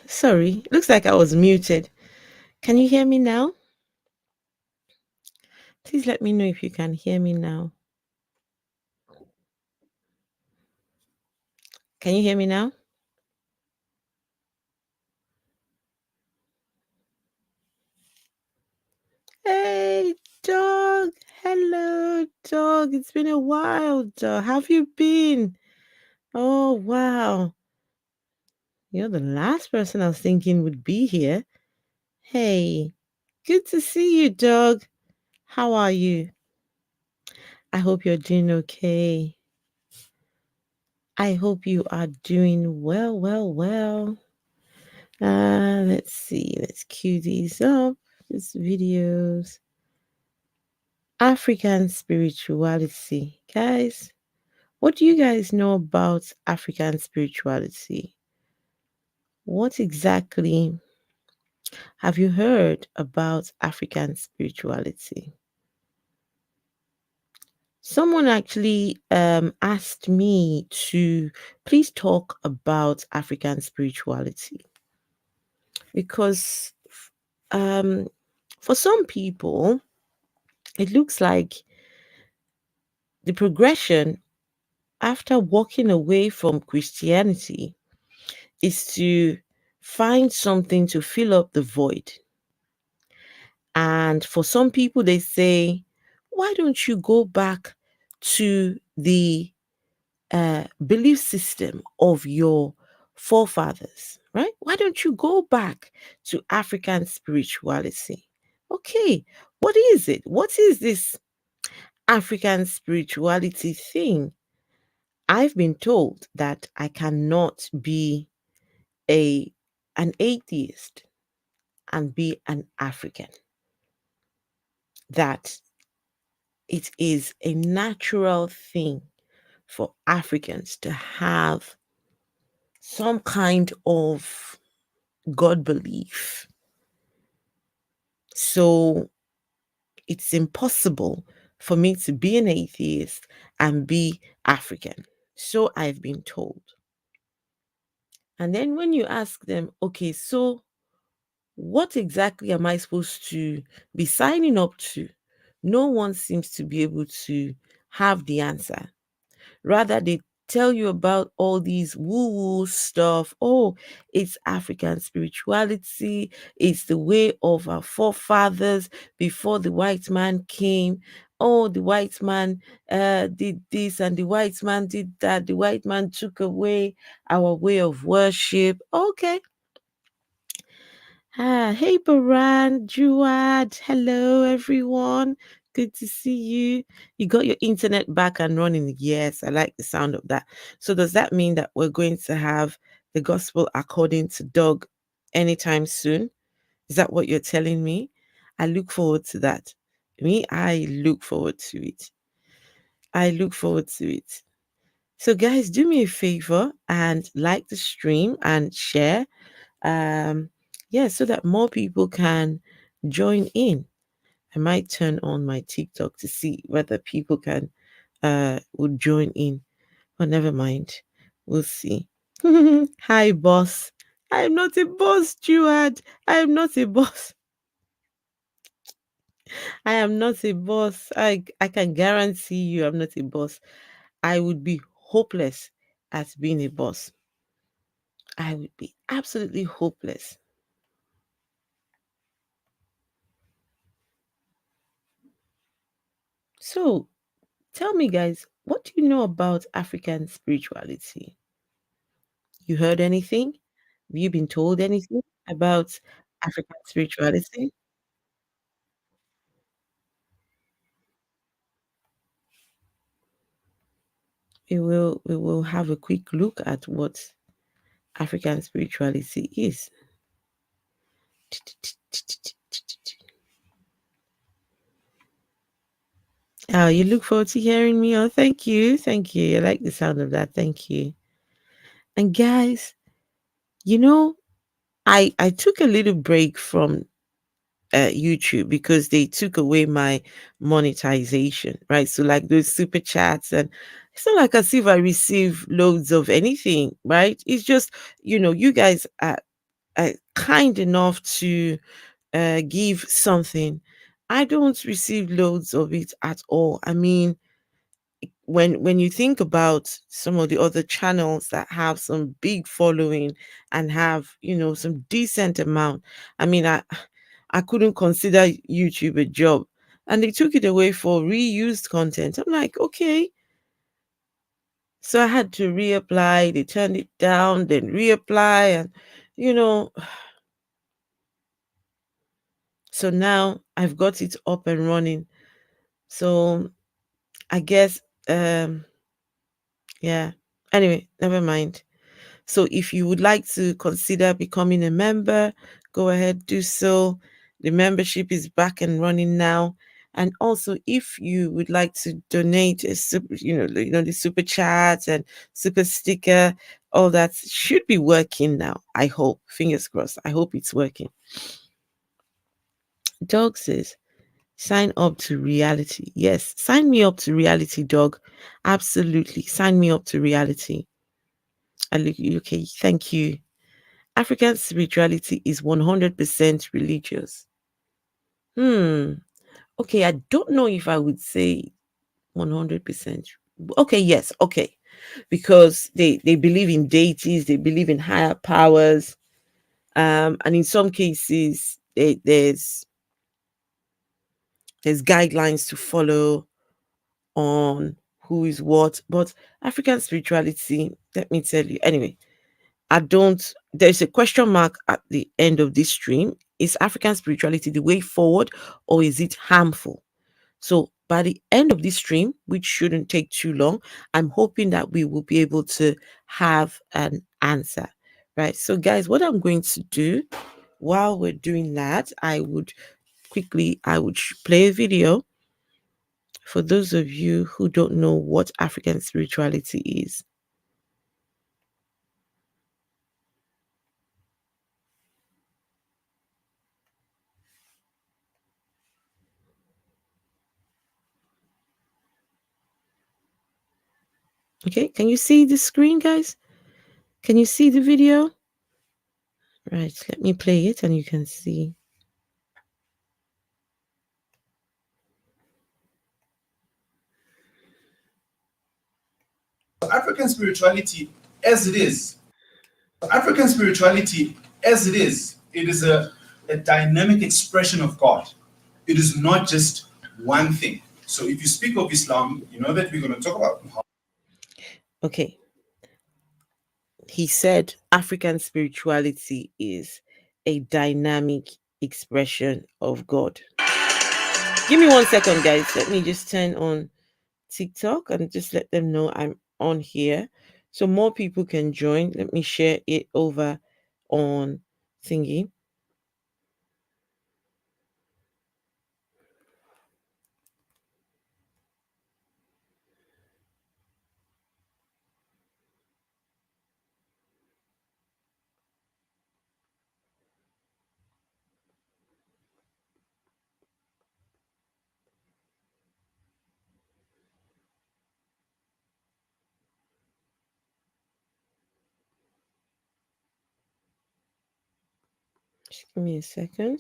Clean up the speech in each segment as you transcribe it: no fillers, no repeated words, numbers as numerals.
Sorry, looks like I was muted. Can you hear me now? Please let me know if you can hear me now. Can you hear me now? Hey, dog. Hello, dog. It's been a while, dog. How have you been? Oh, wow. You're the last person I was thinking would be here. Hey, good to see you, dog. How are you? I hope you're doing okay. I hope you are doing well, well, well. Let's see. Let's cue these up. These videos. African spirituality. Guys, what do you guys know about African spirituality? What exactly have you heard about African spirituality? Someone actually asked me to please talk about African spirituality because um, for some people, it looks like the progression after walking away from Christianity is to find something to fill up the void. And for some people, they say, why don't you go back to the belief system of your forefathers, right? Why don't you go back to African spirituality? Okay, what is it? What is this African spirituality thing? I've been told that I cannot be a an atheist and be an African. That it is a natural thing for Africans to have some kind of God belief. So it's impossible for me to be an atheist and be African. So I've been told. And then when you ask them, okay, so what exactly am I supposed to be signing up to? No one seems to be able to have the answer. Rather, they tell you about all these woo-woo stuff. Oh, it's African spirituality. It's the way of our forefathers before the white man came. Oh, the white man did this and the white man did that. The white man took away our way of worship. Okay. Hey, Baran, Juad. Hello, everyone. Good to see you. You got your internet back and running. Yes, I like the sound of that. So, does that mean that we're going to have the gospel according to Doug anytime soon? Is that what you're telling me? I look forward to that. Me, I look forward to it. I look forward to it. So, guys, do me a favor and like the stream and share. Um, yeah, so that more people can join in. I might turn on my TikTok to see whether people can would join in. But never mind. We'll see. Hi, boss. I'm not a boss, Stuart. I am not a boss. I am not a boss. I can guarantee you I'm not a boss. I would be hopeless at being a boss. I would be absolutely hopeless. So tell me, guys, what do you know about African spirituality? You heard anything? Have you been told anything about African spirituality? We will have a quick look at what African spirituality is. Oh, you look forward to hearing me. Oh, thank you. Thank you. I like the sound of that. Thank you. And guys, you know, I took a little break from YouTube because they took away my monetization, right? So like those super chats, and it's not like as if I receive loads of anything, right? It's just you guys are kind enough to give something. I don't receive loads of it at all. I mean, when you think about some of the other channels that have some big following and have some decent amount, I mean, I couldn't consider YouTube a job, and they took it away for reused content. I'm like, okay. So I had to reapply. They turned it down, then reapply, and you know so now I've got it up and running. So I guess yeah, anyway, never mind. So if you would like to consider becoming a member, go ahead, do so. The membership is back and running now. And also, if you would like to donate a super, the super chat and super sticker, all that should be working now. I hope. Fingers crossed. I hope it's working. Dog says, sign up to reality. Yes, sign me up to reality, dog. Absolutely. Sign me up to reality. Okay, thank you. African spirituality is 100% religious. Hmm. Okay, I don't know if I would say 100%. Okay, yes, okay. Because they believe in deities, they believe in higher powers, and in some cases there's guidelines to follow on who is what. But African spirituality, let me tell you, anyway, there's a question mark at the end of this stream. Is African spirituality the way forward, or is it harmful? So by the end of this stream, which shouldn't take too long, I'm hoping that we will be able to have an answer. Right. So guys, what I'm going to do while we're doing that, I would play a video for those of you who don't know what African spirituality is. Okay, can you see the screen, guys? Can you see the video? Right, let me play it and you can see. African spirituality as it is, African spirituality as it is a dynamic expression of God. It is not just one thing. So if you speak of Islam, you know that we're going to talk about Muhammad. Okay, he said African spirituality is a dynamic expression of God. Give me 1 second, guys. Let me just turn on TikTok and just let them know I'm on here so more people can join. Let me share it over on thingy. Just give me a second.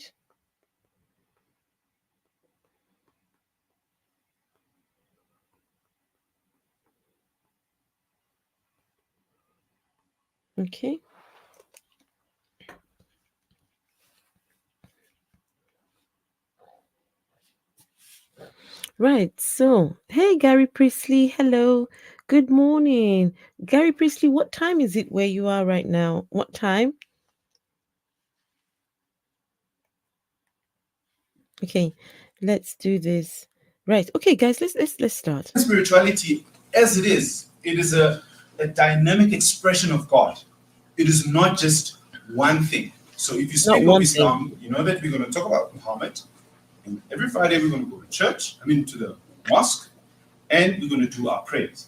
Okay. Right. So, hey, Gary Priestley. Hello. Good morning. Gary Priestley, what time is it where you are right now? What time? Okay. Let's do this. Right. Okay, guys, let's start. Spirituality, as it is a dynamic expression of God. It is not just one thing. So if you Not speak of one thing. Islam, you know that we're going to talk about Muhammad. And every Friday we're going to go to church, to the mosque, and we're going to do our prayers.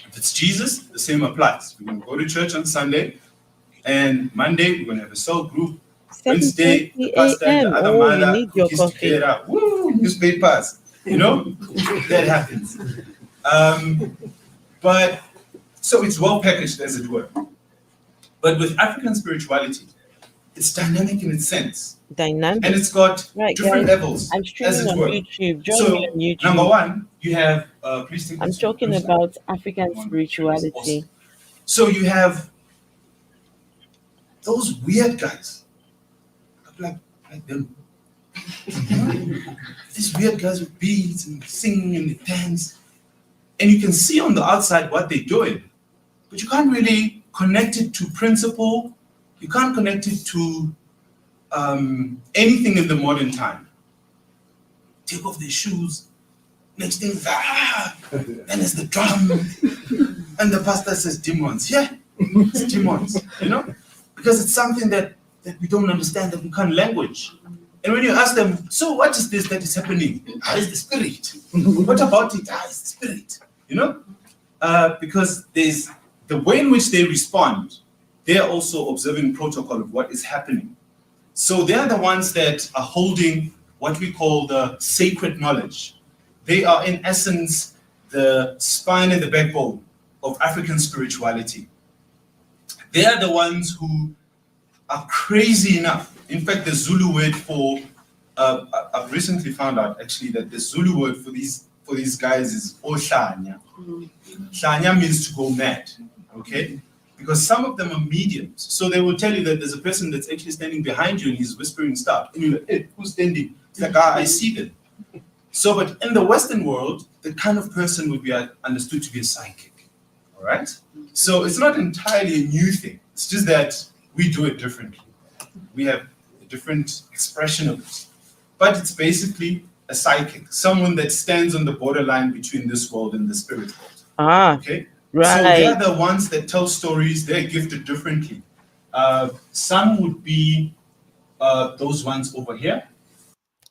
If it's Jesus, the same applies. We're going to go to church on Sunday, and Monday we're going to have a cell group. Wednesday, 7:30 the pastor and the a.m. other Oh, you mother, need your cookies coffee. together, woo, newspapers, that happens. But so it's well packaged, as it were. But with African spirituality, it's dynamic in its sense, Dynamic. and it's got Right, different guys. levels, I'm as streaming it on were. YouTube. Join me So, on YouTube. number one, you have please take I'm this talking closer. about African Awesome. spirituality. So you have those weird guys, like them. These weird guys with beads and sing and they dance, and you can see on the outside what they're doing, but you can't really connect it to principle. You can't connect it to anything in the modern time. Take off their shoes. Next thing, then it's the drum, and the pastor says demons. Yeah, it's demons. Because it's something that we don't understand, that we can't language. And when you ask them, so what is this that is happening? It's the spirit. What about it? It's the spirit. Because there's the way in which they respond, they are also observing protocol of what is happening. So they are the ones that are holding what we call the sacred knowledge. They are, in essence, the spine and the backbone of African spirituality. They are the ones who are crazy enough. In fact, the Zulu word for I've recently found out actually that the Zulu word for these guys is Ohlanya. Hlanya means to go mad. Okay? Because some of them are mediums. So they will tell you that there's a person that's actually standing behind you and he's whispering stuff. And you're like, hey, who's standing? It's like, I see them. So, but in the Western world, the kind of person would be understood to be a psychic. All right? So it's not entirely a new thing. It's just that we do it differently. We have a different expression of it. But it's basically a psychic, someone that stands on the borderline between this world and the spirit world. Okay? Right. So they're the ones that tell stories. They're gifted differently. Some would be those ones over here.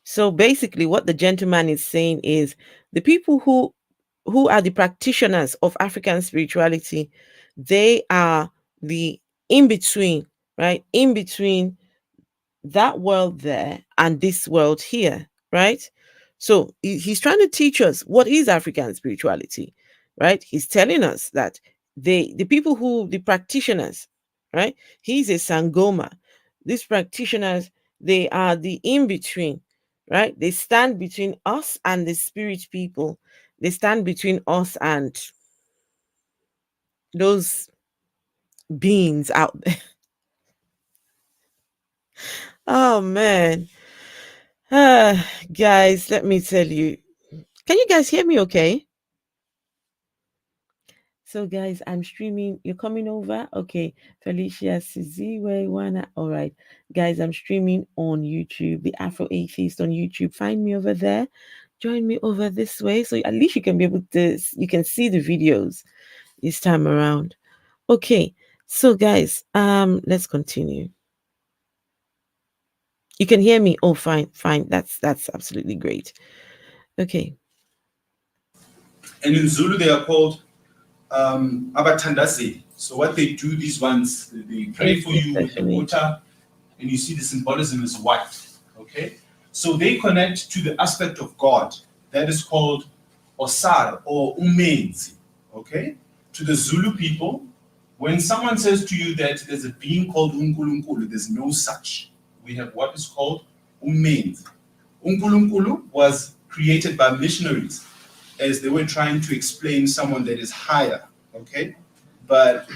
So basically, what the gentleman is saying is the people who are the practitioners of African spirituality, they are the in between, right? In between that world there and this world here, right? So he's trying to teach us what is African spirituality, right? He's telling us that the people the practitioners, right? He's a Sangoma. These practitioners, they are the in between, right? They stand between us and the spirit people. They stand between us and those beings out there. Oh man. Guys, let me tell you. Can you guys hear me okay? So guys, I'm streaming. You're coming over? Okay. Felicia Siziwe Wana. All right. Guys, I'm streaming on YouTube, the Afro Atheist on YouTube. Find me over there. Join me over this way. So at least you can be able to, you can see the videos this time around. Okay. So guys, let's continue. You can hear me. Oh, fine. That's absolutely great. Okay. And in Zulu, they are called Abatandase. So what they do, these ones, they pray for you with the water, and you see the symbolism is white. Okay? So they connect to the aspect of God that is called Osar or Umenzi. Okay? To the Zulu people, when someone says to you that there's a being called Unkulunkulu, there's no such. we have what is called umenzi. Unkulunkulu was created by missionaries as they were trying to explain someone that is higher, okay? But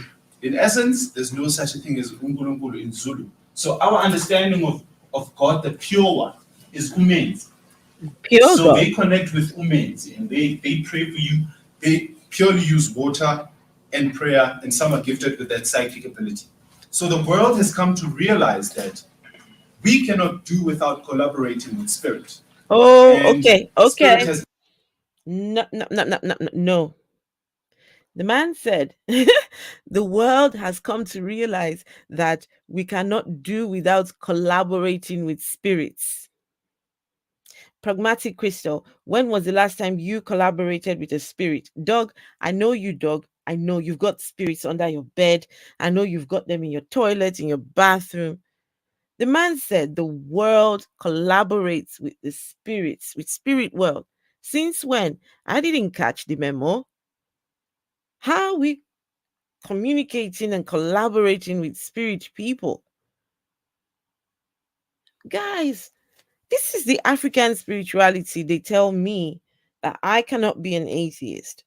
in essence, there's no such a thing as unkulunkulu in Zulu. So our understanding of God, the pure one, is umenzi. Pure So God. they connect with umenzi and they pray for you. They purely use water and prayer, and some are gifted with that psychic ability. So the world has come to realize that we cannot do without collaborating with spirit. Oh, And okay, spirit okay. has No, no, no, no, no, no, no. The man said, the world has come to realize that we cannot do without collaborating with spirits. Pragmatic Crystal, when was the last time you collaborated with a spirit? Dog, I know you, dog. I know you've got spirits under your bed. I know you've got them in your toilet, in your bathroom. The man said the world collaborates with the spirits, with spirit world. Since when? I didn't catch the memo. How are we communicating and collaborating with spirit people? Guys, this is the African spirituality. They tell me that I cannot be an atheist.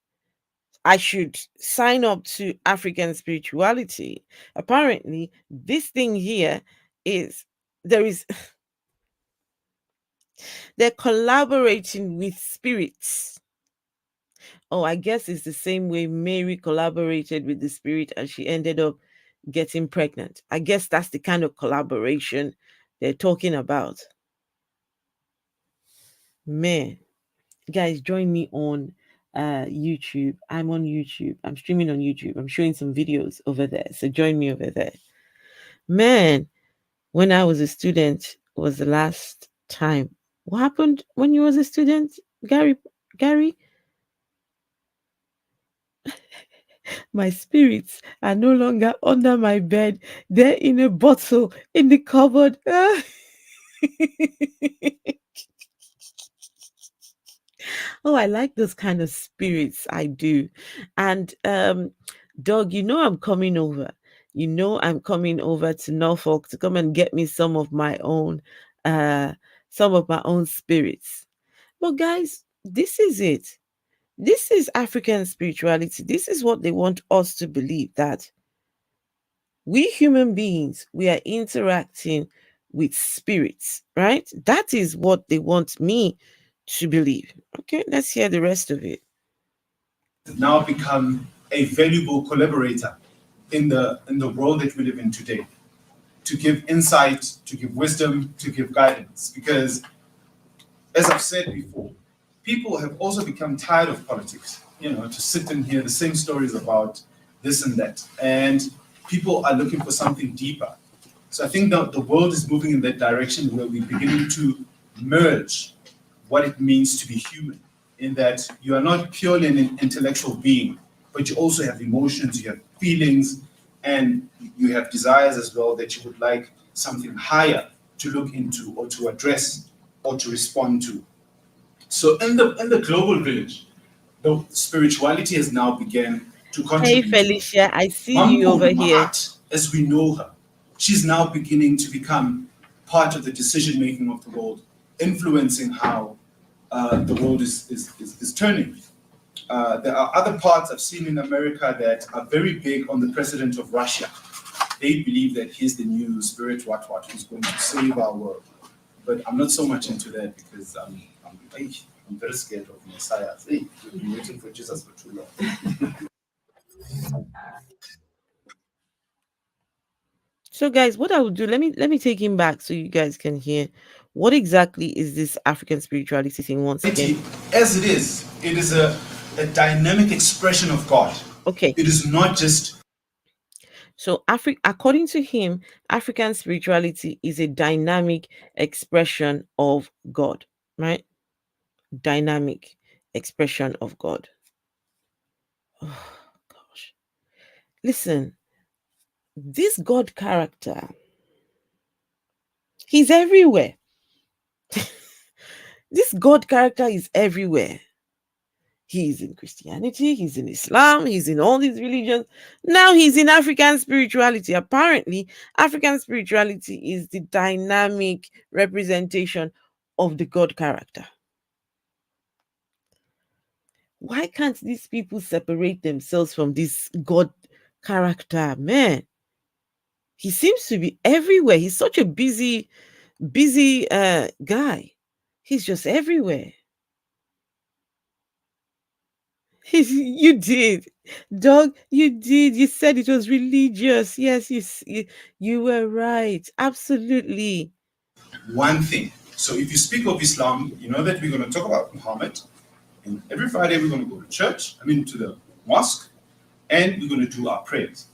I should sign up to African spirituality. Apparently, this thing here is there is they're collaborating with spirits. Oh, I guess it's the same way Mary collaborated with the spirit and she ended up getting pregnant. I guess that's the kind of collaboration they're talking about. Man, guys, join me on YouTube. I'm on YouTube. I'm streaming on YouTube. I'm showing some videos over there. So join me over there. Man, when I was a student was the last time. What happened when you was a student, Gary? Gary, my spirits are no longer under my bed. They're in a bottle in the cupboard. Oh, I like those kind of spirits. I do. And dog, you know I'm coming over. You know I'm coming over to Norfolk to come and get me uh some of my own spirits. But guys, this is it. This is African spirituality. This is what they want us to believe, that we human beings, we are interacting with spirits, right? That is what they want me to believe. Okay, let's hear the rest of it. now become a valuable collaborator in the world that we live in today, to give insight, to give wisdom, to give guidance. Because as I've said before, people have also become tired of politics, to sit and hear the same stories about this and that. And people are looking for something deeper. So I think that the world is moving in that direction where we're beginning to merge what it means to be human, in that you are not purely an intellectual being, but you also have emotions, you have feelings, and you have desires as well that you would like something higher to look into or to address or to respond to. So in the global village, the spirituality has now begun to Hey contribute. Felicia, I see you over Mamkulu here. Mahat, as we know her, she's now beginning to become part of the decision making of the world, influencing how the world is turning. There are other parts I've seen in America that are very big on the president of Russia. They believe that he's the new spirit what who's going to save our world. But I'm not so much into that because I'm very scared of Messiah. Hey, I've been waiting for Jesus for too long. So guys, what I will do, let me take him back so you guys can hear what exactly is this African spirituality thing once again. As it is a dynamic expression of God. Okay. It is not just So according to him, African spirituality is a dynamic expression of God, right? Dynamic expression of God. Oh gosh. Listen, this God character, he's everywhere. This God character is everywhere. He's in Christianity, he's in Islam, he's in all these religions. Now he's in African spirituality. Apparently, African spirituality is the dynamic representation of the God character. Why can't these people separate themselves from this God character? Man, he seems to be everywhere. He's such a busy guy. He's just everywhere. You did, dog. You did. You said it was religious. Yes, you were right. Absolutely. One thing. So if you speak of Islam, you know that we're going to talk about Muhammad. And every Friday we're going to go to church, to the mosque, and we're going to do our prayers.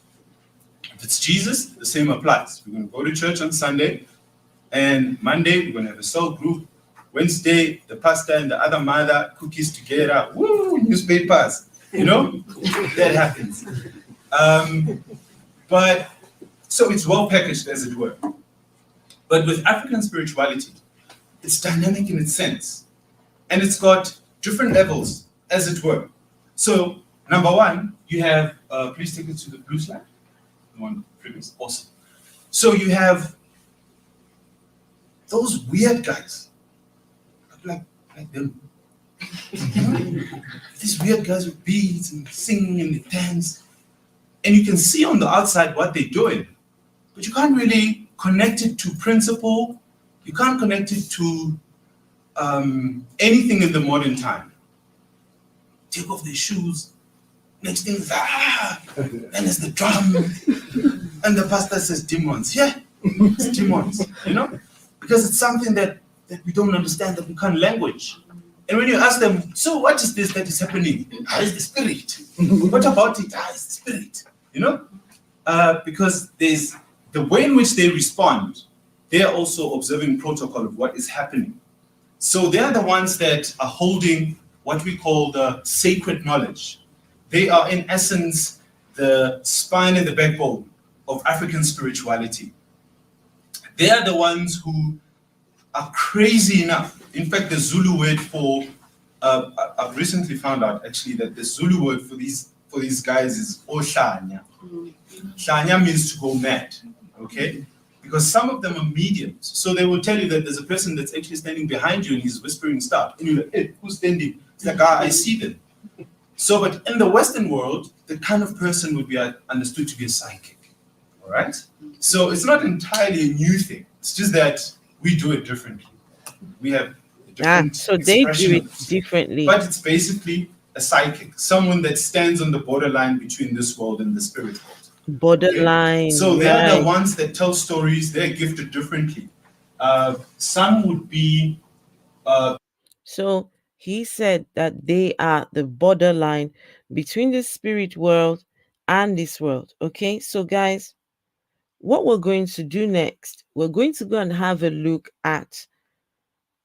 If it's Jesus, the same applies. We're going to go to church on Sunday, and Monday we're going to have a soul group. Wednesday, the pastor and the other mother cookies together. Woo, newspapers. That happens. But so it's well packaged, as it were. But with African spirituality, it's dynamic in its sense, and it's got different levels, as it were. So, number one, you have, please take it to the blue slide. The one previous, awesome. So you have those weird guys, like them. These weird guys with beads and singing and they dance, and you can see on the outside what they're doing, but you can't really connect it to principle. You can't connect it to anything in the modern time. Take off their shoes. Next thing is then there's the drum, and the pastor says demons. Yeah, it's demons. Because it's something that we don't understand, that we can't language. And when you ask them, so what is this that is happening? It's the spirit. What about it? It's the spirit. Because there's the way in which they respond. They are also observing protocol of what is happening. So they are the ones that are holding what we call the sacred knowledge. They are, in essence, the spine and the backbone of African spirituality. They are the ones who are crazy enough. In fact, the Zulu word for, I've recently found out actually that the Zulu word for these guys is Oshanya. Shanya means to go mad, okay? Because some of them are mediums. So they will tell you that there's a person that's actually standing behind you and he's whispering stuff. And you're like, hey, who's standing? It's like, I see them. So, but in the Western world, the kind of person would be understood to be a psychic, all right? So it's not entirely a new thing. It's just that we do it differently. We have a different So they do expression it of it. differently. But it's basically a psychic, someone that stands on the borderline between this world and the spirit world. Borderline. Okay? So they are the ones that tell stories. They're gifted differently. Some would be. So he said that they are the borderline between the spirit world and this world. Okay, so guys, what we're going to do next, we're going to go and have a look at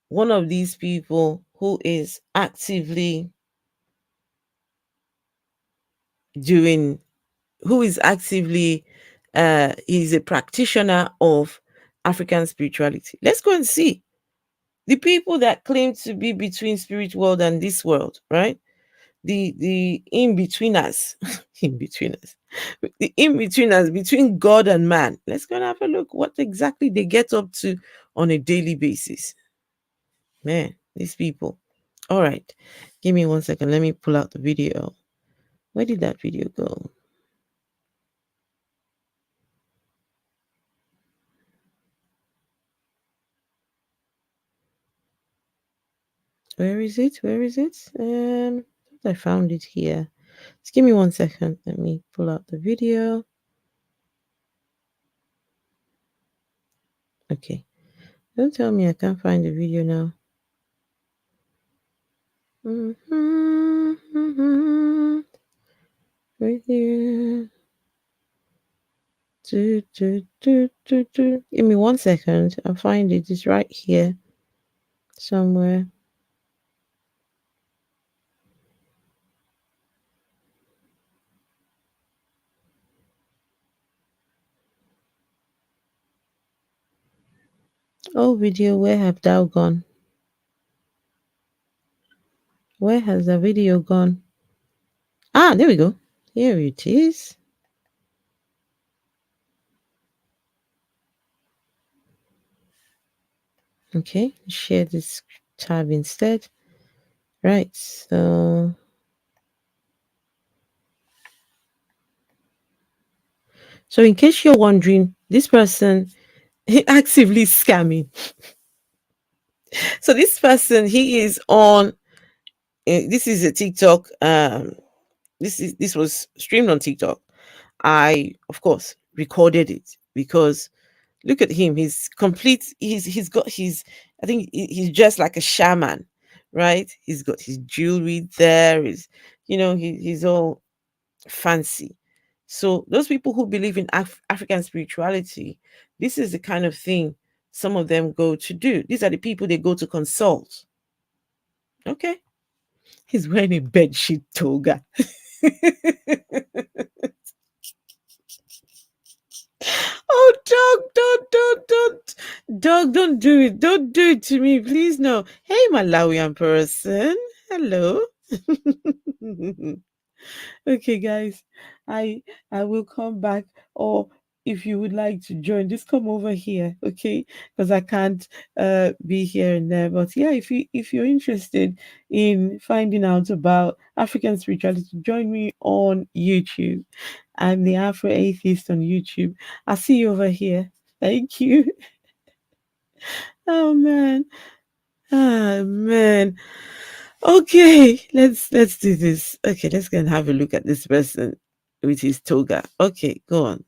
one of these people who is actively doing, who is actively, he's a practitioner of African spirituality. Let's go and see the people that claim to be between spirit world and this world, right? The in-betweeners, in-betweeners, the in-betweeners between God and man. Let's go and have a look what exactly they get up to on a daily basis. Man, these people. All right, give me 1 second. Let me pull out the video. Where did that video go? Where is it? Where is it? I found it here. Just give me 1 second. Let me pull out the video. Okay. Don't tell me I can't find the video now. Right here. Give me 1 second. I'll find it. It's right here somewhere. Oh, video, where have thou gone? Where has the video gone? Ah, there we go. Here it is. Okay, share this tab instead. Right, so in case you're wondering, this person actively scamming. So this person, he is on. This is a TikTok. This was streamed on TikTok. I, of course, recorded it because look at him. He's complete. He's got his. I think he's just like a shaman, right? He's got his jewelry there. He's all fancy. So those people who believe in African spirituality, this is the kind of thing some of them go to do. These are the people they go to consult. Okay, he's wearing a bedsheet toga. Oh, dog, don't do it. Don't do it to me, please. No. Hey, Malawian person. Hello. Okay, guys, I I will come back, or if you would like to join, just come over here, okay? Because I can't be here and there. But yeah, if you're interested in finding out about African spirituality, join me on YouTube. I'm the Afro Atheist on YouTube. I'll see you over here. Thank you. Oh man. Ah man. Okay, let's do this. Okay, let's go and have a look at this person with his toga. Okay, go on.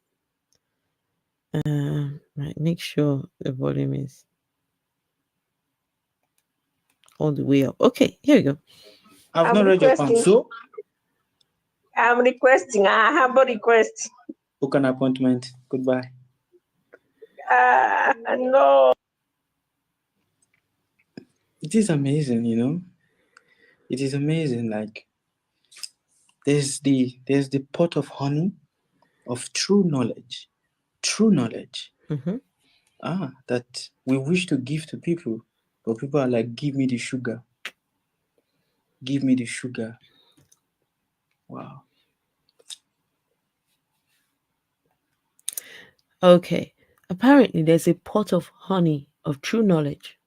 Right, make sure the volume is all the way up. Okay, here we go. I've not read your palm, so I'm requesting. I have a request. book an appointment. Goodbye. No. It is amazing, It is amazing. Like there's the pot of honey of true knowledge. Mm-hmm. That we wish to give to people, but people are like, give me the sugar. Give me the sugar. Wow. Okay. Apparently, there's a pot of honey of true knowledge.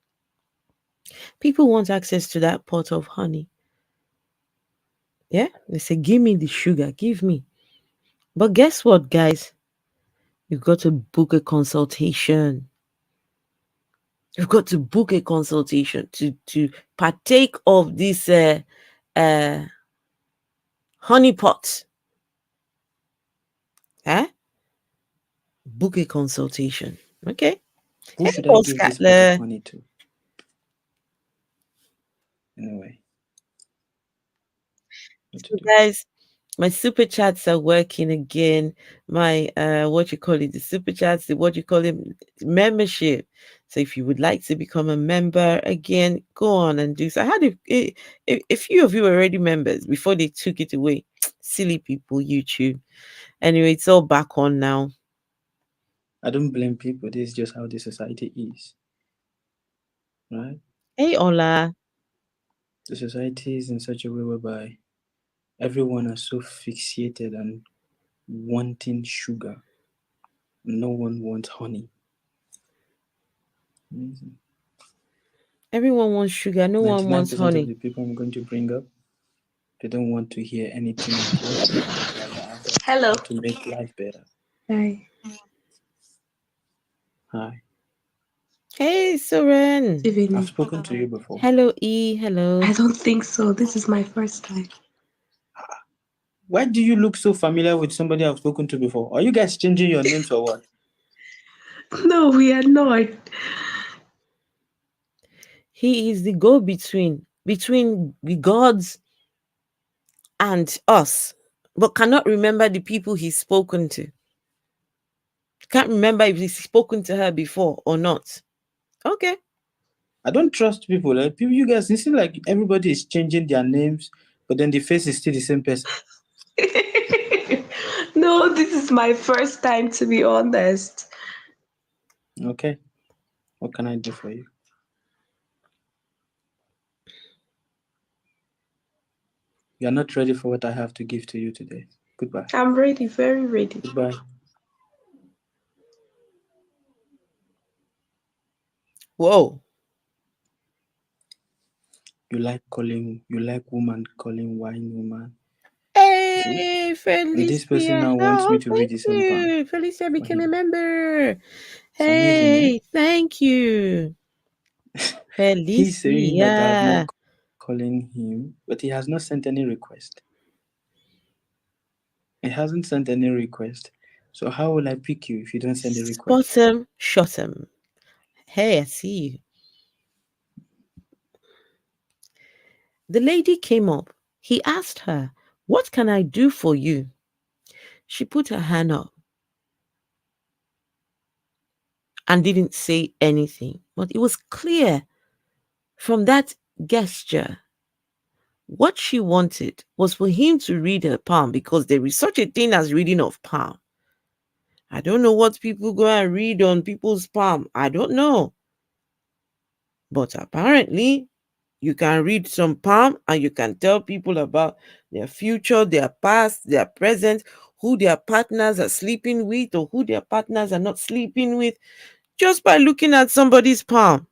People want access to that pot of honey. Yeah, they say, give me the sugar, give me. But guess what, guys? You've got to book a consultation. You've got to book a consultation to partake of this honey pot. Book a consultation. Okay. Who Hey, should I Paul give this pot of Scatler. honey to? Anyway. So guys, my super chats are working again. My the super chats, membership. So if you would like to become a member again, go on and do so. I had a few of you were already members before they took it away. Silly people, YouTube. Anyway, it's all back on now. I don't blame people. This is just how the society is. Right? Hey, Ola. The society is in such a way whereby everyone is so fixated on wanting sugar. No one wants honey. Amazing. Everyone wants sugar. No one wants 99% honey. of the people I'm going to bring up, they don't want to hear anything else. Hello. To make life better. Hi. Hi. Hey, Soren. I've spoken to you before. Hello, E. Hello. I don't think so. This is my first time. Why do you look so familiar with somebody I've spoken to before? Are you guys changing your names or what? No, we are not. He is the go-between between the gods and us, but cannot remember the people he's spoken to. Can't remember if he's spoken to her before or not. Okay. I don't trust people. People, you guys, it seems like everybody is changing their names, but then the face is still the same person. No, this is my first time, to be honest. Okay. What can I do for you? You are not ready for what I have to give to you today. Goodbye. I'm ready, very ready. Goodbye. Whoa. You like woman calling wine woman. See? Hey, And this person Felicia. now wants me Oh, to read thank the same poem you. Felicia for became a him. member. It's amazing, eh? Hey, thank you. He's saying that I've not Felicia. calling him, but he has not sent any request. He hasn't sent any request. So how will I pick you if you don't send a request? Spot him, shot him. Hey, I see you. The lady came up. He asked her, "What can I do for you?" She put her hand up and didn't say anything. But it was clear from that gesture what she wanted was for him to read her palm, because there is such a thing as reading of palm. I don't know what people go and read on people's palm. I don't know. But apparently, you can read some palm and you can tell people about their future, their past, their present, who their partners are sleeping with or who their partners are not sleeping with, just by looking at somebody's palm.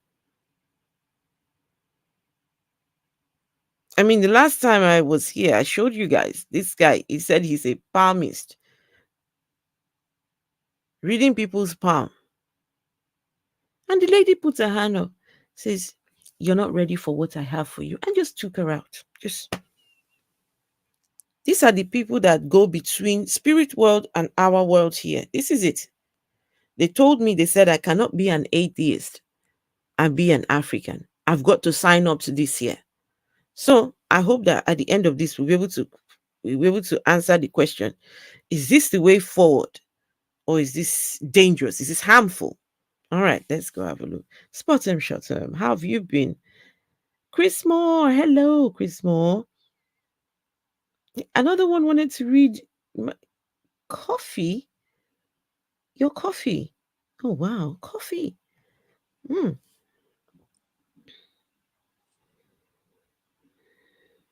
I mean, the last time I was here, I showed you guys this guy. He said he's a palmist, reading people's palm. And the lady puts her hand up, says, "You're not ready for what I have for you," and just took her out. These are the people that go between spirit world and our world here. This is it. They told me, they said, I cannot be an atheist and be an African. I've got to sign up to this here. So I hope that at the end of this, we'll be able to answer the question: is this the way forward? Or is this dangerous? Is this harmful? All right, let's go have a look. Spot term, short term. How have you been? Chris Moore. Hello, Chris Moore. Another one wanted to read coffee. Your coffee. Oh, wow. Coffee. Mm.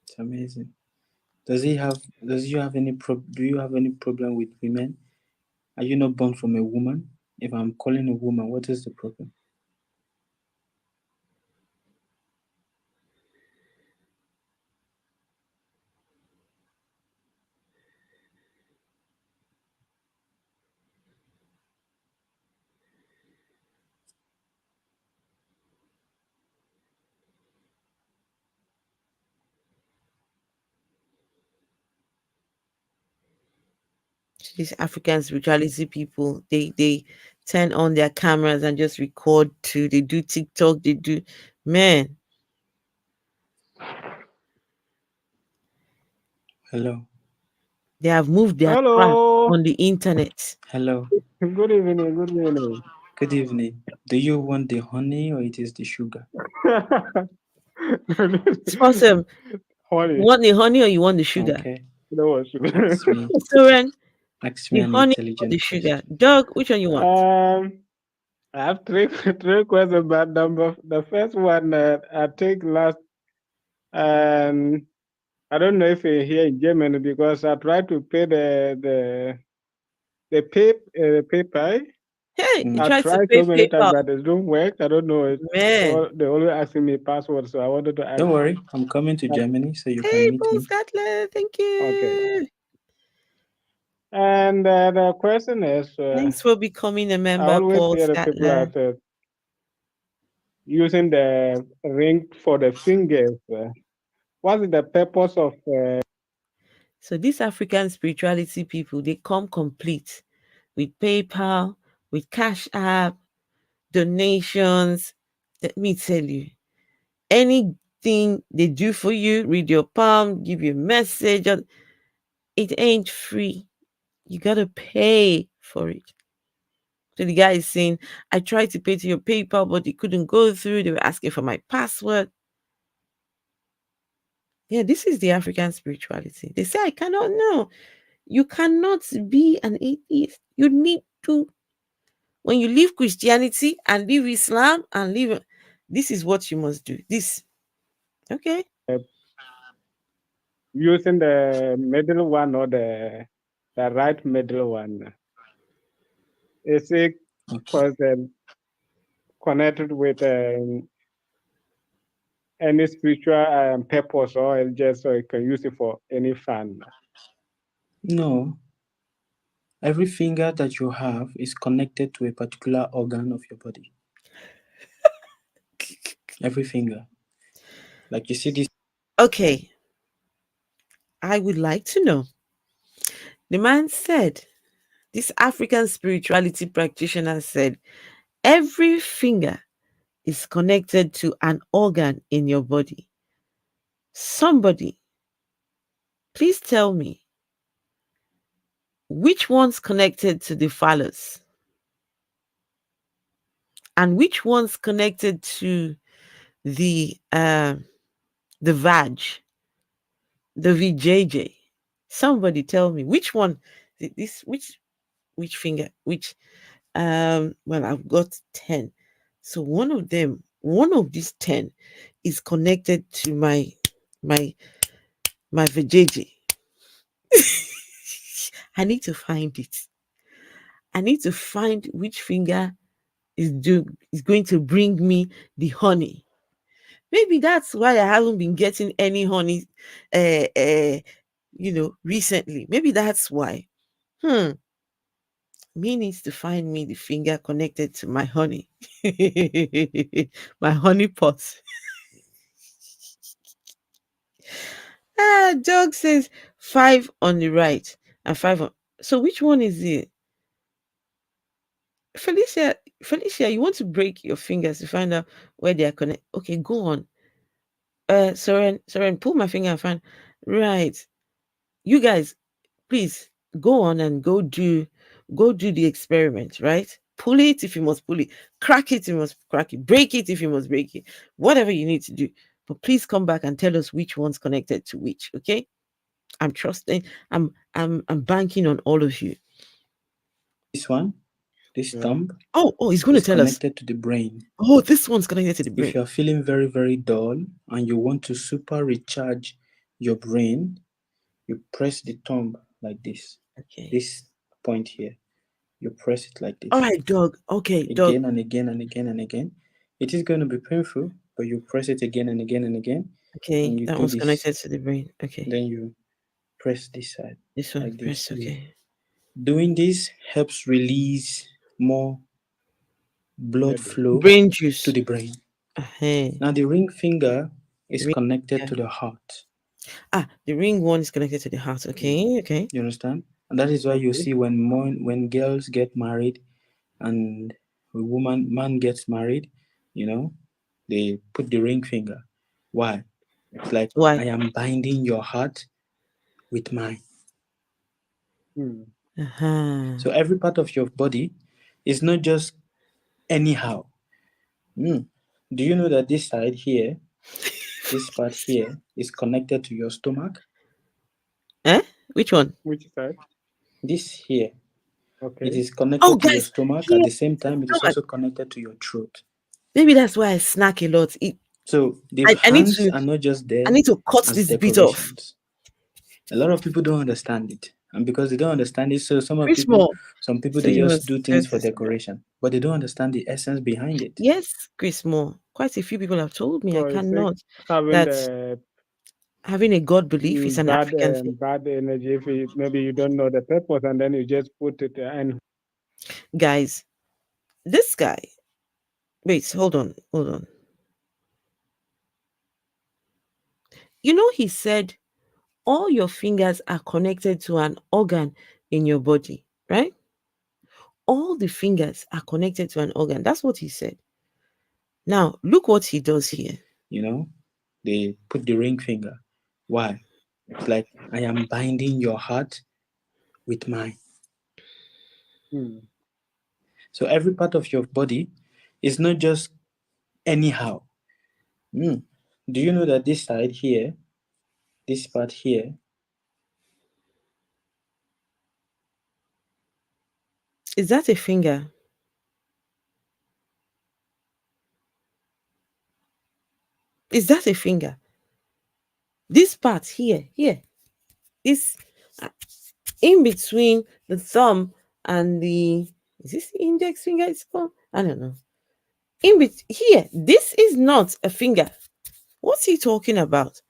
It's amazing. Do you have do you have any problem with women? Are you not born from a woman? If I'm calling a woman, what is the problem? These African spirituality people, they turn on their cameras and just record too. They do TikTok. They do, man. Hello. They have moved their craft Hello. on the internet. Hello. Good evening. Good evening. Good evening. Do you want the honey or it is the sugar? Spot them. Honey. You want the honey or you want the sugar? Okay. No, Ask me. So Ren, Ask me the an honey or intelligent the sugar? question. Doug, which one you want? I have three questions, but the first one I take last, and I don't know if you're here in Germany because I tried to pay the PayPal. Hey, you Mm. I tried to tried pay so many times, PayPal. but it don't work. I don't know. Man. They always asking me password, so I wanted to ask. Don't worry, I'm coming to Germany so you can Hey, meet Paul me. Scotland. Thank Okay. you. And the question is, Thanks for becoming a I member, always Paul hear the people are Scotland. using the ring for the fingers. What is the purpose of? So these African spirituality people, they come complete with PayPal, with Cash App, donations. Let me tell you, anything they do for you, read your palm, give you a message, it ain't free. You gotta pay for it. So the guy is saying, I tried to pay to your PayPal, but it couldn't go through. They were asking for my password. Yeah, this is the African spirituality. They say, I cannot know. You cannot be an atheist. You need to, when you leave Christianity and leave Islam and leave, this is what you must do. This, okay? using the middle one or the right middle one? Is it Okay. connected with any spiritual purpose, or it's just so you can use it for any fun? No, every finger that you have is connected to a particular organ of your body. Every finger. Like you see this. Okay, I would like to know. The man said, this African spirituality practitioner said, every finger is connected to an organ in your body. Somebody, please tell me which one's connected to the phallus and which one's connected to the vag, the VJJ. Somebody tell me which one. This which finger? Which well, I've got 10. So one of these 10 is connected to my my VJJ. I need to find it. I need to find which finger is going to bring me the honey. Maybe that's why I haven't been getting any honey recently. Maybe that's why. Me needs to find me the finger connected to my honey. My honey pot. Dog says 5 on the right and 5 on. So which one is it? Felicia, you want to break your fingers to find out where they are connected. Okay, go on. Soren, pull my finger and find. Right. You guys, please go on and go do the experiment, right? Pull it if you must pull it, crack it if you must crack it, break it if you must break it, whatever you need to do. But please come back and tell us which one's connected to which, okay? I'm trusting, I'm banking on all of you. This one, this thumb, Oh, he's going to is tell us. connected to the brain. Oh, this one's connected to the If brain. you're feeling very, very dull and you want to super recharge your brain, you press the thumb like this. Okay. This point here, you press it like this. All right, dog. Okay, dog. Again and again and again and again. It is going to be painful, but you press it again and again and again. Okay, and you that do one's this. connected to the brain. Okay. Then you press this side. This one, like press. this. Okay. Doing this helps release more blood flow Brain juice to the brain. Hey. Now the ring finger is Ring, connected yeah. to the heart. The ring one is connected to the heart. Okay, okay. You understand? And that is why you see when girls get married and a man gets married, they put the ring finger. Why? It's like, Why? I am binding your heart with mine. So every part of your body is not just anyhow. Do you know that this side here, this part here, is connected to your stomach? Which one? Which side? This here. Okay. It is connected to your guys, stomach. At the same time, it is stomach. also connected to your throat. Maybe that's why I snack a lot. So the I need hands to- are not just there I need to cut as this bit off. decorations. A lot of people don't understand it, and because they don't understand it, so some Very people So they you just must do things for notice that. decoration, but they don't understand the essence behind it. Yes, Chris Moore. Quite a few people have told me So I is it cannot. having That the having a God belief is an African thing. bad energy. If maybe you don't know the purpose, and then you just put it and Guys, this guy. Wait, hold on. You know, he said all your fingers are connected to an organ in your body, right? All the fingers are connected to an organ. That's what he said. Now, look what he does here. They put the ring finger. Why? It's like, I am binding your heart with mine. So every part of your body is not just anyhow. Do you know that this side here, this part here, Is that a finger? Is that a finger? This part here, this in between the thumb and the, is this the index finger it's called? I don't know. In here, this is not a finger. What's he talking about?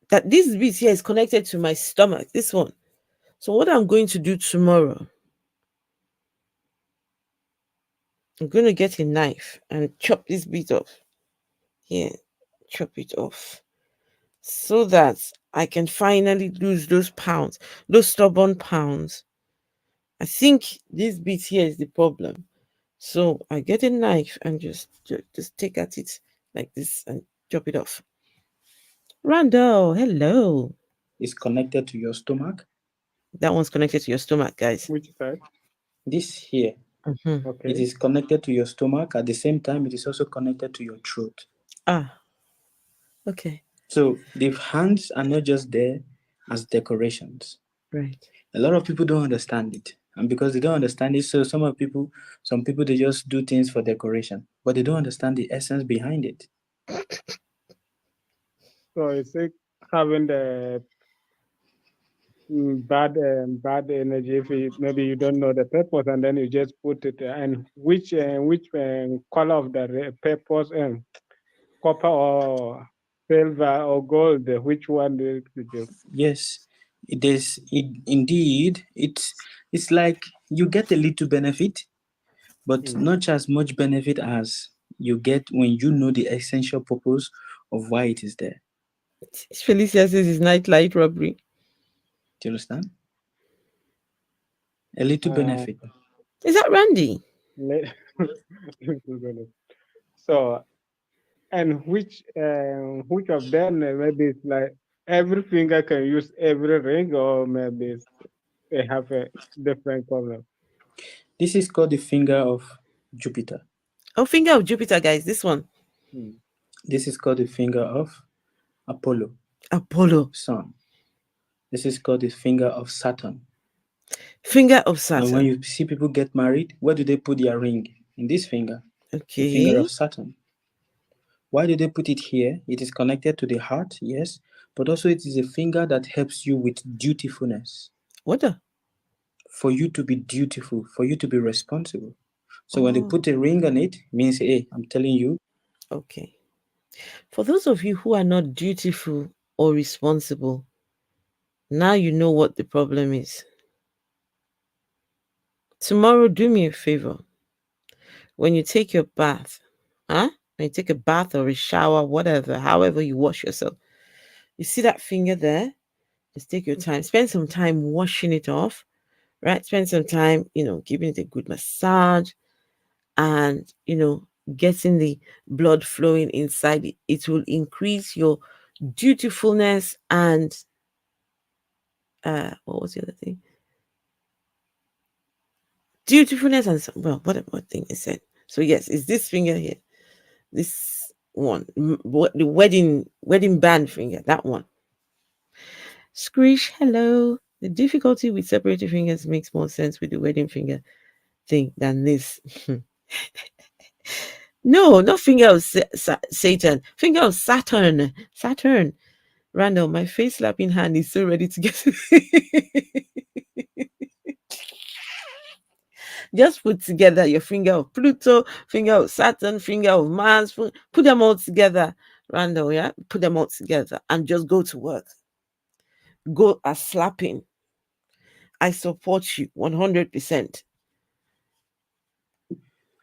That this bit here is connected to my stomach, this one. So what I'm going to do tomorrow, I'm going to get a knife and chop this bit off. Here, chop it off. So that I can finally lose those pounds, those stubborn pounds. I think this bit here is the problem. So I get a knife and just take at it like this and chop it off. Randall, hello. It's connected to your stomach. That one's connected to your stomach, guys. Which side? This here, Okay. it is connected to your stomach. At the same time, it is also connected to your throat. Ah, okay. So the hands are not just there as decorations. Right. A lot of people don't understand it. And because they don't understand it, so some people, they just do things for decoration, but they don't understand the essence behind it. So it's like having the bad energy. If maybe you don't know the purpose, and then you just put it. And which color of the purpose? Copper or silver or gold? Which one do you do? Yes, it is. Indeed, it's like you get a little benefit, but not as much benefit as you get when you know the essential purpose of why it is there. Felicia says it's nightlight robbery. Do you understand? A little benefit. Is that Randy? So, and which of them maybe it's like every finger can use every ring, or maybe they have a different problem. This is called the finger of Jupiter. Oh, finger of Jupiter, guys. This one. This is called the finger of Apollo. Sun. This is called the finger of Saturn. Finger of Saturn. And when you see people get married, where do they put their ring? In this finger. Okay. The finger of Saturn. Why do they put it here? It is connected to the heart, yes, but also it is a finger that helps you with dutifulness. What? For you to be dutiful, for you to be responsible. So when they put a ring on it means, hey, I'm telling you. Okay. For those of you who are not dutiful or responsible, now you know what the problem is. Tomorrow, do me a favor. When you take your bath, when you take a bath or a shower, whatever, however you wash yourself, you see that finger there? Just take your time. Spend some time washing it off, right? Spend some time, giving it a good massage and, getting the blood flowing inside it. It will increase your dutifulness and what was the other thing? Dutifulness and what thing is it? So yes, it's this finger here, this one, the wedding band finger, that one. Screech, hello. The difficulty with separating fingers makes more sense with the wedding finger thing than this. No, not finger of Satan, finger of Saturn. Randall, my face slapping hand is so ready to get. Just put together your finger of Pluto, finger of Saturn, finger of Mars. Put them all together, Randall. Yeah, put them all together and just go to work. Go a slapping. I support you 100%.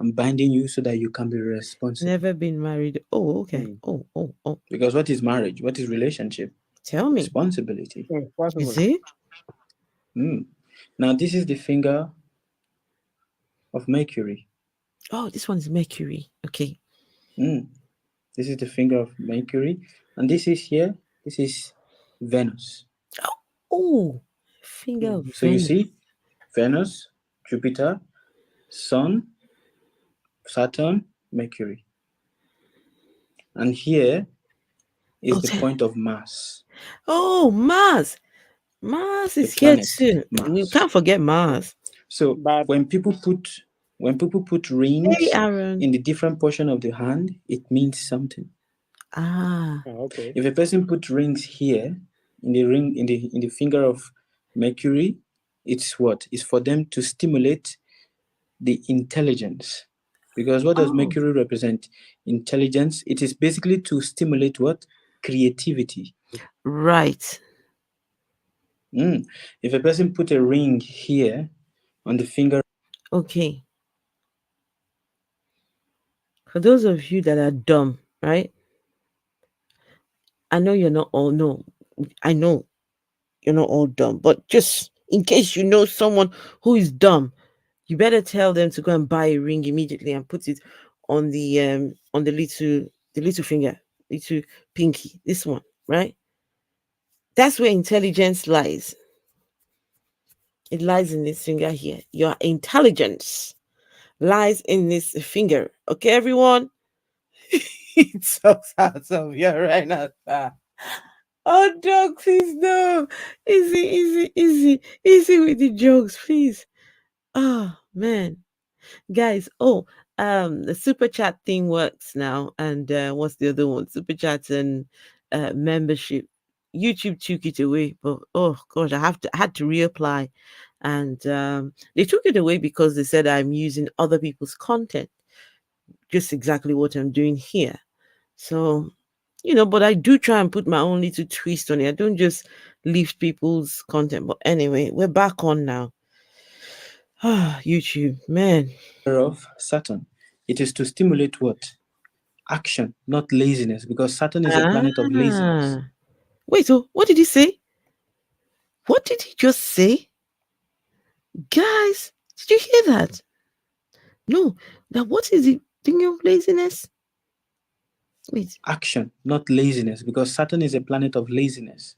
I'm binding you so that you can be responsible. Never been married. Oh, okay. Oh. Because what is marriage? What is relationship? Tell me. Responsibility. Is it? Now, this is the finger of Mercury. Oh, this one is Mercury. Okay. This is the finger of Mercury. And this is here. This is Venus. Oh, finger of Venus. So you see, Venus, Jupiter, Sun, Saturn, Mercury. And here is the point of Mars. Oh, Mars. Mars is here too. Mars. We can't forget Mars. So when people put rings in the different portion of the hand, it means something. Ah, Okay. If a person put rings here in the finger of Mercury, it's what? It's for them to stimulate the intelligence. Because what does oh, Mercury represent? Intelligence. It is basically to stimulate what? Creativity. right. If a person put a ring here on the finger, Okay. For those of you that are dumb, right? I know you're not all no. I know you're not all dumb, but just in case you know someone who is dumb, you better tell them to go and buy a ring immediately and put it on the little finger, little pinky. This one, right? That's where intelligence lies. It lies in this finger here. Your intelligence lies in this finger. Okay, everyone? It's so out of here right now. Oh, dog, please no. Easy, easy, easy, easy with the jokes, please. Oh man, guys. Oh, the super chat thing works now. And what's the other one? Super chat and membership. YouTube took it away, but oh gosh, I had to reapply, and they took it away because they said I'm using other people's content, just exactly what I'm doing here. So, but I do try and put my own little twist on it. I don't just lift people's content. But anyway, we're back on now. Ah, YouTube, man. of Saturn, it is to stimulate what? Action, not laziness, because Saturn is a planet of laziness. Ah. Wait, so what did he say? What did he just say? Guys, did you hear that? No. Now, what is the thing of laziness? Wait. Action, not laziness, because Saturn is a planet of laziness.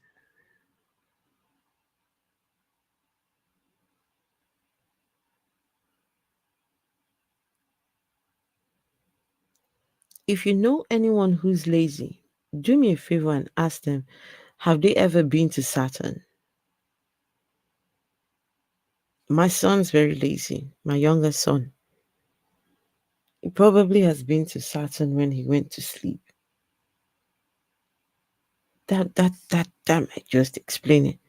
If you know anyone who's lazy, do me a favor and ask them, have they ever been to Saturn? My son's very lazy, my younger son. He probably has been to Saturn when he went to sleep. That might just explain it.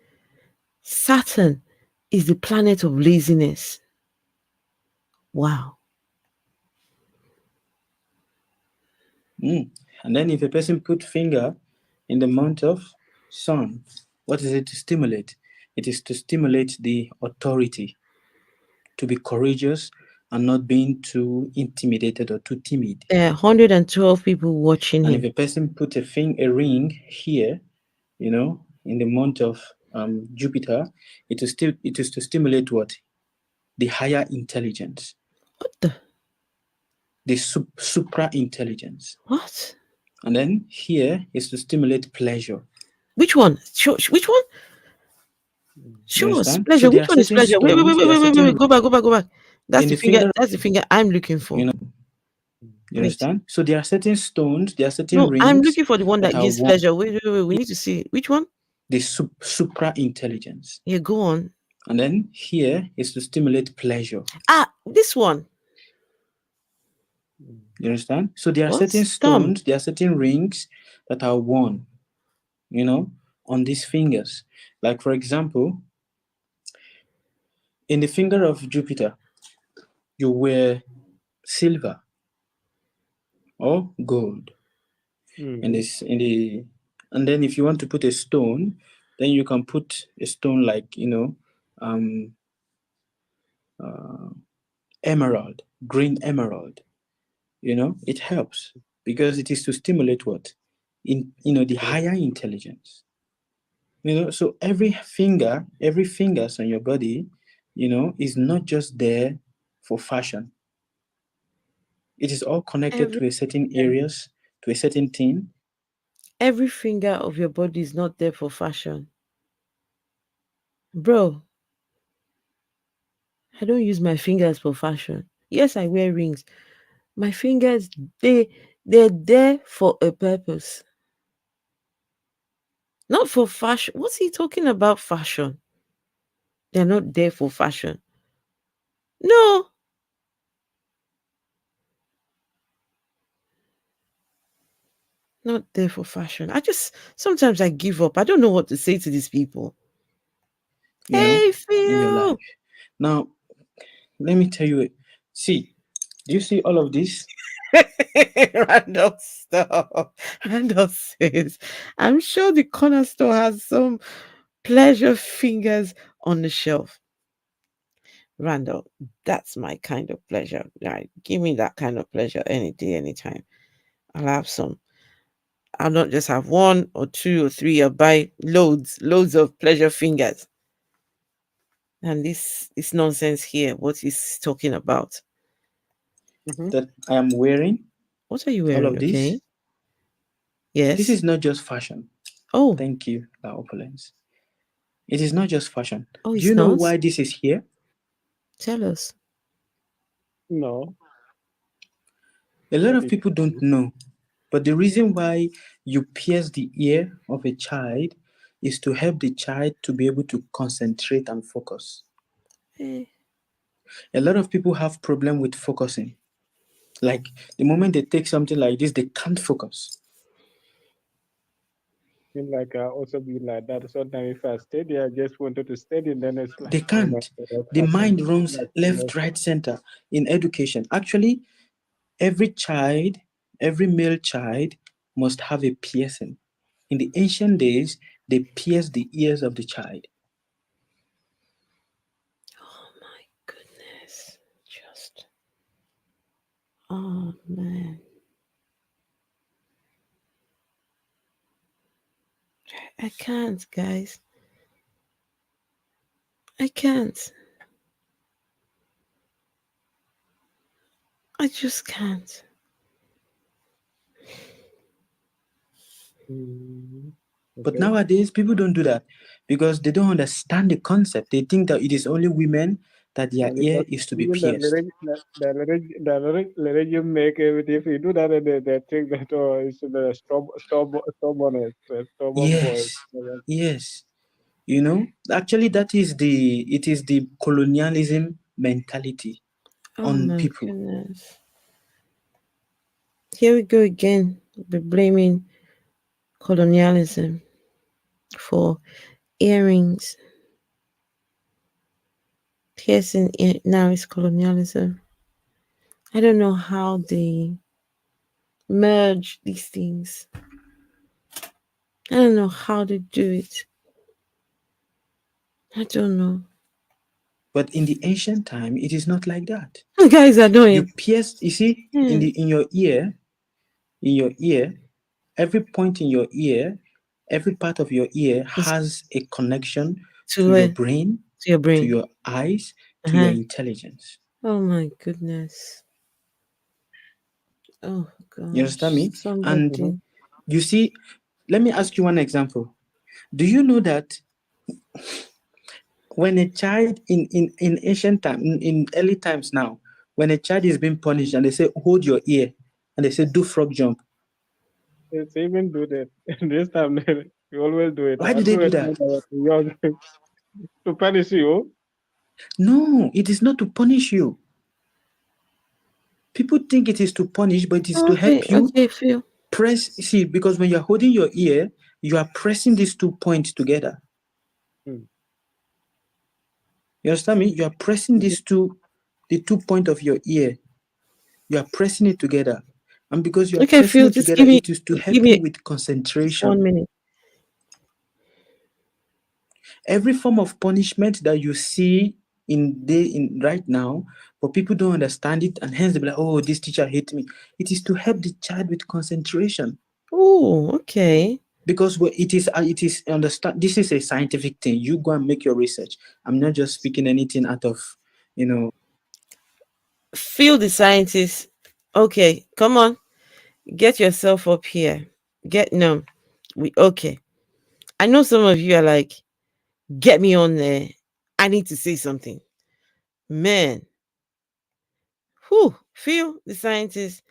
Saturn is the planet of laziness. Wow. And then if a person put finger in the month of Sun, what is it to stimulate? It is to stimulate the authority, to be courageous and not being too intimidated or too timid. 112 people watching And if him. a person put a ring here, in the month of Jupiter, it is to stimulate what? The higher intelligence, What the? the supra intelligence. What? And then here is to stimulate pleasure. Which one? Which one? Show us understand? pleasure. So there Which are one is certain pleasure? Wait, wait, wait, stones, wait, there are wait, wait, certain wait. Go back, go back, go back. That's in the the finger. finger, That's the finger I'm looking for. you Wait. understand? So there are certain stones, there are certain No, I'm rings looking for the one that that are gives one, pleasure. Wait, wait, wait. We need to see which one. the supra intelligence. Yeah, go on. And then here is to stimulate pleasure. Ah, this one. You understand? So there are What? certain Thumb. stones, there are certain rings that are worn, on these fingers. Like, for example, in the finger of Jupiter, you wear silver or gold. And this and then if you want to put a stone, then you can put a stone like emerald, green emerald. It helps because it is to stimulate what? The higher intelligence. So every fingers on your body, is not just there for fashion. It is all connected Every to a certain areas, to a certain thing. every finger of your body is not there for fashion. Bro, I don't use my fingers for fashion. Yes, I wear rings. My fingers, they're there for a purpose. Not for fashion. What's he talking about fashion? They're not there for fashion. No. Not there for fashion. Sometimes I give up. I don't know what to say to these people. you know, Hey, in your Phil. life. Now, let me tell you, see, do you see all of this? Randall, stop. Randall says, I'm sure the corner store has some pleasure fingers on the shelf. Randall, that's my kind of pleasure. Right? Give me that kind of pleasure any day, anytime. I'll have some. I'll not just have one or two or three. I'll buy loads of pleasure fingers. And this nonsense here, what he's talking about. Mhm. That I am wearing, What are you all wearing? of this, Okay. this Yes. is not just fashion. Oh, Thank you, La Opulence. It is not just fashion. oh, Do you it's know not. why this is here? Tell us. No. A lot What of is people don't know, but the reason why you pierce the ear of a child is to help the child to be able to concentrate and focus. Eh, A lot of people have problem with focusing. Like the moment they take something like this, they can't focus. feel like I also be like that. Sometimes if I study, I just wanted to study, and then it's like, They oh my can't. God, The I can mind feel runs like, left, right, center in education. Actually, every child, every male child must have a piercing. In the ancient days, they pierced the ears of the child. oh my goodness. Just. Oh man. I can't, guys. I can't. I just can't. mm, But okay. nowadays, people don't do that because they don't understand the concept. They think that it is only women that their And ear because is to be even pierced. the lyric you make it, if you do that, they think that it's the stubborn, stubborn boy. Yes, yes. You know, actually, it is the colonialism mentality Oh on my people. goodness. Here we go again. Be blaming colonialism for earrings. Piercing now is colonialism. I don't know how they merge these things. I don't know how they do it. I don't know. But in the ancient time, it is not like that. You guys are You annoying. pierce, you see, Yeah. in your ear, every point in your ear, every part of your ear It's has a connection to to your uh, brain, to your to brain. your eyes, to your Uh-huh. intelligence. Oh my goodness. Oh You understand gosh. me? And Mhm. Somebody. you see, let me ask you one example. Do you know that when a child in ancient time, in early times now, when a child is being punished and they say, hold your ear, and they say, do frog jump, It's even do that. This time we always do it. why I do they do do it when that? I was young to punish you. No, it is not to punish you. People think it is to punish, but it is to Okay, help you okay, Phil. press. See, because when you're holding your ear, you are pressing these 2 points together. Hmm. You understand me? You are pressing Mhm. the 2 point of your ear. You are pressing it together. And because you are Okay, pressing Phil, it just together, it is to give help you me with just 1 minute. concentration. Every form of punishment that you see in right now, but people don't understand it, and hence they be like, oh, this teacher hate me. It is to help the child with concentration. Oh, okay. Because it is understand, this is a scientific thing. You go and make your research. I'm not just speaking anything out of, you know. Phil the scientist. Okay, come on. Get yourself up here. Get no. We okay. I know some of you are like, get me on there. I need to say something. Man. Whew. Phil the scientist.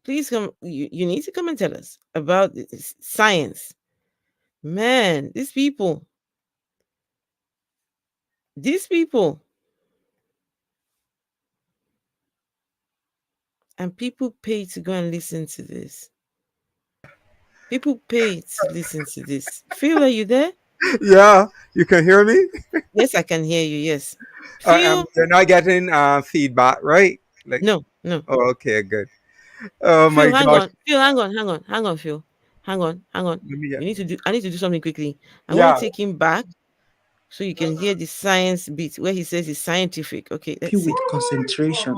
Please come. You need to come and tell us about this science. Man, these people, and people pay to go and listen to this. People pay to listen to this. Phil, are you there? Yeah, you can hear me. Yes, I can hear you. Yes. Phil, You're not getting feedback, right? Like, no, no. oh, okay, good. Oh my Phil, hang gosh. on. Phil, hang on, Phil. Hang on. Let me get. I need to do something quickly. I want Yeah. to take him back so you can hear the science bit where he says it's scientific. Okay, let's You see. with concentration.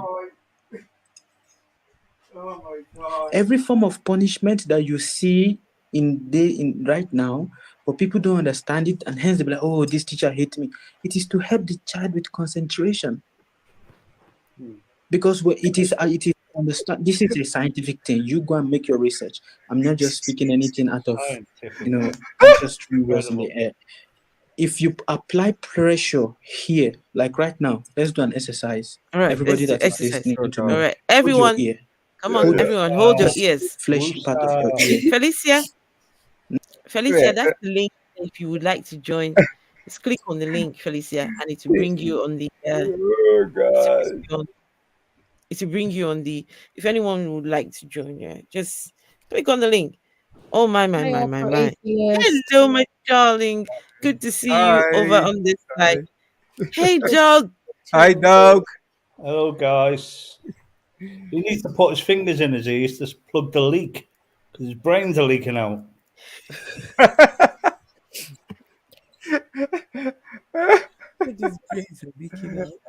Oh my god. Every form of punishment that you see in right now, but people don't understand it, and hence they be like, "Oh, this teacher hates me." It is to help the child with concentration, because it is understand. This is a scientific thing. You go and make your research. I'm not just speaking anything out of Scientific. I'm just throwing words in the air. If you apply pressure here, like right now, let's do an exercise. All right, Everybody let's do that is exercise. listening to All me, right, hold your everyone, ear. come on, Hold everyone, hold your the ears. fleshy part of your ear. Felicia, that's the link. If you would like to join, just click on the link, Felicia, and it will bring you on the. Oh god. It will bring you on the. If anyone would like to join, yeah, just click on the link. Oh my. Hi, Afro Atheist. Hello, my darling. Good to see you over Hi. on this side. Hi. Hey, Doug. Hi, Doug. Hello, guys. He needs to put his fingers in his ears to plug the leak because his brains are leaking out.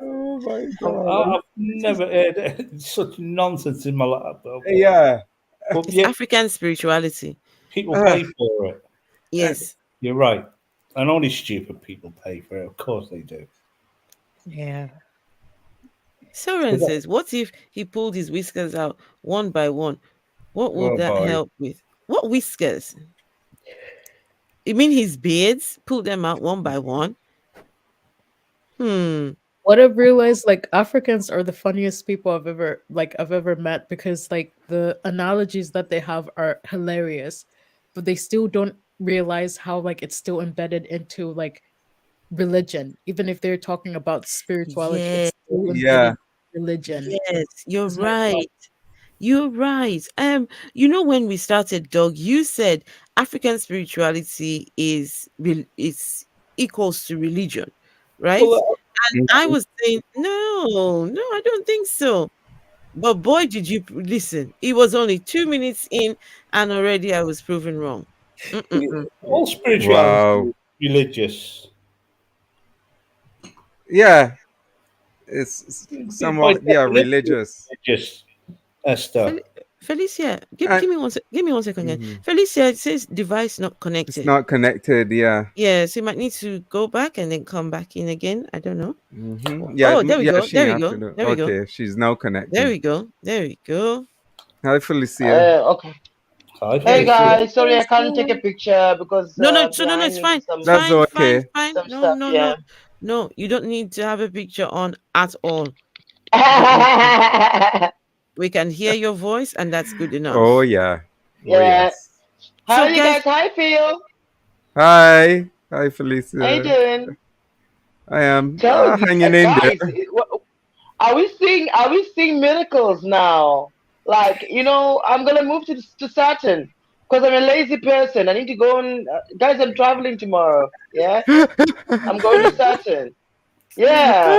Oh my god. I've never heard such nonsense in my life. Yeah. But It's yeah, African spirituality. people pay for it. Yes. You're right. And only stupid people pay for it. Of course they do. Yeah. Soren says, what if he pulled his whiskers out one by one? What would Oh, that boy. help with? What whiskers? You mean his beards? Pull them out one by one? What I've realized, like, Africans are the funniest people I've ever met, because like the analogies that they have are hilarious, but they still don't realize how like it's still embedded into like religion. Even if they're talking about spirituality, Yes. it's still embedded Yeah. in religion. Yes, you're Isn't that wild? right. You're right. When we started, Dog, you said African spirituality is equals to religion, right? Well, And I was saying, no, I don't think so. But boy, did you listen. It was only 2 minutes in, and already I was proven wrong. all spirituality Wow. is religious. Yeah. It's somewhat By definition, religious. religious, Esther. Felicia, Uh, give me one give me 1 second again. Mhm. Felicia, it says device not It's connected. not connected, yeah. Yeah, so you might need to go back and then come back in again. I don't know. Yeah, Oh, there we go. she There we have go. to do. There we go. Okay, she's now There connected. we go. There we go. Hi, Felicia. Okay. Hi, Hey Felicia. guys, sorry I can't take a picture because No, behind it's me fine. some That's okay. Fine. some No, stuff. no, Yeah. no. No, you don't need to have a picture on at all. We can hear your voice, and that's good enough. Oh yeah. Yeah. Oh, yes. How So, are you guys- guys? Hi Phil. Hi. Hi, Felicia. How you doing? I am Tell hanging in there. guys, are we seeing miracles now? Like, I'm gonna move to Saturn because I'm a lazy person. I need to go and guys, I'm traveling tomorrow. Yeah, I'm going to Saturn. Yeah,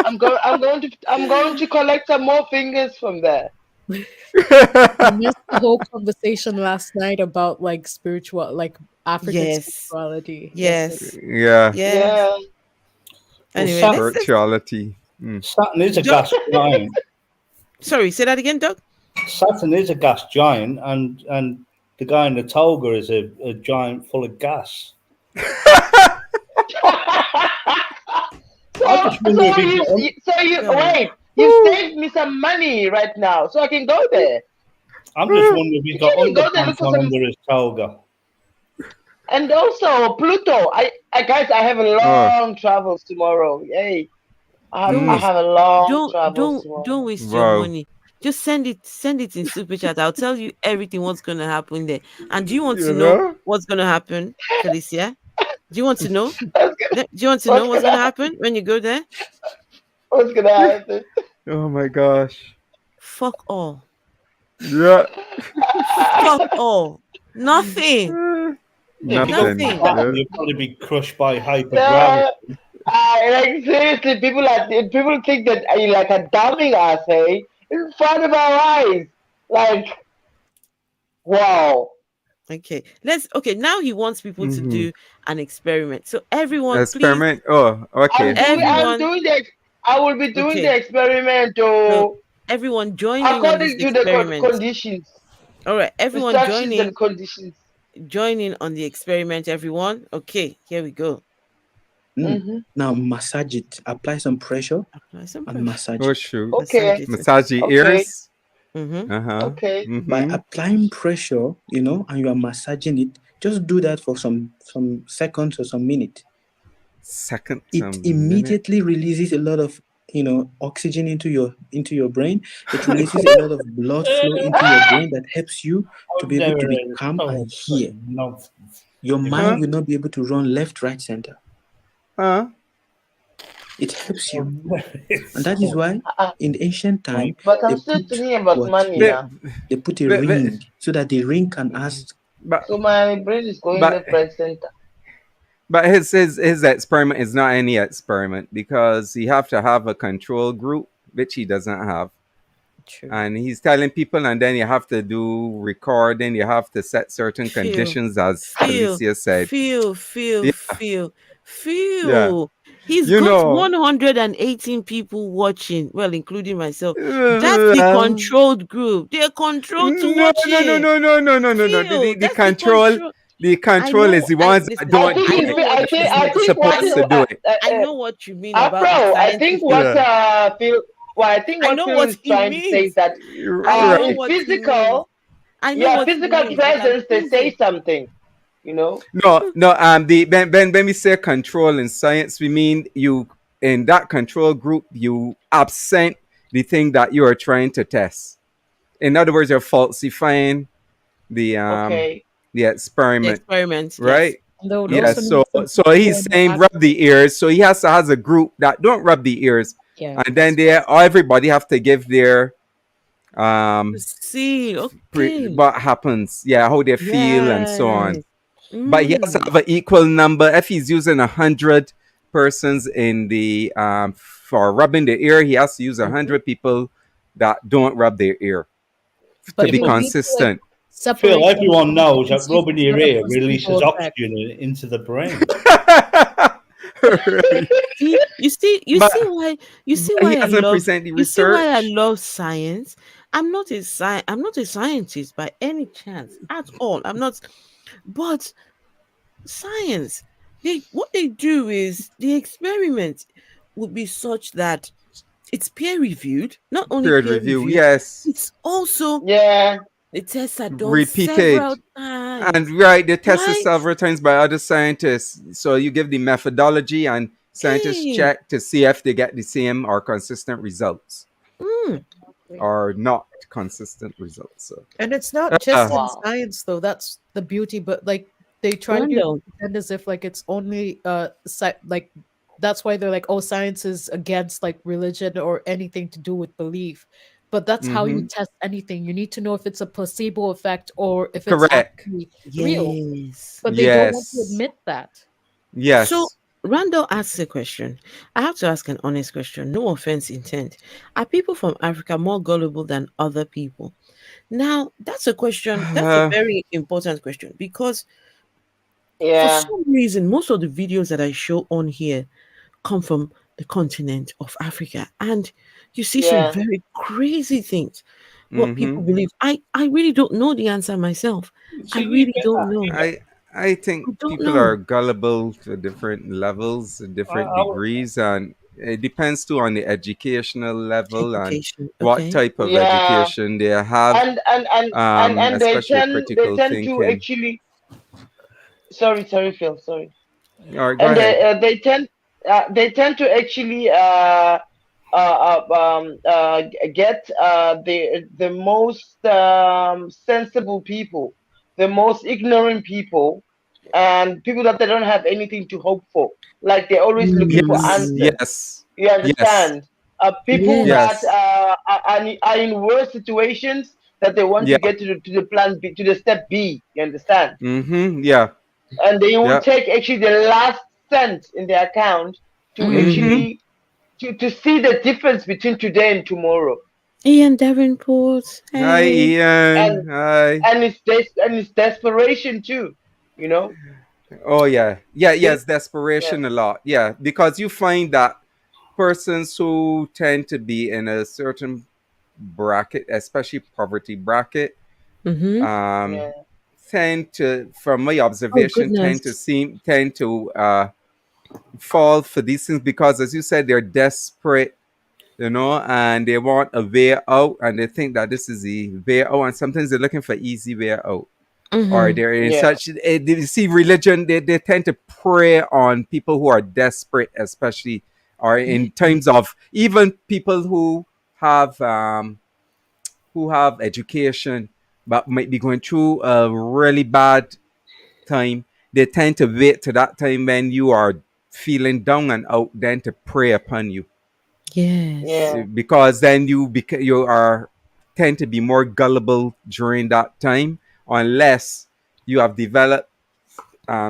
I'm going to collect some more fingers from there. I missed the whole conversation last night about like African Yes. spirituality. Yes. Yeah. Yeah. Anyway, Well, Spirituality. Saturn is a gas giant. Sorry, say that again, Doug. Saturn is a gas giant, and the guy in the toga is a giant full of gas. Wait, you saved me some money right now, so I can go there. I'm just wondering if he's got You go there, underpants look for on some- under his toga. And also Pluto. I guys, I have a long travels tomorrow. Yay! I have a long travels tomorrow. Don't waste Wow. your money. Just send it in super chat. I'll tell you everything what's gonna happen there. And do you want to know what's gonna happen, Felicia? Do you want to know? That's good. Do you want to know what's gonna happen when you go there? What's gonna happen? Oh my gosh. Fuck all. Yeah. Fuck all. Nothing. Yeah, people Nothing. Nothing. Yeah. you'll probably be crushed by hypergravity. Like seriously, people think that you like are dumbing us, hey? In front of our eyes. Like, wow. Okay. Now he wants people to Mhm. do an experiment. So everyone, please, Experiment. Oh, okay. I'm everyone, doing I will be doing the okay. experiment No, everyone join in on this according to the experiment. conditions, All right, everyone instructions and conditions. join in on the experiment, everyone. Okay, here we go. Now massage it. Apply some pressure Apply some and massage Oh it. shoot. Okay. Massage the Okay. ears. Mm-hmm. Uh-huh. Okay. By applying pressure, and you are massaging it, just do that for some seconds or some minutes. Second. It immediately releases a lot of oxygen into your brain. It releases a lot of blood flow into your brain that helps you to be able to be calm and hear. Your mind will not be able to run left, right, center. It helps you, and that is why in the ancient time But I'm still thinking about money now. They put a ring so that the ring can ask. So my brain is going left, right, center. But his experiment is not any experiment because you have to have a control group, which he doesn't have. True. And he's telling people, and then you have to do recording. You have to set certain conditions, as Alicia said. Feel. Yeah. He's got 118 people watching, well, including myself. That's the controlled group. They're controlled to watch it. No. The control is the ones that don't do it. I think supposed to do it. I know what you mean Afro, about I think what Phil. Well, I think what Phil is trying to say is that in physical, physical presence, they say something. No. When we say control in science, we mean you in that control group you absent the thing that you are trying to test. In other words, you're falsifying the experiment. Right? Yes. So he's saying rub the ears. So he has a group that don't rub the ears. Yeah. And then everybody have to give their see what happens, how they feel and so on. But he has to have an equal number. If he's using 100 persons in the for rubbing the ear, he has to use 100 people that don't rub their ear to be consistent. Phil, everyone knows that rubbing your ear releases oxygen into the brain. You see why I love science. I'm not a scientist by any chance at all. I'm not, but science, what they do is the experiment would be such that it's peer reviewed, not only peer reviewed, yes, it's also the tests are done repeated several times. And they tested several times by other scientists. So you give the methodology and scientists check to see if they get the same or consistent results. Or not consistent results. So. And it's not just in science though, that's the beauty, but like they try to pretend as if like it's only like that's why they're like, oh, science is against like religion or anything to do with belief. But that's how you test anything. You need to know if it's a placebo effect or if it's actually real. But they don't want to admit that. Yes. So Randall asks a question. I have to ask an honest question. No offense intent. Are people from Africa more gullible than other people? Now, that's a question. That's a very important question because for some reason, most of the videos that I show on here come from the continent of Africa. And you see some very crazy things. What people believe. I really don't know the answer myself. I really don't know. I think people are gullible to different levels, different degrees, and it depends too on the educational level and what type of education they have. And they especially tend to actually. Sorry, Phil. Sorry. All right, go ahead. They tend to actually get the most sensible people, the most ignorant people, and people that they don't have anything to hope for. Like they're always looking for answers. Yes. You understand? People that are in worse situations, that they want Yeah. to get to the plan B, to the step B. You understand? Yeah. And they will Yeah. take actually the last cent in their account to actually to see the difference between today and tomorrow. Ian Davenport. Hi, Hey. Ian. Hi. And it's desperation too, you know. Oh yeah, They- it's desperation a lot. Yeah, because you find that persons who tend to be in a certain bracket, especially poverty bracket, Mm-hmm. um, yeah. tend to, from my Oh observation, goodness. tend to fall for these things because, as you said, they're desperate, and they want a way out, and they think that this is the way out, and sometimes they're looking for easy way out. Or Mm-hmm. they're in Yeah. such they see religion, they tend to prey on people who are desperate, especially, or in times of even people who have education but might be going through a really bad time. They tend to wait to that time when you are feeling down and out, then to prey upon you, Yes. Yeah. because then you are tend to be more gullible during that time, unless you have developed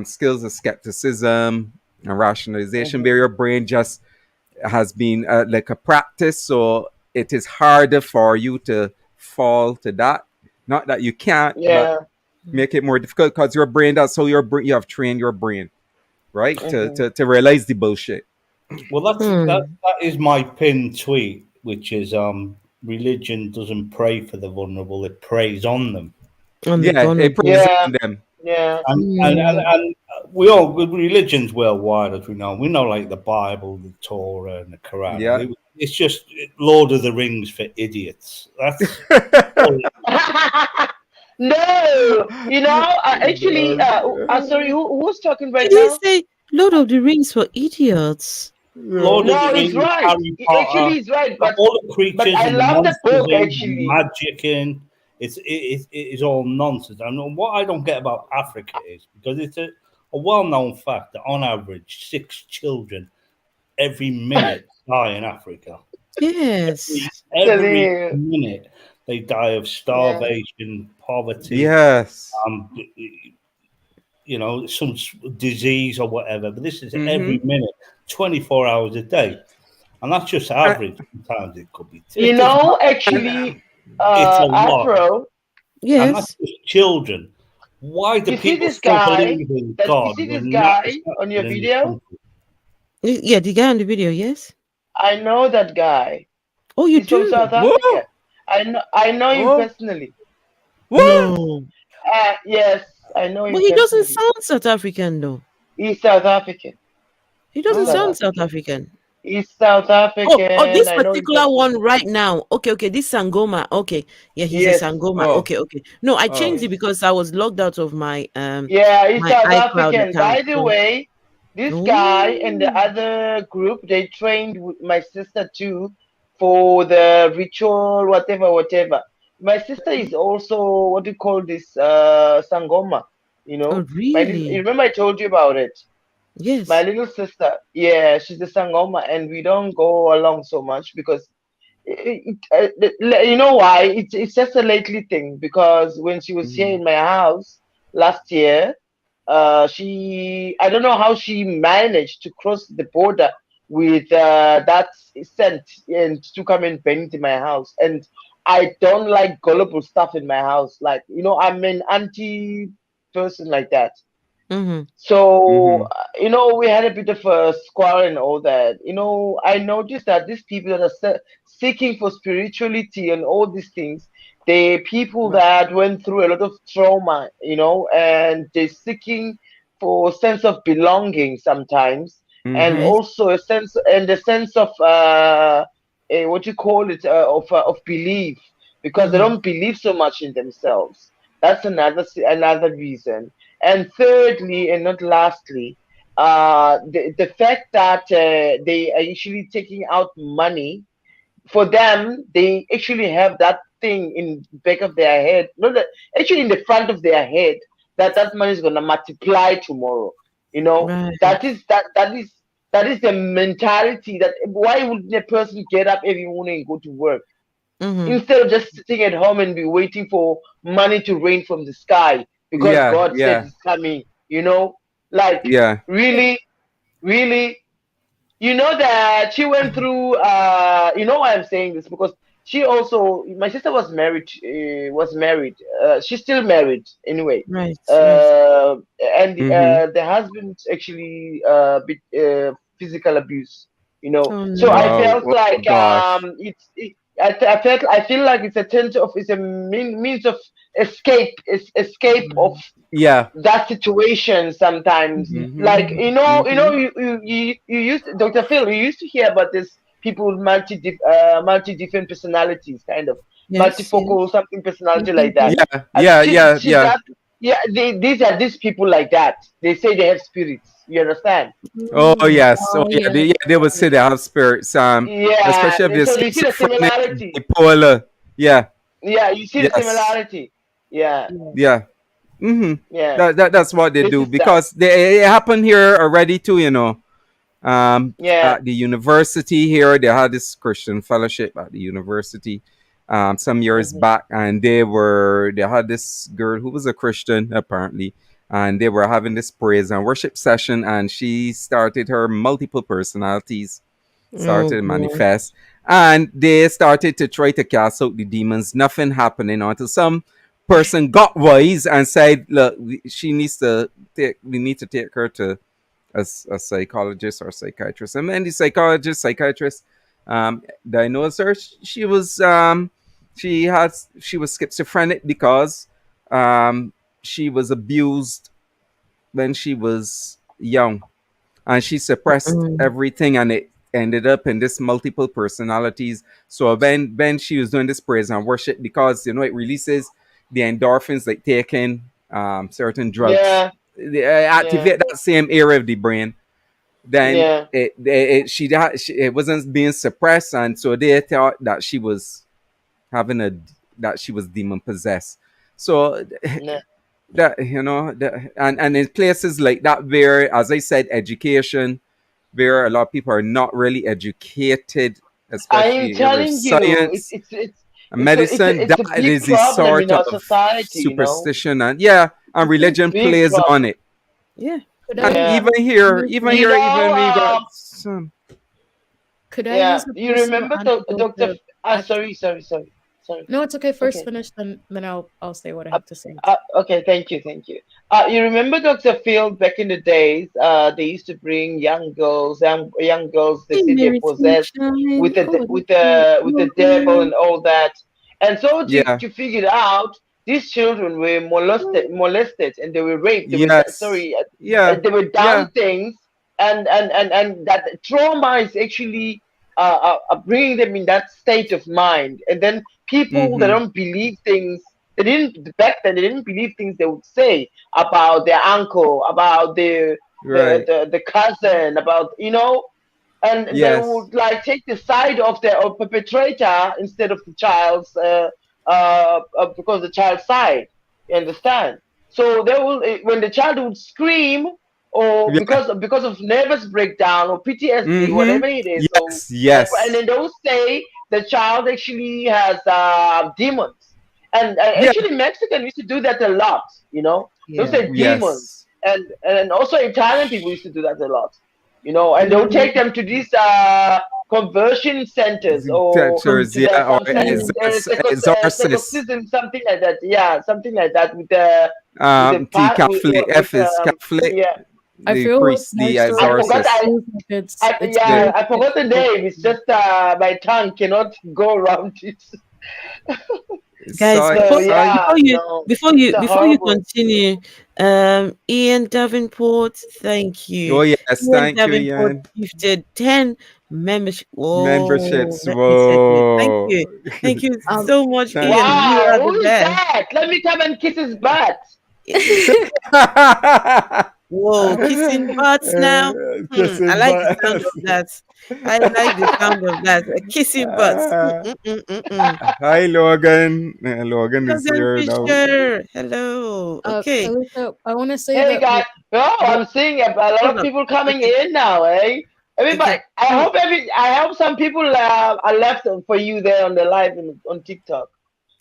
skills of skepticism and rationalization, where your brain just has been like a practice, so it is harder for you to fall to that. Not that you can't, but Yeah. make it more difficult because your brain, that's how you have trained your brain, right, Mhm. to realize the bullshit. Well, that is my pinned tweet, which is religion doesn't pray for the vulnerable; it preys on them. On the Yeah, it vulnerable. preys Yeah. on them. Yeah. And we all, with religions worldwide, as we know like the Bible, the Torah, and the Quran. Yeah. It's just Lord of the Rings for idiots. That's No, you know, actually, sorry, who who's talking right Did he now? say Lord of the Rings for idiots? Lord of No, the he's Rings, right. Harry Potter, Actually, he's right. But all the creatures I and the love the monsters book in, and actually. magic in. It is all nonsense. And what I don't get about Africa is because it's a well-known fact that on average 6 children every minute die in Africa. Yes. Every Yeah. minute they die of starvation, poverty, Yes. some disease or whatever. But this is Mhm. every minute, 24 hours a day. And that's just average. Sometimes it could be. You know, actually, It's a lot. Afro, And Yes. that's just children. Why do you see people this still guy? believe in God? You see this when guy that's on your happening in the video? country? Yeah, the guy on the video, yes. I know that guy. Oh, you He's from do? South Whoa. Africa. I know him Oh. personally. What? No. Yes, I know him But he doesn't personally. sound South African though. He's South African. He doesn't South sound South African. African. He's South African. Oh, this I know him particular personally. one right now. Okay, this Sangoma. Okay. Yeah, he's Yes. a Sangoma. Oh. Okay. No, I Oh. changed it because I was logged out of my Yeah, he's my South iCloud African. By account. the So way, this guy and the oh. other group, they trained with my sister too for the ritual, whatever. My sister is also what do you call this? Sangoma. You know, Oh, you really? remember I told you about it. Yes. My little sister, yeah, she's a Sangoma, and we don't go along so much because you know why? It's just a lately thing because when she was here in my house last year, I don't know how she managed to cross the border with that scent and to come and bang into my house. And I don't like gullible stuff in my house. Like, you know, I'm an anti person like that. Mm-hmm. So, you know, we had a bit of a squabble and all that. You know, I noticed that these people that are seeking for spirituality and all these things, they people that went through a lot of trauma, you know, and they're seeking for sense of belonging sometimes, and Yes. also a sense of what you call it of belief because they don't believe so much in themselves. That's another reason. And thirdly, and not lastly, the fact that they are actually taking out money for them, they actually have that thing in back of their head, not that, actually in the front of their head, that money is gonna multiply tomorrow. You know, Right. that is the mentality that why would a person get up every morning and go to work? Mhm. instead of just sitting at home and be waiting for money to rain from the sky because Yeah, God said yeah, it's coming. You know, like yeah. really, really. You know that she went through. You know why I'm saying this, because she also, my sister was married. Was married. She's still married anyway. Right, right. Uh, and Mm-hmm. the husband actually bit, physical abuse. You know, Oh so I no. Oh, felt oh like gosh. I feel like it's a tent of, it's a means of escape, escape of Mm. Yeah. that situation sometimes. Mhm, Mm-hmm. Like, mhm. you know, Mm-hmm. you used, Dr. Phil, you used to hear about this people with multi different personalities, kind of Yes, yes. multifocal something personality Mhm, like that. mhm. Yeah, yeah, yeah, She yeah. that yeah, these are these people like that. They say they have spirits. You understand? Oh Mm. yes. Oh Oh yeah. yeah. They would say they have spirits. Yeah. Especially if they're So you see the schizophrenic, similarity. bipolar. Yeah. Yeah, you see the Yes. similarity. Yeah, Yeah. Yeah. Mm-hmm. yeah. That's what they This do is that. because it happened here already too. Yeah. At the university here, they had this Christian fellowship at the university, some years Hmm. back, and they had this girl who was a Christian apparently, and they were having this praise and worship session, and she started her multiple personalities Oh started to boy. manifest, and they started to try to cast out the demons. Nothing happening until some person got wise and said, "Look, she needs to take. We need to take her to a psychologist or psychiatrist." And then the psychiatrist, diagnosed her. She was schizophrenic because she was abused when she was young, and she suppressed Mm. everything, and it ended up in this multiple personalities. So when she was doing this praise and worship, because it releases the endorphins, like taking certain drugs, Yeah. they Yeah. activate that same area of the brain. Then Yeah. it wasn't being suppressed, and so they thought that she was having that she was demon possessed. So Yeah. and in places like that where, as I said, education, where a lot of people are not really educated, I am especially with telling you, science and medicine, it's a that big is the problem sort in our of society. You know, superstition, and yeah, and religion big plays on problem. it. Yeah. Could I And Yeah. even here, use You even we got know, some. could I yeah. use a You personal remember antidote Dr. to Sorry, sorry. No, it's okay. First Okay. finish, then I'll say what I Uh, have to say. okay, thank you. You remember Dr. Field back in the days? They used to bring young girls. They Hey, said they're Mary possessed Sunshine. Oh, with oh, the devil and all that. And so Yeah. to figure it out, these children were molested, and they were raped. They were Yes. Yeah. they were Yeah. done things, and that trauma is actually bringing them in that state of mind. And then people that Mm-hmm. don't believe things, they didn't back then. They didn't believe things they would say about their uncle, about Right. the cousin, about, and they Yes. would like take the side of the perpetrator instead of the child's, because the child's side. You understand? So they will, when the child would scream, or Yeah. because of nervous breakdown or PTSD, Mm-hmm. whatever it is, or Yes. and Yes. then they will say the child actually has demons. And Yeah. actually, Mexican used to do that a lot. They'll Yeah. say demons, Yes. and also Italian people used to do that a lot. And they'll mm, take them to these conversion centers, or Teachers, to the yeah, or mm, exorcists. psychosis, something like that. Yeah, something like that, with the T part Catholic, with F is Catholic, yeah. I the feel like priest, my the I story forgot. exorcist. feels like it's The, Yeah, very I forgot the name. It's just my tongue cannot go around it. guys, So so yeah, no, it's a before you horrible. continue, Ian Davenport, thank oh you. yes, Ian thank you, Davenport Ian. gifted 10 membership. Whoa, Memberships, let me check it. Thank whoa. you. Thank you um so much, Thank Ian. you. You Wow, are who the is best. that? Let me come and kiss his butt. Whoa, kissing butts now. I Kissing like the sound butts. of that. I like the sound of that. Kissing butts. Hi, Logan. Logan is Logan here now. Fisher. Hello. Okay. Kalisa, I want to say Hey that guys, oh, what I'm seeing a lot Hold of up. people coming Okay. in now, eh? Everybody, Okay. I hope some people are left for you there on the live on TikTok.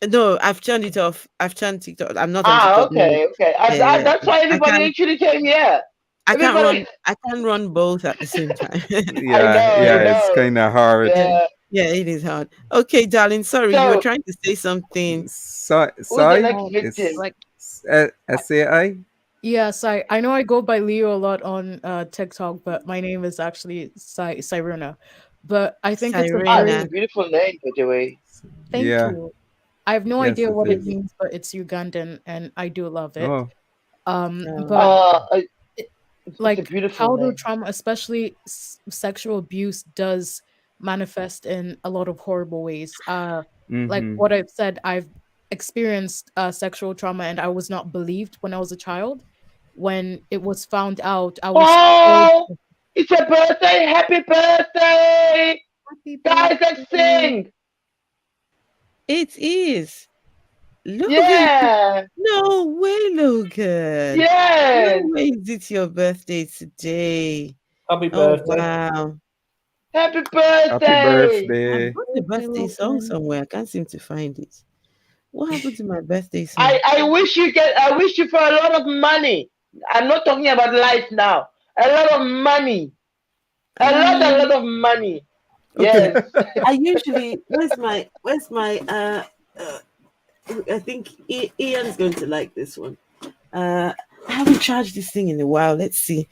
No, I've turned it off. I've turned TikTok. I'm not on Ah, TikTok anymore. okay, okay. Yeah, That's why I everybody can't. actually came here. I can't Everybody, run. I can't run both at the same time. I know, Yeah, I yeah, it's know. kind of hard. Yeah, Yeah. yeah, it is hard. Okay, darling. Sorry, you were So, trying to say something. So, who's the sorry, next victim? it's Like, SAI. yes, I know I go by Leo a lot on TikTok, but my name is actually Cyrena. But I think it's a Ah, it's a Cyrena. very beautiful name, by the way. thank Yeah, you. I have no yes, idea it what it is. means, but it's Ugandan, and I do love it. Oh, But Oh, Uh, it, it's a like beautiful childhood name. trauma, especially sexual abuse, does manifest in a lot of horrible ways. Like mm-hmm. what I've said, I've experienced sexual trauma, and I was not believed when I was a child. When it was found out, I was told, Oh, it's a birthday! Happy birthday! "Happy Guys, let's birthday." sing! it is. Logan. Yeah! No way, Logan. No Yes! way is it your birthday today. Happy Oh birthday. wow. Happy Happy birthday! birthday. I've got the Birthday, birthday song Logan. somewhere. I can't seem to find it. What happened to my birthday song? I wish you for a lot of money. I'm not talking about life now. A lot of money. A lot of money. Okay. Yes. I usually where's my I think Ian's going to like this one. I haven't charged this thing in a while. Let's see.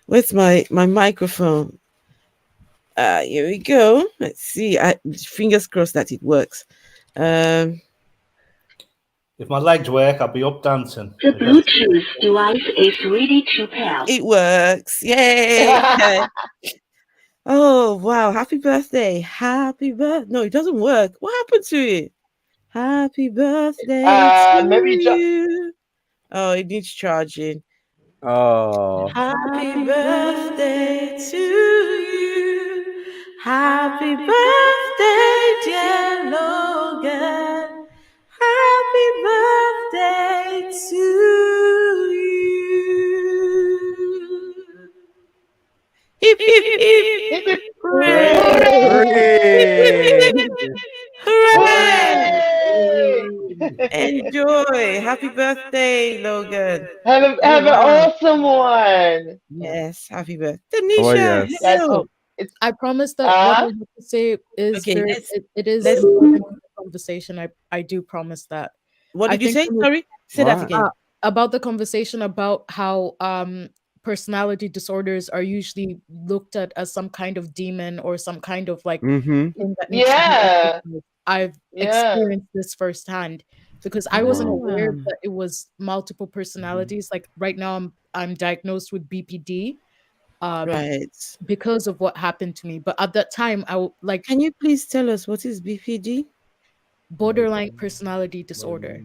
Where's my microphone? Here we go. Let's see. Fingers crossed that it works. If my legs work, I'll be up dancing. The Bluetooth device is ready to pair. It works. Yay. Oh wow. Happy birthday. Happy birthday. No, it doesn't work. What happened to it? Happy birthday to Maybe you. Oh, it needs charging. Oh, Happy birthday to you. Happy birthday, dear Logan. Happy birthday to you. Hip, hip, hip. Hooray. hooray! Hooray. Enjoy. Happy birthday, Logan. Have an awesome one. Yes, happy birthday. Oh, Tanisha, yes. Yes. hello. I promise that what I have to say is Okay, very, let's- it is let's- important to the conversation. I do promise that. What I did you say? think when we- Sorry? Say that What? again. About the conversation about how personality disorders are usually looked at as some kind of demon or some kind of like Mm-hmm. thing that needs to be Yeah. exorcised. I've Yeah. experienced this firsthand because I wasn't aware Wow. that it was multiple personalities. Like right now, I'm diagnosed with BPD Right. because of what happened to me. But at that time, like Can you please tell us what is BPD? borderline personality disorder.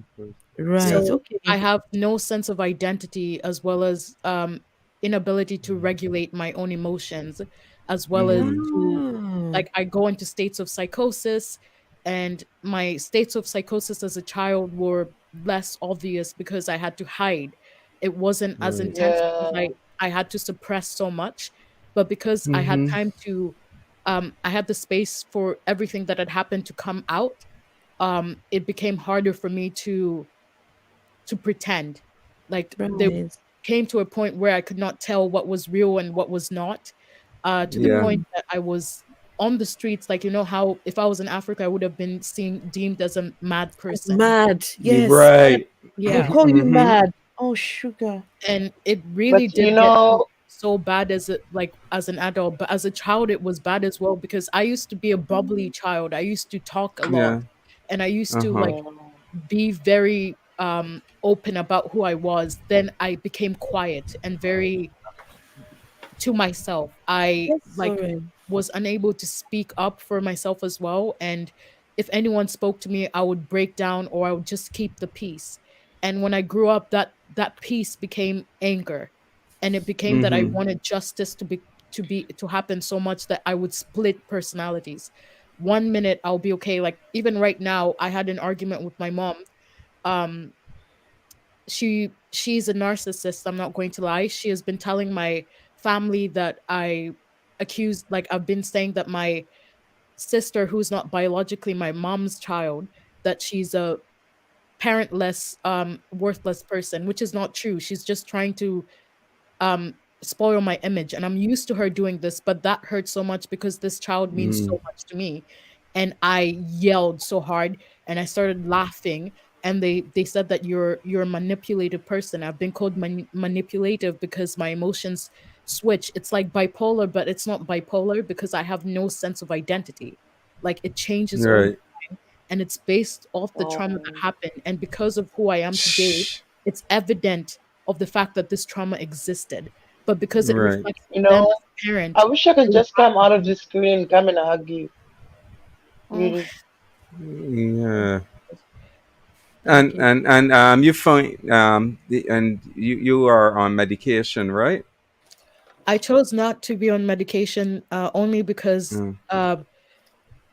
Right. So Okay. I have no sense of identity as well as inability to regulate my own emotions, as well as to Ah. like I go into states of psychosis, and my states of psychosis as a child were less obvious because I had to hide. It wasn't as Right. intense because Yeah. I had to suppress so much, but because I had Mhm. time to I had the space for everything that had happened to come out, it became harder for me to pretend. Like there Right. came to a point where I could not tell what was real and what was not, to the Yeah. point that I was on the streets. Like, you know how if I was in Africa, I would have been deemed as a mad person. Mad. Yes. Right. Yeah. They call you Mhm. mad. Oh, sugar. And it really But did you get know, so bad as as an adult, but as a child it was bad as well because I used to be a bubbly child. I used to talk a lot, Yeah. and I used to Uh-huh. like be very open about who I was. Then I became quiet and very to myself. I like Sorry. was unable to speak up for myself as well, and if anyone spoke to me, I would break down or I would just keep the peace. And when I grew up, that peace became anger, and it became that I Mhm. wanted justice to happen so much that I would split personalities. One minute I'll be okay, like even right now I had an argument with my mom. um she's a narcissist, I'm not going to lie. She has been telling my family that I accused, like I've been saying that my sister, who's not biologically my mom's child, that she's a parentless, worthless person, which is not true. She's just trying to spoil my image, and I'm used to her doing this, but that hurt so much because this child means so much to me. And I yelled so hard and I started laughing, and they said that you're a manipulative person. I've been called manipulative because my emotions switch. It's like bipolar, but it's not bipolar because I have no sense of identity. Like it changes all the Right. time, and it's based off the trauma that happened. And because of who I am today, it's evident of the fact that this trauma existed. But because it Right. reflects You them know, as a parent, I wish I could they just come out of the screen and come and hug you. oh, Really. Yeah. thank you. And you find and you are on medication, right? I chose not to be on medication only because Mm.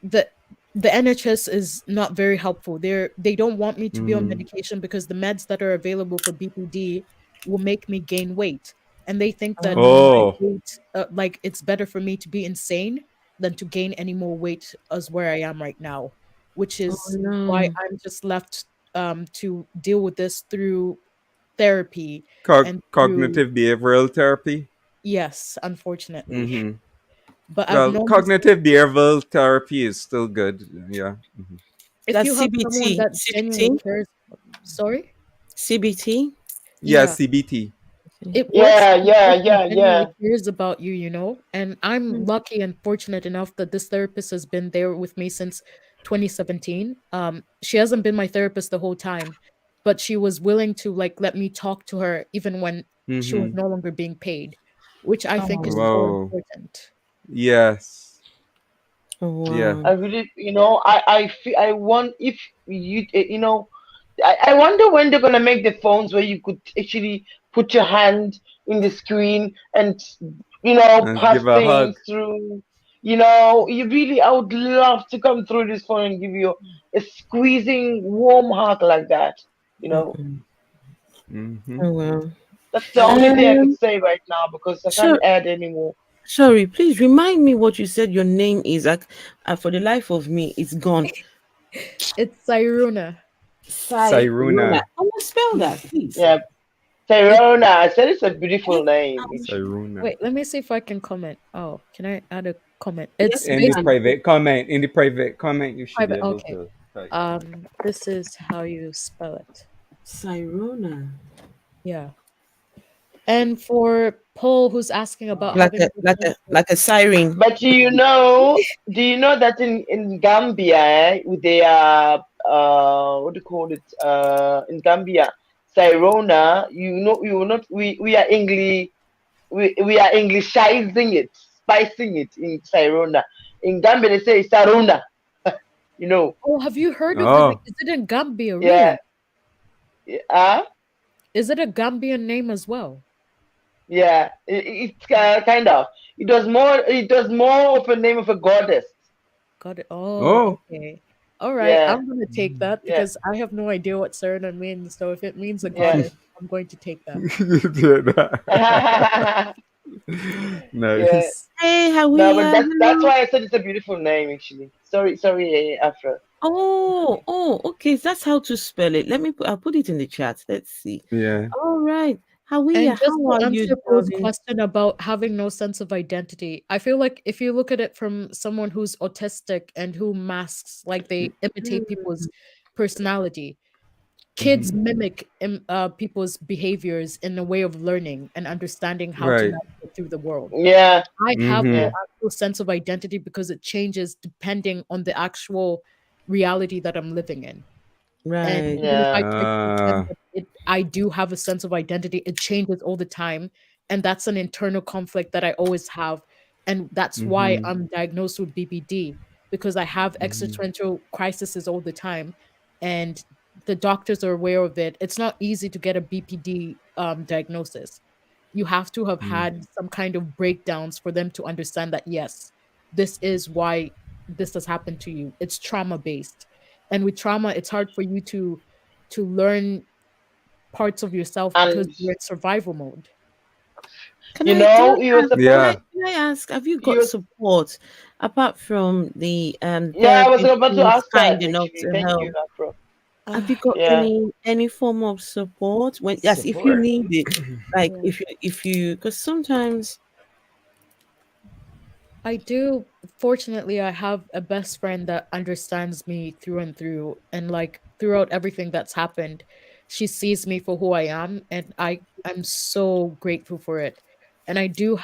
the the NHS is not very helpful. They don't want me to be on medication because the meds that are available for BPD will make me gain weight, and they think that my Oh. weight, like it's better for me to be insane than to gain any more weight as where I am right now, which Oh is why no. I'm just left to deal with this through therapy and through Cognitive behavioral therapy. yes, unfortunately. Mm-hmm. But I've Well, known this. cognitive behavioral therapy is still good. Yeah. Mm-hmm. If That's you have someone CBT. that genuinely CBT. cares, sorry, CBT. Yeah, yeah, CBT. it works Yeah, for the yeah, person yeah, who genuinely yeah. cares about you, you know. And I'm lucky and fortunate enough that this therapist has been there with me since 2017. She hasn't been my therapist the whole time, but she was willing to like let me talk to her even when she was Mm-hmm. no longer being paid, which I think is Oh, so Whoa. important. Yes. oh Yeah. wow. I really, I feel, I want, if you, I wonder when they're gonna make the phones where you could actually put your hand in the screen and And pass give a things hug. through. You really, I would love to come through this phone and give you a squeezing warm hug like that. You know, Mhm. Mm-hmm. Oh well. that's the only thing I could Um, say right now because I can't sure. add anymore. Sorry, please remind me what you said your name is. Like, for the life of me, it's gone. It's Sairuna. Rona. Sairuna. How do you spell that, please? Yeah, It, Tyrona. I said it's a beautiful name. Sairuna. wait, let me see if I can comment. Oh, can I add a comment? Yes, It's you In the can. basically private comment, you should be private. able Okay. to type. This is how you spell it. Cyrona. Yeah. And for Paul, who's asking about Like having a like a different- like a siren. But do you know that in Gambia, with their what do you call it? In Gambia, Sirona, you will not we are we are Englishizing it, spicing it in Sirona. In Gambia they say Sarona, you know. Oh, have you heard of it? Oh. Is it in Gambia, Yeah. really? Is it a Gambian name as well? Yeah, it's kind of. It was more of a name of a goddess. Got it. Oh, Oh. okay. All right. Yeah, I'm gonna take that yeah, because I have no idea what Serena means. So if it means a yeah. goddess, I'm going to take that. Yeah. Nice. Hey, how No, we but are? that's Hello. why I said it's a beautiful name actually. Sorry, Afra. Oh, okay. That's how to spell it. I'll put it in the chat. Let's see. Yeah. All right. Hawiya, And just how to are you, answer Paul's darling? question about having no sense of identity, I feel like if you look at it from someone who's autistic and who masks, like they imitate people's personality, kids Mm-hmm. mimic people's behaviors in a way of learning and understanding how to Right. navigate through the world. Yeah, I have no yeah. Mm-hmm. actual sense of identity because it changes depending on the actual reality that I'm living in. And Right. even if I Yeah. try to pretend Ah. that I do have a sense of identity, it changes all the time. And that's an internal conflict that I always have. And that's why Mm-hmm. I'm diagnosed with BPD because I have Mm-hmm. existential crises all the time. And the doctors are aware of it. It's not easy to get a BPD diagnosis. You have to have had some kind of breakdowns for them to understand that, yes, this is why this has happened to you. It's trauma based, and with trauma it's hard for you to learn parts of yourself because And you're in survival mode. Can You I know, can he I was ask, supposed. Yeah. can I ask, have you He got was. support apart from the Yeah, I was therapist about to who's ask that kind enough actually. to Thank you, help? Afro. Have you got Yeah. any form of support when, yes, if you Support. need it, like Yeah. if you because sometimes I do. Fortunately, I have a best friend that understands me through and through, and like throughout everything that's happened, she sees me for who I am, and I'm so grateful for it. And I do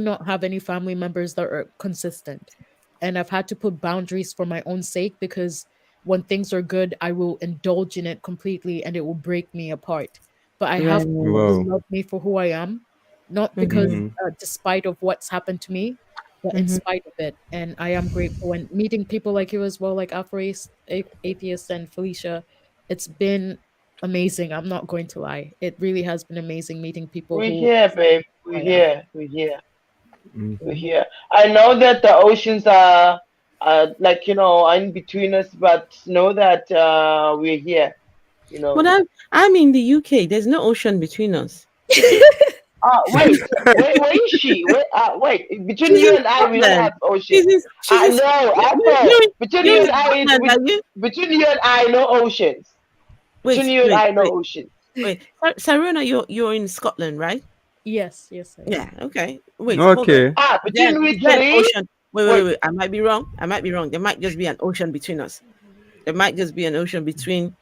not have any family members that are consistent, and I've had to put boundaries for my own sake because when things are good, I will indulge in it completely, and it will break me apart. But I have people right. who Whoa. love me for who I am, not because Mm-hmm, Mm-hmm. despite of what's happened to me, but in mm-hmm. spite of it. And I am grateful, and meeting people like you as well, like Atheist and Felicia, it's been amazing. I'm not going to lie. It really has been amazing meeting people We're who here, accept babe. who We're I am. here. We're here. We're Mm-hmm. here. I know that the oceans are, like, are in between us, but know that we're here. You But know. I'm in the UK. There's no ocean between us. Wait, where is she? Wait. Between She's you in and I, we don't have Scotland. ocean. She's I in know, Afro. you're, Between you're you in and I, Scotland, are you? between you and I, no oceans. Between Wait, you and wait, I, no wait, oceans. wait. Sarona, you're in Scotland, right? Yes, I am. Yeah, okay. Wait, hold on. Okay. Between we Is there an three. ocean? Wait, wait, Wait. wait. I might be wrong. I might be wrong. There might just be an ocean between us. There might just be an ocean between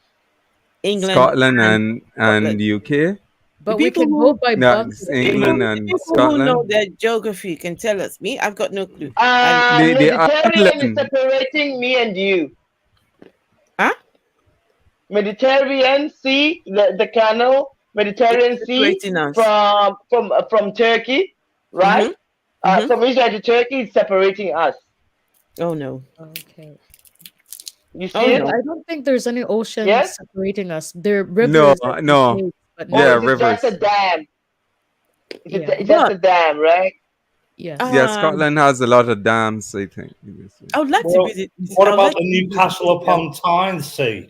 England Scotland and and Scotland. UK. The But we people can who vote by No, buses. it's the England people the and people who know Scotland. their geography can tell us. Me, I've got no clue. The Mediterranean is island. separating me and you. Huh? Mediterranean Sea, the canal, Mediterranean Sea Separating us. from Turkey, right? Mm-hmm. From Israel to Turkey is separating us. Oh no. Okay. You see Oh it? no. I don't think there's any ocean Yes? separating us. There are No, rivers and no. lakes, but Or Yeah, no. is it just a rivers. dam? Yeah. It's just But a dam, right? Yes. Yeah, Scotland has a lot of dams, I think. I would like to Well, visit. what I would about like the to visit Newcastle Israel. upon Tyne Sea?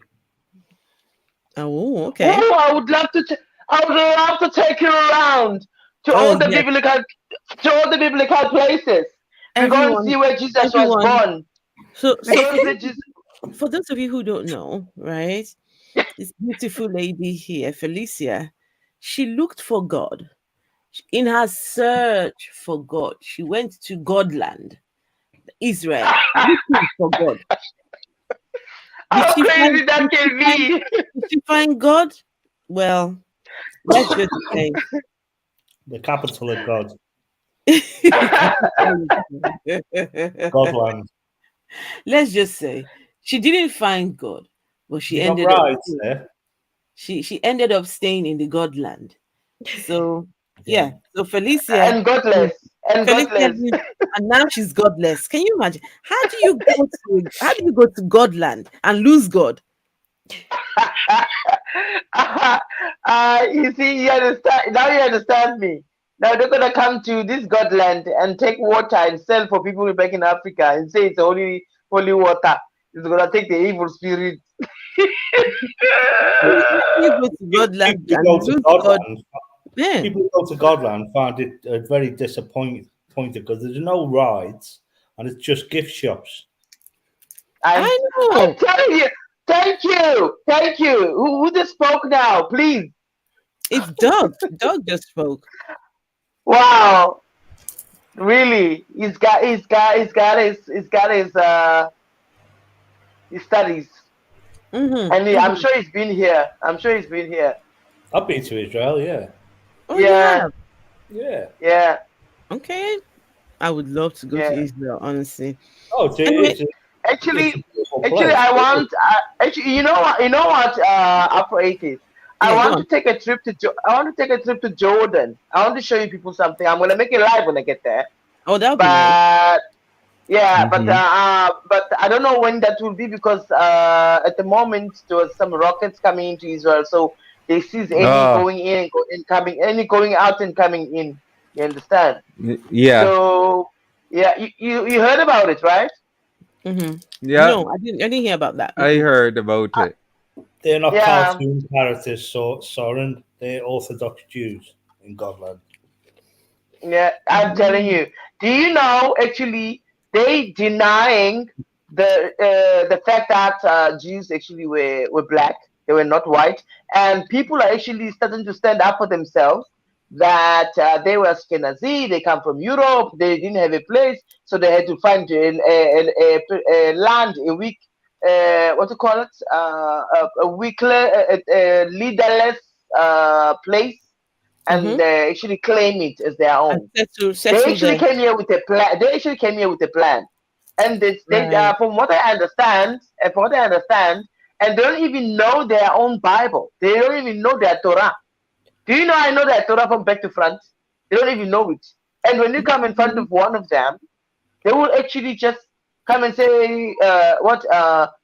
Oh, okay. Oh, I would love to take you around to Oh all the yes. biblical places. We go and see Everyone, where Jesus was everyone. born. So We go and see for, Jesus. for those of you who don't know, right? This beautiful lady here, Felicia, she looked for God. In her search for God, she went to Godland, Israel, looking for God. How Did crazy that can be! she find God? Well, let's just say The capital of God, Godland. let's just say she didn't find God, but she You got ended up right there. she ended up staying in the Godland. So yeah, so Felicia and godless. And Felicia godless. and now she's godless. Can you imagine? How do you go to Godland and lose God? You see, you understand. Now you understand me. Now they're gonna come to this Godland and take water and sell for people back in Africa and say it's holy water. It's gonna take the evil spirit. You go to Godland People and who go to lose God. Godland. Yeah. People who go to Godland find it very disappointed because there's no rides and it's just gift shops. I know. I'm telling you. Thank you. Who just spoke now? Please. It's Doug. Doug just spoke. Wow. Really? He's got his studies. Mm-hmm. And I'm sure he's been here. I've been to Israel, yeah. Oh, Yeah. you have? Yeah. Okay. I would love to go to Israel, honestly. Oh, Anyway, Actually, it's a beautiful actually, place. I want. Actually, you know what? Afro 80s. I Yeah, go want on. to take a trip to. I want to take a trip to Jordan. I want to show you people something. I'm gonna make it live when I get there. Oh, that would be nice. But yeah, Mhm. but I don't know when that will be because at the moment there was some rockets coming into Israel, so they seize any Ah, going in and coming, any going out and coming in. You understand? yeah, So yeah, you heard about it, right? Mm-hmm. yeah. No, I didn't hear about that. I heard about it. They're not Yeah. cartoon characters, Soren. They're Orthodox Jews in Godland. Yeah, I'm telling you. Do you know actually they denying the fact that Jews actually were black, they were not white, and people are actually starting to stand up for themselves that they were Ashkenazi, they come from Europe, they didn't have a place, so they had to find a land, a weak, what to call it, a weaker, leaderless place, and Mm-hmm. they actually claim it as their And own. They settle actually there. came here with a plan. They actually came here with a plan, and Right. from what I understand, and they don't even know their own Bible. They don't even know their Torah. Do you know? I know their Torah from back to front. They don't even know it. And when you come in front of one of them, they will actually just come and say, "What?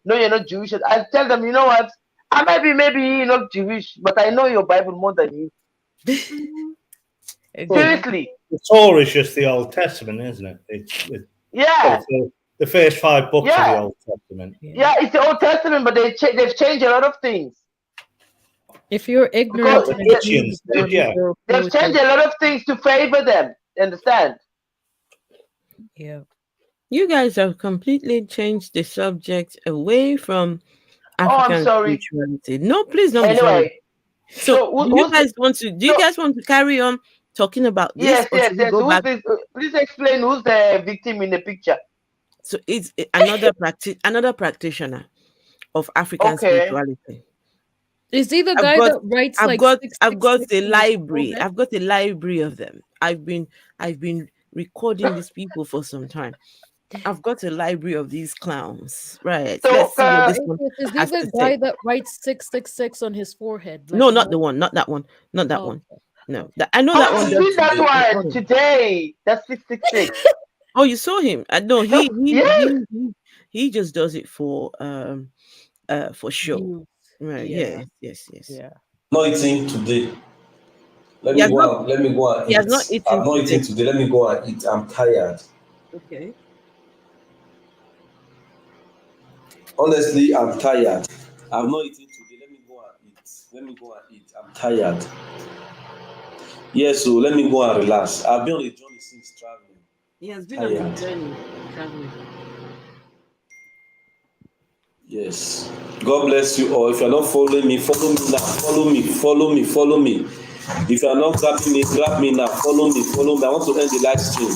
No, you're not Jewish." I tell them, you know what? I might be maybe not Jewish, but I know your Bible more than you. Exactly. Seriously. The Torah is just the Old Testament, isn't it? It's Yeah. the first 5 books of the Yeah. Old Testament. Yeah, it's the Old Testament, but they've changed a lot of things. If you're ignorant Because and they, naive, then yeah. you're okay they've with changed it. a lot of things to favor them. Understand? Yeah. You guys have completely changed the subject away from Oh, I'm African sorry. spirituality. No, please don't be sorry. Anyway, So, so do you guys want to? Do you so- guys want to carry on talking about this, yes, or yes, should we yes. go Who's back? this? Please explain who's the victim in the picture. So, it's another practitioner of African Okay. spirituality. Is he the I've guy got- that writes I've like got 666 a on his library. forehead? I've got a library of them. I've been recording these people for some time. I've got a library of these clowns. Right. So, Let's see what this one Is he has the to guy say. that writes 666 on his forehead? No, like not the one. Not that one. Not that Oh, one. okay. No, I know that I one. see that does- one today. That's 666. Oh, you saw him? No, Yeah. he just does it for show. Views. Right? Yeah. Yes. Yeah. Not eating today. Let He me has go not- and let me go and he eat. has not eaten I'm not today. eating today. Let me go and eat. I'm tired. Okay. Honestly, I'm tired. I'm not eating today. Let me go and eat. Let me go and eat. I'm tired. Yes, so let me go and relax. I've been on a journey since traveling. He has been on a Tired. journey traveling. Yes. God bless you all. If you're not following me, follow me now. Follow me, follow me, follow me. If you're not grabbing me, grab me now. Follow me, follow me. I want to end the live stream. I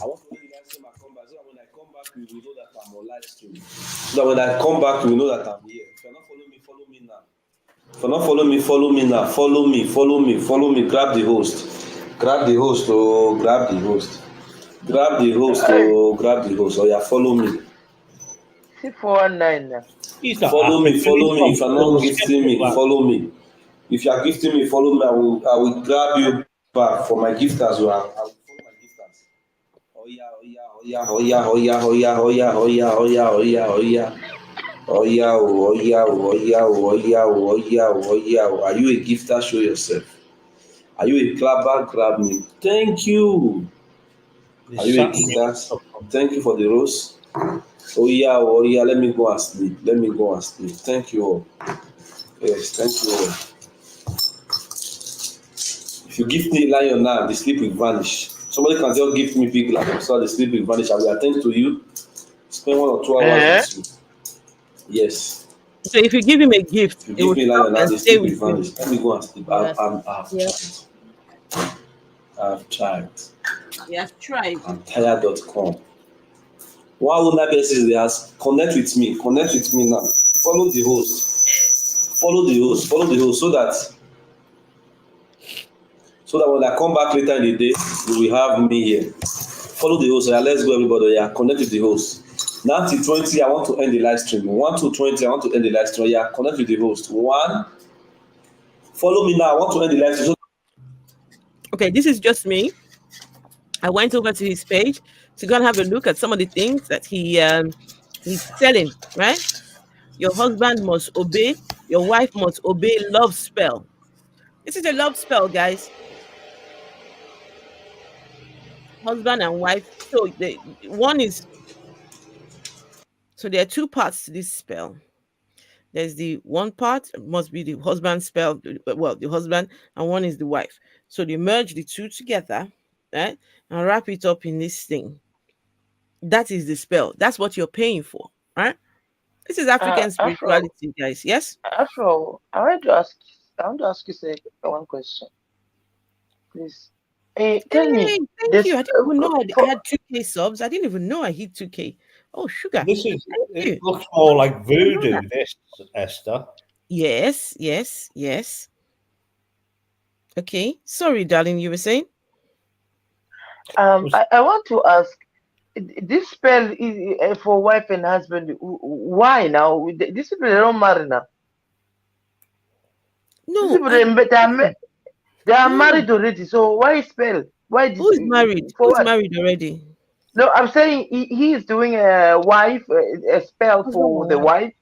want to end the live stream and come back. So that when I come back, you will know that I'm on live stream. So that when I come back, you will know that I'm here. If you're not following me, follow me now. If you're not following me, follow me now. Follow me, follow me, follow me. Grab the host. Grab the host, oh, grab the host. Grab the host, oh, grab the host. Oh, yeah, follow me. 419. He's not Follow me, African, follow he's me. If from you're not Paul's gifting me, Skeptic, follow me. If you are gifting me, follow me. I will grab you back for my gifters. I will follow my gifters. Oh yeah, oh yeah, oh yeah, oh yeah, oh yeah, oh yeah, oh yeah, oh yeah, oh yeah, oh yeah, oh yeah. Oh yeah, oh yeah, oh yeah, oh yeah, oh yeah, oh yeah. Are you a gifter? Show yourself. Are you a clapper? Grab me. Thank you. Are you a gifter? Thank you for the rose. Oh yeah, let me go and sleep. Let me go and sleep. Thank you all. Yes, thank you all. If you give me lion now, the sleep will vanish. Somebody can just give me big lion, so the sleep will vanish. I will attend to you. Spend 1 or 2 hours with you. Yes. So if you give him a gift, If it you will give me come lion now, and the stay sleep will with you. vanish. Let me go and sleep. Yes. I've tried. He has tried. I'm tired.com. One other message they ask, connect with me now. Follow the host. Follow the host so that when I come back later in the day, you will have me here. Follow the host. Let's go, everybody. Yeah, connect with the host. Now till 20, I want to end the live stream. 1 to 20, I want to end the live stream. Yeah, connect with the host. 1. Follow me now. I want to end the live stream. Okay, this is just me. I went over to his page to go and have a look at some of the things that he's selling, right? Your husband must obey, your wife must obey love spell. This is a love spell, guys. Husband and wife. So there are 2 parts to this spell. There's the one part must be the husband spell, well, the husband, and one is the wife. So they merge the 2 together, right? And wrap it up in this thing. That is the spell. That's what you're paying for, right? This is African Afro, spirituality, guys. Yes. Afro, I want to ask you say one question, please. Hey, tell me Hey, thank this you. I didn't even know I for had 2K subs. I didn't even know I hit 2K. Oh, sugar. This is. Thank It you. looks more like I didn't know voodoo. that. This, Esther. Yes, yes, yes. Okay. Sorry, darling, you were saying? Was I want to ask this spell is for wife and husband. Why now? These people they don't marry now. These No, people they are no. married already. So why spell? Why this Who is married? for Who's what? married already? No, I'm saying he is doing a wife a spell Husband for or the wife. wife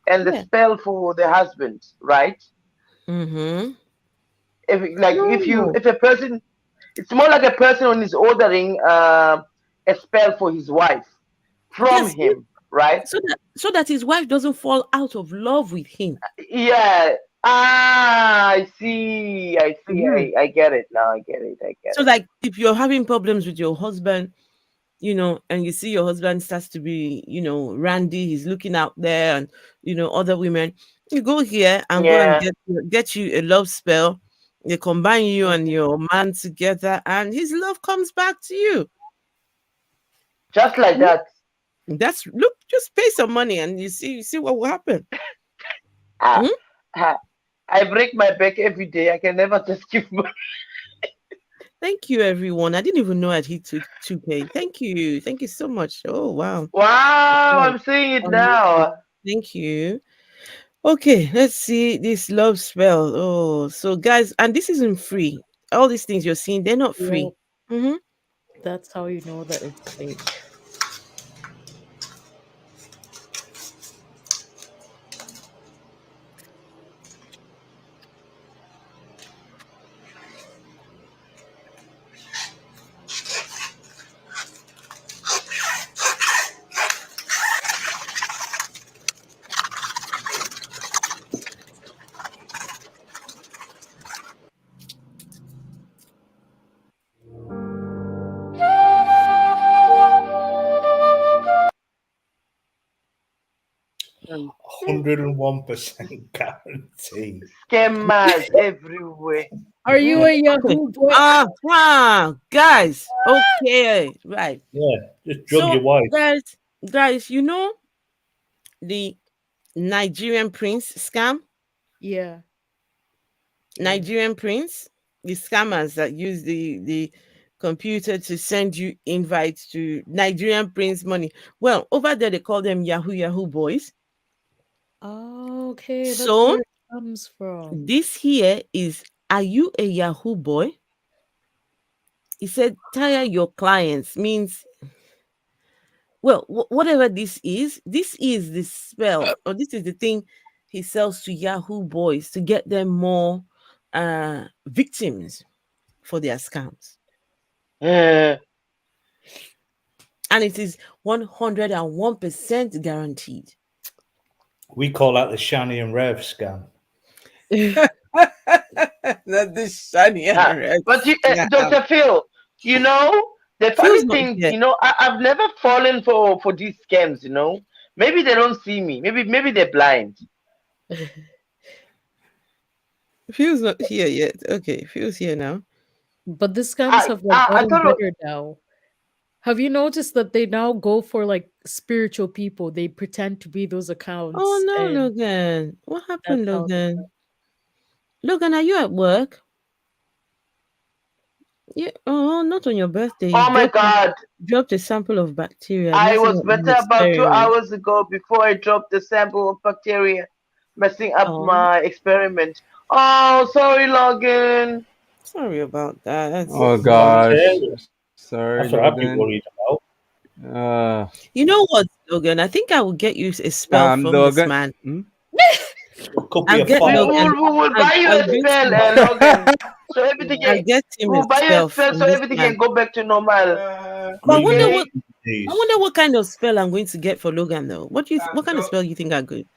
and the Yeah. spell for the husband, right? Mm-hmm. No. If a person, it's more like a person who is ordering a spell for his wife from Yes, him, right? so that his wife doesn't fall out of love with him. Yeah. Ah, I see. I see. Mhm. I get it now. I get it. I get So, it. like, if you're having problems with your husband, and you see your husband starts to be, randy, he's looking out there, and other women, you go here and go and Yeah. get you a love spell. They combine you and your man together, and his love comes back to you. Just like Hmm? that. That's look, just pay some money and you see what will happen. Ah, Hmm? ah, I break my back every day. I can never just give money. Thank you, everyone. I didn't even know I'd hit 2K. Thank you so much. Oh wow. Wow, Wow. I'm seeing it Amazing. now. Thank you. Okay, let's see this love spell. Oh, so guys, and this isn't free. All these things you're seeing, they're not Yeah, free. Hmm. that's how you know that it's fake. Um, 101% guarantee. Scammers everywhere. Are you a okay. Yahoo boy? Guys. Okay, right. Yeah, just drug So, your wife. guys, the Nigerian prince scam? Yeah. Nigerian prince, the scammers that use the computer to send you invites to Nigerian prince money. Well, over there they call them Yahoo boys. Oh, okay, that's So where it comes from. this here is, are you a Yahoo boy? He said, tire your clients means, well, whatever this is the spell, or this is the thing he sells to Yahoo boys to get them more victims for their scams. Eh, And it is 101% guaranteed. We call that the Shani and Rev scam. Not this shiny ah, but Dr. Phil, the Feels funny not thing, yet. I've never fallen for these scams. Maybe they don't see me. Maybe they're blind. Feels not here yet. Okay, feels here now. But the scams I have I, I gotten thought better now. Have you noticed that they now go for like spiritual people? They pretend to be those Oh accounts, no, and Logan. What that's happened, how they Logan? Logan, are you at work? Yeah. Oh, not on your birthday. You oh my God, dropped a sample of bacteria. I Messing was up with better my about 2 experiment. hours ago before I dropped the sample of bacteria, messing up Oh, my experiment. Oh, sorry, Logan. sorry about that. Oh gosh. Bacteria. Sorry, That's what I'd be Logan. worried about. You know what, Logan? I think I will get you a spell from this Logan. man. It could be I'll a get We file. Logan. will buy you I'll a get spell, him. Logan. So everything I'll can, get him we'll a buy you a spell spell from so this everything man. can go back to normal. But I wonder Okay? what kind of spell I'm going to get for Logan though. What kind of spell you think I could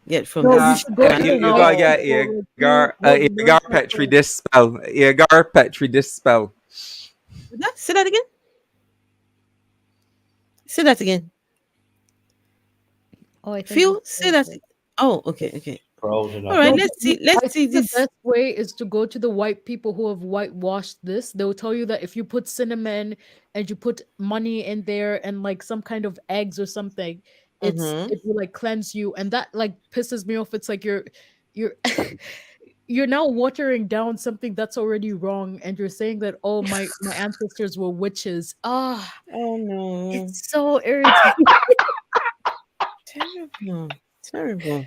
get from no, you this should go man? for You like gotta No. get for like you Agar learn Petri how this spell. Agar Petri this spell. Say that again. Say that again. Oh, I think Phil, say that. Oh, okay, okay. Frozen. All right, No, let's but see. Let's I see think the this. best way is to go to the white people who have whitewashed this. They'll tell you that if you put cinnamon and you put money in there and like some kind of eggs or something, Mm-hmm. it will like cleanse you. And that like pisses me off. It's like you're you're now watering down something that's already wrong, and you're saying that, oh, my ancestors were witches. Ah, Oh no. it's so irritating. Terrible. Terrible.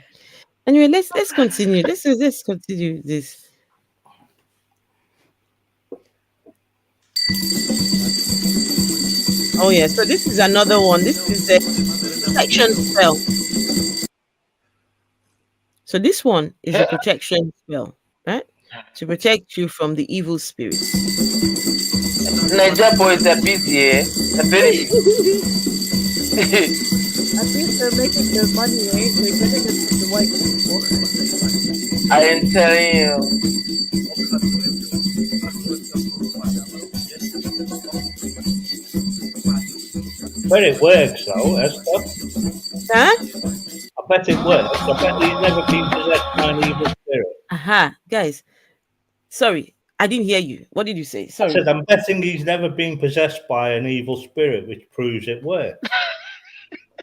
Anyway, let's continue. Let's continue this. Oh yeah, so this is another one. This is the protection spell. So this one is a protection spell, right? To protect you from the evil spirits. Niger boys are busy, eh? They're very. At least they're making their money, right? They're getting it from the white people. I am telling you. But it works though, Esther. Huh? I bet it works. I bet he's never been possessed by an evil spirit. Aha, guys. Sorry, I didn't hear you. What did you say? I Sorry. said I'm betting he's never been possessed by an evil spirit, which proves it works.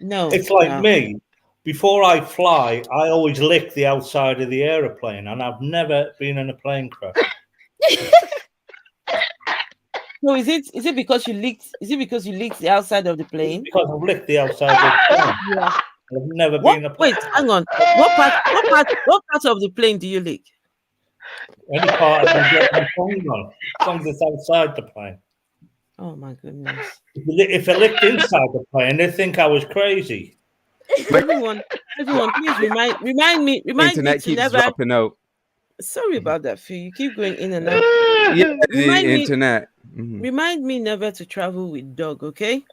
No. It's like no. me. Before I fly, I always lick the outside of the aeroplane, and I've never been in a plane crash. No, is it because you leaked? Is it because you leaked the outside of the plane? Because I've licked the outside of the plane. Yeah. I've never What? been a Wait, hang on. What part of the plane do you leak? any part I can get my tongue on, as long as it's outside the plane. Oh my goodness. If I licked inside the plane, they'd think I was crazy. Everyone, please remind me Internet to keeps never. dropping out. Sorry about that, Phil. You keep going in and out. Yeah, the Remind me- internet. Mhm. Remind me never to travel with dog, okay?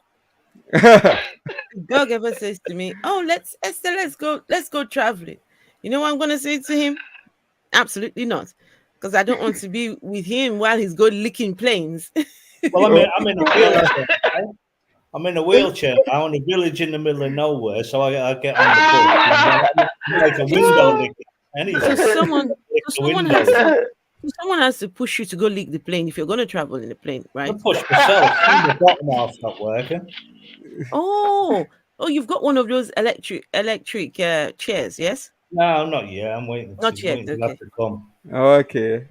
Dog ever says to me, "Oh, Esther, let's go traveling." You know what I'm gonna say to him? Absolutely not, because I don't want to be with him while he's going licking planes. Well, I'm in a wheelchair. I'm in a wheelchair now in a village in the middle of nowhere, so I get on the bus. I'm like a window licker. Anyway, So someone window. someone has to push you to go lick the plane if you're going to travel in the plane, right? I push myself. The bottom half's not working. Oh, you've got one of those electric chairs, yes? No, not yet. I'm waiting. Not yet, Waiting for that okay. to come. Okay.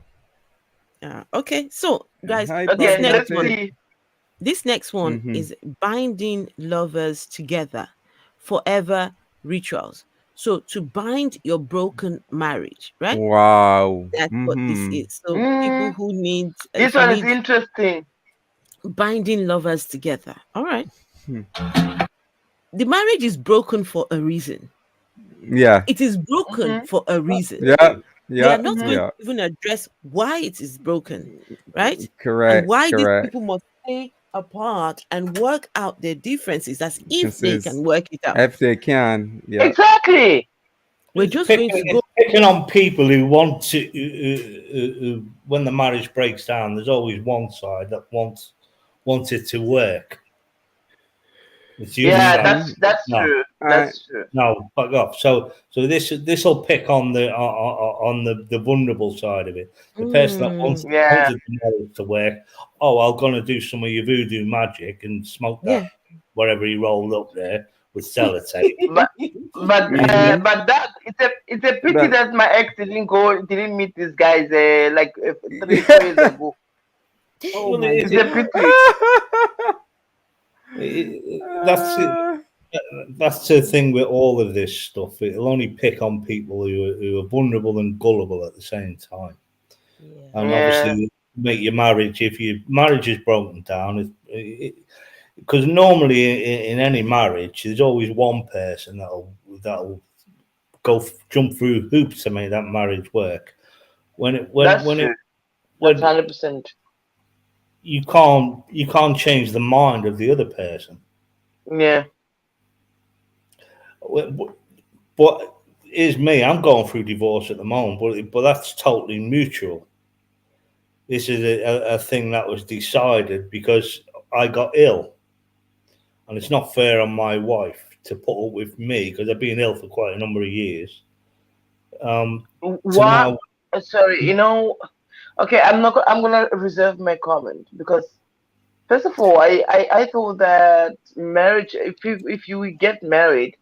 Okay. So, guys, Hi, Okay, this next let's one. see. This next one Mhm. is binding lovers together, forever rituals. So to bind your broken marriage, right? Wow. That's what this Mhm. is. So people who need This one is interesting. binding lovers together. All right. Hmm. The marriage is broken for a reason. Yeah. It is broken for a reason. Yeah. We are Yeah. not going Yeah. to even address why it is broken, right? Correct. And why Correct. these people must stay apart and work out their differences as if they Differences. can work it out. If they can. Yeah. Exactly. We're just going to go. Picking on people who want to, who, when the marriage breaks down, there's always one side that wants it to work. It's the other Yeah, side. that's No. true. That's true. No, fuck off. So this will pick on the vulnerable side of it. The person that wanted the marriage to work. Oh, I'm gonna do some of your voodoo magic and smoke that whatever he rolled up there with sellotape. But that it's a pity that my ex didn't meet these guys like 3-4 years ago. Oh my It's a pity. That's the thing with all of this stuff. It'll only pick on people who are vulnerable and gullible at the same time. And obviously, make your marriage, if your marriage is broken down, because normally in any marriage, there's always one person that'll jump through hoops to make that marriage work. That's 100%. You can't change the mind of the other person. Yeah. But here's me. I'm going through divorce at the moment, but that's totally mutual. this is a thing that was decided because I got ill, and it's not fair on my wife to put up with me because I've been ill for quite a number of years. So What? now, Sorry, okay, I'm gonna reserve my comment because first of all, I thought that marriage, if you get married,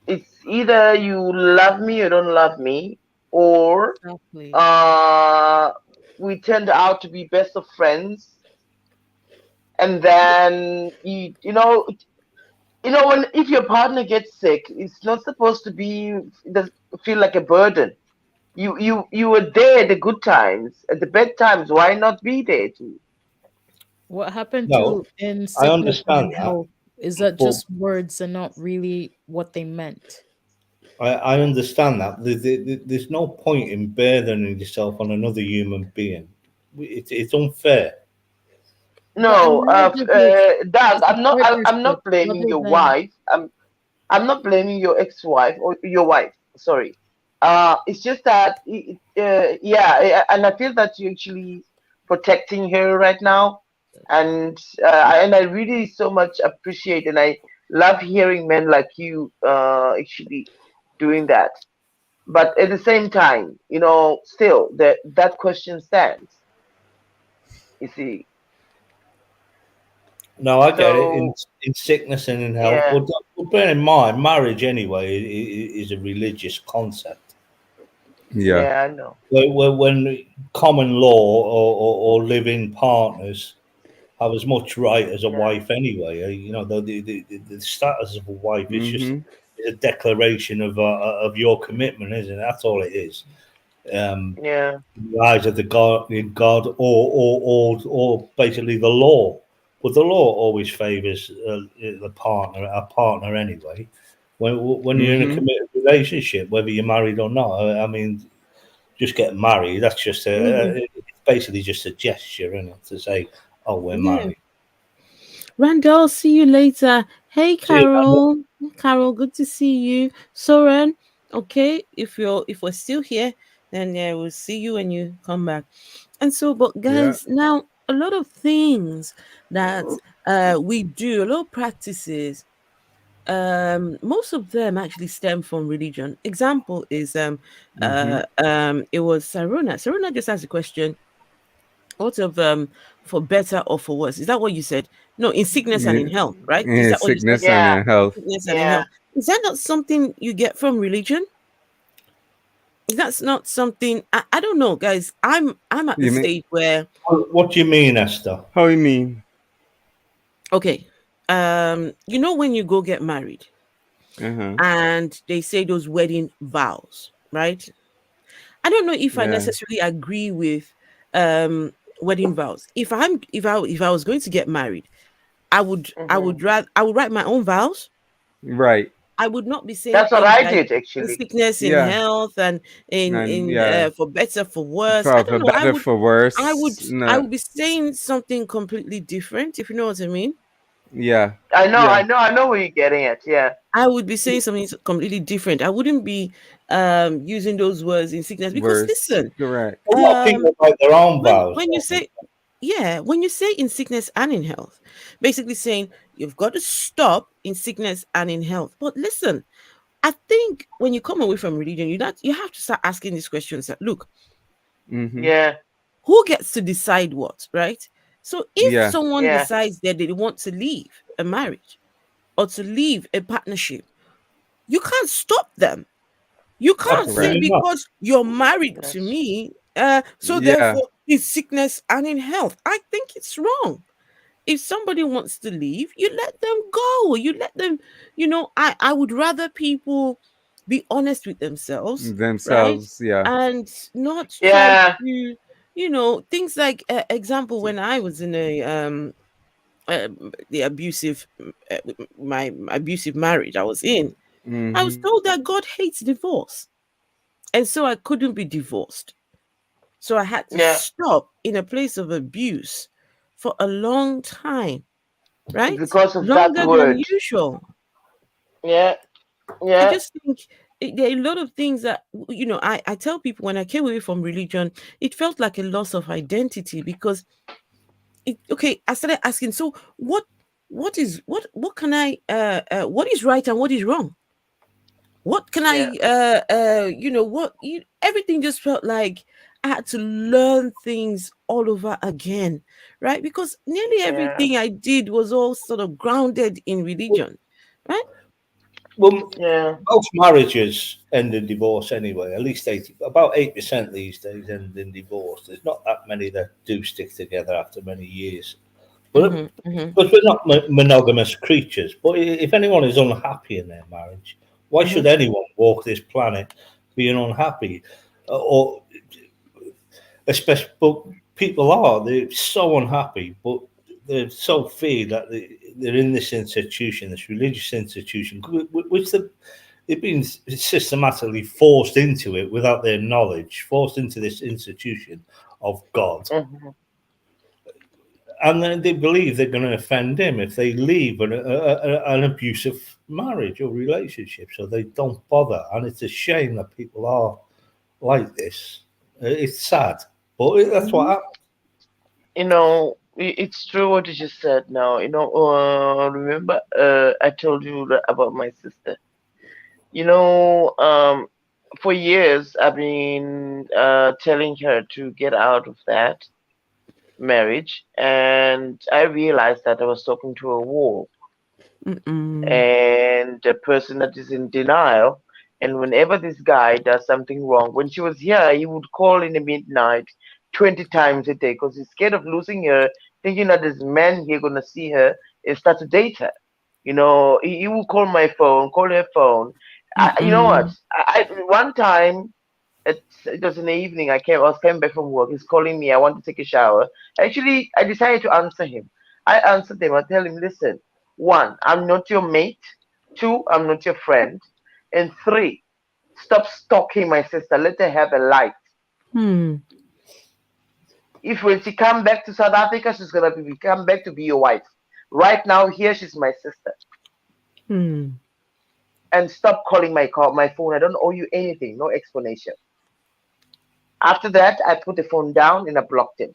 it's either you love me or don't love me, or Exactly. we turned out to be best of friends, and then when if your partner gets sick, it's not supposed to feel like a burden. You were there at the good times, at the bad times. Why not be there too? What happened no, to in I sickness and understand in that. health? Is that But just words and not really what they meant? I understand that. There's no point in burdening yourself on another human being. It's unfair. But No, a marriage Doug, is a I'm partnership not blaming rather your than wife. I'm not blaming your ex-wife or your wife. Sorry. It's just that, and I feel that you're actually protecting her right now, and I really so much appreciate, and I love hearing men like you actually doing that. But at the same time, still that question stands. You see. No, I get it So in sickness and in health. yeah, But bear in mind, marriage anyway is a religious concept. Yeah. yeah, I know. When common law or living partners have as much right as a Yeah, wife anyway. The status of a wife is just Mm-hmm. a declaration of your commitment, isn't it? That's all it is. yeah, The eyes of the God in God, or basically the law. But the law always favours our partner anyway. When you're in a Mm-hmm. committed relationship, whether you're married or not, I mean, just getting married, that's just Mhm. it's basically just a gesture, isn't it, to say, "Oh, we're Yeah. married." Randall, see you later. Hey, See you, Amanda. Carol. Carol, good to see you. Soren, okay, if we're still here, then yeah, we'll see you when you come back. And so, but Yeah. guys, now a lot of things that we do, a lot of practices, most of them actually stem from religion. Example is Mm-hmm. it was Sarona. Sarona just asked a question. What of for better or for worse? Is that what you said? No, in sickness and in health, right? Is Yeah, that what you said? sickness and yeah, health. Sickness and in yeah. health. Is that not something you get from religion? That's not something I don't know, guys. I'm at the You mean stage where What do you mean, Esther? how you mean? okay, when you go get married Uh-huh. and they say those wedding vows, right? I don't know if I Yeah. necessarily agree with wedding vows. If I was going to get married, Hmm. I would write my own vows. Right. I would not be saying That's what things I like did in actually. sickness, in Yeah. health, and And in yeah. for better, for worse. I For don't know. I better would, for I would, worse. I No. would be saying something completely different, if you know what I mean. Yeah. I know, Yeah. I know, I know where you're getting at. Yeah, I would be saying something completely different. I wouldn't be using those words in sickness because Worse. listen, Correct. A lot of um, people write their own vows, when you don't they? say yeah, when you say in sickness and in health, basically saying you've got to stop in sickness and in health. But listen, I think when you come away from religion, you have to start asking these questions. That look, Mm-hmm. yeah, who gets to decide what, right? So if Yeah. someone yeah. decides that they want to leave a marriage or to leave a partnership, you can't stop them. You can't say Correct. Absolutely not. because you're married to That's me, so Yeah. therefore in sickness and in health. I think it's wrong. If somebody wants to leave, you let them go. You let them, I would rather people be honest with themselves, right? Themselves. Yeah. And not try yeah. to, things like example when I was in the abusive my abusive marriage I was in, I was Mm-hmm. told that God hates divorce. And so I couldn't be divorced. So I had to Yeah, stop in a place of abuse for a long time, right? because of that Longer than word. usual. Yeah, I yeah. just think there are a lot of things that I tell people when I came away from religion, it felt like a loss of identity because I started asking, so what can I what is right and what is wrong? What can everything just felt like I had to learn things all over again, right? Because nearly everything I did was all sort of grounded in religion, right? Well, most marriages end in divorce anyway. At least about 8% these days end in divorce. There's not that many that do stick together after many years. But because we're not monogamous creatures. But if anyone is unhappy in their marriage, why should anyone walk this planet being unhappy? Or especially, but people they're so unhappy, but they're so feared that they're in this institution, this religious institution, which they've been systematically forced into it without their knowledge, forced into this institution of God. And then they believe they're going to offend him if they leave an abusive marriage or relationship, so they don't bother. And it's a shame that people are like this. It's sad, but that's what happens. It's true what you just said now. Remember, I told you about my sister. For years, I've been telling her to get out of that marriage, and I realized that I was talking to a wall. And the person that is in denial. And whenever this guy does something wrong, when she was here, he would call in the midnight 20 times a day because he's scared of losing her, thinking that this man here going to see her and start to date her. He would call my phone, call her phone. You know what? One time, it was in the evening, I was coming back from work. He's calling me. I want to take a shower. Actually, I decided to answer him. I answered him. I tell him, listen, 1, I'm not your mate. 2, I'm not your friend. And 3, stop stalking my sister. Let her have a life. If when she come back to South Africa, she's gonna come back to be your wife. Right now, here she's my sister. And stop calling my phone. I don't owe you anything. No explanation. After that, I put the phone down and I blocked him.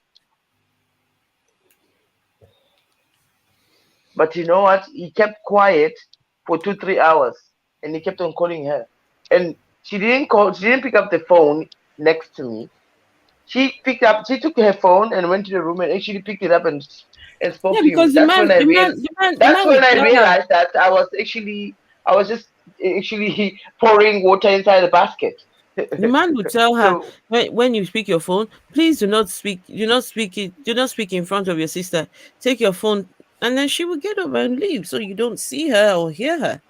But you know what? He kept quiet for 2-3 hours, and he kept on calling her. And she didn't pick up the phone next to me. She took her phone and went to the room and actually picked it up and spoke to him. That's when I realized that I was just actually pouring water inside the basket. The man would tell her, when you speak your phone, please do not speak in front of your sister. Take your phone, and then she will get over and leave, so you don't see her or hear her.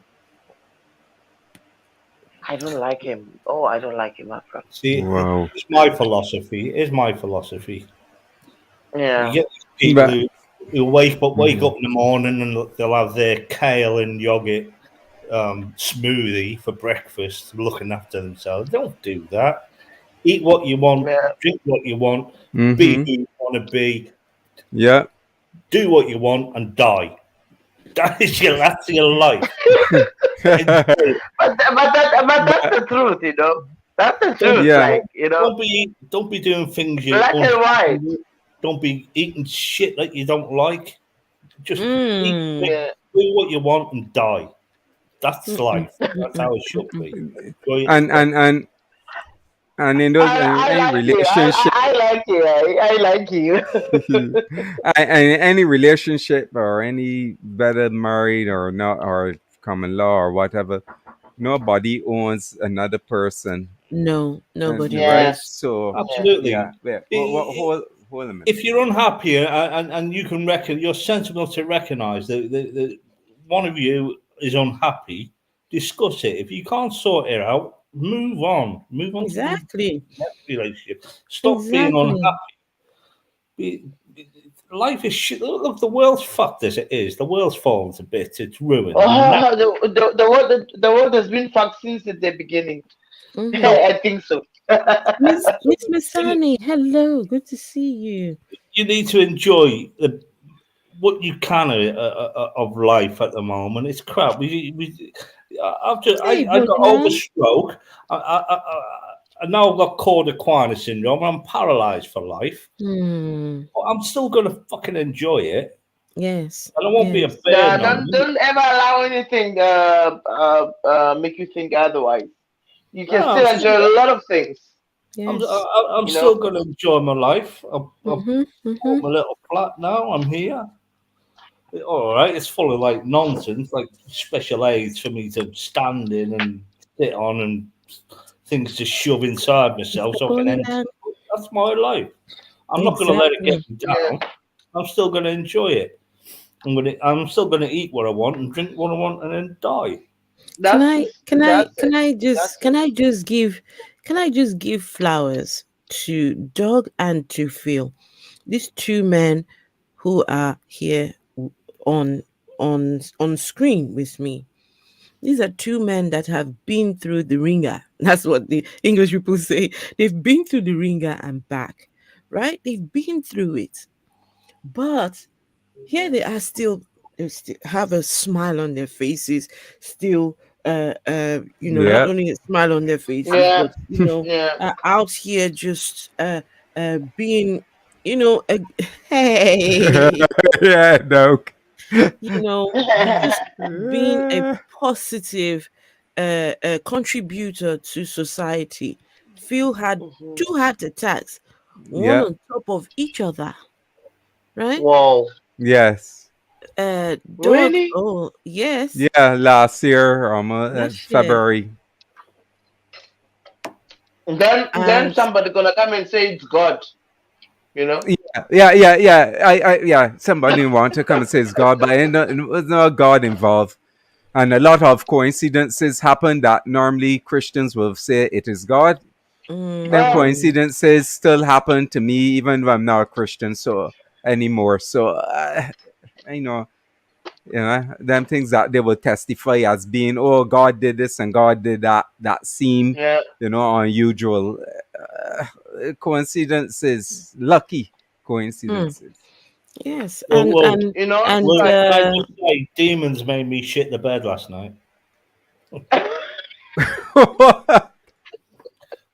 I don't like him. Oh, I don't like him, Afra. See, it's my philosophy. It's my philosophy. Yeah. You get people who wake up in the morning and they'll have their kale and yogurt smoothie for breakfast, looking after themselves. Don't do that. Eat what you want, drink what you want, be who you want to be. Yeah. Do what you want and die. That's your life. but that's the truth, That's the truth. Yeah. Don't be doing things you black and white. Don't be eating shit that you don't like. Just do what you want and die. That's life. That's how it should be. And in those any relationship, I like you. and any relationship or any whether married or not or common law or whatever, nobody owns another person. No, nobody. Right? So absolutely. Yeah. Hold a minute. If you're unhappy and you can you're sensible to recognize that one of you is unhappy, discuss it. If you can't sort it out, move on. Exactly. To the next relationship. Stop being unhappy. Life is shit. Look, the world's fucked as it is. The world's fallen to bits. It's ruined. The world has been fucked since the beginning. I think so. Miss Masani, hello. Good to see you. You need to enjoy what you can of life at the moment. It's crap. I got overstroke. I now got Cauda-Equina syndrome. I'm paralyzed for life. But I'm still gonna fucking enjoy it. Yes. And I won't be a Nah, burden on you. don't ever allow anything make you think otherwise. You can No, still I'm enjoy a lot of things. I'm You still know? gonna enjoy my life. I've Mm-hmm. bought my little flat now. I'm here. All right, it's full of like nonsense, like special aids for me to stand in and sit on, and things to shove inside myself so I can enter. That's my life. I'm not going to let it get me down. I'm still going to enjoy it. I'm still going to eat what I want and drink what I want, and then die. Can I just give flowers to Doug and to Phil, these two men who are here on screen with me. These are two men that have been through the ringer. That's what the English people say. They've been through the ringer and back, right? They've been through it. But here they are still have a smile on their faces, still not only a smile on their faces, but out here just being, hey. Yeah, Doc. Just being a positive contributor to society. Phil had 2 heart attacks, one on top of each other, right? Wow. Yes. Doug, Really? oh yes. Yeah, last year, February. And then somebody gonna come and say it's God. You know? Yeah. Somebody want to come and say it's God, but it was no God involved. And a lot of coincidences happen that normally Christians will say it is God. Them coincidences still happen to me, even though I'm not a Christian anymore. So, them things that they will testify as being, oh, God did this and God did that. That seem, unusual. Coincidences, lucky coincidences. Yes, I and just say demons made me shit the bed last night.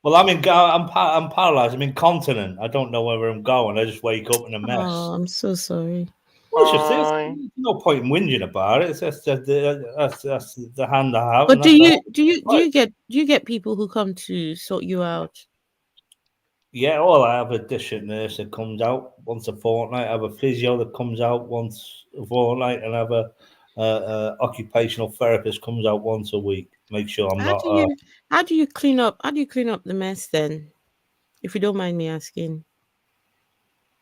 Well, I'm paralyzed. I'm incontinent. I don't know where I'm going. I just wake up in a mess. Oh, I'm so sorry. Well, it's just this. There's no point in whinging about it. That's the hand I have. But do you get people who come to sort you out? Yeah, well, I have a district nurse that comes out once a fortnight. I have a physio that comes out once a fortnight, and I have a occupational therapist comes out once a week. Make sure I'm not. How do you clean up? How do you clean up the mess then? If you don't mind me asking.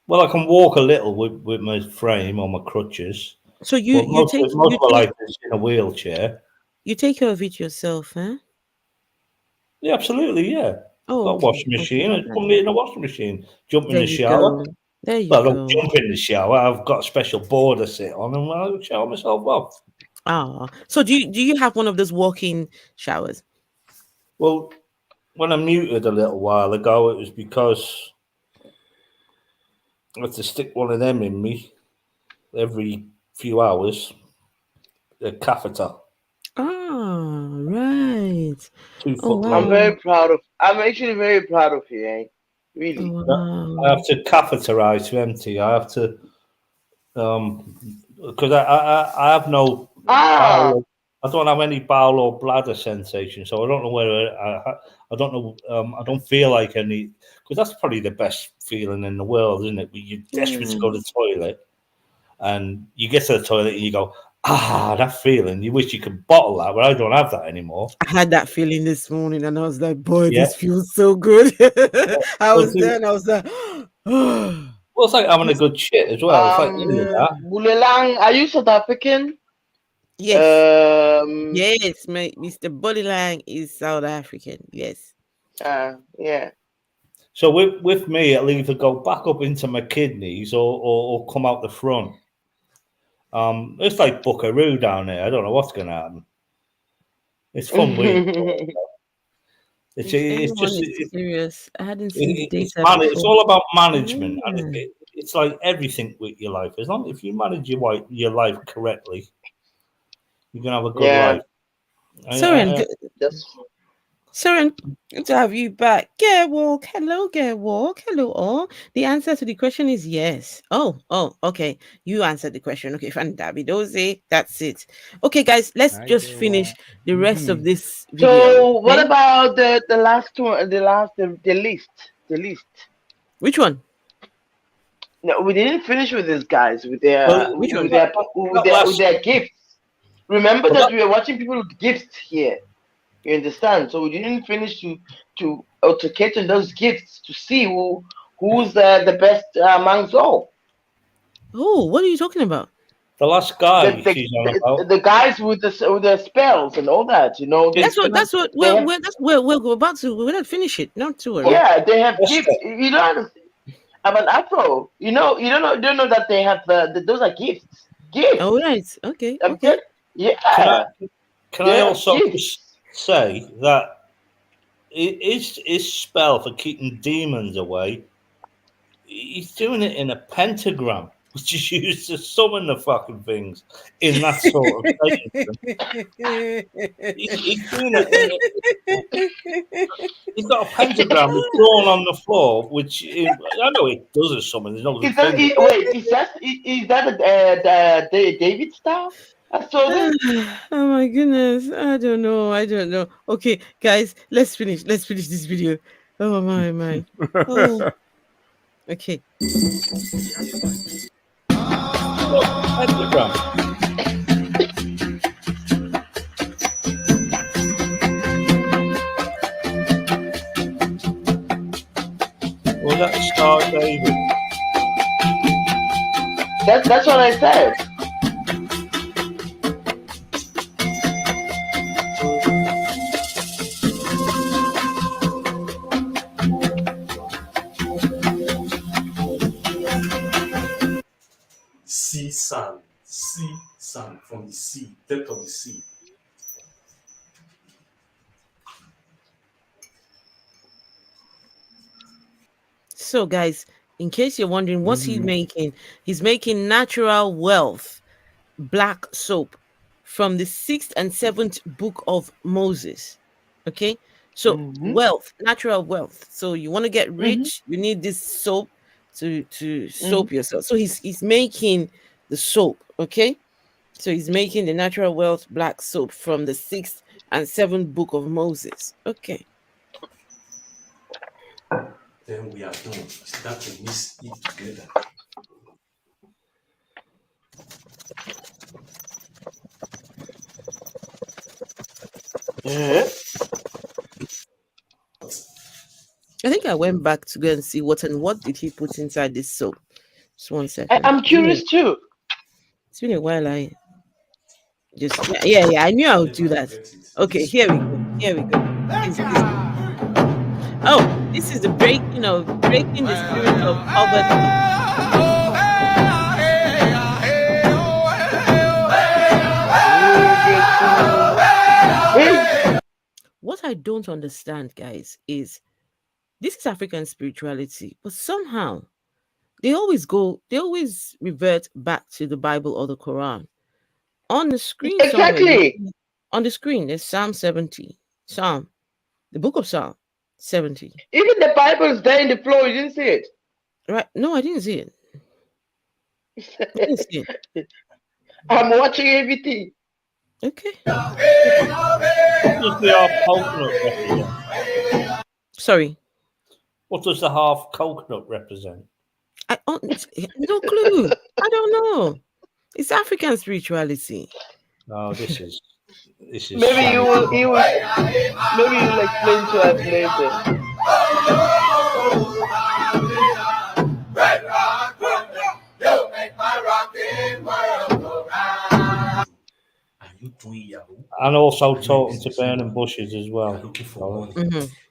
Well, I can walk a little with my frame or my crutches. So most of my life is in a wheelchair. You take care of it yourself, huh? Yeah, absolutely, yeah. Oh, got a washing machine. I put it in a washing machine. Jump in the shower. There you go. I don't jump in the shower. I've got a special board I sit on, and I shower myself off. Oh, so do you have one of those walk-in showers? Well, when I muted a little while ago, it was because I had to stick one of them in me every few hours. A catheter. Ah, right. I'm actually very proud of you, eh? Really. I have to catheterize to empty. I have to because I have no bowel, I don't have any bowel or bladder sensation, so I don't know whether I don't know. I don't feel like any, because that's probably the best feeling in the world, isn't it? When you're desperate to go to the toilet, and you get to the toilet and you go, that feeling. You wish you could bottle that, but I don't have that anymore. I had that feeling this morning, and I was like, "Boy, this feels so good." I was there, and I was like, well, it's like having a good shit as well. It's like Bulelang, are you South African? Yes. Yes, Mr. Bulelang is South African. Yes. Yeah. So with me, it'll either go back up into my kidneys or come out the front. It's like Buckaroo down there. I don't know what's going to happen. It's fun week. It's serious. I hadn't seen the data. It's all about management. And it's like everything with your life. As long if you manage your life correctly, you're gonna have a good life. Soren, That's Soren, good to have you back. Get walk. Hello, get walk. Hello, all. The answer to the question is yes. Oh, okay. You answered the question. Okay, Fandabidoze. That's it. Okay, guys, let's just finish the rest of this video. so. What okay? about the last one? The list. Which one? No, we didn't finish with these guys with their Well, Which one? with their gifts. Remember that we are watching people with gifts here. You understand? So we didn't finish to catch on those gifts to see who's the best amongst all. Oh, what are you talking about? The last guy she's on about. The guys with the spells and all that, you know. That's what we're about to. We're not finish it. Not to worry. Yeah, they have gifts. You know, I'm an Afro. You don't know that they have those are gifts. Gifts. Oh right. Okay. Okay. Yeah. Can I also just say that his spell for keeping demons away, he's doing it in a pentagram, which is used to summon the fucking things in that sort of he's doing it. He's got a pentagram drawn on the floor, which I know it doesn't summon. There's no. Is that the David star? I saw that. Oh my goodness. I don't know. Okay, guys, let's finish this video. Oh my. Oh. Okay. Was that Star David? That's what I said. Sea sand from the sea, depth of the sea. So, guys, in case you're wondering, what's he making? He's making natural wealth, black soap, from the 6th and 7th book of Moses. Okay, so wealth, natural wealth. So you want to get rich, you need this soap to soap yourself. So he's making the soap. Okay, so he's making the natural wealth black soap from the 6th and 7th book of Moses. Okay. Then we are done. Start to mix it together. I think I went back to go and see what did he put inside this soap. Just one second. I'm curious too. It's been a while. I I knew I would do that. Okay, here we go. This is the breaking the spirit of poverty. What I don't understand, guys, is this is African spirituality, but somehow they always revert back to the Bible or the Quran. On the screen, exactly. On the screen, there's Psalm 70. The book of Psalm 70. Even the Bible is there in the floor. You didn't see it, right? No, I didn't see it. I'm watching everything. Okay. What does the half coconut represent? Sorry. What does the half coconut represent? No clue. I don't know. It's African spirituality. No, this is. Maybe you will explain to us later. And also talking to burning bushes as well. Looking for money.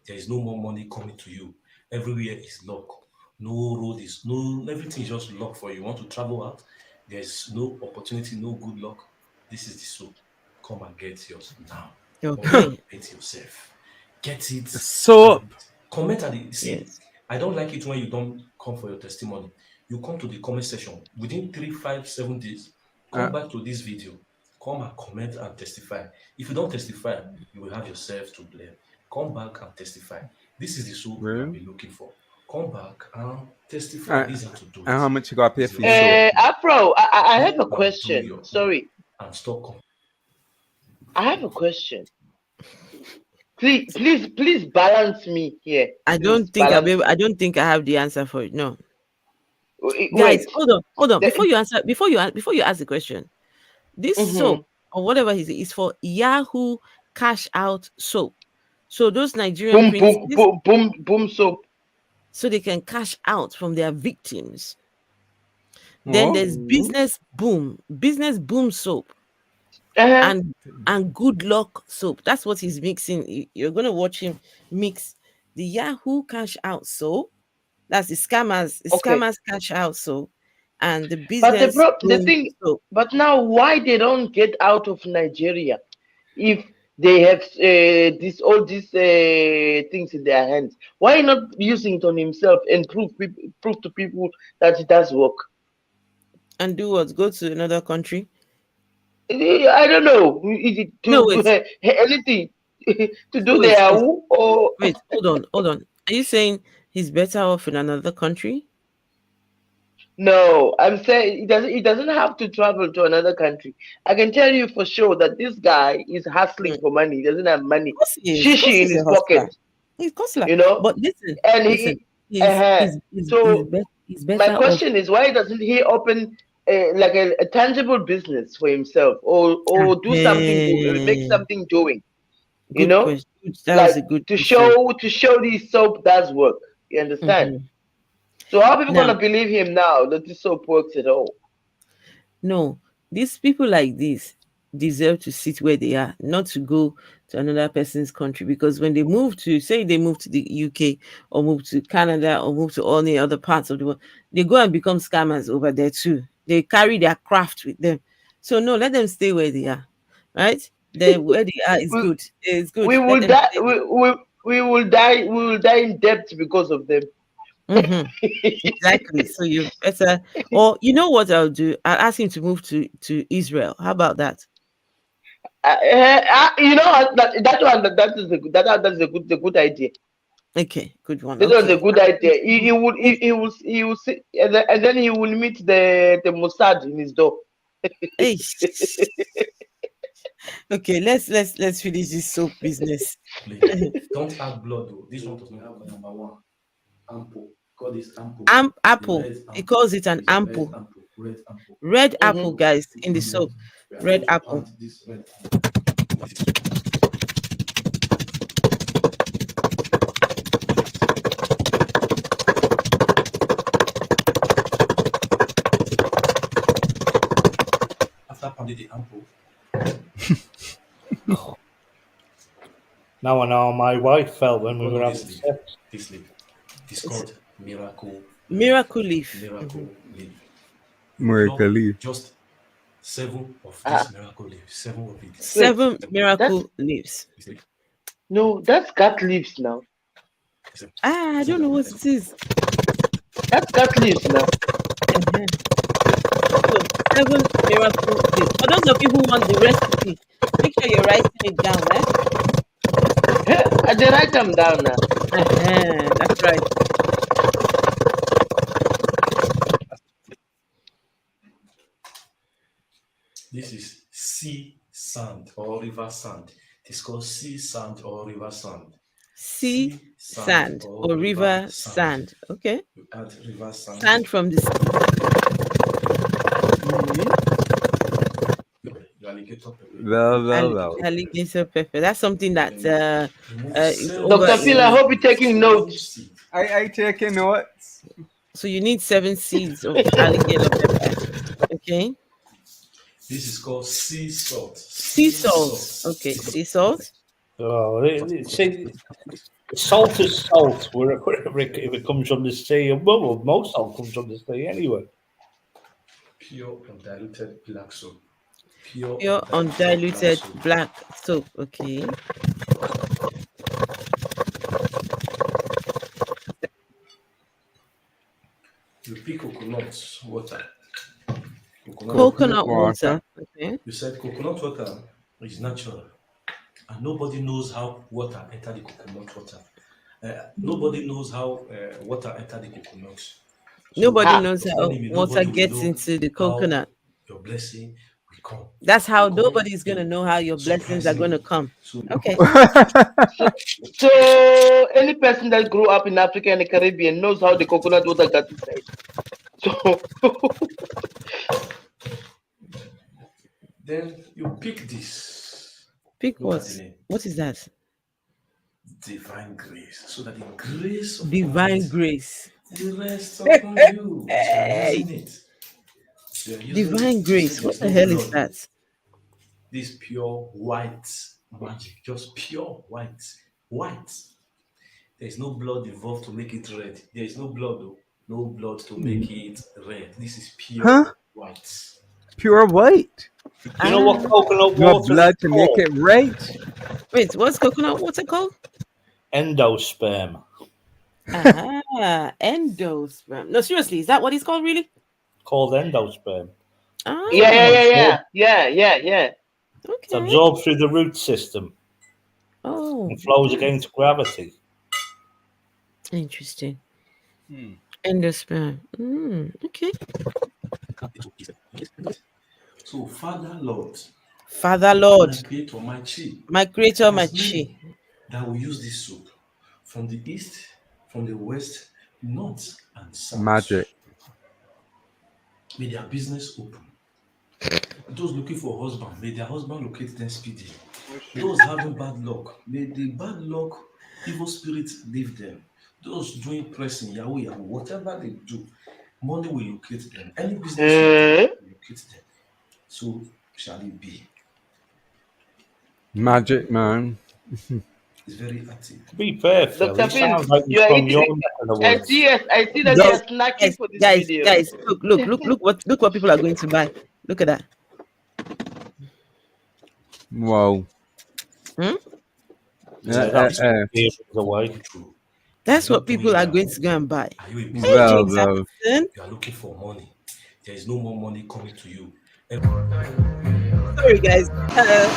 There is no more money coming to you. Everywhere is locked. No road is everything is just locked for you. You want to travel out. There's no opportunity, no good luck. This is the soap. Come and get yours now. Okay. Get yourself. Get it. Soap. Comment at the I don't like it when you don't come for your testimony. You come to the comment section within 3, 5, 7 days. Come back to this video. Come and comment and testify. If you don't testify, you will have yourself to blame. Come back and testify. This is the soap you have been looking for. Come back and testify. This is how to do And how it. much you got to pay for your soap? Afro, I have a Go and do question. your own Sorry, and stop. I have a question. Please balance me here. I Please don't think balance me. I don't think I have the answer for it. No. Wait, Guys, hold on. The- Before you ask the question, this soap or whatever is for Yahoo Cash Out soap. So those Nigerian boom soap. So they can cash out from their victims. Then there's business boom soap. And good luck soap. That's what he's mixing. You're gonna watch him mix the Yahoo Cash Out soap. That's the scammers cash out soap, and the business. But now why they don't get out of Nigeria if they have all these things in their hands? Why not using it on himself and prove to people that it does work? And do what? Go to another country? I don't know. Anything to do there. Or wait, hold on. Are you saying he's better off in another country? No, I'm saying he doesn't have to travel to another country. I can tell you for sure that this guy is hustling for money. He doesn't have money. Shishi in his pocket. He's hustler. You know? But listen, he's better my question is, why doesn't he open like a tangible business for himself, or do something, make something doing? You know, to show this soap does work. You understand? So how are people gonna believe him now that this soap works at all? No, these people like this deserve to sit where they are, not to go to another person's country. Because when they move to, say they move to the UK or move to Canada or move to all the other parts of the world, they go and become scammers over there too. They carry their craft with them. So no, let them stay where they are, right? Where they are is good. It's good. We will die. We will die. We will die in debt because of them. Exactly. So you better, or you know what I'll do? I'll ask him to move to Israel. How about that? You know that is a good idea. Okay, good one. This was a good idea. He will see, and then he will meet the Mossad in his door. Hey. Okay, let's finish this soap business. Don't add blood though. This one does not have number one. Ample. Call this ample. Apple. He calls it an ample. Red apple, guys, in the soap. Red apple. After pounding the ample. Now, my wife fell when we were having sex. This leaf. It's called miracle. Miracle leaf. Miracle leaf. Miracle leaf. Just 7 of these miracle leaves. 7 of it. 7 miracle leaves. No, that's gut leaves now. I don't know what it is. That's gut leaves now. So 7 miracle leaves. For those of you who want the recipe, make sure you're writing it down, right? They write them down now. That's right. This is sea sand or river sand. It's called sea sand or river sand. Sea sand or river sand. Okay. You add river sand. Sand from the sea. Alligator pepper. Well. Alligator pepper. That's something that Dr. Phil, I hope you're taking notes. I taking notes. So you need 7 seeds of alligator pepper. Okay. This is called sea salt. Sea salt. Okay, sea salt. Oh, salt is salt wherever it comes from the sea. Well, most salt comes from the sea anyway. Pure undiluted black soap. Pure undiluted black soap. Okay. You pick coconut water. Coconut water. Okay. You said coconut water is natural, and nobody knows how water enter the coconut water. Nobody knows how water enter the coconut. So Nobody you're knows how telling me water nobody will gets know into the how coconut. your blessing will come. That's how Will come nobody's gonna in know how your blessings are gonna surprisingly. come. So Okay. So any person that grew up in Africa and the Caribbean knows how the coconut water got inside. So then you pick this. Pick Look at what? the name. What is that? Divine grace. So that the grace of Divine God, grace. the rest upon you. So you're using it. So you're using Divine it. grace. So What there's the no hell is blood. that? This pure white magic, just pure white. White. There's no blood involved to make it red. There is no blood, though. No blood to make it red. This is pure Huh? white. Pure white. You know what coconut No water blood is to make called? it right. Wait, what's coconut water called? Endosperm. Endosperm. No, seriously, is that what it's called, really? Called endosperm. Ah, yeah. It's absorbed through the root system Oh, and flows against gravity. interesting. Endosperm. Okay. So, Father Lord. Father Lord. My creator, my chi. My creator, my There's chi. many that will use this soup from the east, from the west, north, and south. Magic. May their business open. Those looking for a husband, may their husband locate them speedily. Those having bad luck, may the bad luck, evil spirits leave them. Those doing pressing, Yahweh, whatever they do, money will locate them. Any business will locate them. So shall it be. Magic, man. It's very active. To be fair, Phil, Dr. it Finn, sounds like you you're are from eating. your neck of the I woods. see that you are snacking for this video. Guys, look what people are going to buy. Look at that. Wow. That's what people are going to go and buy. Well, You are looking for money. There is no more money coming to you. Sorry, guys. Hello.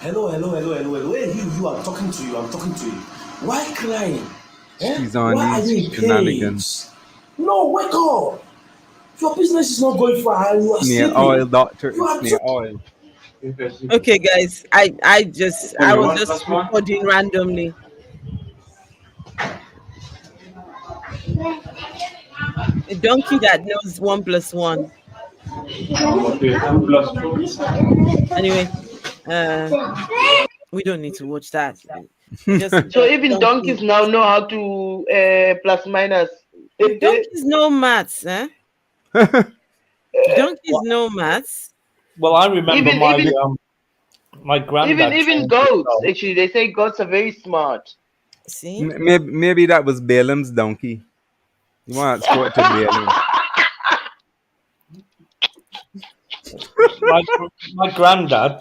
Hey, you, I'm talking to you. Why crying? She's on Why are you these in shenanigans. pain? No, wake up. Your business is not going far. You are Snare sleeping. oil, doctor. You are Snare oil. Okay, guys. I was just recording randomly. A donkey that knows 1 + 1. Anyway, we don't need to watch that. So even donkeys now know how to plus minus. Donkeys know maths, eh? Donkeys know maths. Well, I remember my granddad. Even goats. Actually, they say goats are very smart. See? Maybe that was Balaam's donkey. You want to talk to Balaam? my granddad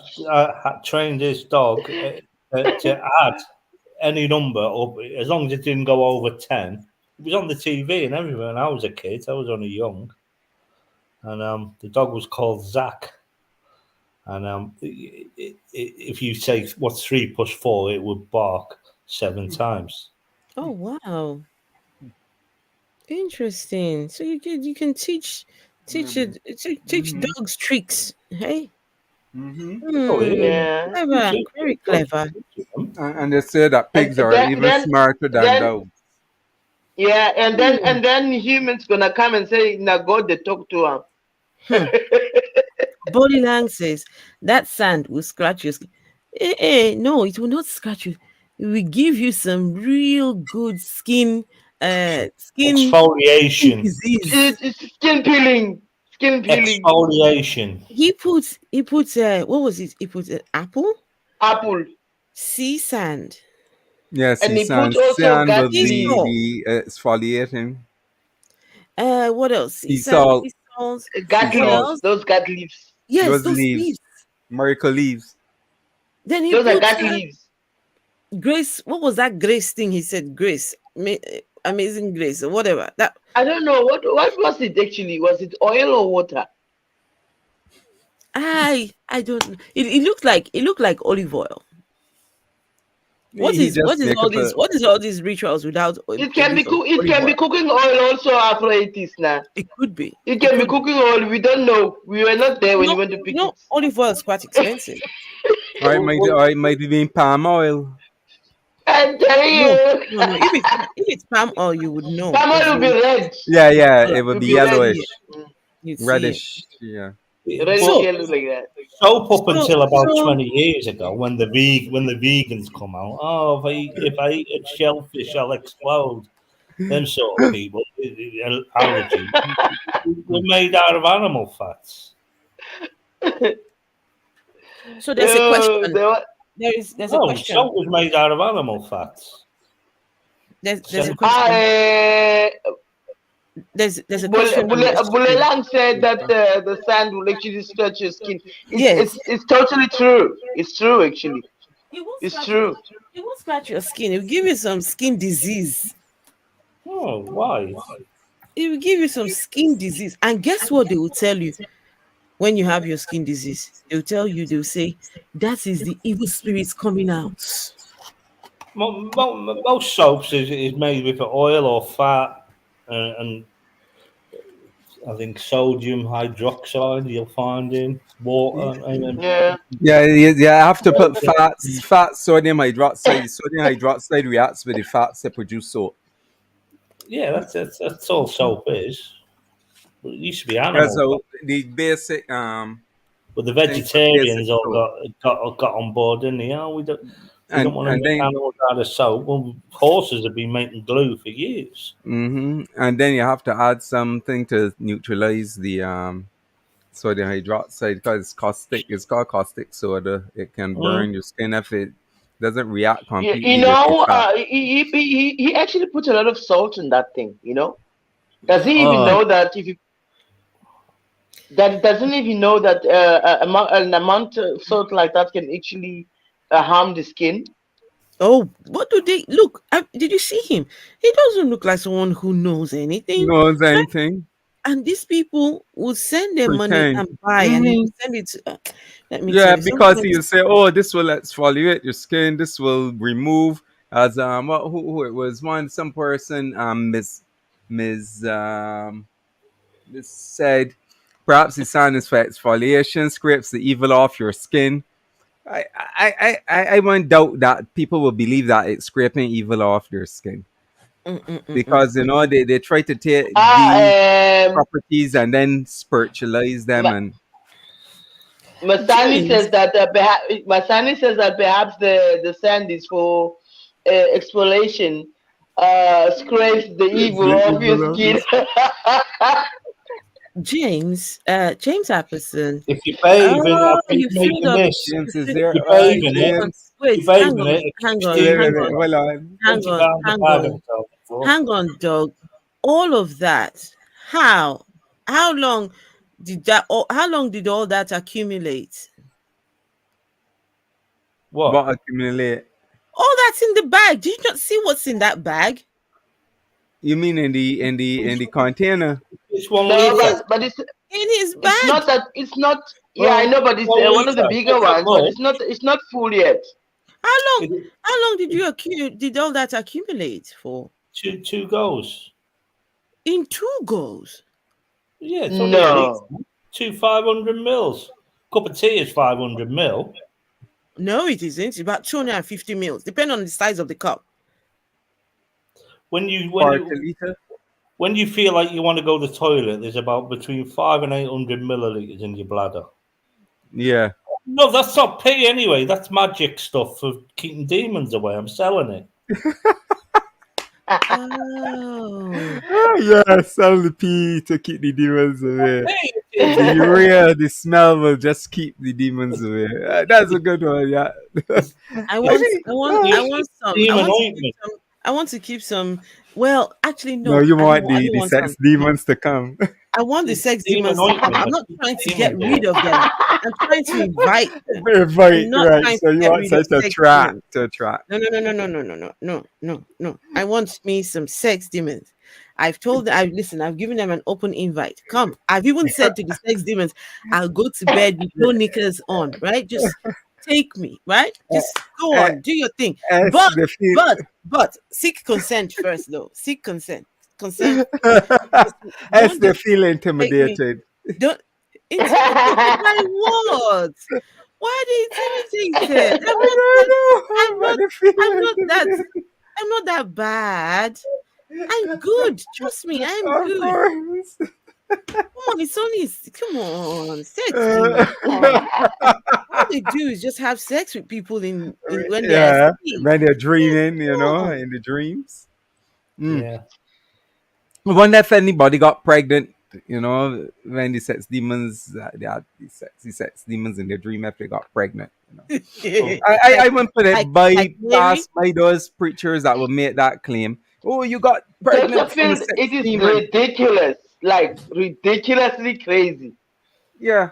had trained his dog to add any number up as long as it didn't go over 10. It was on the TV and everywhere. And I was a kid. I was only young, and the dog was called Zach. And if you say what's 3 + 4, it would bark 7 times. Oh wow, interesting. So you can teach dogs tricks, hey? Clever, very clever. And they say that pigs are even smarter than dogs. Yeah, and then humans gonna come and say, "Now God, they talk to him." Body Lang says that sand will scratch your skin. No, it will not scratch you. It will give you some real good skin exfoliation, skin peeling. Exfoliation. He puts what was it? He put apple sea sand. Yes, and he sand. put also Sand will gas be exfoliating. What else? Sea salt. Gat leaves. Those gat leaves. Yes, those leaves. Miracle leaves. Then those are gat leaves. Grace, what was that Grace thing he said? Grace, Amazing Grace or whatever. That I don't know what was it actually. Was it oil or water? I don't know. It looked like olive oil. What He is just make all up this? a. What is all these rituals without It can be olive oil? cooking oil also after it is now. It could be. It can be cooking oil. We don't know. We were not there when you went to pick it. Olive oil is quite expensive. Or it might have been palm oil. I'm telling you. No. If it's palm oil, you would know. Palm oil will be red. Yeah, it would be yellowish, You'd see reddish. Yeah. Red So- yellow like that. Soap up until about so- 20 years ago when the vegans come out. Oh, if I eat a shellfish, I'll explode. Them sort of people, allergy. We're made out of animal fats. So there's a question. There's a No, question. soap was made out of animal fats. There's a So- question. There's a question. Bulelang said that the sand will actually stretch your skin. Yes. It's totally true. It's true, actually. It's true. It will scratch your skin. It will give you some skin disease. Oh, why? It will give you some skin disease. And guess what they will tell you when you have your skin disease? They'll tell you, they'll say, that is the evil spirits coming out. Most soaps is made with oil or fat and I think sodium hydroxide you'll find in water. Yeah. You have to put fat, sodium hydroxide. Sodium hydroxide reacts with the fats that produce soap. Yeah, that's all soap is. It used to be Yeah, animal. so the basic But the vegetarians all got on board, didn't they? Oh, we don't want to make animals out of soap. Well, horses have been making glue for years. And then you have to add something to neutralize the sodium hydroxide because it's caustic. It's called caustic soda. It can burn your skin if it doesn't react completely. You know, he actually puts a lot of salt in that thing. You know, does he even know that if you doesn't even know that an amount of salt like that can actually harm the skin? Oh, what do they look? Did you see him? He doesn't look like someone who knows anything. Knows anything. And these people will send their money Pretend. and buy, and they will send it to. Let me. Yeah, tell you, because sometimes- he'll say, "Oh, this will exfoliate your skin. This will remove." As who it was some person Ms. said, perhaps the sinus for exfoliation scrapes the evil off your skin. I won't doubt that people will believe that it's scraping evil off their skin. Because you know they try to take these properties and then spiritualize them and Masani says that perhaps the sand is for exfoliation, scrapes the evil off your skin. James Apperson. If you're bathing, you filled up. James is there. You're bathing it. Wait, You're hang bathing on, it. hang on, dog. All of that. How long did all that accumulate? What accumulate? All that's in the bag. Did you not see what's in that bag? You mean in the container? It's 1 No, liter. but it's in his bag. It's not that. It's not. Yeah, I know, but it's one of the bigger ones. But it's not. It's not full yet. How long did all that accumulate for? Two goes. In 2 goes. Yeah, it's only No. 2 500 mils. Cup of tea is 500 mil. No, it isn't. It's about 250 mils, depending on the size of the cup. When you feel like you want to go to the toilet, there's about between 500 and 800 milliliters in your bladder. Yeah. No, that's not pee anyway. That's magic stuff for keeping demons away. I'm selling it. Yeah, sell the pee to keep the demons away. The urea, the smell will just keep the demons away. That's a good one, yeah. I want to keep some. Well, actually, no. No, you I want don't the want sex some. demons to come. I want the sex Steam demons to come. anointment. I'm That's not what trying to demon get do. rid of them. I'm trying to invite them. Right, I'm not right. trying So to you get want rid of such a sex trap demons. to attract. No. I want me some sex demons. I've told them, I've given them an open invite. Come. I've even said to the sex demons, I'll go to bed with no knickers on, right? Just take me, right? Just go Uh, on, do your thing. as But the feel, but seek consent first though. Seek consent. Consent. as Don't they just feel take me. intimidated. Don't intimidated by what? Why are they intimidated? I don't know, I'm but not they feel I'm not that intimidated. I'm not that bad. I'm good. Trust me, I'm Of good. course. Come on, it's only come on, sex demons. Come on. All they do is just have sex with people in when they're Yeah, asleep. when they're dreaming, Come on. in the dreams. Mm. Yeah. I wonder if anybody got pregnant, when the sex demons, the sex demons in their dream, if they got pregnant. I wouldn't put it like Mary. past by those preachers that will make that claim. Oh, you got pregnant from a Chesterfield, sex it is demon. ridiculous, like ridiculously crazy. Yeah.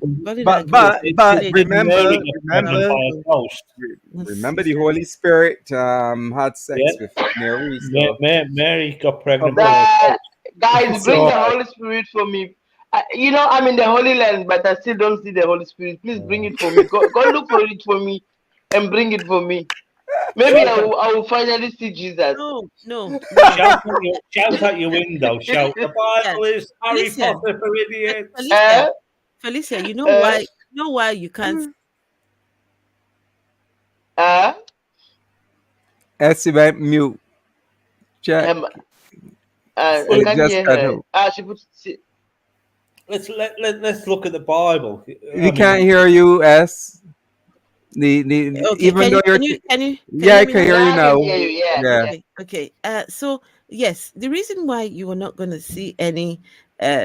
Body But language. remember Mary remember the Holy Spirit had sex with Mary. So. Mary got pregnant by Guys, bring the So- Holy Spirit for me. I'm in the Holy Land, but I still don't see the Holy Spirit. Please bring it for me. Go look for it for me and bring it for me. Maybe I will finally see Jesus. No. Shout out your window. Shout, the Bible is Harry Felicia. Potter for idiots. Felicia, you know why you can't Essie went mute. Check. I It can't just hear cut her. out. Let's look at the Bible. We can't hear you, S. The Okay, even though can you I hear me can hear you now. Yeah. Okay. So yes, the reason why you are not going to see any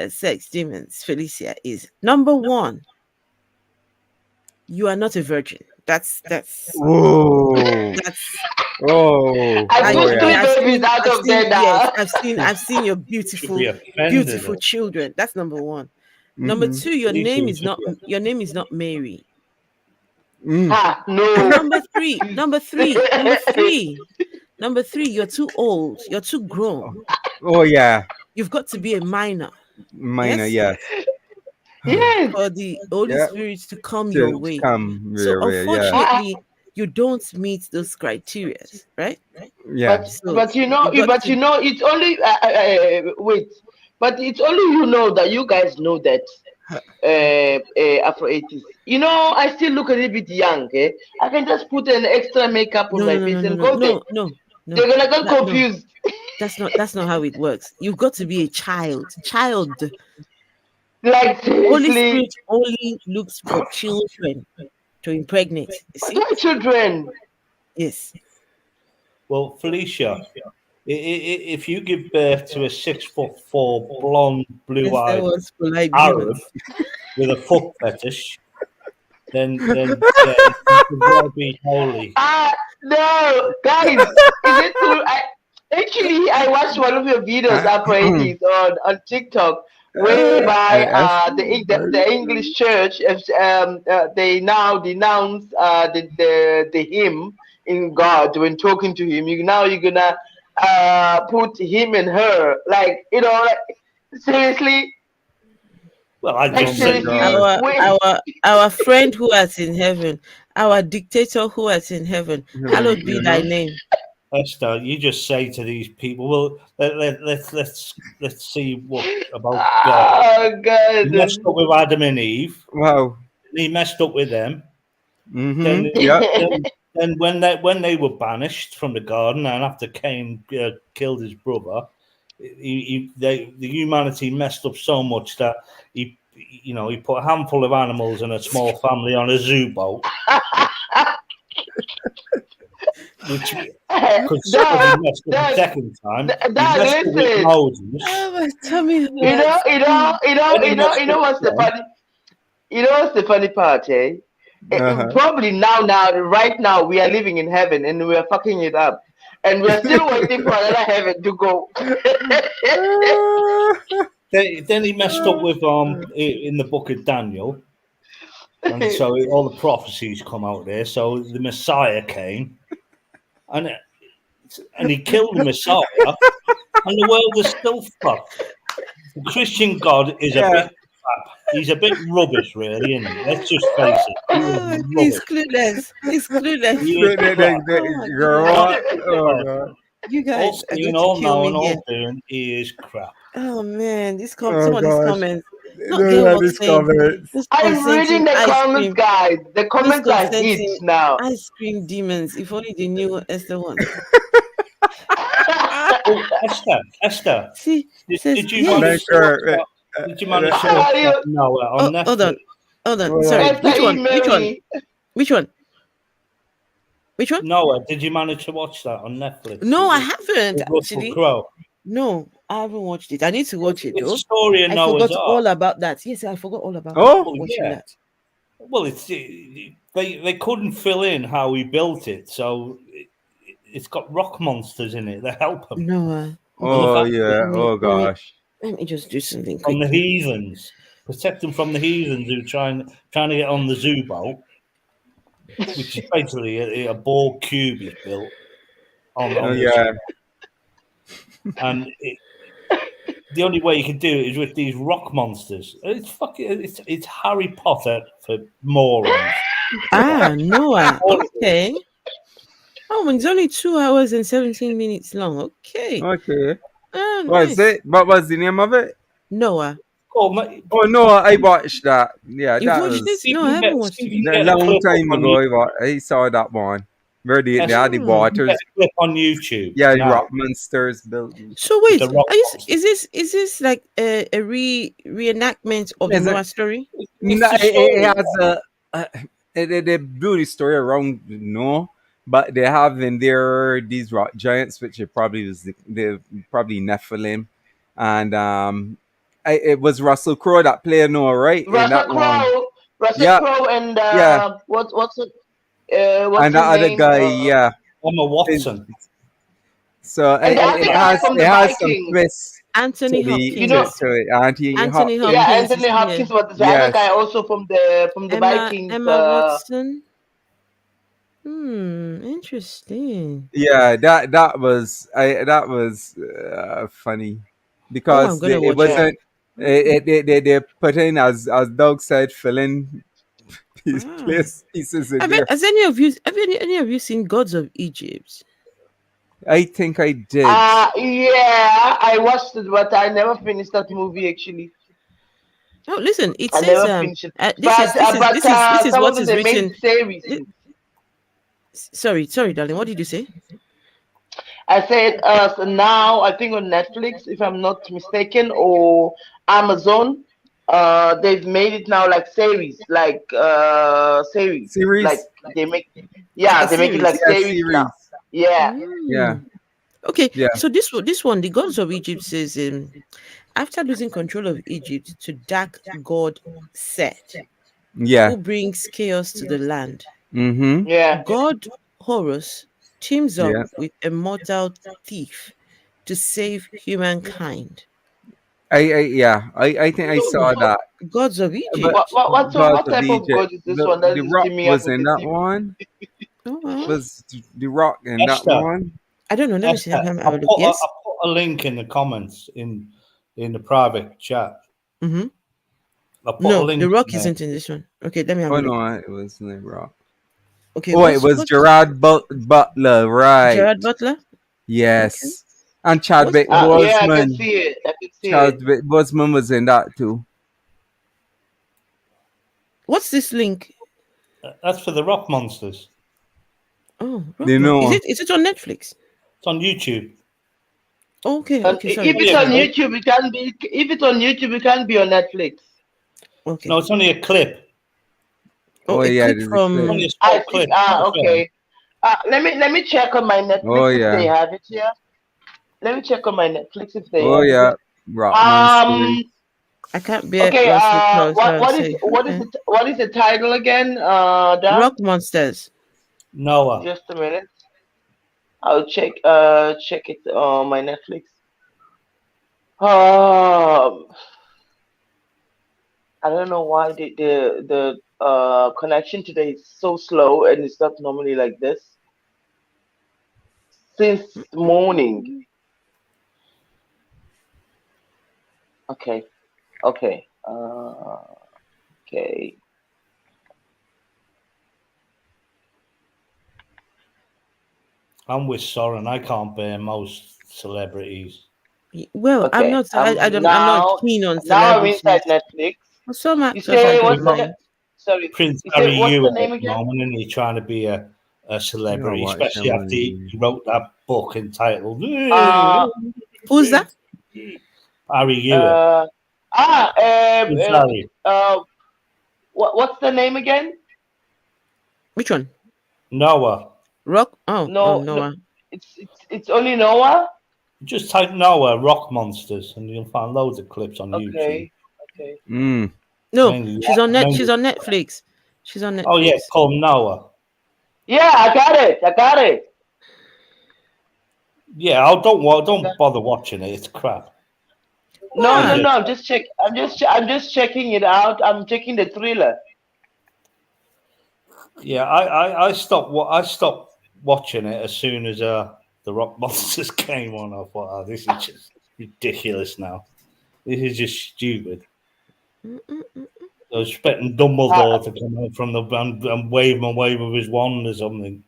sex demons, Felicia, is number one, you are not a virgin. That's Whoa. I've seen your beautiful children. That's number one. Number Mhm. two, your name is not Mary. No. Number three, you're too old. You're too grown. Oh yeah. You've got to be a minor. Minor, yes. Yes. For the Holy Yeah. Spirit to come To your way. come So your way, yeah. unfortunately, you don't meet those criteria, right? Yeah. But it's only wait. But it's only that you guys know that Afro 80s. I still look a little bit young. I can just put an extra makeup on my face and go there. No. They're gonna get confused. That's not how it works. You've got to be a child. Like Holy seriously, Spirit only looks for children to impregnate. You see? my children. Yes. Well, Felicia, if you give birth to a 6'4" blonde, blue-eyed was polite Arab demons. with a foot fetish, then you could well be holy. No, guys, is it true? I watched one of your videos, Afro 80s, on TikTok, whereby the English church they now denounce the him in God when talking to him. You're gonna put him and her, like seriously. Well, I don't think our friend who art in heaven, our dictator who art in heaven, hallowed be thy name. Esther, you just say to these people, well, let's see what about God. Oh God! He messed up with Adam and Eve. Wow. He messed up with them. Mm-hmm. Then when they were banished from the garden, and after Cain killed his brother, the humanity messed up so much that he put a handful of animals and a small family on a zoo boat. Which messed up the second time. He messed up with Moses. What's the funny? What's the funny part, eh? Probably right now, we are living in heaven and we are fucking it up, and we are still waiting for another heaven to go. Then he messed up with in the book of Daniel, and so all the prophecies come out there. So the Messiah came, and he killed the Messiah, and the world is still fucked. The Christian God is a bit crap. He's a bit rubbish, really, isn't he? Let's just face it. He's clueless. He's clueless. He is crap. Oh God. You All guys are seeing, going all to kill knowing, me here. all doing, he is crap. Oh man, some Oh of these gosh. comments. Not Look Gail at was these saying comments. this I'm reading consenting the ice comments, cream. guys. The This comments are consenting hits now. ice cream demons. If only they knew what Esther wants. Oh, Esther. See, says Did you yes. manage to watch that? Did you manage to watch that? No, on Netflix. Hold on. Hold Sorry, on. Esther, which one? Which one? Noah, did you manage to watch that on Netflix? No, I haven't With Russell actually. Crowe. No, I haven't watched it. I need to watch it It's though. a story of I Noah's forgot Ark. all about that. Yes, I forgot all about watching yeah. that. Well, they couldn't fill in how he built it, so it's got rock monsters in it that help him. Noah. Oh yeah. Oh gosh. Let me just do something From the quickly. heathens. Protect them from the heathens who trying to get on the zoo boat, which is basically a ball cube he's built on Oh the yeah. zoo. And the only way you can do it is with these rock monsters. It's Harry Potter for morons. Noah. Okay. Oh, it's only 2 hours and 17 minutes long. Okay. Okay. Oh, What's nice. it? What was the name of it? Noah. Oh no, I watched that. Yeah, You that watched was this? No, I haven't watched it. a long time ago. I saw that one. Where they had the waters. Get a clip on YouTube. Yeah, now. rock monsters built. So wait, The rock is this like a reenactment of the Is it- Noah story? No, it has a beauty story around but they have in there these rock giants, which it probably was the probably Nephilim, and it was Russell Crowe that played Noah, right? Russell Crowe, and what's it? What's and the his other name? guy, Emma Watson. So And the other it guy has from the some Vikings. twists. Anthony to the- Hopkins. You know- to it. Anthony Hopkins. Yeah, Anthony Hopkins, but the other guy also from the Vikings. Emma Watson. Interesting. Yeah, that was funny because gonna it watch wasn't. They put in as Doug said, filling pieces in there. Has any of you seen Gods of Egypt? I think I did. Yeah, I watched it, but I never finished that movie actually. Oh, listen, it I says never finished it. this is what is written. Series. Sorry, darling. What did you say? I said so now I think on Netflix, if I'm not mistaken, or Amazon, they've made it now like series, like series. Like they make it like series now. Yeah. Yeah. Okay. Yeah. So this one, the Gods of Egypt says, after losing control of Egypt to dark god Set, Yeah. who brings chaos to the land. Mm-hmm. Yeah. God Horus teams up Yeah. with a mortal thief to save humankind. I think I saw that. Gods of Egypt. What Gods type of God is this one? That The is Rock teaming up was with in the that thief? one. Oh, wow. Was the Rock in that Esther. one? I don't know. Let me see. Esther, Have a I look. put Yes. a link in the comments in the private chat. Mm-hmm. I put a No, link the Rock in there. isn't in this one. Okay, let me have Oh a look. no, it was the Rock. Okay. Oh, it was Gerard Butler, right? Gerard Butler. Yes. And Chadwick Yeah, I Boseman. can see it. Chadwick Boseman was in that too. What's this link? That's for the Rock Monsters. Oh, You know. is it on Netflix? It's on YouTube. Okay. If Okay. Sorry. it's on YouTube, it can be. If it's on YouTube, it can be on Netflix. Okay. No, it's only a clip. Oh, a yeah, clip there's a from. clip. Only a I small think. clip. Okay. Let me check on my Netflix Oh, yeah. if they have it here. Let me check on my Netflix if they Oh have yeah. it. Rock Monsters. I can't bear. Okay. Russell Crowe, What is the title again? Dan? Rock Monsters. Noah. Just a minute. I'll check it on my Netflix. I don't know why the connection today is so slow and it's not normally like this since morning. Okay, okay, okay. I'm with Soren. I can't bear most celebrities. Well, I'm Okay. not. I don't. I'm not Now keen on I'm inside celebrities. Netflix. For some You actors, I say don't what's the mind. sorry? Prince You Harry say what's the Ewing name at the again? moment, and he's trying to be a You celebrity, watch especially him after he wrote that book entitled Who's that? Harry Ewing. Prince Uh, Harry. what's the name again? Which one? Noah. Rock? Oh, No, Noah. it's only Noah. Just type Noah rock monsters, and you'll find loads of clips on YouTube. Okay, okay. Mm. No, Mainly- she's on mainly- She's on Netflix. She's on Netflix. Oh yeah, called Noah. Yeah, I got it. Yeah, don't bother watching it. It's crap. No, Why? no. I'm just checking it out. I'm checking the thriller. Yeah, I stopped watching it as soon as the Rock Monsters came on. I thought, oh, this is just ridiculous now. This is just stupid. I was expecting Dumbledore to come out from the and wave with his wand or something.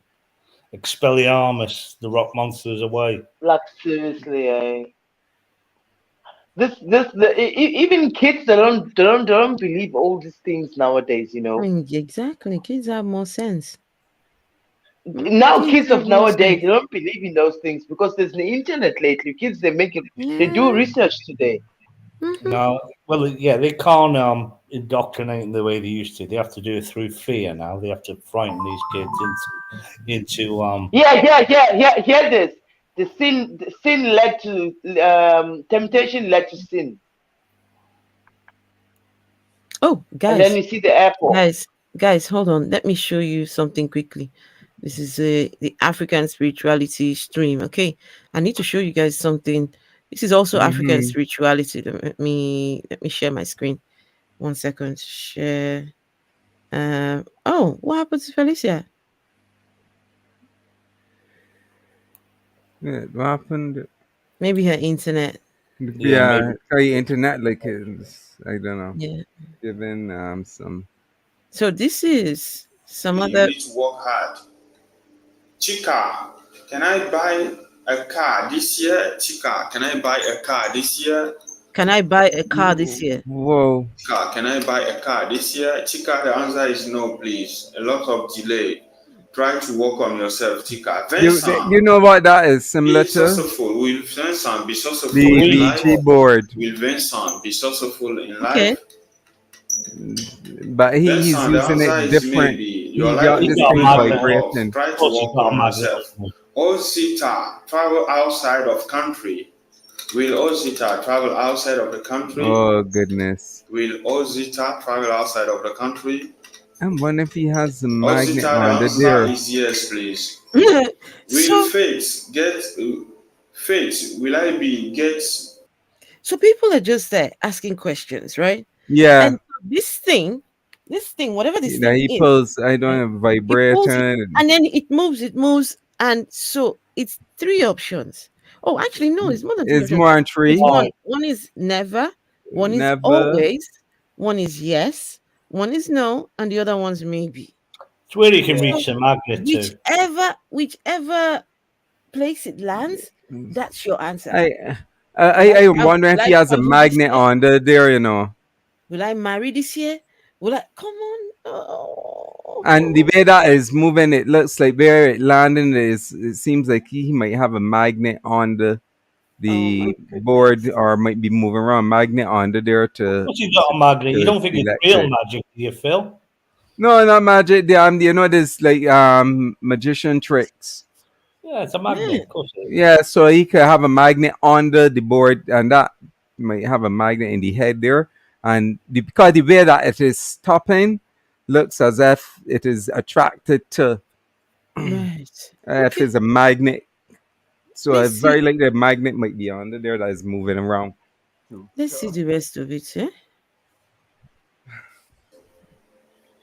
Expelliarmus, the Rock Monsters away. Like seriously, even kids they don't believe all these things nowadays. You know. Exactly. Kids have more sense. Now kids of have more nowadays sense. they don't believe in those things because there's the internet lately. Kids they do Yeah. research today. No, well, yeah, they can't indoctrinate in the way they used to. They have to do it through fear now. They have to frighten these kids into Yeah. Hear this. The sin led to temptation led to sin. Oh, And then guys, you see the airport. guys, hold on. Let me show you something quickly. This is the African spirituality stream. Okay, I need to show you guys something. This is also African spirituality. Let me share my screen. 1 second. Share. Oh, what happened to Felicia? Yeah, what happened? Maybe her internet. Yeah, maybe. Internet like is, I don't know. Yeah. Given some. So this is some You other. need to work hard. Chika, can I buy a car this year? Chika, can I buy a car this year? Can I buy a car this year? Whoa. Chika, can I buy a car this year? Chika, the answer is no, please. A lot of delay. Try to work on yourself, Chika. Vincent, You know what that is similar be to? successful. Will Vincent be successful The in life? keyboard. Will Vincent be successful in life? Okay. But he's Vincent, the using answer it is different. maybe. He Your got life this will thing be better vibrating. off. Try to work on yourself. Osita, travel outside of country. Will Osita travel outside of the country? Oh goodness. Will Osita travel outside of the country? I'm wondering if he has a magnet Osita, the on the answer there. is yes, please. So- Will Faith get Faith? Will I be get? So people are just there asking questions, right? Yeah. And this thing, whatever this That thing he is, pulls, I don't have it pulls vibrator. it, and then it moves, and so it's 3 options. Oh, actually, no, it's more than 3 It's options. more than 3. It's one is never, one is Never. always, one is yes, one is no, and the other one's maybe. It's where you can reach the magnet to. Whichever place it lands, that's your answer. I wonder if he has a magnet on the there, you know. Will I marry this year? Will I? Come on. Oh. And the way that is moving, it looks like where it landing is. It seems like he might have a magnet on the board, or might be moving around magnet on the there to. Once you got a magnet, you don't think it's real electric. magic, do you, Phil? No, not magic. You know, this like magician tricks. Yeah, it's a magnet. Of course it is. Yeah, so he could have a magnet under the board, and that might have a magnet in the head there. And because the way that it is stopping looks as if it is attracted to. Right. If it's a magnet. So Let's it's very see. likely a magnet might be under there that is moving around. Let's see the rest of it. Eh?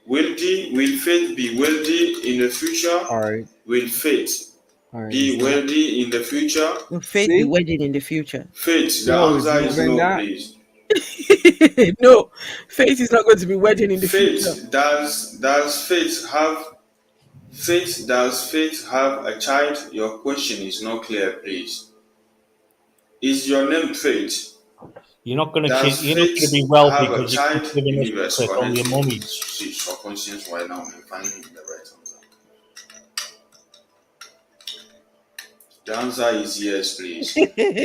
Will faith be wealthy in the future? All right. Will faith All right. be wealthy in the future? Will faith be wedded in the future? Faith, the No, it's answer is not even no, that. please. No, faith is not going to be wedded in the future. Faith, does faith have a child? Your question is not clear, please. Is your name Faith? You're not going to Does you're not going to faith be wealthy have a because you're child? giving us Universe secret all your connected. money. See your conscience right now and finding the right answer. The answer is yes, please.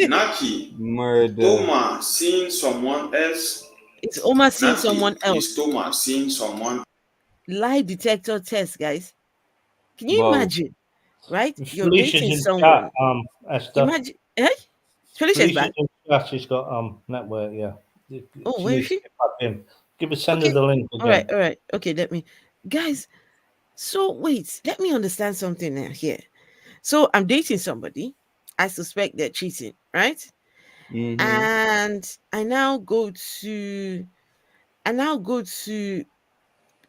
Naki, Murder. Toma seeing someone else. It's Omar seeing Naki, someone else. is Toma seeing someone? Lie detector test, guys. Can you Wow. imagine? Right? You're Felicia's dating in someone. chat, Esther. Imagine, eh? Felicia's back. in chat. She's got network. Yeah. Oh, where is needs to she? get back in. Send Okay. her the link again. All right. Okay, guys. So wait, let me understand something now here. So I'm dating somebody. I suspect they're cheating, right? Mhm. And I now go to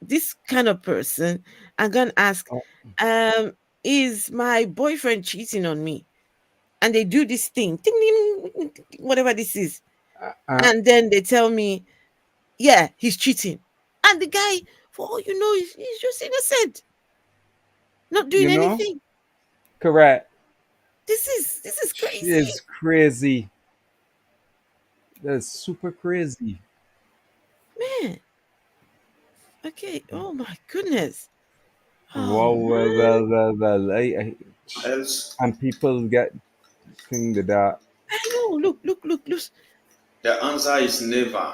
this kind of person. I'm gonna ask, is my boyfriend cheating on me? And they do this thing, ding, ding, whatever this is, and then they tell me, yeah, he's cheating. And the guy, for all you know, he's just innocent, not doing You know? anything. Correct. This is crazy. It's crazy. That's super crazy. Man. Okay. Oh my goodness. Wow, well. And people get thing to that. I know. Look. The answer is never.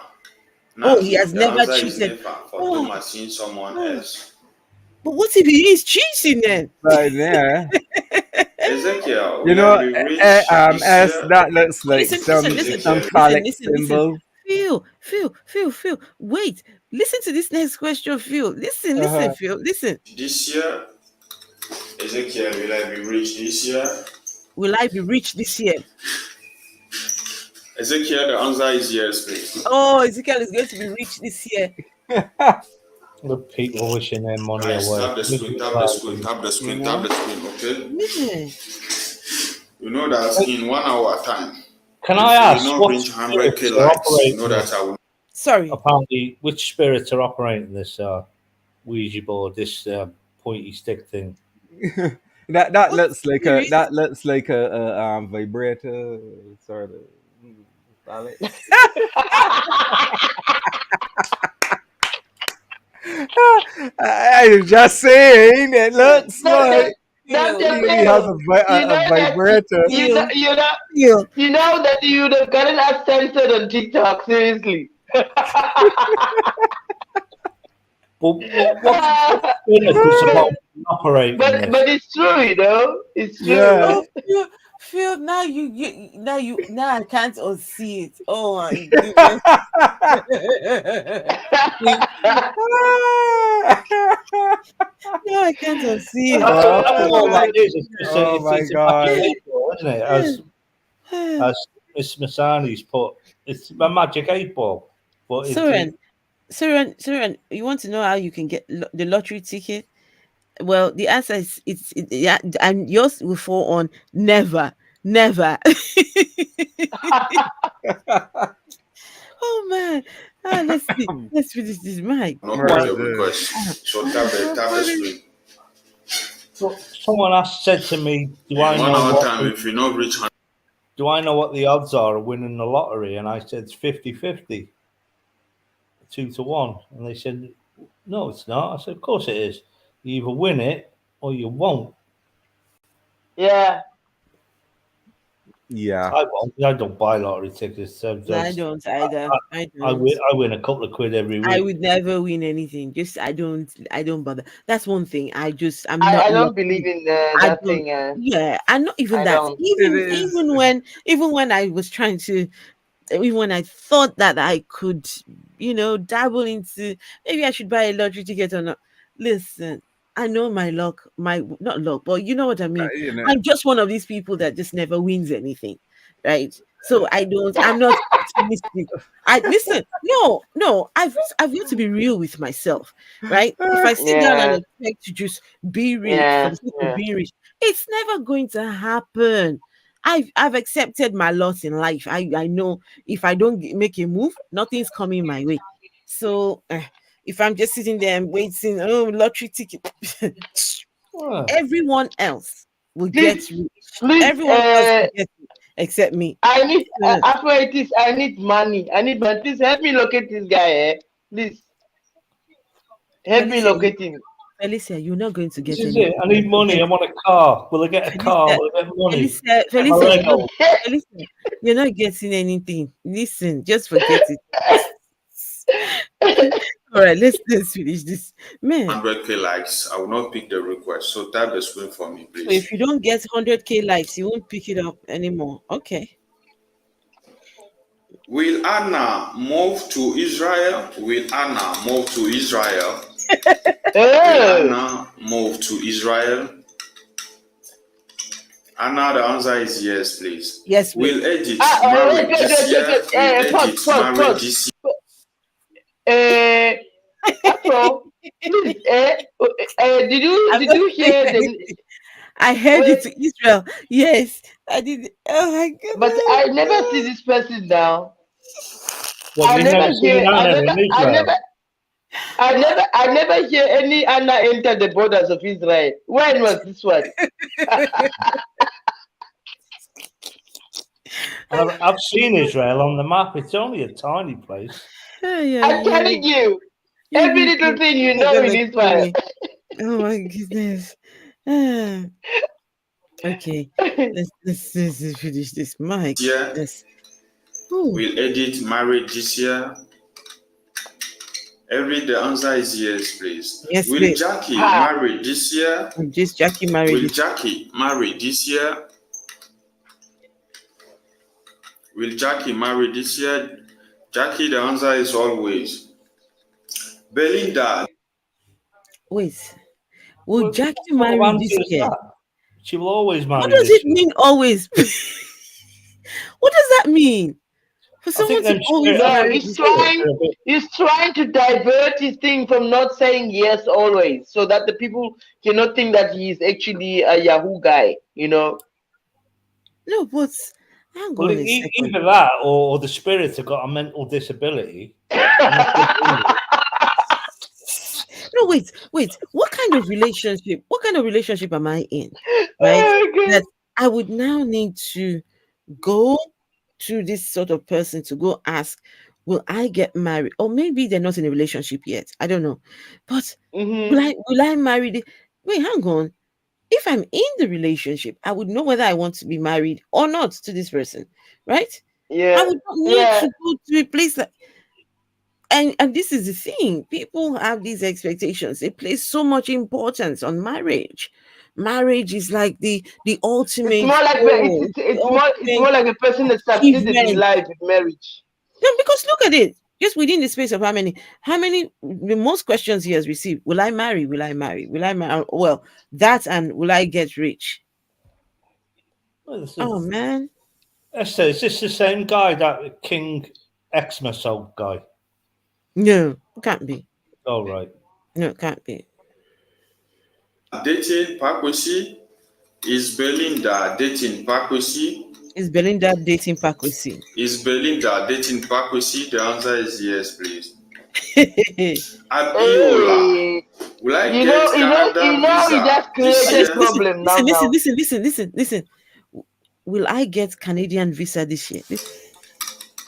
Oh, he has the never answer is cheated. never for Oh. Toma seeing someone else. But what if he is cheating then? Right there. Ezekiel, You know, will we reach as this year? that looks like Listen, some phallic listen. symbol. Phil. Wait. Listen to this next question, Phil. Listen, Phil. Listen. This year, Ezekiel, will I be rich this year? Will I be rich this year? Ezekiel, the answer is yes, please. Oh, Ezekiel is going to be rich this year. The people wishing their money Guys, away. tap the screen, okay? Yeah. You know that in 1 hour time. Can if I ask you not what reach 100K spirits are likes, you operating know that I will. Sorry. Apparently, which spirits are operating this Ouija board, this pointy stick thing? that looks like a vibrator sort of. Phallic. I'm just saying, it looks like he has a vibrator. You know that you would have gotten us censored on TikTok, seriously. What spirit is about operating this? But it's true, you know. It's true. Yeah. Oh, Phil, now I can't unsee it. Oh my goodness. No, I can't unsee it. Oh Oh my God. Isn't it? As Miss Masani's put, it's a magic 8-ball. But Suren, you want to know how you can get the lottery ticket? Well, the answer is yeah, and yours will fall on never. Oh man. Let's see. Let's finish this mic. No problem request. So tap the screen. someone said to me, "Do I In know 1 hour what time, the, if you not reach do I know what the odds are of winning the lottery?" And I said, "It's 50-50, 2 to 1." And they said, "No, it's not." I said, "Of course it is. You either win it or you won't." Yeah. Yeah. I won't. I don't buy lottery tickets. So No, I don't either. I I don't. win a couple of quid every week. I would never win anything. Just I don't bother. That's one thing. I'm not. I don't lucky. believe in I that don't- thing. Yeah, and not even I that. don't. Even when I was trying to, even when I thought that I could, dabble into, maybe I should buy a lottery ticket or not. Listen, I know my luck, not luck, but you know what I mean. I'm just one of these people that just never wins anything, right? So I'm not finish you. I listen. No. I've got to be real with myself, right? If I sit down and expect to just be rich for the sake of being rich, it's never going to happen. I've accepted my loss in life. I know if I don't make a move, nothing's coming my way. So if I'm just sitting there and waiting, lottery ticket, everyone else will get rich. Everyone else will get it, except me. I need after this. I need money. Please help me locate this guy. Please help me locate him. Felicia, you're not going to get This is anything. it. I need money. I want a car. Will I get a car? Will I get money? Felicia, you're not getting anything. Listen, just forget it. All right, let's finish this. Man, 100k likes. I will not pick the request. So tap the screen for me, so please. if you don't get 100k likes, you won't pick it up anymore. Okay. Will Anna move to Israel? Will Anna move to Israel? Will Anna move to Israel? Anna, the answer is yes, please. Yes, please. Will Edith marry this year? Will Edith marry this year? Please, did you hear the? I heard it to Israel. Yes, I did. Oh my God! But I never see this person now. Well, I never hear any Anna enter the borders of Israel. When was this one? I've seen Israel on the map. It's only a tiny place. I'm telling you, every little thing you know in Israel. Oh my goodness. Okay, let's finish this. Mike. Yes. Will Edith marry this year? The answer is yes, please. Yes, will please. Jackie marry this year? Just Jackie marry. Will Jackie marry this year? Will Jackie marry this year? Jackie, the answer is always. Belinda. Wait. Will Jackie marry this year? She will always marry. What does it mean always? What does that mean? For someone to always marry, he's trying to divert his thing from not saying yes always, so that the people cannot think that he's actually a Yahoo guy, you know. No, but either that or the spirits have got a mental disability. No, wait. What kind of relationship am I in? Right? That I would now need to go to this sort of person to go ask, will I get married? Or maybe they're not in a relationship yet. I don't know. But will I marry? Wait, hang on. If I'm in the relationship, I would know whether I want to be married or not to this person, right? Yeah. I would not need to go to a place like. And this is the thing. People have these expectations. They place so much importance on marriage. Marriage is like the ultimate. It's more like it's more like a person that succeeded in life with marriage. Yeah, because look at it. Just within the space of how many the most questions he has received. Will I marry? Will I marry? Will I marry? Well, that and will I get rich? Oh man. Esther, is this the same guy, that King Xmas old guy? No, it can't be. Oh, right. No, it can't be. Dating Pakwesi? Is Belinda dating Pakwesi? Is Belinda dating Pakwesi? Is Belinda dating Pakwesi? The answer is yes, please. Abiola. Will I get Canada visa? You just created a problem now. Listen. Will I get Canadian visa this year?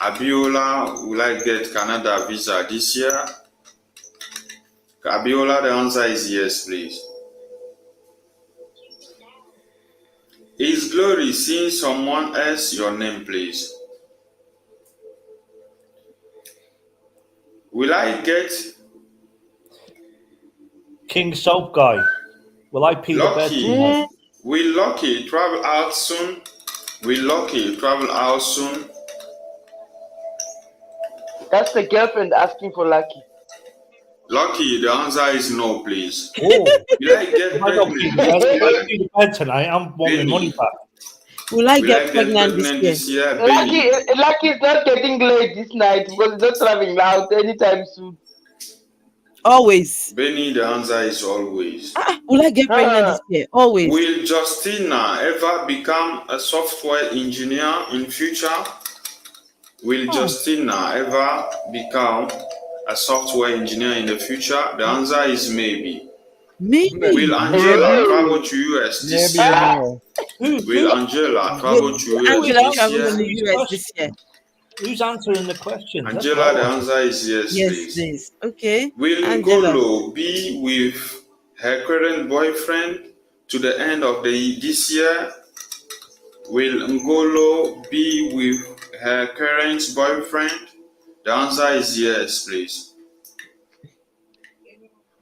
Abiola, will I get Canada visa this year? Abiola, the answer is yes, please. Is Glory seeing someone else? Your name, please. Will I get King Soap Guy? Will I pee the bed tonight? Will Lucky travel out soon? Will Lucky travel out soon? That's the girlfriend asking for Lucky. Lucky, the answer is no, please. Oh. Will I get I don't pee the bed tonight. I'm wanting money back. Will I Will get I get pregnant this pregnant year? this year, Benny? Lucky is not getting late this night because he's not traveling out anytime soon. Always. Benny, the answer is always. Will I get pregnant this year? Always. Will Justina ever become a software engineer in future? Will Justina ever become a software engineer in the future? The answer is maybe. Maybe. Will Angela travel to US this Maybe year? no. Will Angela travel to US Angela this travel to year? the US this year. Who's answering the question? Angela, the answer is yes, Yes, please. please. Okay. Will Angela. Ngolo be with her current boyfriend to the end of this year? Will Ngolo be with her current boyfriend? The answer is yes, please.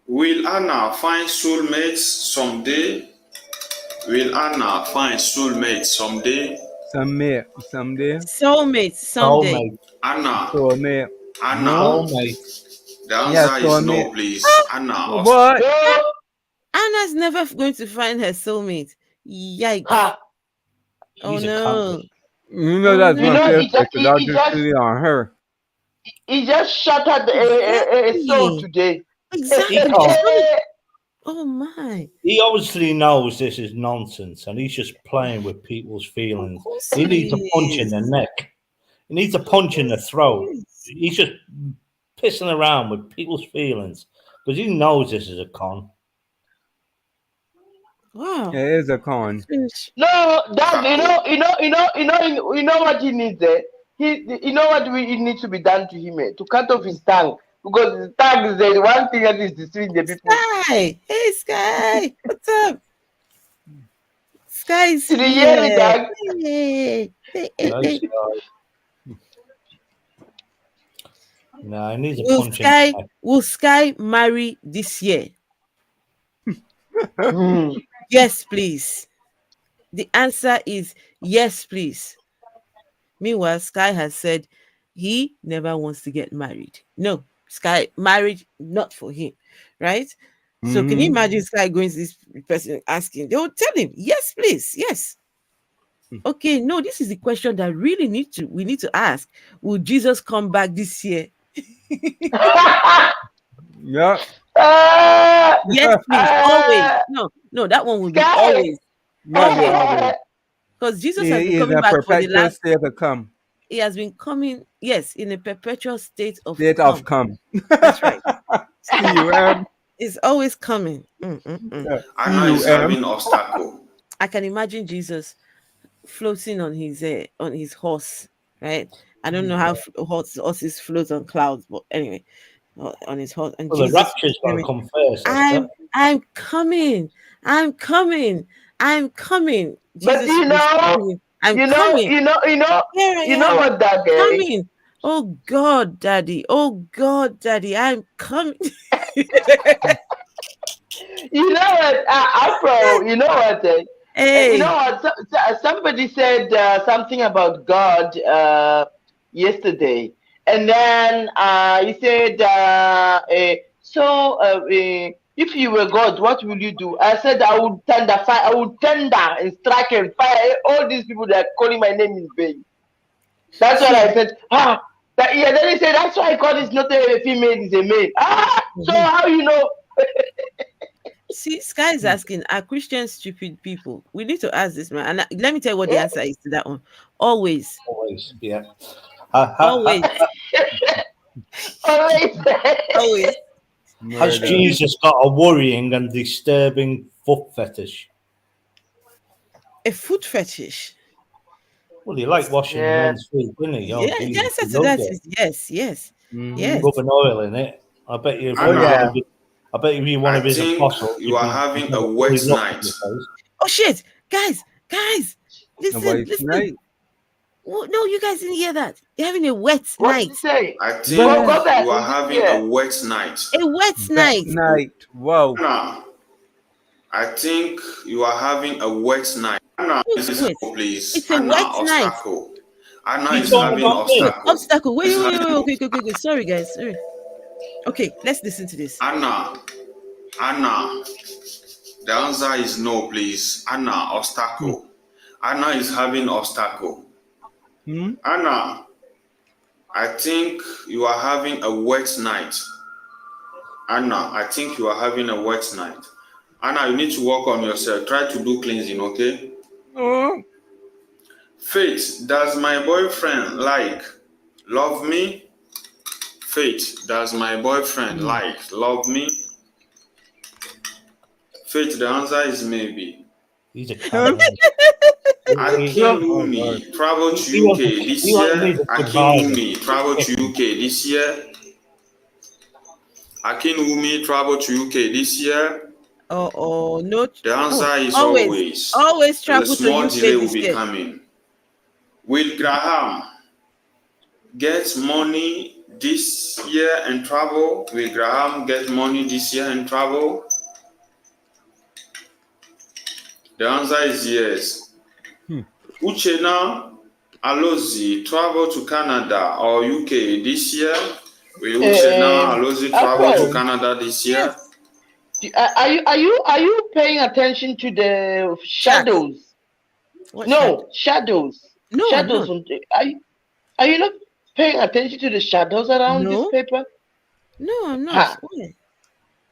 Will Anna find soulmates someday? Will Anna find soulmates someday? Someday. Soulmates someday. Anna. Soulmate. Anna. Soulmate. The answer Yeah, is soulmate. no, please. Anna. What? Anna's never going to find her soulmate. Yikes. Oh no. You know that's You one know, thing it without just- just really on her. He just shattered a soul today. Exactly. can't. Oh my. He obviously knows this is nonsense and he's just playing with people's feelings. He needs a punch in the neck. He needs a punch in the throat. He's just pissing around with people's feelings because he knows this is a con. Wow. It is a con. No, Dad, you know what he needs. You know what needs to be done to him, to cut off his tongue, because his tongue is the one thing that is deceiving the people. Sky. Hey Sky. What's up? Sky's Did you hear me, here. Dad? Hey. Nice guy. No, he needs a Will punch in the neck. Will Sky marry this year? Yes, please. The answer is yes, please. Meanwhile, Sky has said he never wants to get married. No, Sky, marriage not for him, right? So can you imagine Sky going to this person asking? They will tell him, yes, please, yes. Okay, no, this is the question that we need to ask. Will Jesus come back this year? Yeah. Yes, please. Always. No, that one will be always. Because Jesus has been coming back for the last state of come. He has been coming, yes, in a perpetual state of come. That's right. CUM. It's always coming. Anna is having obstacle. I can imagine Jesus floating on his horse, right? I don't know how horses float on clouds, but anyway, on his horse. And Well, Jesus the rapture's got to come first. I'm coming. I'm coming. I'm coming. But Jesus is coming. I'm coming. you know what, Dad? Coming. Oh God, Daddy. Oh God, Daddy. I'm coming. You know what, Afro? You know what? Hey. You know what? Somebody said something about God yesterday, and then he said, if you were God, what will you do? I said, I would tender fire. I would tender and strike and fire all these people that are calling my name in vain. That's what I said. Then he said, that's why God is not a female, it's a male. So how you know? See, Sky is asking, are Christians stupid people? We need to ask this man. And let me tell you what the answer is to that one. Always. Always, yeah. Always. Always. Has Jesus got a worrying and disturbing foot fetish? A foot fetish? Well, he liked washing men's feet, didn't he? Oh, Yeah, the answer to that is yes, yes, yes. Rubbing oil in it. I bet you. I bet if you one of his apostles, you are having a wet night. Oh shit, guys, listen. Oh, no, you guys didn't hear that. You're having a wet night. I think you are having a wet night. A wet night. Wow. Anna, I think you are having a wet night. Anna, please. It's a wet obstacle. night. Anna is having obstacle. Obstacle. Wait. Okay. Sorry, guys. Sorry. Okay, let's listen to this. Anna, the answer is no, please. Anna, obstacle. Anna is having obstacle. Anna, I think you are having a wet night. Anna, I think you are having a wet night. Anna, you need to work on yourself. Try to do cleansing, okay? Faith, does my boyfriend love me? Faith, does my boyfriend love me? Faith, the answer is maybe. He's a coward. Akinwumi travel to UK this year. Akinwumi travel to UK this year. Akinwumi travel to UK this year. Oh, no. The answer is always always. travel The to small UK delay will this be year. coming. Will Graham get money this year and travel? Will Graham get money this year and travel? The answer is yes. Uchenna Alozi travel to Canada or UK this year? Will Uchenna Alozi travel to Canada this year? Are you paying attention to the shadows? Shadows. No, shadows. Are you not paying attention to the shadows around this paper? No, I'm not.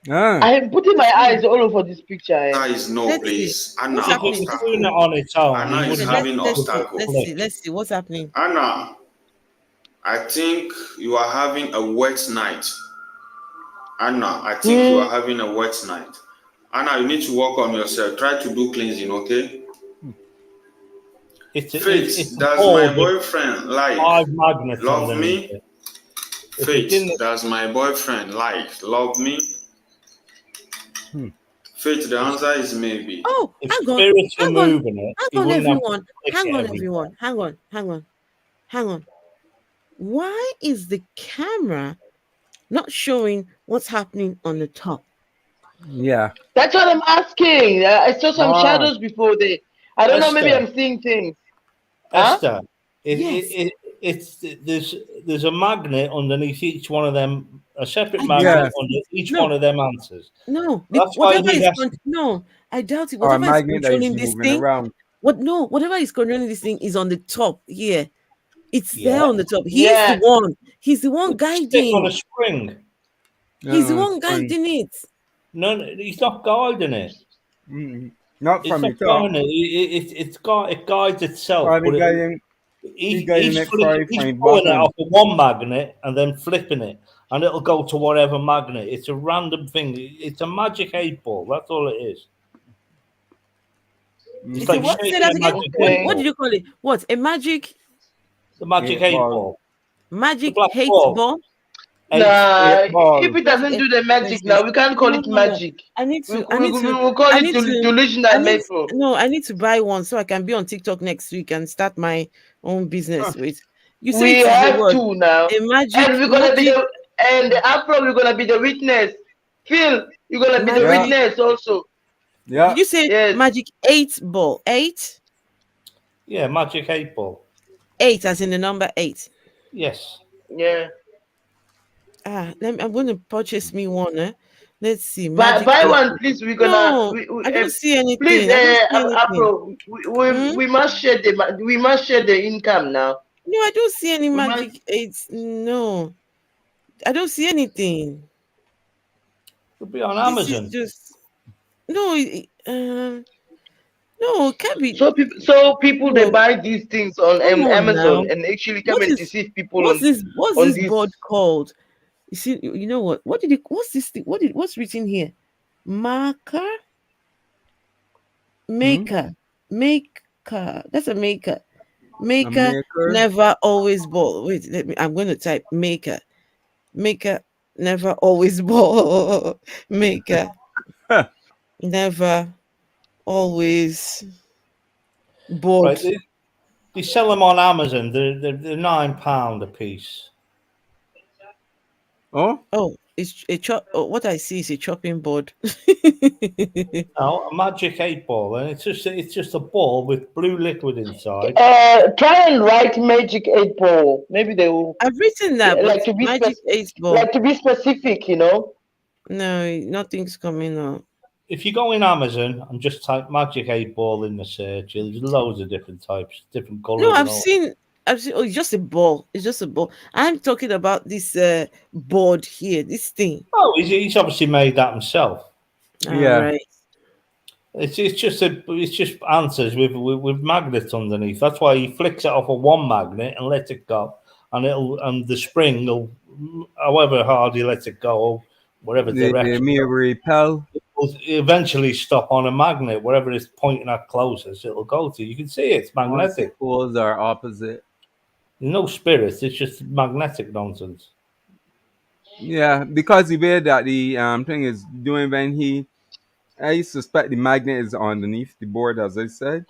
I am putting my eyes all over this picture. There is no place. Anna obstacle. On its own. Anna is having obstacle. Let's see what's happening. Anna, I think you are having a wet night. Anna, I think you are having a wet night. Anna, you need to work on yourself. Try to do cleansing, okay? Faith, does my boyfriend love me? Faith, does my boyfriend love me? Faith, the answer is maybe. Oh, hang on. Why is the camera not showing what's happening on the top? Yeah. That's what I'm asking. I saw some shadows before there. I don't know, maybe I'm seeing things. Esther, there's a magnet underneath each one of them, a separate magnet under each one of them answers. No, that's why I doubt it. Whatever is controlling this thing, whatever is controlling this thing is on the top here. It's there on the top. He's the one. He's the one guiding. On a spring. He's the one guiding it. No, he's not guiding it. Not from the top. It guides itself. He's pulling it off of one magnet and then flipping it, and it'll go to whatever magnet. It's a random thing. It's a magic 8-ball. That's all it is. It's like what did you call it? What? A magic? The magic 8-ball. Magic 8-ball? If it doesn't do the magic now, we can't call it magic. We'll call it delusional maple. No, I need to buy one so I can be on TikTok next week and start my own business with. You say we have to now. A magic, and we're gonna be the Afro, we're gonna be the witness. Phil, you're gonna be the witness also. Yeah. Did you say magic 8-ball? 8? Yeah, magic 8-ball. 8 as in the number 8. Yes. Yeah. I'm going to purchase me one. Let's see. Buy one, please. We're gonna. I don't see anything. Please, Afro, we must share the. We must share the income now. No, I don't see any magic 8s. No, I don't see anything. It'll be on Amazon. No, it can't be. So people they buy these things on Amazon and actually come and deceive people. What's this board called? You see, you know what? What's this thing? What's written here? Maker. That's a maker. Maker never always ball. Wait, I'm going to type maker. Maker never always ball. Maker never always board. Right, they sell them on Amazon. They're £9 a piece. Oh, it's a what I see is a chopping board. No, a magic 8-ball, and it's just a ball with blue liquid inside. Try and write magic 8-ball. Maybe they will. I've written that, like to be magic 8-ball. Like to be specific, you know. No, nothing's coming up. if you go in Amazon and just type Magic 8 Ball in the search, there's loads of different types, different colours. No, and I've all. seen. Oh, it's just a ball. It's just a ball. I'm talking about this board here. This thing. Oh, he's obviously made that himself. Yeah. Right. It's just answers with magnets underneath. That's why he flicks it off of one magnet and lets it go, and the spring will, however hard he lets it go, whatever The direction, mere repel. it will eventually stop on a magnet wherever it's pointing at closest. It'll go to. You can see it, it's magnetic. Poles are opposite. There's no spirits. It's just magnetic nonsense. Yeah, because the way that the thing is doing when I suspect the magnet is underneath the board, as I said,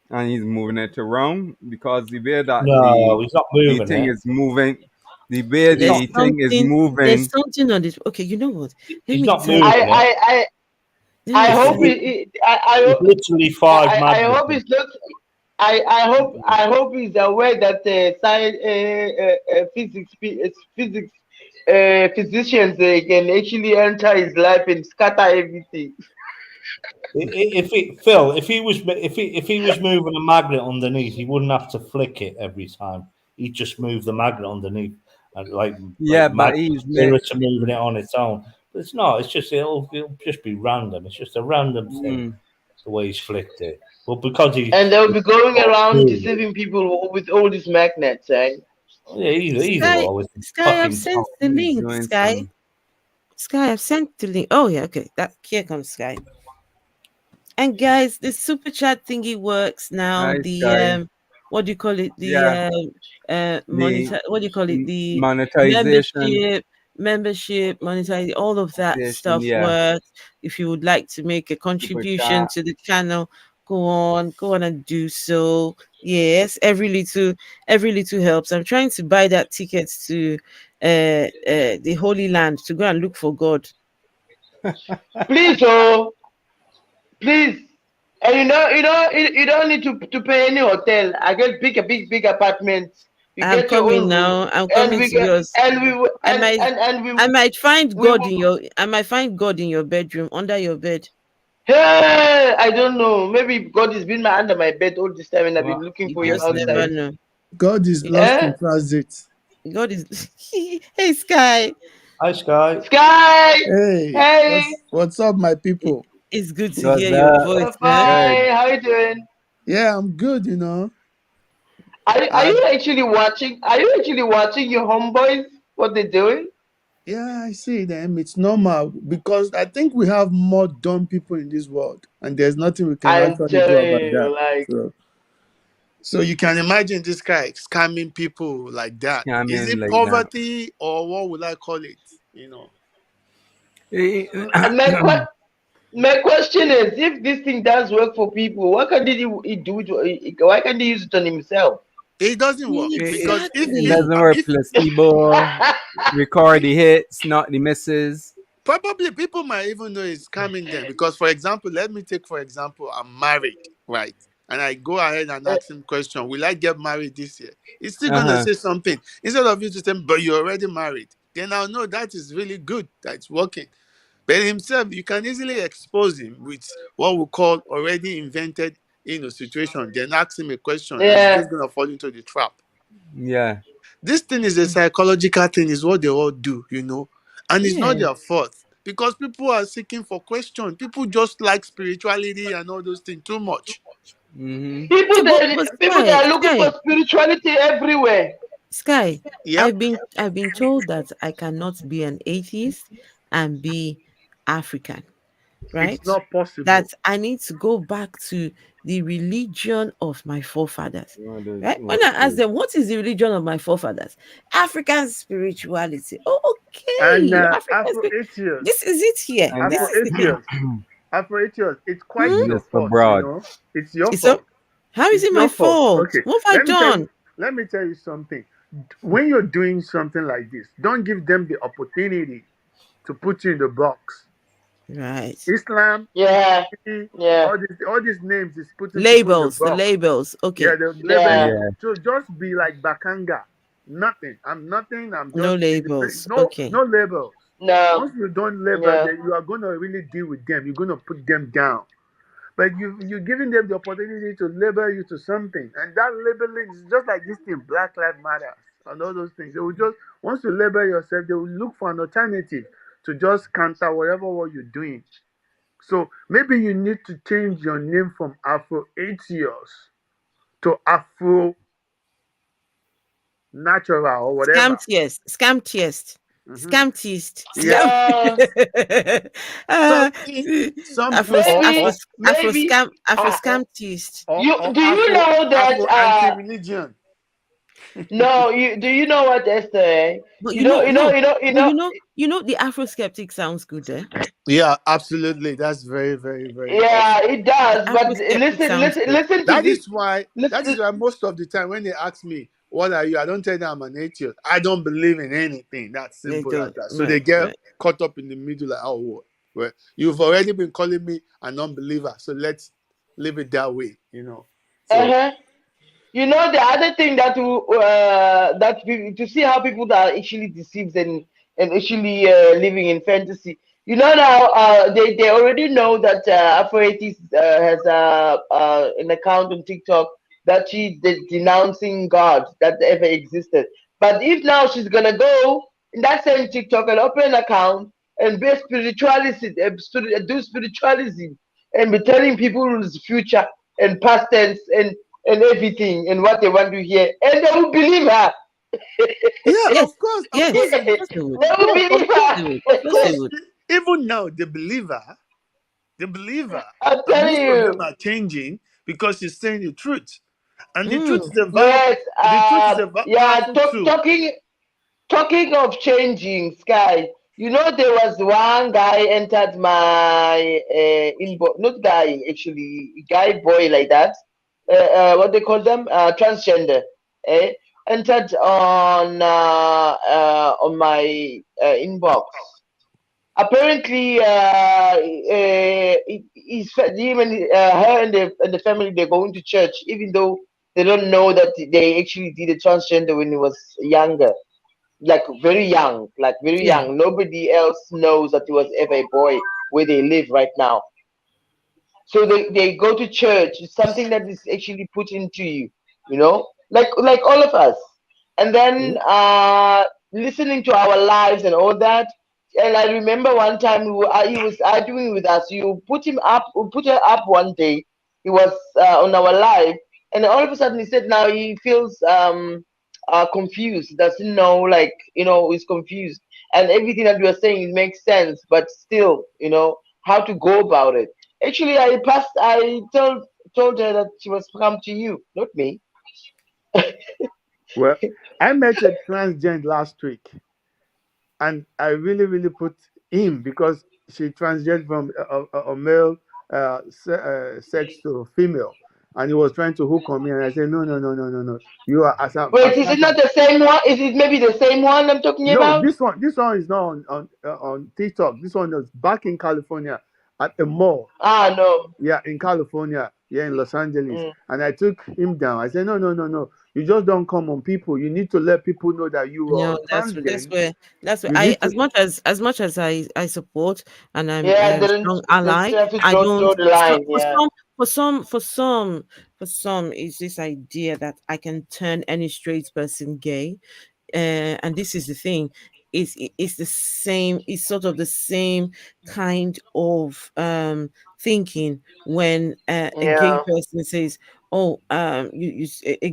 and he's moving it around because the way that No, he's not moving the thing it. is moving, the way the There's thing is something. moving. There's something on this. Okay, you know what? Let He's me not tell moving you. it. I hope It's I hope literally five I magnets. hope it's not. I hope he's aware that science, physics physicians can actually enter his life and scatter everything. If he was moving a magnet underneath, he wouldn't have to flick it every time. He'd just move the magnet underneath, and Yeah, but magnet he's spirits are moving it on its own. But it's not. It's just it'll just be random. It's just a random thing the way he's flicked it. But because he And they'll be going around Ooh. deceiving people with all these magnets, right? yeah, either Sky, or with Sky, I've fucking sent the link. doing Sky, some- Sky, I've sent the link. Oh yeah, okay. Here comes Sky. And guys, the super chat thingy works now. Hi, The Sky. what do you call it? The Yeah. what do you call it? The Monetization. membership, monetize, all of that stuff Yeah. works. If you would like to make a contribution chat. to the channel, go on and do so. Yes, every little helps. I'm trying to buy that ticket to the Holy Land to go and look for God. Please, please. And you don't need to pay any hotel. I get big apartments. You I'm get your coming own now. room. I'm And coming we to get yours. and we will- I and might and we I might find we God will- in your I might find God in your bedroom, under your bed. Hey, I don't know. Maybe God has been under my bed all this time, and I've been looking You for him just never outside. know. God is lost Yeah. in transit. God is hey Sky. Hi, Sky. Sky. Hey, Hey. what's up, my people? It's good to What's hear your up? voice, man. Hi. How you doing? Yeah, I'm good. You know, Are you actually watching? Are you actually watching your homeboys? What they're doing? yeah, I see them. It's normal because I think we have more dumb people in this world, and there's nothing we can I'm actually do telling about you, that. like So you can imagine this guy scamming people like that. Is Scamming it like poverty or what would I call it? You know. and my question is, if this thing does work for people, why can't he do it? Why can't he use it on himself? It doesn't work because It doesn't work. Placebo. Record the hits, not the misses. probably people might even know it's scamming them because, for example, let me take for example, I'm married, right? And I go ahead and ask him question, will I get married this year? He's still gonna say something. Instead of you to say, but you're already married, then I'll know that is really good, that's working. But himself, you can easily expose him with what we call already invented situation. Then ask him a question and Yeah. he's just gonna fall into the trap. Yeah. This thing is a psychological thing, is what they all do, and it's not Yeah. their fault because people are seeking for questions. People just like spirituality and all those things too much. Mm-hmm. People Sky, that are looking Sky, for spirituality everywhere. Sky, Yep. I've been told that I cannot be an atheist and be African, right? It's not possible. That I need to go back to the religion of my forefathers. Right? When I ask them, what is the religion of my forefathers? African spirituality. Oh, okay. And African this is it here. And This is the thing. Afro-Atheist, it's quite Hmm? your Just for fault, broad. It's your It's fault. How is It's it my your fault. fault? Okay. What have I done? Let me tell you something. When you're doing something like this, don't give them the opportunity to put you in the box. Right. Islam, Yeah. all these names is putting Labels, people the in the box. labels. Okay. Yeah, the Yeah. label. So just be like Bakanga. Nothing. I'm nothing. I'm just No labels. no Okay. no labels. No. Once you don't label Yeah. them, you are going to really deal with them. You're going to put them down. But you're giving them the opportunity to label you to something. And that labeling is just like this thing, Black Lives Matter, and all those things. They will just, once you label yourself, they will look for an alternative to just counter whatever what you're doing. So maybe you need to change your name from Afro Atheos to Afro Natural or whatever. Scamtiest. Mhm. Scamtist. Yeah. Some Afro maybe, scamtist. do you know that Afro anti-religion. no, do you know what, Esther? But You know the Afro skeptic sounds good there. Yeah, absolutely. That's very, very, very yeah, awesome. it does. But Afro-skeptic sounds good. listen to That this. is why most of the time when they ask me, what are you? I don't tell them I'm an atheist. I don't believe in anything. That's They simple as don't. that. So they get caught up in the middle like, oh, what? Well, you've already been calling me an unbeliever. So let's leave it that way, So, You know, the other thing that to see how people are actually deceived and actually living in fantasy. You know now they already know that Afroatis has an account on TikTok that she's denouncing God that ever existed. But if now she's gonna go in that same TikTok and open an account and be do spiritualism and be telling people's future and past tense and everything and what they want to hear, and they will believe her. yeah, of course. They will believe her. Of course. Even now, the believer, I'm and telling most of you. them are changing because she's saying the truth. And the truth is Yes, a powerful tool. Talking of changing, Sky, you know there was one guy entered my inbox, not guy actually, guy boy like that. What they call them? Transgender. Entered on my inbox. Apparently, him and her and the family, they're going to church, even though they don't know that they actually did a transgender when he was younger, like very young, Yeah. Nobody else knows that he was ever a boy where they live right now. So they go to church. It's something that is actually put into you, like all of us. And then listening to our lives and all that. And I remember one time he was arguing with us. We put her up one day. He was on our live, and all of a sudden he said now he feels confused. Doesn't know, he's confused, and everything that we are saying makes sense, but still, how to go about it. Actually, I told her that she must come to you, not me. Well, I met a transgender last week, and I really, really put him because she transgendered from a male sex to female, and he was trying to hook on me, and I said, no. You are as Wait, is it not the same one? Is it maybe the same one I'm talking No, about? this one is not on TikTok. This one is back in California at a mall. No. Yeah, in California, in Los Angeles. And I took him down. I said, no. You just don't come on people. You need to let people know that you are That's where You I need to- as much as I support and I'm Yeah, a strong ally. I don't draw the line. Yeah. for some it's this idea that I can turn any straight person gay. And this is the thing, it's the same, it's sort of the same kind of thinking when a gay person says, oh, a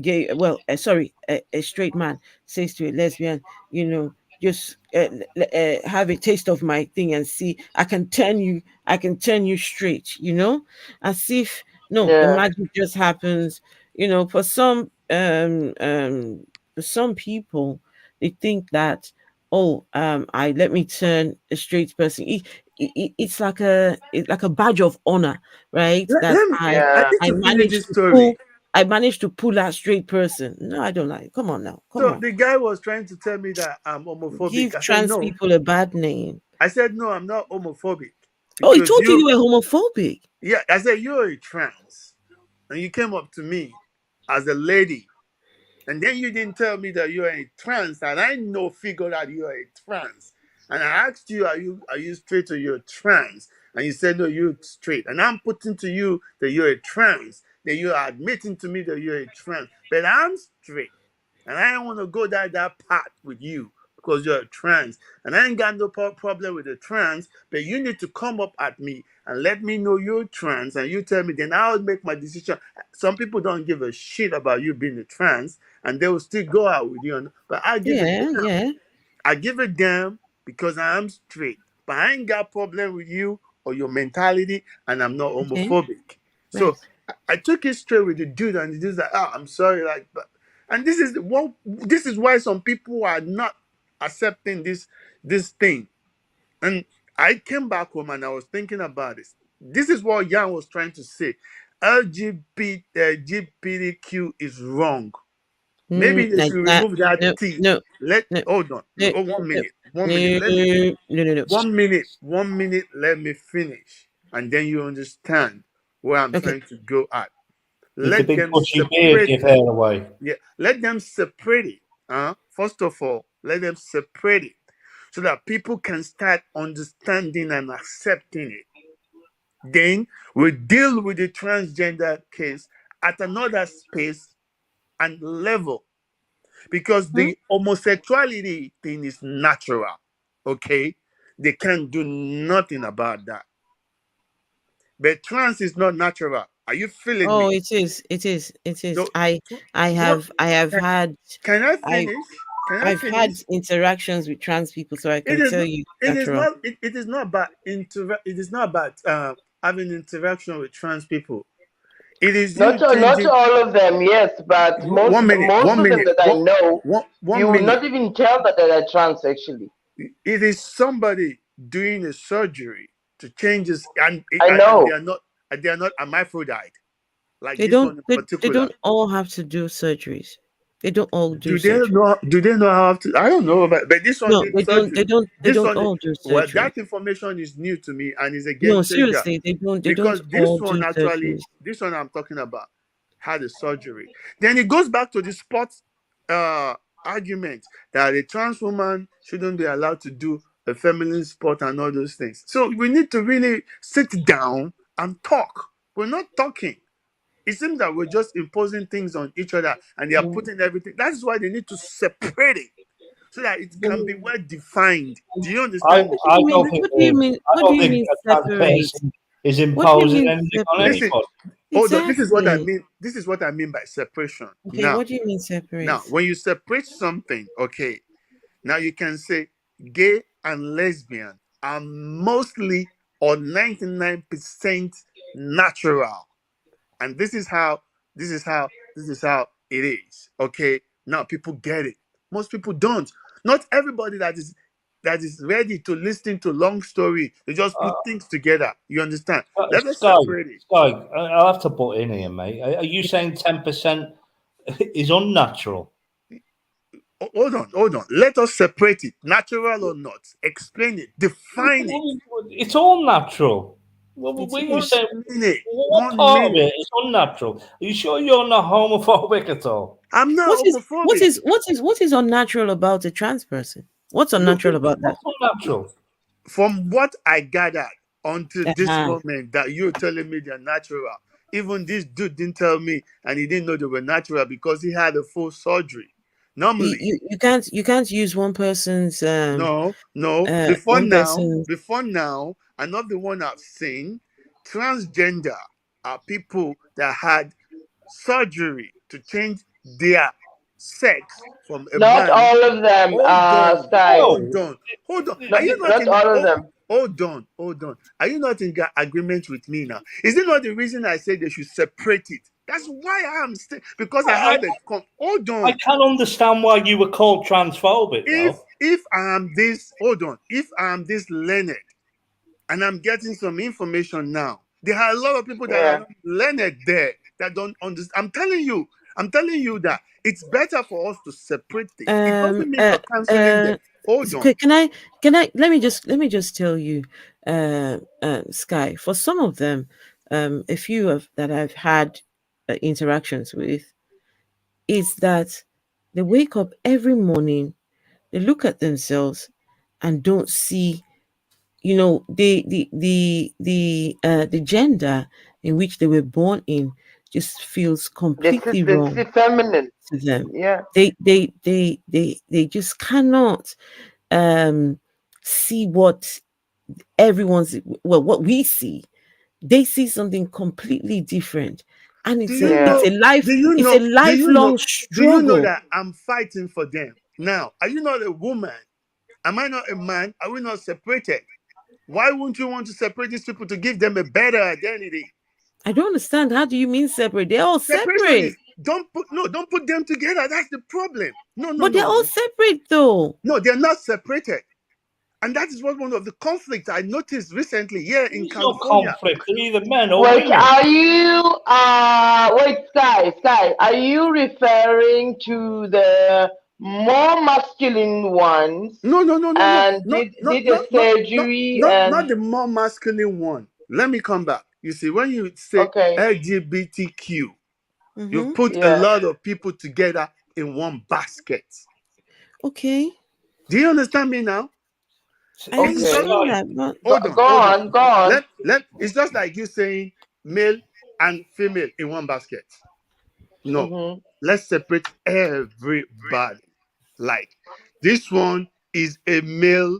gay, well, sorry, a straight man says to a lesbian, just have a taste of my thing and see, I can turn you straight, as if the magic just happens. For some people, they think that, oh, I let me turn a straight person. It's like a badge of honor, right? That I need I to finish managed this to story. pull. I managed to pull that straight person. No, I don't like. Come on now. Come So on. the guy was trying to tell me that I'm homophobic. Give I said trans no. people a bad name. I said no, I'm not homophobic. Oh, he Because told you were homophobic. Yeah, I said you're a trans, and you came up to me as a lady, and then you didn't tell me that you're a trans, and I figured out you're a trans. And I asked you, are you straight or you're trans? And you said, no, you're straight. And I'm putting to you that you're a trans. That you are admitting to me that you're a trans. But I'm straight. And I don't want to go down that path with you because you're a trans. And I ain't got no problem with the trans, but you need to come up at me and let me know you're trans. And you tell me, then I'll make my decision. Some people don't give a shit about you being a trans, and they will still go out with you. But I give a damn. Yeah. I give a damn because I am straight. But I ain't got problem with you or your mentality, and I'm not Okay. homophobic. So Right. I took it straight with the dude, and the dude's like, "Oh, I'm sorry," like, and this is why some people are not accepting this thing. And I came back home and I was thinking about this. This is what Jan was trying to say. LGBTQ is wrong. Maybe they should remove that T. No. Hold on. No. Oh, 1 minute. 1 No. minute. Let me. No. 1 minute. 1 minute. Let me finish, and then you understand where I'm trying to go at. It's a Let big them bushy beard separate. give hair away. Yeah. Let them separate it. First of all, let them separate it so that people can start understanding and accepting it. Then we deal with the transgender case at another space and level. Because the homosexuality thing is natural, okay? They can't do nothing about that. But trans is not natural. Are you feeling Oh, me? it is. So, I have had can I I finish? Can I I've had finish? interactions with trans people, so I It can is tell not. you It is natural. not. It is not about It is not about having interaction with trans people. It is you Not changing. all of them, yes, but most 1 minute. most 1 of them minute. that I know, One you will minute. not even tell that they're trans actually. It is somebody doing a surgery to change his, and I and know. they are not hermaphrodite like They this don't one in they, they particular. don't all have to do surgeries. They don't all do Do they surgery. know? Do they know how to? I don't know, but this one No, did they don't. surgery. They This don't one, all do well, surgery. that information is new to me and is a No, game changer seriously, they don't. They don't because this all one do actually, surgeries. this one I'm talking about, had a surgery. Then it goes back to the sports argument that a trans woman shouldn't be allowed to do a feminine sport and all those things. So we need to really sit down and talk. We're not talking. It seems that we're just imposing things on each other and they are putting everything. That's why they need to separate it so that it can be well defined. Do you understand me? What do you mean? What do you mean? I What do don't you think mean a trans separate? person is What do you imposing mean anything on separate? Listen, anybody. hold on. This is what I Exactly. mean. This is what I mean by separation. Okay, Now, what do you mean separate? now, when you separate something, okay, now you can say gay and lesbian are mostly or 99% natural. And this is how it is. Okay. Now people get it. Most people don't. Not everybody that is ready to listen to long story. They just put things together. You understand? Let us Sky, separate it. I'll have to put in here, mate. Are you saying 10% is unnatural? Hold on. Let us separate it. Natural or not. Explain it. Define it. It's all natural. Well, when you say what part of it is unnatural, are you sure you're not homophobic at all? I'm not homophobic. What is unnatural about a trans person? What's unnatural about that? What's unnatural? From what I gathered until this Uh-huh. moment that you're telling me they're natural. Even this dude didn't tell me and he didn't know they were natural because he had a full surgery. Normally, You can't use one person's no. Before one now, and not the one I've seen, transgender are people that had surgery to change their sex from a Not man. all of them, Sky. Hold on. Are you not Not in all of them. Hold on. Are you not in agreement with me now? Is it not the reason I said they should separate it? That's why I'm because I had hold on. I can understand why you were called transphobic. If I am this, hold on. If I am this learned and I'm getting some information now, there are a lot of people that are not learned there that don't understand. I'm telling you that it's better for us to separate things. It doesn't mean you're canceling them. Hold on. Can I let me just tell you, Sky, for some of them, a few of that I've had interactions with, is that they wake up every morning, they look at themselves and don't see, the gender in which they were born in just feels completely wrong feminine. to them. Yeah. They just cannot see what what we see. They see something completely different, and it's a lifelong do you know struggle. that I'm fighting for them? Now, are you not a woman? Am I not a man? Are we not separated? Why wouldn't you want to separate these people to give them a better identity? I don't understand. How do you mean separate? They're all separate. Don't put them together. That's the problem. But they're all separate though. No, they're not separated. And that is one of the conflicts I noticed recently here in California. No conflict, either men or Wait, women. are you Sky, are you referring to the more masculine ones? No. And did a surgery not the more masculine one. Let me come back. You see, when you say LGBTQ, you put a lot of people together in one basket. Okay. Do you understand me now? Go on. It's just like you saying male and female in one basket. No, let's separate everybody. Like this one is a male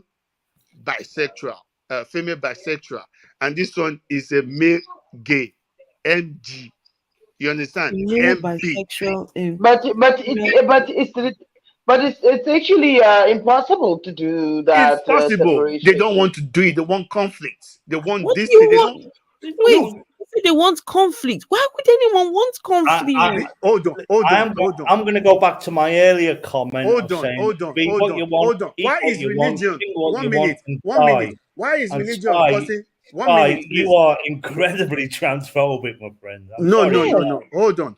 bisexual, female bisexual, and this one is a male gay, MG. You understand? Male MB. bisexual. But it's actually impossible to do that. It's possible. Separation. They don't want to do it. They want conflict. They want What this. do you They want? don't. Wait, they want conflict. Why would anyone want conflict? Hold on. I'm going to go back to my earlier comment. Hold on. Why is religion? 1 minute. Why is religion causing? 1 minute. You are incredibly transphobic, my friend. No. Hold on.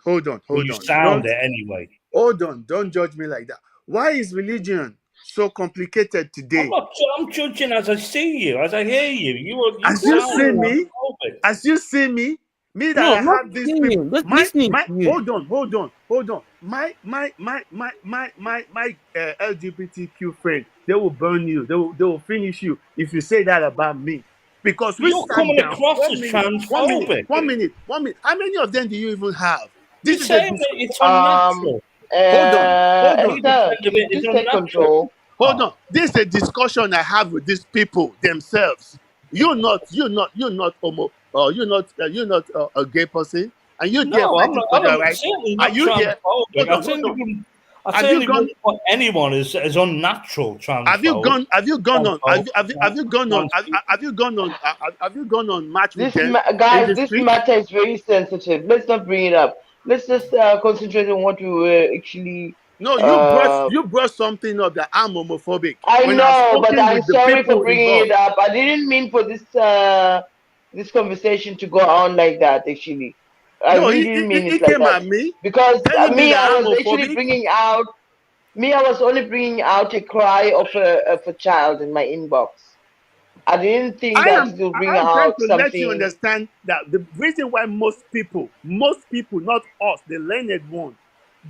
You sound it anyway. Hold on. Don't judge me like that. Why is religion so complicated today? I'm judging as I see you, as I hear you. As you see me, that I have these people. Hold on. My LGBTQ friend, they will burn you. They will finish you if you say that about me. Because you're coming across as transphobic. 1 minute. How many of them do you even have? This is it's unnatural. Hold on. This is a discussion I have with these people themselves. You're not homo, or you're not a gay person, and you're there fighting for that, right? Are you there? I think anyone is unnatural. Have you gone on match with them? Guys, this matter is very sensitive. Let's not bring it up. Let's just concentrate on what we were actually. No, you brought something up that I'm homophobic. I know, but I'm sorry for bringing it up. I didn't mean for this conversation to go on like that. Actually, I really didn't mean it like that. Me because I was actually bringing out. I was only bringing out a cry of a child in my inbox. I didn't think that it will bring out something. Let you understand that the reason why most people, not us, the learned ones,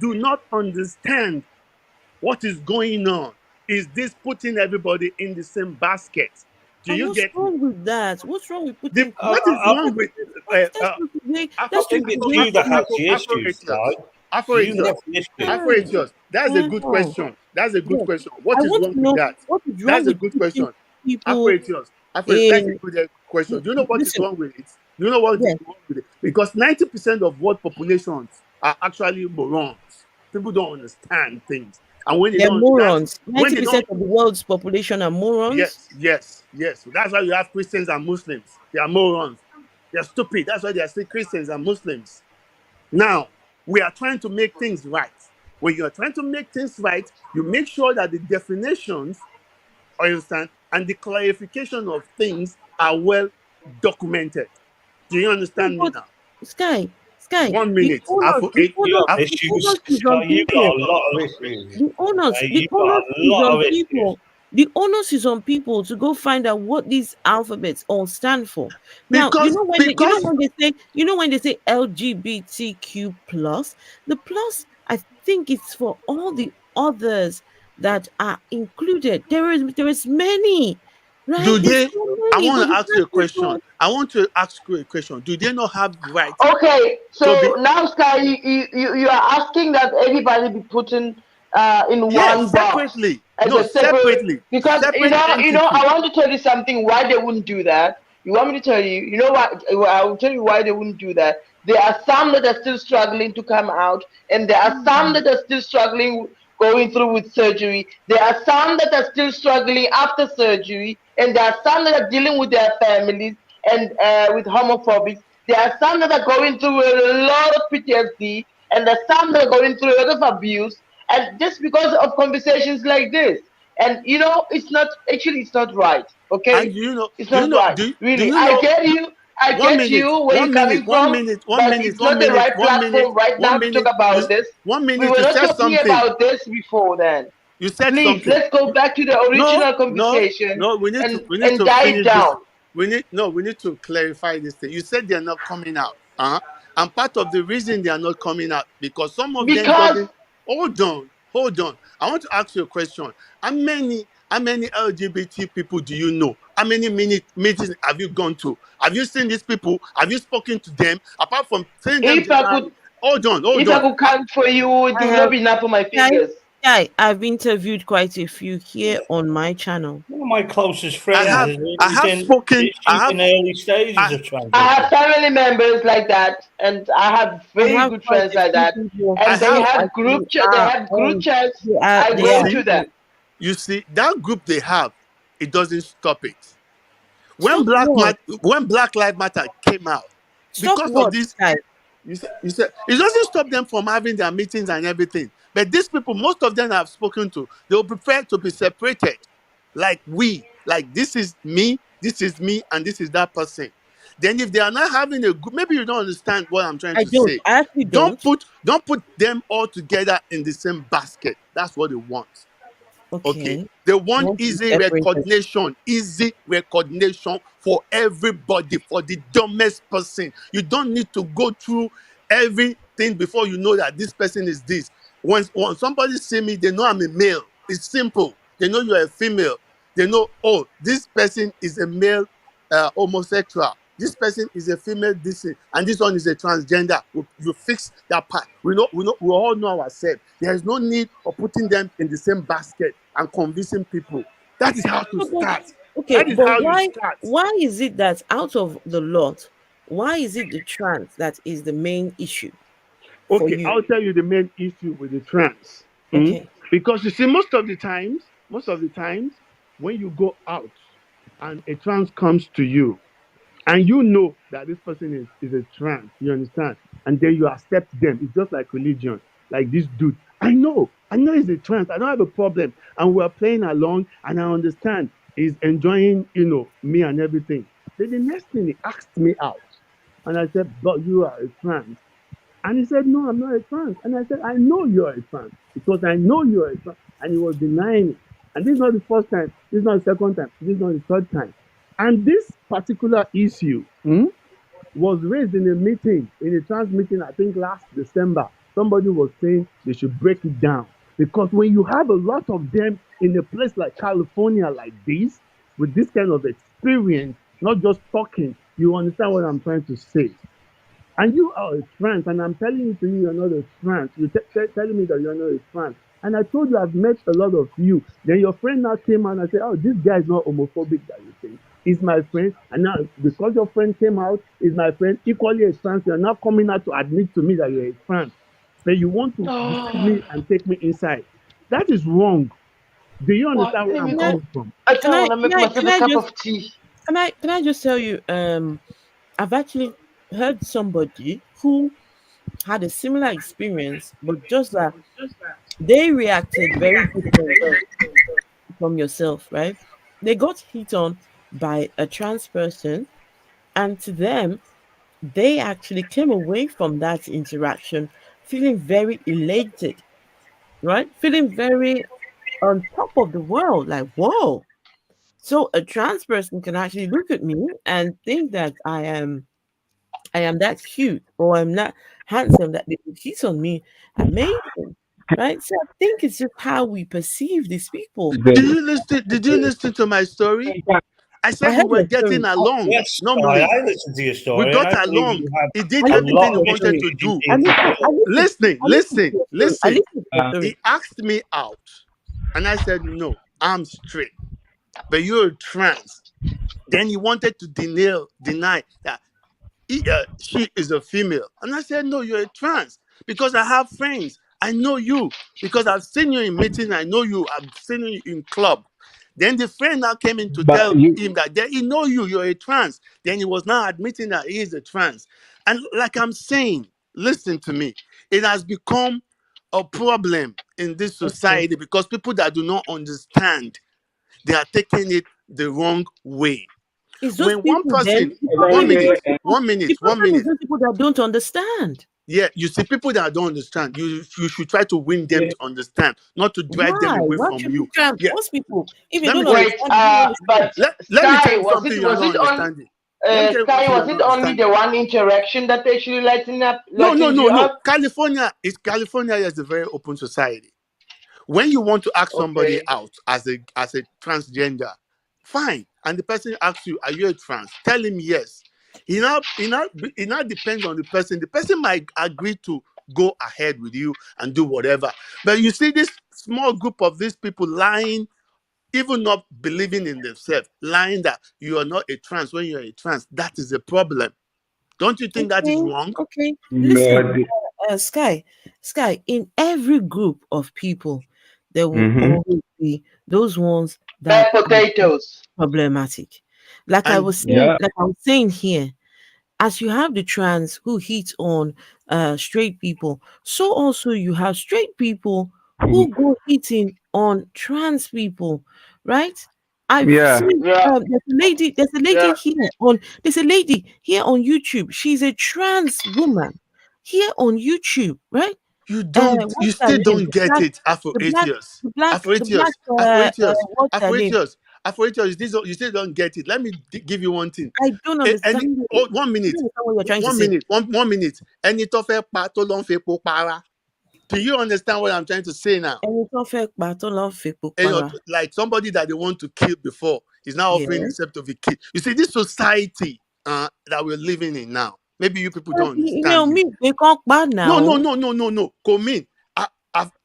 do not understand what is going on is this putting everybody in the same basket. What's wrong with that? What's wrong with putting? What is wrong with? Afro-Ethiops. That's a good question. That's a good question. What is wrong with that? That's a good question. Afro-Ethiops. That's a good question. Do you know what is wrong with it? Do you know what is wrong with it? Because 90% of world populations are actually morons. People don't understand things. And when they're morons, 90% of the world's population are morons. Yes. That's why you have Christians and Muslims. They are morons. They're stupid. That's why they are still Christians and Muslims. Now, we are trying to make things right. When you are trying to make things right, you make sure that the definitions, understand, and the clarification of things are well documented. Do you understand me now? Sky. 1 minute. The onus is on people to go find out what these alphabets all stand for. Now, when they say LGBTQ plus, the plus, I think it's for all the others that are included. There is many, right? Do There's they? so I many, want but to the ask you a fact is question. not. I want to ask you a question. Do they not have right Okay, to so be? now, Sky, you are asking that everybody be put in Yes, one box separately. as No, a separate, separately. because Separate I entity. want to tell you something why they wouldn't do that. You want me to tell you? You know what? I will tell you why they wouldn't do that. There are some that are still struggling to come out, and there are some that are still struggling going through with surgery. There are some that are still struggling after surgery, and there are some that are dealing with their families and with homophobics. There are some that are going through a lot of PTSD, and there are some that are going through a lot of abuse, and just because of conversations like this. And it's not right. Okay, And you know, it's do you not know, right. do Really, you I know? get you. I One get minute, you where you're one minute, coming one from, minute, one but minute, it's one not the minute, right one minute, platform right one now to talk minute. about this. One We minute. were You not said talking something. about this before then. You said Please, something. let's go back to the No, original no, conversation no. We need and to dive finish this. down. We need to clarify this thing. You said they are not coming out. And part of the reason they are not coming out because some of them Because doesn't. Hold on. I want to ask you a question. How many LGBT people do you know? How many meetings have you gone to? Have you seen these people? Have you spoken to them? Apart from seeing them if I could generally. Hold on, hold if I on. could count for you, it I will not have, be enough for my yeah, fingers. yeah, I've interviewed quite a few here on my channel. One of my closest I friends have I is have in spoken. she's in early stages I of I have transition. family members like that, and I have I very have good quite friends a like few that, people I and they have who have actually they are have group on. chats. They I you go are see into them. you see that group they have, it doesn't stop it. When stop what? when Black Lives Matter came out, Stop because of what, this, guys? you said it doesn't stop them from having their meetings and everything. But these people, most of them I've spoken to, they will prefer to be separated. Like this is me, and this is that person. Then if they are not having a good, maybe you don't understand what I'm trying I to don't. say. I actually don't. Don't put them all together in the same basket. That's what they want. Okay. Okay. They I want want to be separated. easy recognition for everybody, for the dumbest person. You don't need to go through everything before you know that this person is this. When somebody see me, they know I'm a male. It's simple. They know you're a female. They know, oh, this person is a male homosexual. This person is a female this and this one is a transgender. You fix that part. We all know ourselves. There is no need of putting them in the same basket and convincing people. That is how to No, but start. okay, That is but how you why? start. Why is it that out of the lot, why is it the trans that is the main issue for Okay, you? I'll tell you the main issue with the trans. Okay. Because you see, most of the times, when you go out and a trans comes to you, and you know that this person is a trans, you understand, and then you accept them. It's just like religion. Like this dude, I know he's a trans. I don't have a problem, and we're playing along, and I understand he's enjoying, me and everything. Then the next thing he asked me out, and I said, "But you are a trans." And he said, "No, I'm not a trans." And I said, "I know you're a trans because I know you're a trans." And he was denying it. And this is not the first time. This is not the second time. This is not the third time. And this particular issue was raised in a meeting, in a trans meeting, I think last December. Somebody was saying they should break it down. Because when you have a lot of them in a place like California, like this, with this kind of experience, not just talking, you understand what I'm trying to say. And you are a trans, and I'm telling you you're not a trans. You're telling me that you're not a trans. And I told you I've met a lot of you. Then your friend now came out and said, "Oh, this guy is not homophobic that you think. He's my friend." And now, because your friend came out, is my friend, equally a trans, you're now coming out to admit to me that you're a trans. But you want to deceive me and take me inside. That is wrong. Do you What? understand where Let I'm me Can I, go. coming from? I can kind of I, want to can make I, myself can a I cup just, of tea. can I just tell you, I've actually heard somebody who had a similar experience, but just that they reacted very different from yourself, right? They got hit on by a trans person, and to them, they actually came away from that interaction feeling very elated, right? Feeling very on top of the world, like, whoa. So a trans person can actually look at me and think that I am that cute or I'm not handsome that they could hit on me. Amazing. right? So I think it's just how we perceive these people. Did you listen to my story? I I said we heard were your getting story. along Yes, normally. I listened to your We story, and got I believe along. you have He did a everything lot he of wanted to issues do. you need to deal with. Listen. I listened to your He story. asked me out, and I said no, I'm straight, but you're trans. Then he wanted to deny that she is a female, and I said no, you're a trans because I have friends. I know you because I've seen you in meeting. I know you. I've seen you in club. Then the friend now came in to tell him that he know you're a trans. Then he was now admitting that he is a trans. And like I'm saying, listen to me. It has become a problem in this society because people that do not understand, they are taking it the wrong way. It's those When one people then. person, 1 minute. The problem is those people that don't understand. Yeah, you see, people that don't understand, you should try to win them to understand, not to drive them Why? away Why from should you. we try and Yeah. force people? If you Let me don't tell Wait, but let me tell Sky, you something you are not understanding. Let me tell you one Sky, thing you was are it not only the understanding. one interaction that actually lightened No. you up? California is a very open society. When you want to ask somebody out as a transgender, fine, and the person asks you, "Are you a trans?" Tell him yes. It now depends on the person. The person might agree to go ahead with you and do whatever. But you see this small group of these people lying, even not believing in themselves, lying that you are not a trans when you're a trans. That is a problem. Don't you think that is wrong? Okay. Listen, Sky, in every group of people, there will always be those ones that are potatoes. problematic. Like I was saying here, as you have the trans who hit on straight people, so also you have straight people who go hitting on trans people, right? I've seen there's a lady here on YouTube. She's a trans woman here on YouTube, right? You What's her still name? don't get it, What's her name? You still don't get it. Let me give you one thing. I don't understand. 1 minute. I don't understand what you're trying to say. 1 minute. Ẹni tó fẹ́ pa tó lọ ń fepo para. Do you understand what I'm trying to say now? Ẹni tó fẹ́ pa tó lọ ń fepo And, para. like somebody that they want to kill before is now offering himself to be killed. You see, this society that we're living in now, maybe you people don't understand. They can't ban now. No. Come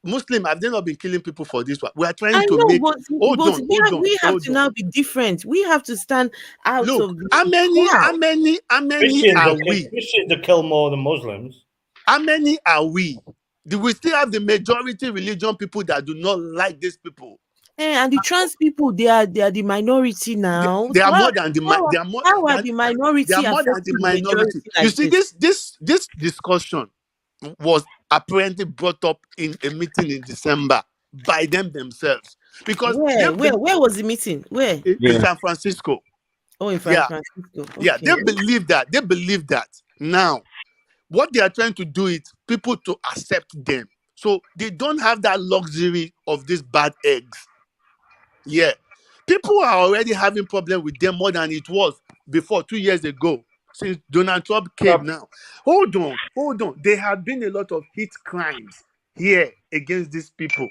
Muslim, have they not been killing people for this one? We are trying to make. Hold on. We have to now be different. We have to stand out Look, of the how many Christians are we? Christians kill more than Muslims. How many are we? Do we still have the majority religion people that do not like these people? And the trans people, they are the minority now. They are more than the minority. They are more than the minority. You see, this discussion was apparently brought up in a meeting in December by them themselves. Because where was the meeting? Where? In San Francisco. Oh, in San Francisco. Okay. Yeah, they believe that. Now, what they are trying to do is people to accept them. So they don't have that luxury of these bad eggs. Yeah. People are already having problem with them more than it was before 2 years ago, since Donald Trump came now. Hold on. There have been a lot of hate crimes here against these people.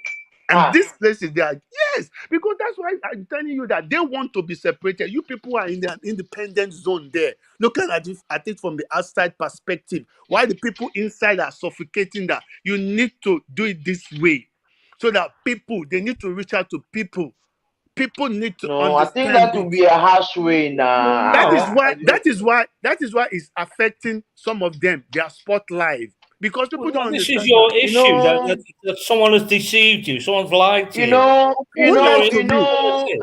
And these places, they are, yes, because that's why I'm telling you that they want to be separated. You people are in the independent zone there. Looking at it from the outside perspective, why the people inside are suffocating that. You need to do it this way. So that they need to reach out to people. People need to understand. I think that would be a harsh way now. That is why it's affecting some of them, their spot life. Because people don't understand. This is your issue that someone has deceived you, someone's lied to you.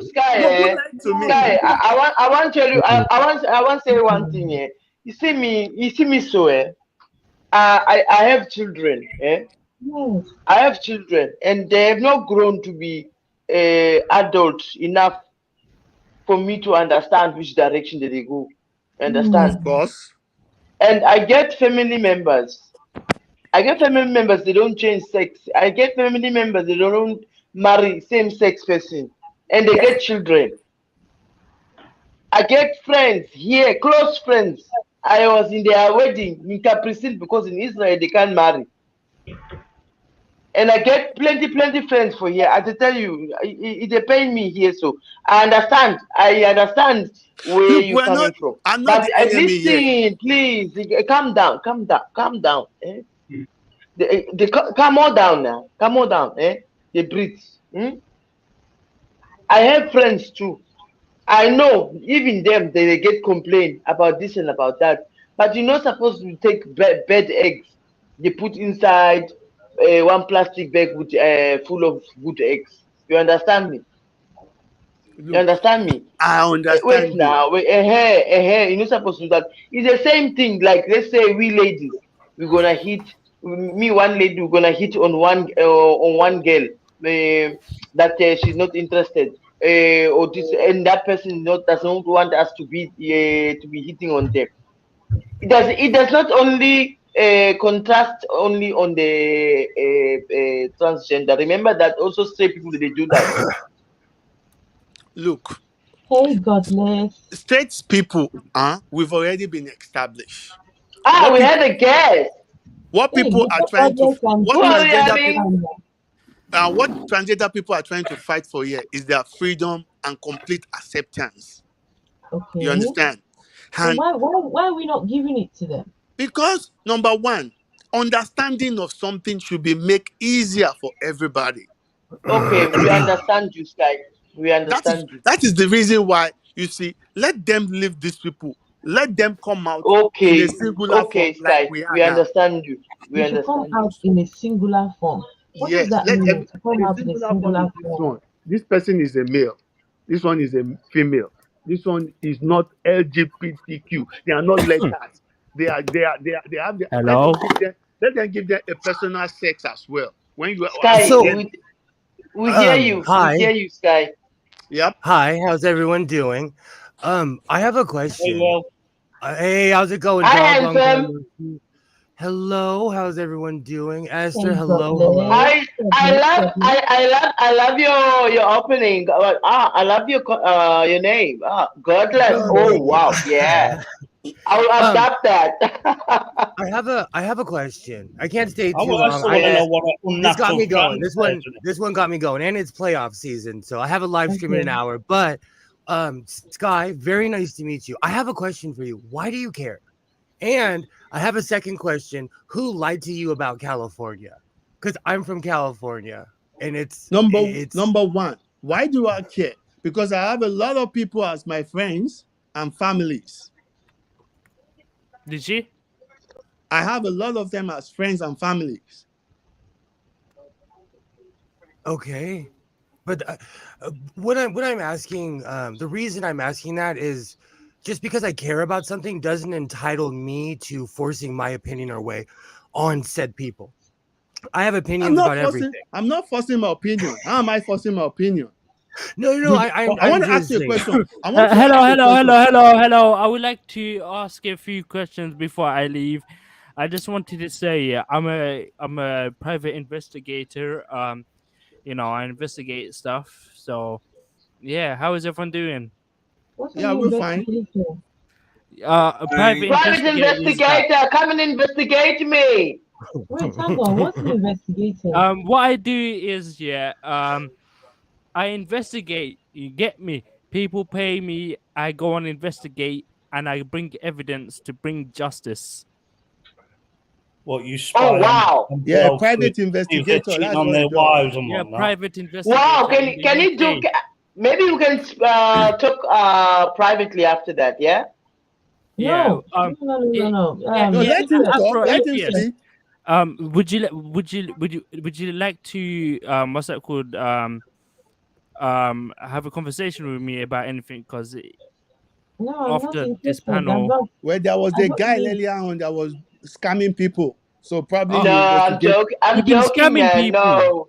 Sky, I want to tell you, I want to say one thing here. You see me so I have children, I have children, and they have not grown to be adults enough for me to understand which direction that they go. Understand? Of course. And I get family members. They don't change sex. I get family members, they don't marry same-sex person. And they get children. I get friends here, close friends. I was in their wedding in Capricil because in Israel they can't marry. and I get plenty friends for here. I to tell you, they paying me here, so I understand. I understand where Look, you we're coming not. from. I'm not But the enemy here. listen, please, calm down, calm down. Eh? Calm all down now. Calm all down. Eh? They breathe. Hmm? I have friends too. I know even them they get complain about this and about that, but you're not supposed to take bed eggs. They put inside one plastic bag with full of good eggs. You understand me? You Look, understand me? I Wait understand you. now, wait, you're not supposed to do that. It's the same thing. Like let's say we ladies, we're gonna hit me one lady. We're gonna hit on one girl that she's not interested, or this and that person not does not want us to be hitting on them. It does not only contrast only on the transgender. Remember that also straight people they do that. Look, Hey, godless. straight people, we've already been established. Ah, What we people, had a guest. what Hey, people are Mr. trying to, Godless and what Who are we transgender having? people, Chris. what transgender people are trying to fight for here is their freedom and complete acceptance. You Okay. understand? So And why are we not giving it to them? because number one, understanding of something should be made easier for everybody. Okay, we understand you, Sky. We understand you. That is the reason why you see. Let them leave these people. Let them come out in a Okay, singular form okay, like Sky. we are We now. understand you. We We should come understand you. out in a singular form. What does Yes, that mean to come a out in a singular form is singular this form? one. This person is a male. This one is a female. This one is not LGBTQ. They are not letters. They have the, Hello. let them give them a personal sex as well. When you are at Sky, the So, end. we hear you. We hi, hear you, Sky. Yep. hi. How's everyone doing? I have a Hey, question. well, Hey, how's it going, Hi, dog? Long handsome. time no see. Hello, how's everyone doing? Esther, Hey, hello, hello. godless. Godless. I love your opening. I love your name. Godless. Oh wow, yeah. I will Um, adapt that. I have a question. I can't stay I, too I long. still want to know yeah. what an This got unnatural me going. trans person is. This one got me going, and it's playoff season, so I have a live stream in an Okay. hour. But Sky, very nice to meet you. I have a question for you. Why do you care? And I have a second question. Who lied to you about California? Because I'm from California, and it's Number one, why do I care? Because I have a lot of people as my friends and families. Did she? I have a lot of them as friends and families. Okay, but what I'm asking, the reason I'm asking that is just because I care about something doesn't entitle me to forcing my opinion or way on said people. I have opinions about everything. I'm not forcing my opinion. How am I forcing my opinion? No. I I'm want to ask just you a saying. question. I want to Hello, ask you a question. hello. I would like to ask a few questions before I leave. I just wanted to say I'm a private investigator. I investigate stuff. So yeah, how is everyone doing? What are Yeah, you we're fine. investigating? A private Private investigator is that investigator, come and investigate me. Wait, hang on. What's he investigating? what I do is I investigate. You get me? People pay me. I go and investigate, and I bring evidence to bring justice. What you Oh spy wow. on Yeah, blokes private see if they're investigator. cheating That's on what their it does. wives and Yeah, whatnot. private investigator. Wow. in Can the you do? UK. Maybe you can talk privately after that. Yeah. Yeah. No. No, let him talk. Afro Let him atheist. speak. Would you like to what's that called have a conversation with me about anything? Because No, I'm not after this interested. panel, Where there was I a don't guy need. earlier on that was scamming people. So probably No, you I'm investigate. joking. I'm you've been joking, scamming man. people. No.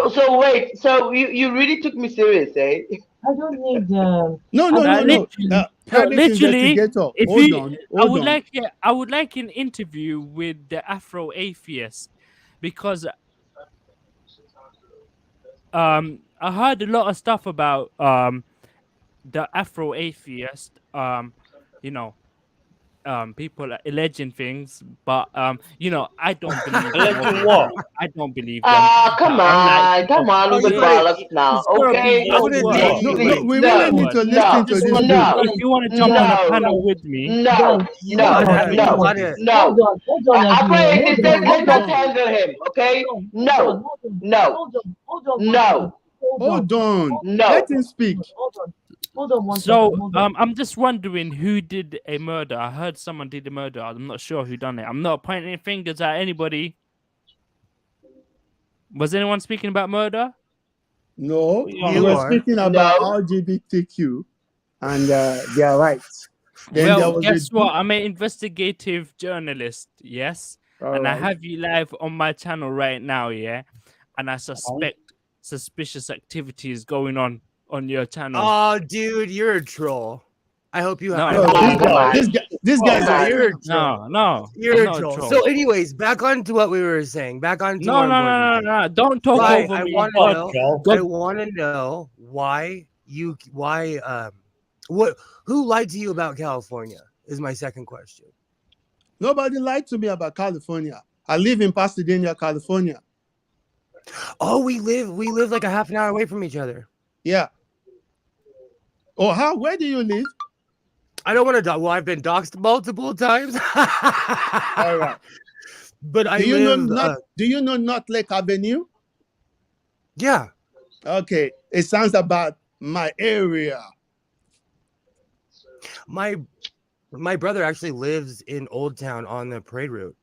So wait. So you really took me serious, eh? I don't need. No. Literally, Private investigator. if Hold you, on. I would like an interview with the Afro atheist, because I heard a lot of stuff about the Afro atheist. You know, people are alleging things, but you know, I don't believe them. Alleging what? I don't believe them. Come I'm like, on, come on with the it's bollocks now, it's gotta be okay? one Please, word. No, please, we no, really need to no, listen to Just this one, dude. if you want to jump on a no, panel with me, no, Guys, no, hold on, no, hold on. no. Hold on, Operators, everyone. let's Hold not on. handle him, okay? Hold on, No, hold on, hold on, no, Hold on. no. Let him speak. hold on one so second. Hold on. I'm just wondering who did a murder. I heard someone did a murder. I'm not sure who done it. I'm not pointing fingers at anybody. Was anyone speaking about murder? No, we You were are. speaking about LGBTQ and their rights. Then there Well, was guess a what? I'm an investigative journalist, yes, All and I right. have you live on my channel right now, yeah, and I suspect suspicious activity is going on your channel. Oh, dude, you're a troll. I hope you. No, I No, hope this guy's a you're a troll. no, You're I'm a not a troll. troll. So, anyways, back on to what we were saying. Back on to No, more no, no, important no, things. no! Don't talk Why? over I me. want to God, know. God. I want to know what who lied to you about California is my second question. Nobody lied to me about California. I live in Pasadena, California. Oh, we live like a half an hour away from each other. Yeah. Oh, where do you live? I don't want to. Well, I've been doxxed multiple times. All right. But I do you live. know North Lake Avenue? Yeah. Okay. It sounds about my area. My brother actually lives in Old Town on the parade route.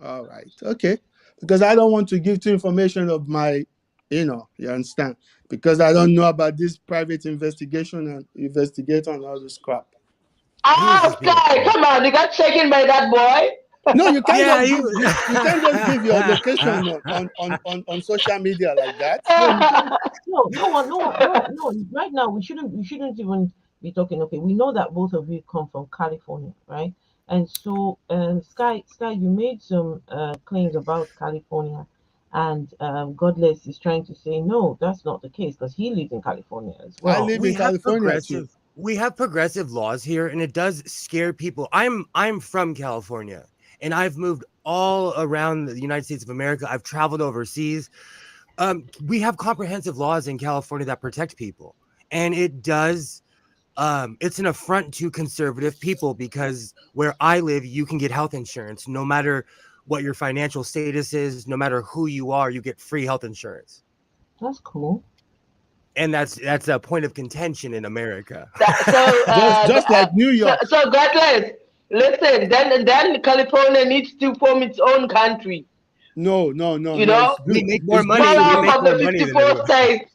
All right. Okay. Because I don't want to give too information of my, you understand? Because I don't know about this private investigation and investigator and all this crap. Sky, come on, you got shaken by that boy. No, you can't Yeah, you can't just give your location on social media like that. No. Right now, we shouldn't even be talking. Okay, we know that both of you come from California, right? And so, Sky, you made some claims about California, and Godless is trying to say no, that's not the case because he lives in California as well. I live in California too. We have progressive laws here, and it does scare people. I'm from California, and I've moved all around the United States of America. I've traveled overseas. We have comprehensive laws in California that protect people, and it does. It's an affront to conservative people because where I live, you can get health insurance no matter what your financial status is, no matter who you are, you get free health insurance. That's cool. And that's a point of contention in America. Just like New York. So Godless, listen, then California needs to form its own country. No. You know, we make more money. Fall We make off of more the money than 54 states.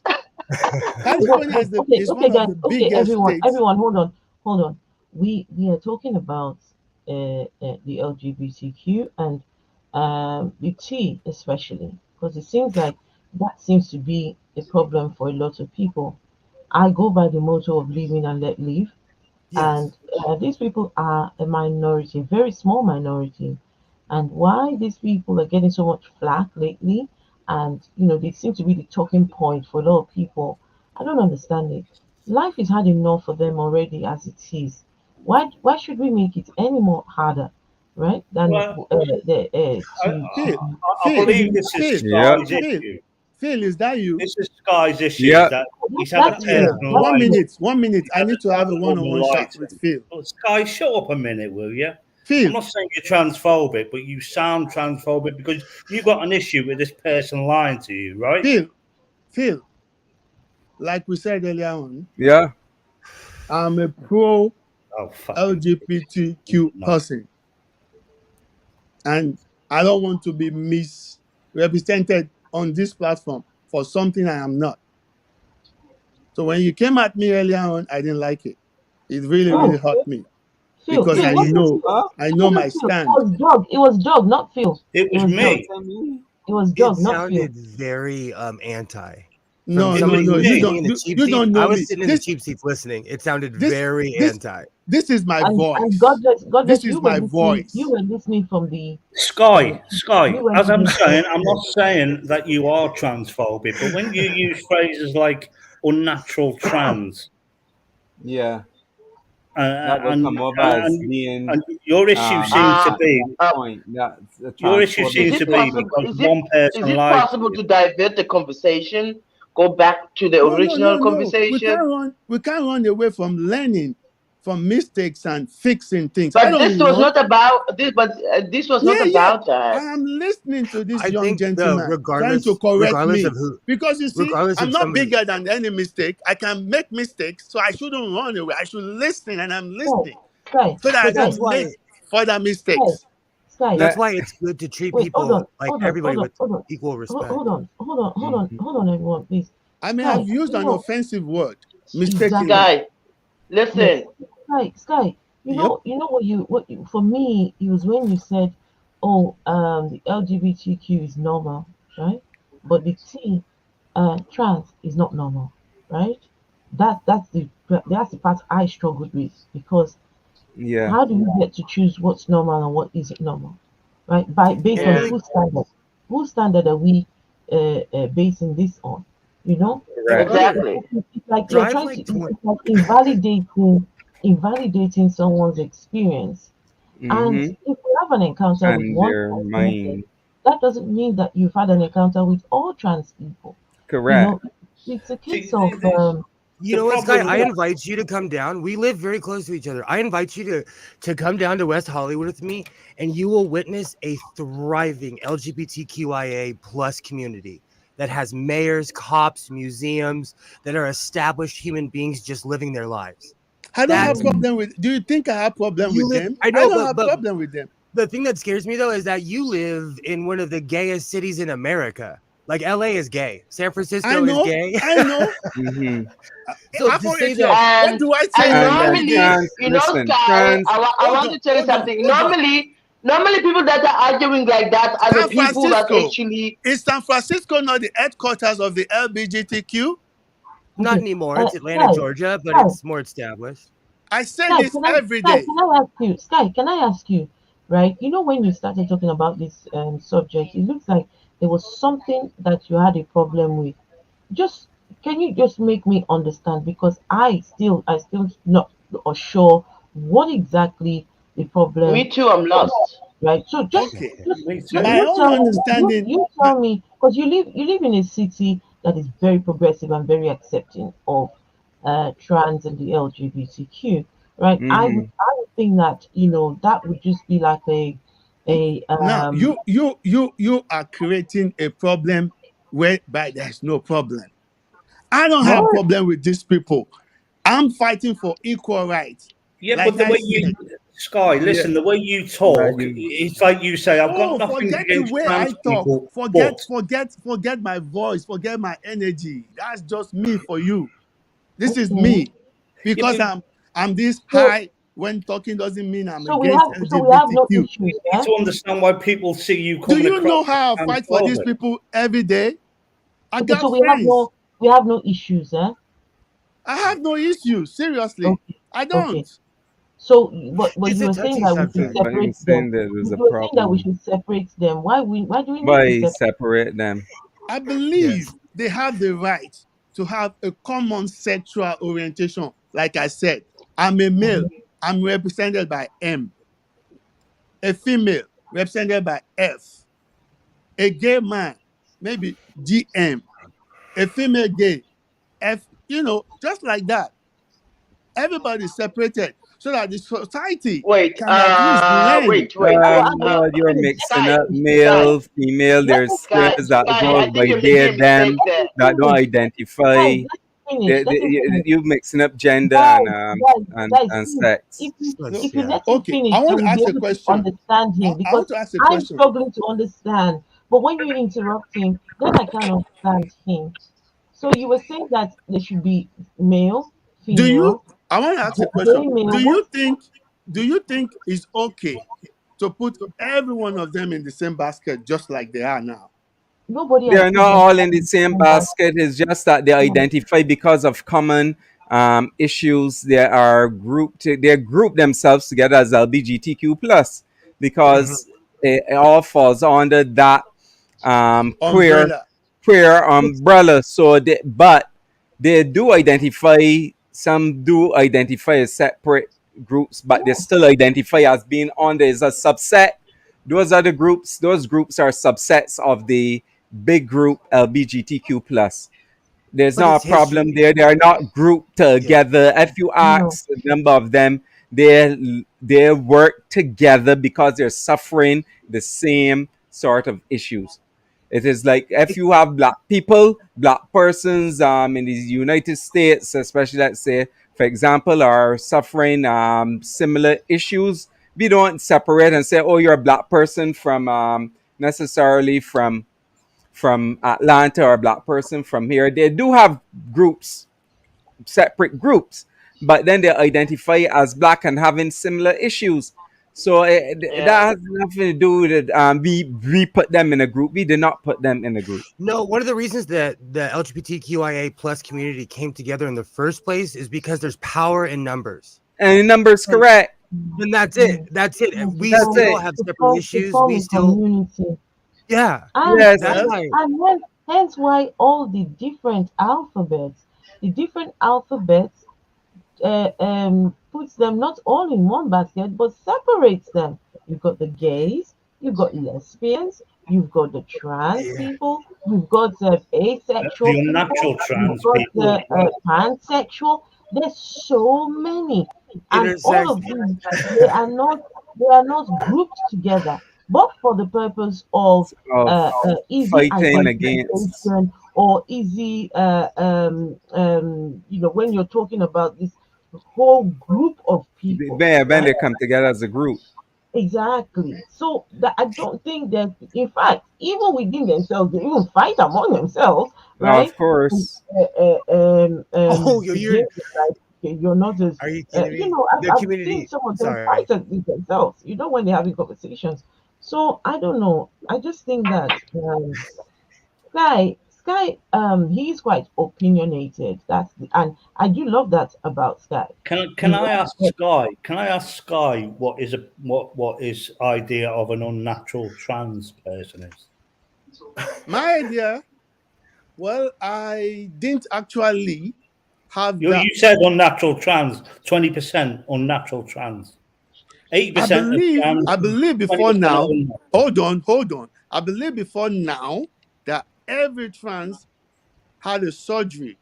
California is one of the biggest everyone, states. everyone, hold on. We are talking about the LGBTQ and the T especially because it seems like that seems to be a problem for a lot of people. I go by the motto of live in and let live, and these people are a minority, a very small minority. And why these people are getting so much flack lately, and they seem to be the talking point for a lot of people. I don't understand it. Life is hard enough for them already as it is. Why should we make it any more harder, right? Than Well, to I believe this is Sky's issue. Phil, is that you? This is Sky's issue. Yeah. That he's had a personal One life. 1 minute. I need to have a one-on-one chat with Phil. Oh, Sky, shut up a minute, will you? Phil. I'm not saying you're transphobic, but you sound transphobic because you've got an issue with this person lying to you, right? Phil, like we said earlier on, Yeah. I'm a pro LGBTQ person. And I don't want to be misrepresented on this platform for something I am not. So when you came at me earlier on, I didn't like it. It really hurt me. Because I know my stand. It was Doug, not Phil. It was me. It was Doug, not Phil. Sounded very anti. No. You don't know I was me. sitting in the cheap seats listening. It sounded very anti. This is my voice. And God bless, this is my voice. You were listening from the Sky. As I'm saying, I'm not saying that you are transphobic, but when you use phrases like unnatural trans, yeah, That will come over as being and your issue seems to be point. That's the your issue transphobic seems Is to it be statement. possible? because one person Is it lied to possible you. to divert the conversation? Go back to the No, no, original no, no. conversation. We can't run away from learning from mistakes and fixing things. I But don't this was want. not about this. But this was not Yeah, yeah. about I that. am listening to this I young think the gentleman trying to correct regardless of me. who, Because you see, regardless I'm of not somebody. bigger than any mistake. I can make mistakes, so I shouldn't run away. I should listen, and I'm listening Sky, so that I But Sky, that's can why make further mistakes. Sky. that's why it's good to treat Wait, hold on, people like hold on, everybody hold on, with hold on, equal respect. hold on, hold on, hold on, Mhm. hold on, everyone, please. I may Sky, have used you an know, offensive word exactly. mistakenly. Sky, Yes, listen. Sky. Yep. You know what you for me it was when you said, oh, the LGBTQ is normal, right? But the T, trans is not normal, right? That's the part I struggled with because Yeah. how do we get to choose what's normal and what isn't normal, right? Based It on Yeah. really whose standard? Whose standard are we basing this on? You know, Correct. Exactly. it's like you're drive trying like to 20. it's like invalidating someone's experience. And Mm-hmm. if we have an encounter with And one their person, mind. that doesn't mean that you've had an encounter with all trans people. You Correct. know, it's a See, case of You the know what, Sky? problem I with invite you to come down. We live very close to each other. I invite you to come down to West Hollywood with me, and you will witness a thriving LGBTQIA plus community that has mayors, cops, museums that are established human beings just living their lives. I don't have That's problem with. Do you think I have problem you with live. them? I I know, don't have but problem with them. the thing that scares me though is that you live in one of the gayest cities in America. Like LA is gay, San Francisco is gay. I know. Mm-hmm. So How to for say it, yo, that, what do I say And in And every day? normally, trans, you know, listen, Sky, trans. I want to tell you something. hold on. Normally people that are arguing like that are the San people that Francisco. actually. Is San Francisco not the headquarters of the LGBTQ? not okay. anymore. It's Atlanta, Sky, Georgia, but Sky, it's more established. I say Sky, this every day. Can I ask you, Sky, can I ask you, right? You know, when you started talking about this subject, it looks like there was something that you had a problem with. Just can you just make me understand because I still not sure what exactly the problem Me too. I'm was, lost. right? So Okay. me too. My own understanding. you tell me because you live in a city that is very progressive and very accepting of trans and the LGBTQ, right? Mm-hmm. I would think that that would just be like a Now you are creating a problem whereby there's no problem. I don't have what? problem with these people. I'm fighting for equal rights. Yeah, but Like the I way you, said. Sky, Yeah. listen, the way you That talk, you, it's like you say, I've got Oh, nothing forget the against way trans I talk. people, Forget, but forget, forget my voice. Forget my energy. That's just me for you. This is Okay. me. yeah, Because but I'm this So high when talking doesn't mean I'm so against we have no LGBTQ. issues, you need yeah? to understand why people see you Do coming you across know how I as fight for these transphobic. people every day? I Okay, got so friends. we have no issues, eh? I have no issues. Seriously. Okay, I okay. don't. So, but It's you a were saying touchy that we should subject. but separate he's them. saying that there's You a were saying that we problem. should separate them. Why do we need to Why separate? separate them? I Yes. believe they have the right to have a common sexual orientation. Like I said, I'm a male. I'm represented by M. A female represented by F. A gay man, maybe GM. A female gay, F. Just like that. Everybody's separated so that the society Wait, can at least learn. No, you're mixing Sky, up Sky, male, female. Sky, There's that Sky. goes I think by you're they, making a mistake them, there. that don't identify. Finish. Let him finish. You mixing up gender Guys, and please, sex. No. if you let him Okay, finish, I want then to we'll be ask a able to question. understand him I because want to ask a I'm question. struggling to understand. But when you interrupt him, then I can't understand him. So you were saying that there should be male, Do you? female, I want to ask a gay question. male. Do you think it's okay to put every one of them in the same basket just like they are now? Nobody has They're put not them all in the same in that. basket. It's just that they identify because of common issues. They are grouped. They group themselves together as LGBTQ plus because it all falls under that queer Umbrella. umbrella. So, but they do identify. Some do identify as separate groups, but they still identify as being under is a subset. Those are the groups. Those groups are subsets of the big group LGBTQ plus. There's But not it's a problem history. there. They are not grouped together. If you No. ask the number of them, they work together because they're suffering the same sort of issues. It is like if you have black people, black persons in the United States, especially let's say, for example, are suffering similar issues, we don't separate and say, oh, you're a black person from necessarily from Atlanta or a black person from here. They do have groups, separate groups, but then they identify as black and having similar issues. So that Yeah. has nothing to do with it. We put them in a group. We did not put them in a group. No, one of the reasons that the LGBTQIA plus community came together in the first place is because there's power in numbers. And numbers correct. And that's it. That's it. And we That's still it. have To separate form, to issues. form We a still, community. yeah. And, Yes. That's and, why. and hence why all the different alphabets puts them not all in one basket, but separates them. You've got the gays, you've got lesbians, you've got the trans Yeah. people, you've got the asexual The people, unnatural you've trans got people. the pansexual. There's so many, and all Intersex. of these they are not grouped together, but for the purpose of Of easy fighting against. identification or easy when you're talking about this whole group of people, When right? they come together as a group. Exactly. So that I don't think that, in fact, even within themselves, they even fight among themselves, right? Of course. Oh, The you're. gays are like, okay, you're not as Are you kidding me? I've The seen community. some of them Sorry. fight against themselves, when they're having conversations. So I don't know. I just think that Sky, he's quite opinionated. And I do love that about Sky. Can I ask Sky? Can I ask Sky what his idea of an unnatural trans person is? My idea, well, I didn't actually have You that. said unnatural trans, 20% unnatural trans, 8% of trans. I believe before 20% now. unnatural. Hold on. I believe before now that every trans had a surgery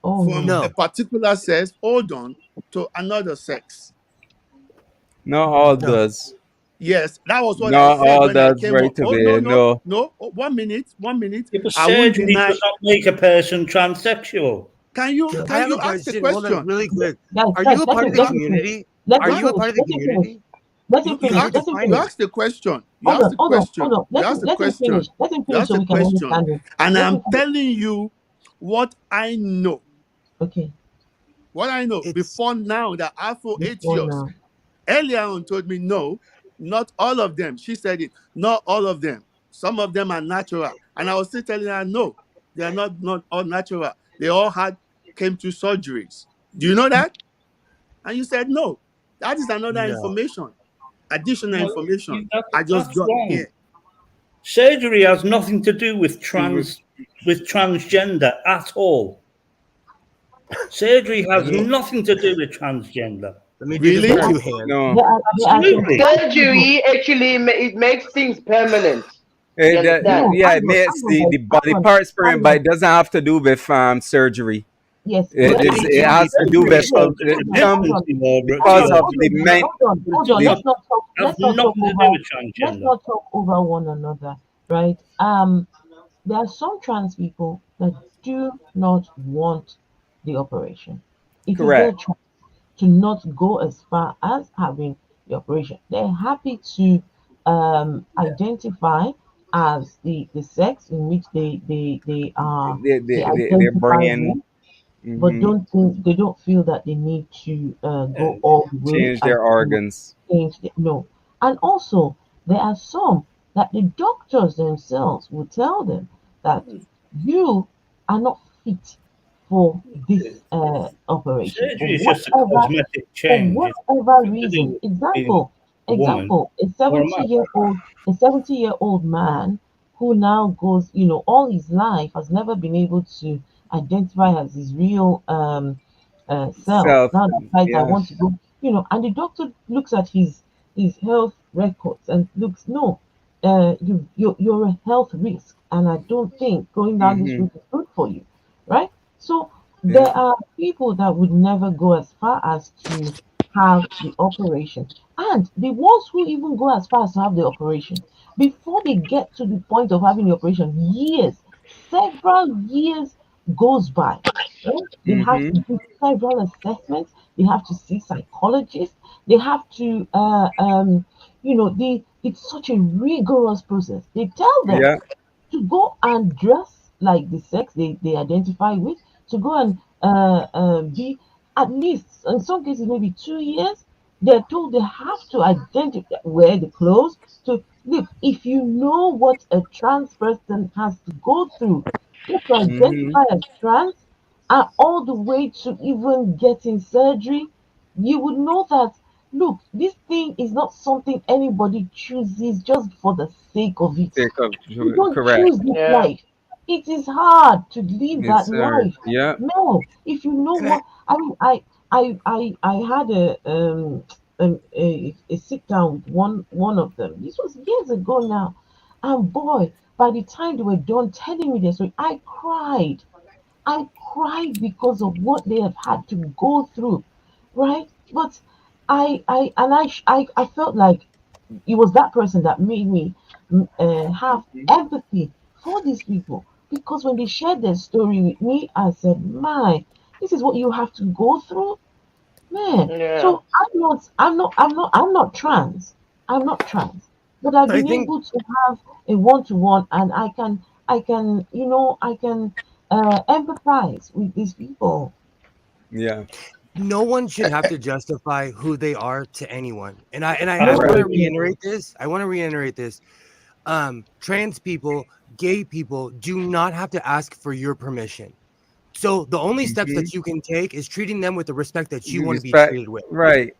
from No. a particular sex, to another sex. Not all No. does. Yes, that was what Not I said all when I does came right up. Oh, away. no. No. Oh, 1 minute. Yeah, but I won't surgery deny. does not make a person transsexual. Can you I have a ask the question. Hold on, question? really quick. Guys, Are guys, you a let part him of the let him finish. community? Let Are him you a finish. part of the Let him finish. community? Let him You finish. asked Let him you finish. asked the question. You Hold asked on, the hold on, question. hold on. You Let asked him the let him question. finish. Let him You finish asked so the we can question. understand him. And Let I'm him finish. telling you what I know. Okay. What I know It's before now that Afro Before Etios now. earlier on told me no, not all of them. She said it, not all of them. Some of them are natural. And I was still telling her no, they are not all natural. They all came through surgeries. Do you know that? And you said no. That is another no. information, additional No, information I just that's got wrong. here. Surgery has nothing to do with transgender at all. Surgery has Let me nothing to do with transgender. let me do this Really? with two hands. No. There are some Absolutely. trans people. Surgery actually it makes things permanent. You It, understand? No, yeah, hang it on, makes hang on, the guys. body Hang on, parts for him, hang but on. it doesn't have to do with surgery. Yes, It, let is, me it let has to do Surgery with is hold it's a on, some hold on. difference in your because of Hold the on, men. hold on. The, Let's not talk. has Let's not talk nothing to do over. with Let's transgender. not talk over one another, right? There are some trans people that do not want the operation. It is their correct. choice to not go as far as having the operation. They're happy to identify as the sex in which they they Their identify brain with, but they don't feel that they need to go all the way change and their organs. change no. And also there are some that the doctors themselves will tell them that you are not fit for this operation for Surgery is just a cosmetic for change. It's whatever nothing to do reason. with being a woman A or a 70-year-old man who now goes, all his life has never been able to identify as his real self. Self. Now decides I Yeah. want to go, and the doctor looks at his health records and looks, no, you're a health risk, and I don't think going down this Mm-hmm. route is good for you, right? So Yeah. there are people that would never go as far as to have the operation, and the ones who even go as far as to have the operation, before they get to the point of having the operation, several years goes by. Right? They have Mm-hmm. to do several assessments. They have to see psychologists. They have to, it's such a rigorous process. They tell them Yeah. to go and dress like the sex they identify with, to go and be at least, in some cases, maybe 2 years. They're told they have to identify, wear the clothes. To look, if you know what a trans person has to go through just to Mm-hmm. identify as trans, and all the way to even getting surgery, you would know that, look, this thing is not something anybody chooses just for the sake of it. Take up. You don't Correct. choose this Yeah. life. It is hard to live Yes, that sir. life. Yeah. No, if you know And what I mean, I had a sit down with one of them. This was years ago now, and boy, by the time they were done telling me their story, I cried because of what they have had to go through, right? But I felt like it was that person that made me have empathy for these people, because when they shared their story with me, I said, "My, this is what you have to go through, man." Yeah. So I'm not trans. I'm not trans, but I've I been think able to have a one-to-one, and I can empathize with these people. Yeah. no one should have to justify who they are to anyone. And I No, want to Right. reiterate this. I want to reiterate this. Trans people, gay people do not have to ask for your permission. So the only steps Mm-hmm. that you can take is treating them with the respect that you want to be Respect. treated with. Right.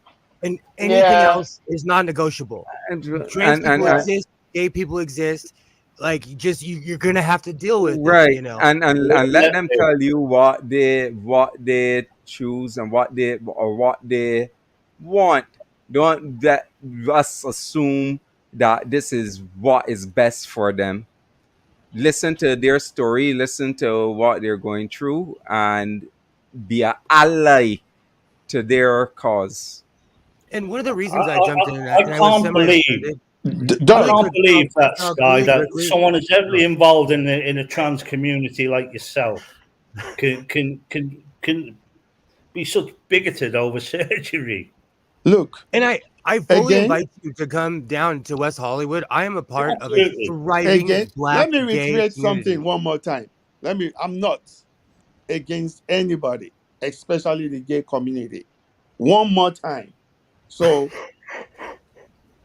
And anything Yeah. else is non-negotiable. And Trans and people Yeah. exist, gay people exist. Like, you're gonna have to deal with it, right. you know. And let them tell you what they choose and what they want. Don't that just assume that this is what is best for them. Listen to their story, listen to what they're going through, and be an ally to their cause. And one of the I, reasons I I, jumped in I and I was can't believe semi-offended. I Doug, can't believe that, Sky, Really that quickly. someone is heavily involved in a trans community like yourself can be such bigoted over surgery. look, And I fully again, invite you to come down to West Hollywood. I am a part of a Absolutely. thriving again, Black let me gay reiterate community. something one more time. I'm not against anybody, especially the gay community. One more time. So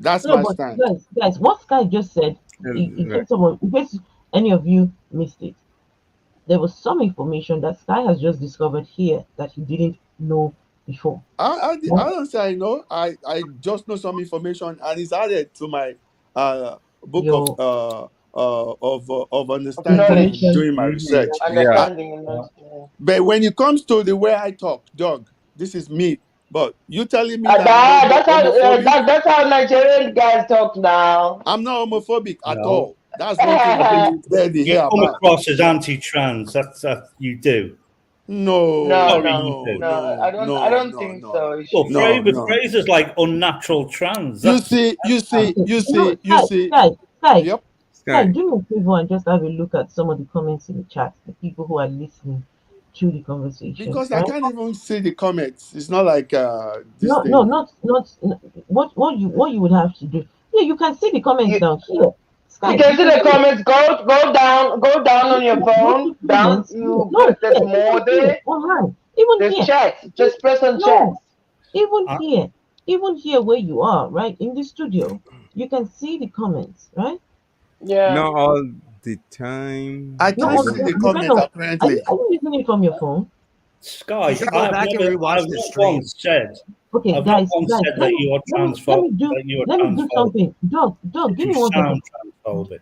that's No, my but stand. guys, what Sky just said, in case any of you missed it, there was some information that Sky has just discovered here that he didn't know before. I don't say I know. I just know some information, and it's added to my book Your of understanding and information. doing my research. Yeah. Understanding and understanding. But when it comes to the way I talk, Doug, this is me. But you telling me that I'm That's how homophobic? that's how Nigerian guys talk now. I'm not homophobic at No. all. That's one thing I believe there they You hear come about. across as anti-trans. That's you do. No, No, Sorry, no, you do. no. I don't. no, I don't no, think no. so. Well, No, no. Fraser's like unnatural trans. You That's see. Okay, Yep. Sky, Sky. do me a favor and just have a look at some of the comments in the chat, the people who are listening to the conversation. Because I Right? can't even see the comments. It's not like this No, thing. no, not what you would have to do. Yeah, you can see the comments You, down here. Sky, you can see do the you comments. Go down on your phone. Down. comments? You No, there's here, more even here, there. online, even There's here. chats. Just press on No, chats. even here where you are, right in the studio, you can see the comments, right? Yeah. Not all the time. I No, can't see the comments are apparently. you using it from your phone? Sky. You should go back and rewatch I've the not stream. once said. Okay, I've guys, not once said let that you are me transphobic. let me do something. Doug, give You me 1 second. sound transphobic.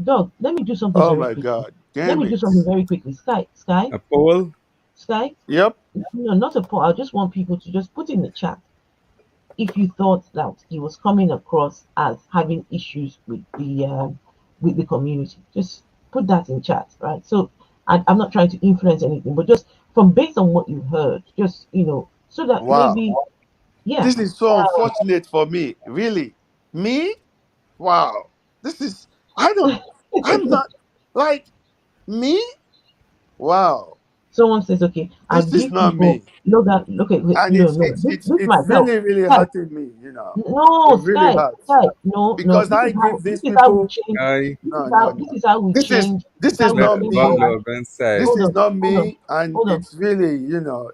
Doug, let me do something Oh very my quickly. God. Let Damn me do it. something very quickly. Sky, A poll. Sky, Yep. No, not a point. I just want people to just put in the chat if you thought that he was coming across as having issues with the community. Just put that in chat, right? So I'm not trying to influence anything, but just from based on what you heard, just so that Wow. maybe, yeah. This is so unfortunate for me. Really. Me? Wow. I'm not like me? Wow. Someone says, okay, I'll This is give not people me. look at And no, it's no, it's it's this it's might help. really, really Sky, hurting me, no, It really hurts. Sky, no, Because this I is how give these we people change. I no. This is how we This is change. this is what, not what me. Logan said. This is not Hold on, me, and hold on. it's really,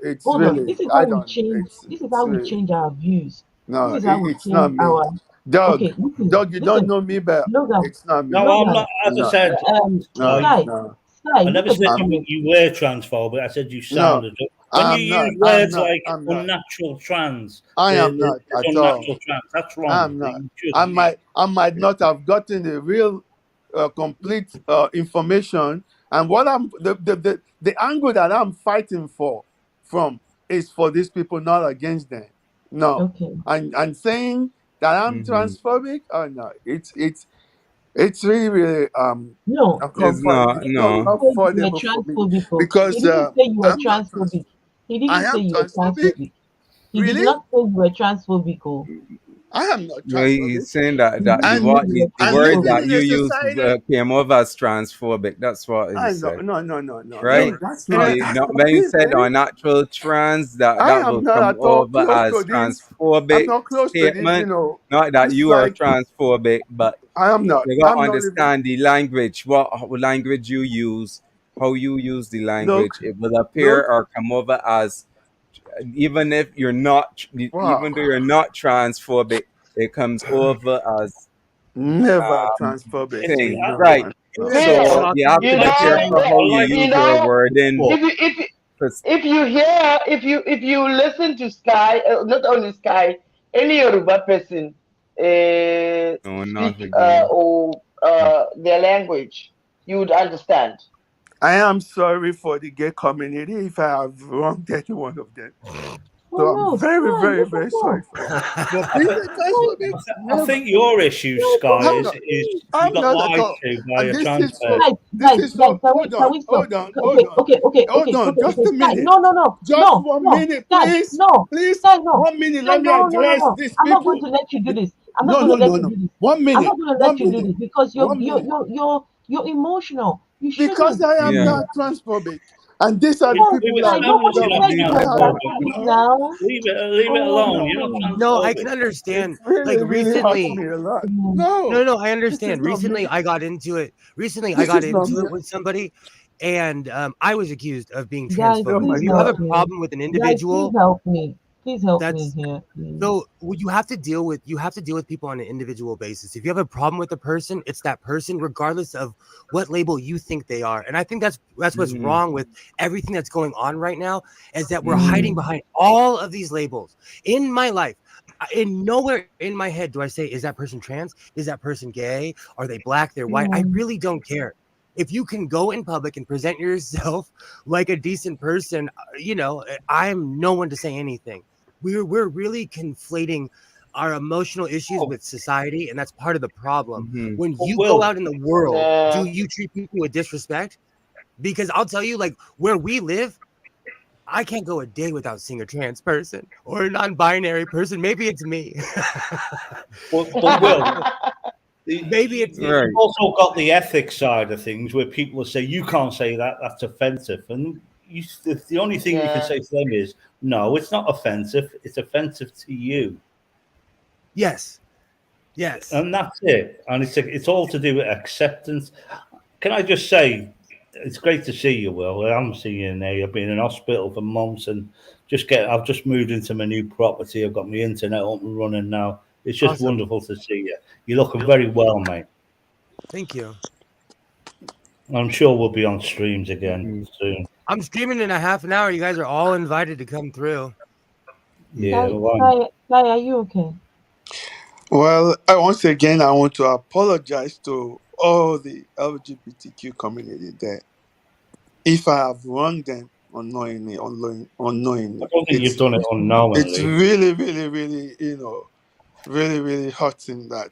it's Hold on. really This is I how we don't change. This is it's how we really change our views. no, This is how we it's not change me. our. Doug, Okay, listen, you don't know me, but Logan, it's not me. No, I'm Logan, not. As I said, Sky, No. Sky, I look never at said the you were transphobic. I said you sounded it. When you use words like unnatural trans, I am not there's at all. unnatural trans, that's wrong. I'm not. You should. I might not have gotten the real, complete information. And what the angle that I'm fighting from is for these people, not against them. No. Okay. And saying that I'm transphobic, oh no, it's really, really No, It's not, he didn't no. say you were affordable for me transphobic. because He didn't say you were I'm not transphobic. He I didn't say am you were transphobic. transphobic. He Really? did not say you were transphobic. I am not No, he's transphobic. saying that the And word the word living that in you a used society. came over as transphobic. That's what he I said. no. Right? That's No, not. That's not when you it, said man. unnatural trans, that I that am will not come at all over close as to this. I'm transphobic not close to this. statement. Not that It's you are like transphobic, but I am not. you gotta I'm not even. understand the language, what language you use, how you use the language. Look, It will appear look. or come over as, even if you're not, Wow. even though you're not transphobic, it comes over as Never transphobic. thing, No, right? no. So you have to be careful how you use your wording. If you listen to Sky, not only Sky, any Yoruba person No, not speak again. their language, you would understand. I am sorry for the gay community if I have wronged any one of them. So no, I'm very, Sky, very, look very at sorry that. for that. But being a transphobic, I never. think your issue, Sky, is you I'm got not at lied all. to by And a this trans is person. so. Guys, Hold can on, we stop? hold on, Okay, just a Sky, minute. no, Just 1 minute, Sky, please. no, Please, Sky, no, 1 minute. Sky, Let me address these I'm not going people. to let you do this. I'm No, not going no, to let no, you no. do this. 1 I'm minute. not going to 1 let you do minute. this because 1 minute. you're emotional. You Because shouldn't. I am Yeah. not transphobic. And these are the Yes, people Sky, that nobody You're not said you were have. transphobic now. Leave it Oh, alone. You're not no. No, I transphobic. can understand. It's really, Like really hurts recently, me a lot. no, I This is understand. not me. Recently, I got into it. Recently, I This got is not into me. it with somebody, and I was accused of being Guys, Oh my transphobic. please When you have a help God. me. problem with an Guys, please individual, help me. Please help me that's here, please. so you have to deal with people on an individual basis. If you have a problem with a person, it's that person, regardless of what label you think they are. And I think that's what's Mhm. wrong with everything that's going on right now, is that we're hiding behind all of these labels. In my life, in nowhere in my head do I say, is that person trans? Is that person gay? Are they black? They're white? I really don't care. If you can go in public and present yourself like a decent person, I'm no one to say anything. We're really conflating our emotional issues with society, and that's part of the problem. Mhm. When Well, you Will. go out in the world, Yeah. do you treat people with disrespect? Because I'll tell you, like where we live, I can't go a day without seeing a trans person or a non-binary person. Maybe it's me. But Will, Maybe it's me. Right. you've also got the ethics side of things where people will say, you can't say that, that's offensive. And the only thing you can Yeah. say to them is, no, it's not offensive. It's offensive to you. Yes. And that's it. And it's all to do with acceptance. Can I just say, it's great to see you, Will. I'm seeing you now. I've been in hospital for months and I've just moved into my new property. I've got my internet up and running now. It's just Awesome. wonderful to see you. You're looking very well, mate. Thank you. I'm sure we'll be on streams again soon. I'm streaming in a half an hour. You guys are all invited to come through. Yeah, Sky, are you okay? Well, once again, I want to apologize to all the LGBTQ community there. If I have wronged them, unknowingly. I don't think you've It's done it it's unknowingly. really, really, really, really, really hurting that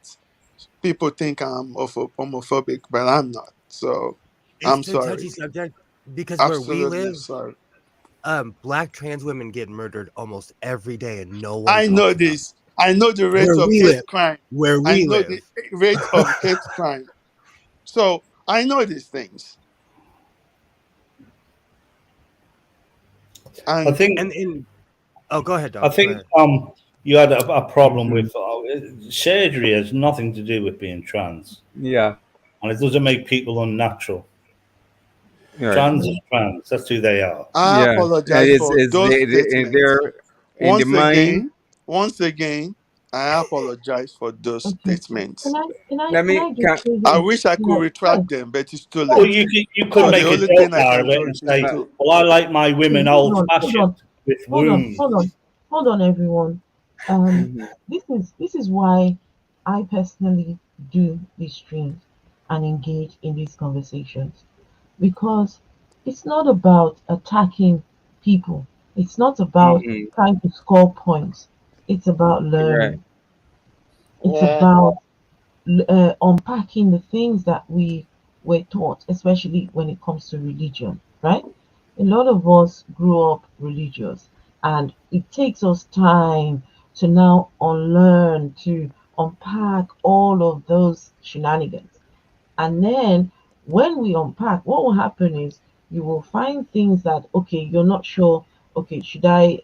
people think I'm homophobic, but I'm not. So I'm It's a sorry. touchy subject because where we Absolutely live, sorry. black trans women get murdered almost every day, and no one I know talks about it. this. I know the rate Where of we hate live, crime. where I we know the live. rate of hate crime. So I know these things. I And think Oh, go ahead, I Doc. Go think ahead. you had a problem Mhm. with surgery has nothing to do with being trans, Yeah. and it doesn't make people unnatural. Right. Trans is trans. That's who they are. I Yeah. apologize for It's those statements. they're in the Once mind. again, I apologize for those Okay. statements. Let Can me I just can say I this? wish I could Yeah, retract them, but it's too Well, late. you could So make the a only joke thing I out can of it do and is say, to "Well, I like my women hold old on, fashioned with wombs." hold on, everyone. Mhm. This is why I personally do these streams and engage in these conversations because it's not about attacking people. It's not about Mhm. trying to score points. It's about Right. learning. It's Yeah. about unpacking the things that we were taught, especially when it comes to religion, right? A lot of us grew up religious, and it takes us time to now unlearn, to unpack all of those shenanigans. And then when we unpack, what will happen is you will find things that okay, you're not sure. Okay, should I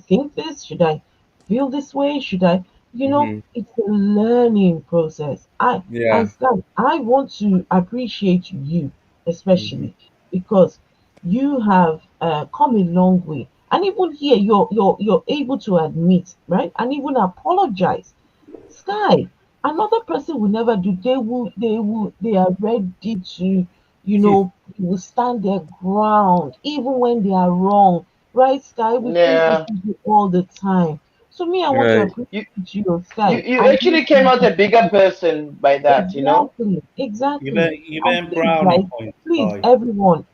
think this? Should I feel this way? Should I? Mhm. It's a learning process. Yeah. I want to appreciate you, Mhm. especially because you have come a long way, and even here you're able to admit, right, and even apologize. Sky, another person will never do. They are ready to, they will stand their ground even when they are wrong. Right, Sky? We face these Yeah. people all the time. So me, I want to Right. appreciate you, You Sky. you I really actually came out a bigger person by that, you know? exactly. You've And earned please, brownie guys, points, please, guy. everyone,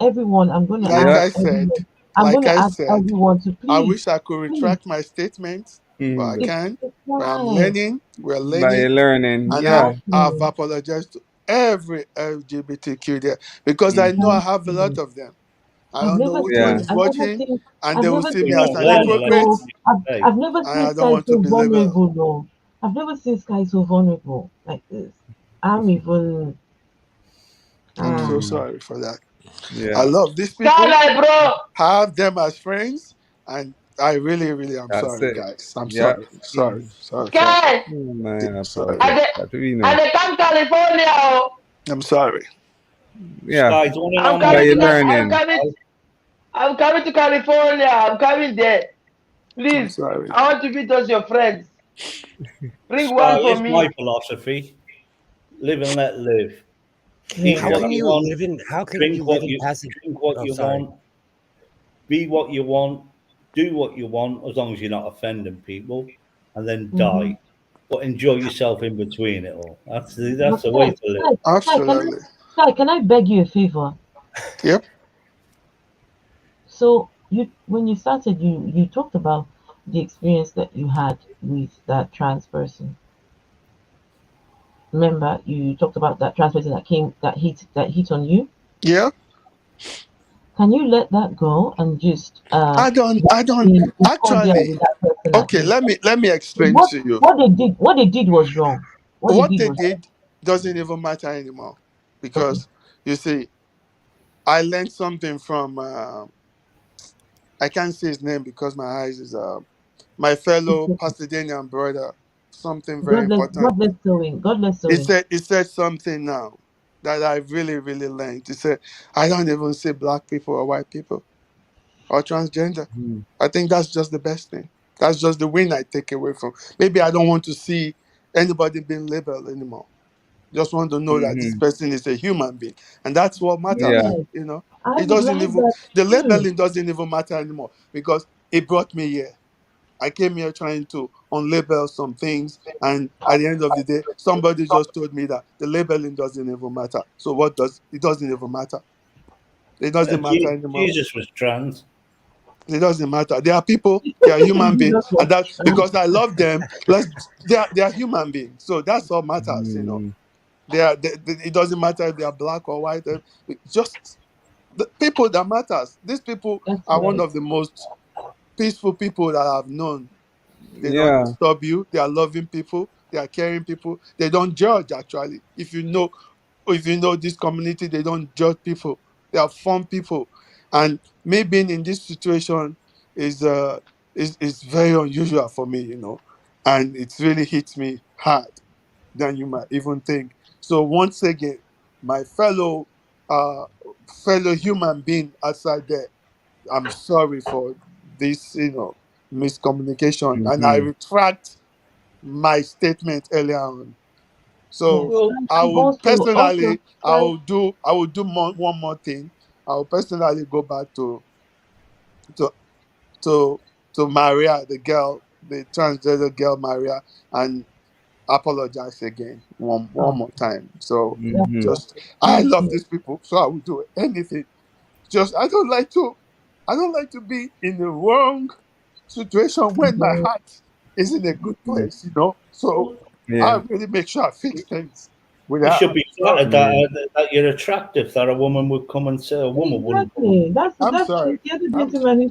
like I said, I'm gonna ask everyone to I please, wish I could please, retract my statements, but I Mhm. can't. it's But I'm fine. learning. We're By learning. learning. And Yeah. I've Exactly. apologized to every LGBTQ there because I know I have a lot Exactly. of them. I don't know which one Yeah. is watching, and I've they will never see Well, me you're seen as not an Sky learning unless hypocrite, so you I've never and seen I don't Sky want to so be labeled. vulnerable though. I've never seen Sky so vulnerable like this. I'm even I'm so Mhm. sorry for that. I Yeah. love these people, Skylight, bro. have them as friends, and I really, really am That's sorry, it. guys. I'm Yeah. sorry. Sorry. Mhm. Sorry. Sorry. Sky. Oh, man, I Sorry. And apologize. they, But we and know. they come California. Oh. I'm sorry. Yeah. Sky, do you want to know I'm my But coming you're to advice? learning. I'm coming to California. I'm coming there. I'm Please. sorry. I want to meet us your friends. Bring Sky, one for here's my me. philosophy: live and let live. yeah. Eat How what can you you want, live in? How can drink you live what in you passive? drink what Oh, you sorry. want, be what you want, do what you want, as long as you're not offending people, and then Mm-hmm. die. But enjoy yourself in between it all. But That's the way to live. Absolutely. Sky, can I beg you a favor? Yep. So when you started you talked about the experience that you had with that trans person. Remember you talked about that trans person that hit on you? Yeah. Can you let that go and just I don't be cordial actually. with that person at Okay, least? let me explain What to you. what they did was wrong. What they What did they was wrong. did doesn't even matter anymore Okay. because you see, I learned something from I can't say his name because my eyes is my fellow Pasadena brother. Something very important. God bless He sewing. said something now that I really really learned. He said I don't even see black people or white people or transgender. Mhm. I think that's just the best thing. That's just the win I take away from. Maybe I don't want to see anybody being labeled anymore. Just want to know that this Mhm. person is a human being, and that's what matters. Yeah. Yes, I It would doesn't like even that the too. labeling doesn't even matter anymore because it brought me here. I came here trying to unlabel some things, and at the end of the day, somebody just told me that the labeling doesn't even matter. So what does it doesn't even matter? It doesn't matter anymore. Jesus was trans. It doesn't matter. They are people. They are human beings, and that because I love them. They are human beings. So that's all matters. You know, it doesn't matter if they are black or white. Just the people that matters. These people are one of the most peaceful people that I've known. They don't disturb you. They are loving people. They are caring people. They don't judge. Actually, if you know this community, they don't judge people. They are fun people, and me being in this situation is very unusual for me, you know, and it really hits me hard than you might even think. So once again, my fellow human being outside there, I'm sorry for this, you know, miscommunication, and I retract my statement earlier on. So I will personally, I will do one more thing. I will personally go back to Maria, the girl, the transgender girl Maria, and apologize again one more time. So just I love these people, so I will do anything. Just I don't like to be in the wrong situation when my heart is in a good place, you know. So I really make sure I fix things. You should be flattered that you're attractive, that a woman would come and say a woman wouldn't. Exactly. That's the other gentleman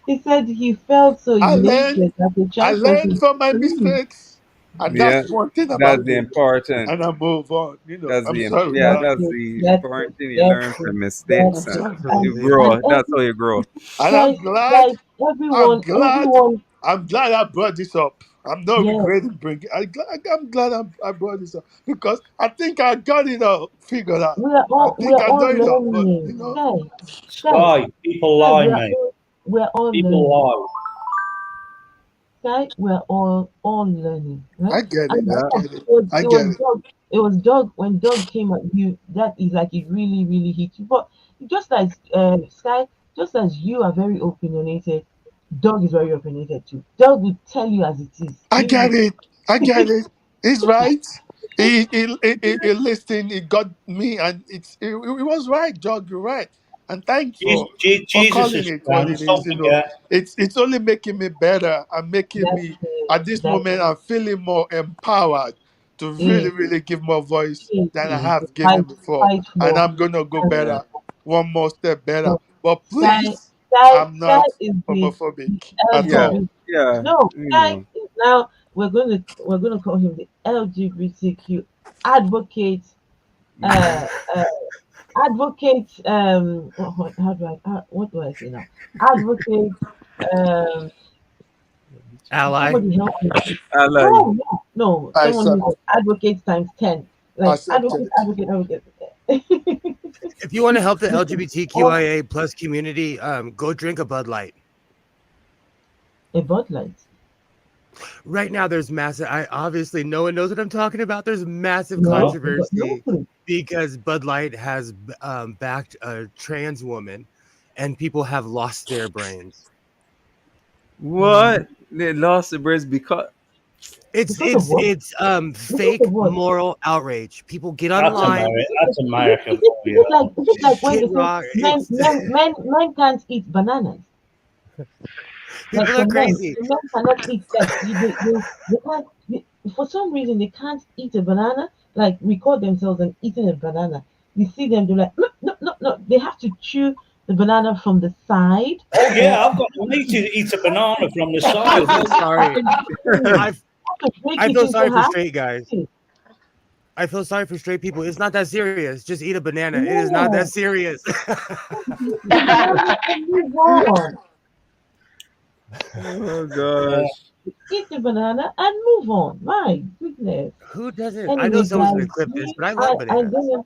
who said he felt so I elated that the I trans learned person from my believed. mistakes, and that's one thing That's about the me. important. And I move on. You know, That's I'm the sorry. that's the important thing. You learn from mistakes, and you And grow. That's how you grow. I'm Guys, glad. everyone, I'm glad I brought this up. I'm not yes, regretting bringing. I'm glad I brought this up because I think I got it all figured out. we are I all think I know it all, but learning. you know, Sky, people lie, mate. We're all People learning. lie. Sky, we're all learning, right? I get it. And I get it. I it get was it. Doug. It was Doug when Doug came at you. That is like it really, really hit you. But just as Sky, just as you are very opinionated, Doug is very opinionated too. Doug will tell you as it is. I get it. I get it. He's right. He listened. He got me, and it was right, Doug. You're right. And thanks for Jesus calling is it what it trans, don't is. You know, forget. it's only making me better and making me at this moment. I'm feeling more empowered to really give more voice than I have given before, and I'm gonna go better, one more step better. But please, I'm Sky not is homophobic at all. No, Sky is now we're gonna call him the LGBTQ advocate. Advocate. What do I say now? Advocate. Um, Ally. Somebody help me. Ally. No. I Someone who's advocate times 10. Like advocate. If you want to help the LGBTQIA plus community, go drink a Bud Light. A Bud Light. Right now, there's massive. Obviously no one knows what I'm talking about. There's massive controversy because Bud Light has backed a trans woman, and people have lost their brains. What? They lost the brains because it's fake moral outrage. People get online. That's America. Is it like when men can't eat bananas? People are crazy. Men cannot eat they can't, for some reason they can't eat a banana. Like record themselves and eating a banana. You see them, they're like, no. They have to chew the banana from the side. Oh yeah, I've got a mate who eats a banana from the side. I'm sorry. I feel sorry for straight guys. I feel sorry for straight people. It's not that serious. Just eat a banana. It is not that serious. Oh gosh. Eat the banana and move on. My goodness. Who doesn't? Anyway, I know someone's gonna guys, clip this, but I love bananas.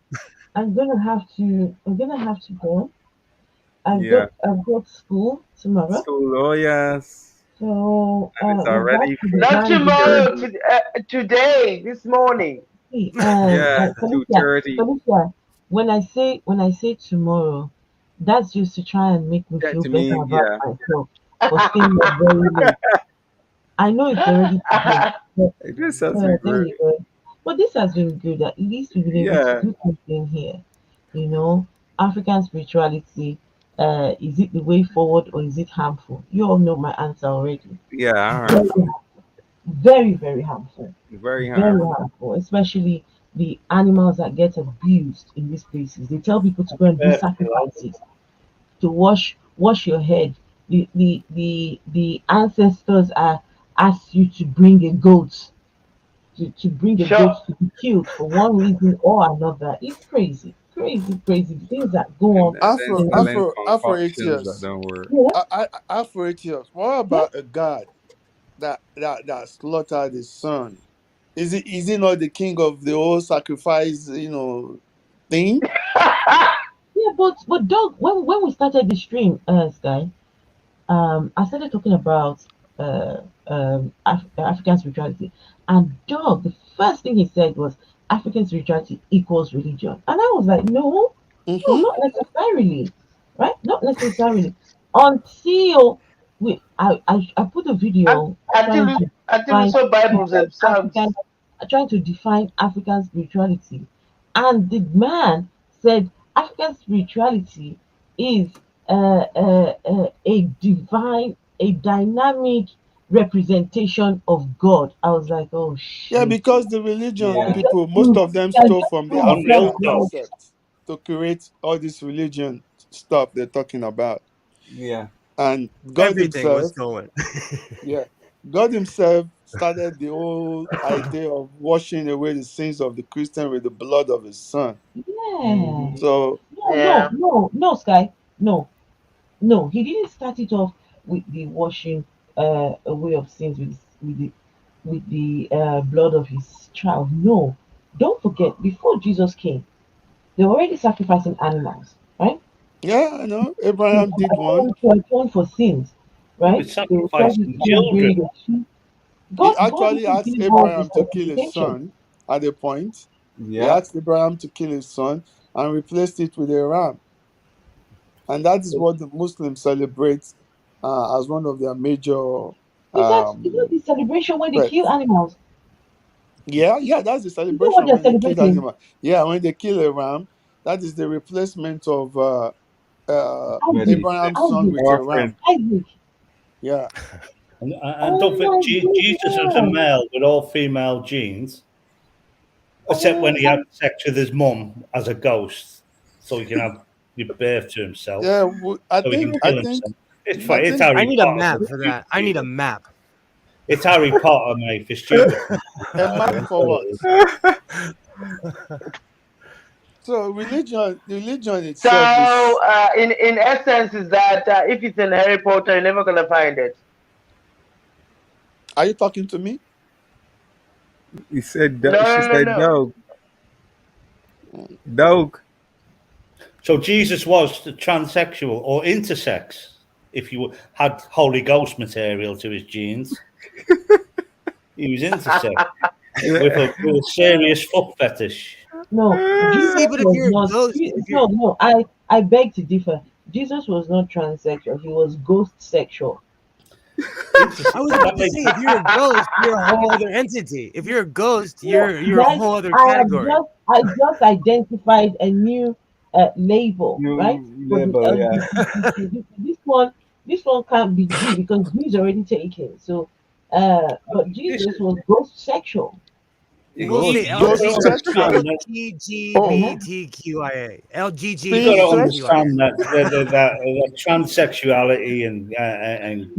I'm gonna have to go. I've got school tomorrow. School, oh yes. So it's already not tomorrow. Today, this morning. 2:30. Felicia, when I say tomorrow, that's just to try and make me feel better about myself for staying up very late. I know it's already today. This has been great. But this has been good. At least we've been able to do something here. You know, African spirituality, is it the way forward or is it harmful? You all know my answer already. Yeah, Very, harmful. very, very harmful. Very Very harmful. harmful, especially the animals that get abused in these places. They tell people to go and do sacrifices, to wash your head. The ancestors are asked you to bring a goat, to bring a Sure. goat to be killed for one reason or another. It's crazy, crazy, crazy. The things that go on. And then selling Afro concoctions that atheists. don't work. Afro atheists. What about a god that slaughtered his son? Is it not the king of the whole sacrifice, thing? Yeah, but dog. When we started the stream, Sky, I started talking about African spirituality, and dog. The first thing he said was African spirituality equals religion, and I was like, no, no, not necessarily, right? Not necessarily. Until I put a video Until trying to until we define saw Bibles themselves. Trying to define African spirituality, and the man said African spirituality is a divine, a dynamic representation of God. I was like, oh shit. Yeah, because the religion Yeah. people, most of them Yeah, stole just from the prove African that God. concept to create all this religion stuff they're talking about. Yeah. And God Everything was himself, stolen. yeah, God himself started the whole idea of washing away the sins of the Christian with the blood of his son. Yeah. So No, Sky. No, he didn't start it off with the washing away of sins with the blood of his child. No, don't forget, before Jesus came, they were already sacrificing animals, right? yeah, I know Abraham did one. To atone for sins, right? They were sacrificing bring children. a sheep. He God actually even asked gave us Abraham the to kill his certification. son at a point. He Yeah. asked Abraham to kill his son and replaced it with a ram. And that is what the Muslims celebrate as one of their major Is that the celebration when they kill fests. animals? Yeah, that's the Is that what celebration they're when they kill celebrating? animal. Yeah, when they kill a ram, that is the replacement of Abraham's son with a ram. Isaac. Yeah. And don't forget, Jesus was a male with all female genes, except when he had sex with his mum as a ghost, so he can give birth to himself. Yeah, I so he think can kill himself. It's fine. It's think- Harry I need a Potter. map for that. I need a map. It's Harry Potter, mate, for stupid. A map for what? So religion So, itself is. in essence, is that if it's in Harry Potter, you're never gonna find it. Are you talking to me? He said, No, she no, said, no. dog. Dog. So Jesus was transsexual or intersex, if you had Holy Ghost material to his genes. He was intersex with a serious foot fetish. No, Jesus See, but if was you're a not. ghost, if you're, No, I beg to differ. Jesus was not transsexual. He was ghost sexual. I was about to say, if you're a ghost, you're a whole other entity. If you're a ghost, you're a Guys, whole other I category. just identified a new label, right? For the label, yeah. LGBTQ. This one can't be G because G is already taken. So, but Jesus was ghost sexual. We'll say Ghost sexual. LGBTQIA. You got to LGBTQIA. understand that transsexuality and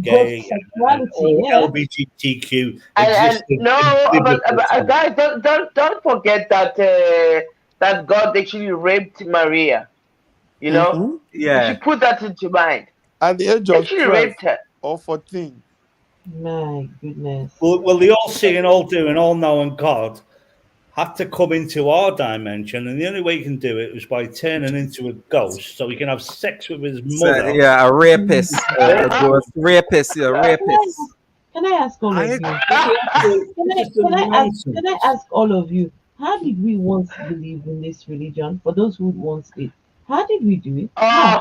gay and all LGBTQ existed. But guys, don't forget that that God actually raped Maria. You know, Yeah. you should put that into mind. At the age of Actually 12 raped her. or 14. My goodness. Well, the all seeing, all doing, all knowing God had to come into our dimension, and the only way he can do it was by turning into a ghost, so he can have sex with his mother. Yeah, a rapist. A ghost rapist, yeah, rapist. Can I ask all of you? Can I ask all of you? How did we once believe in this religion? For those who once did, how did we do it? Oh,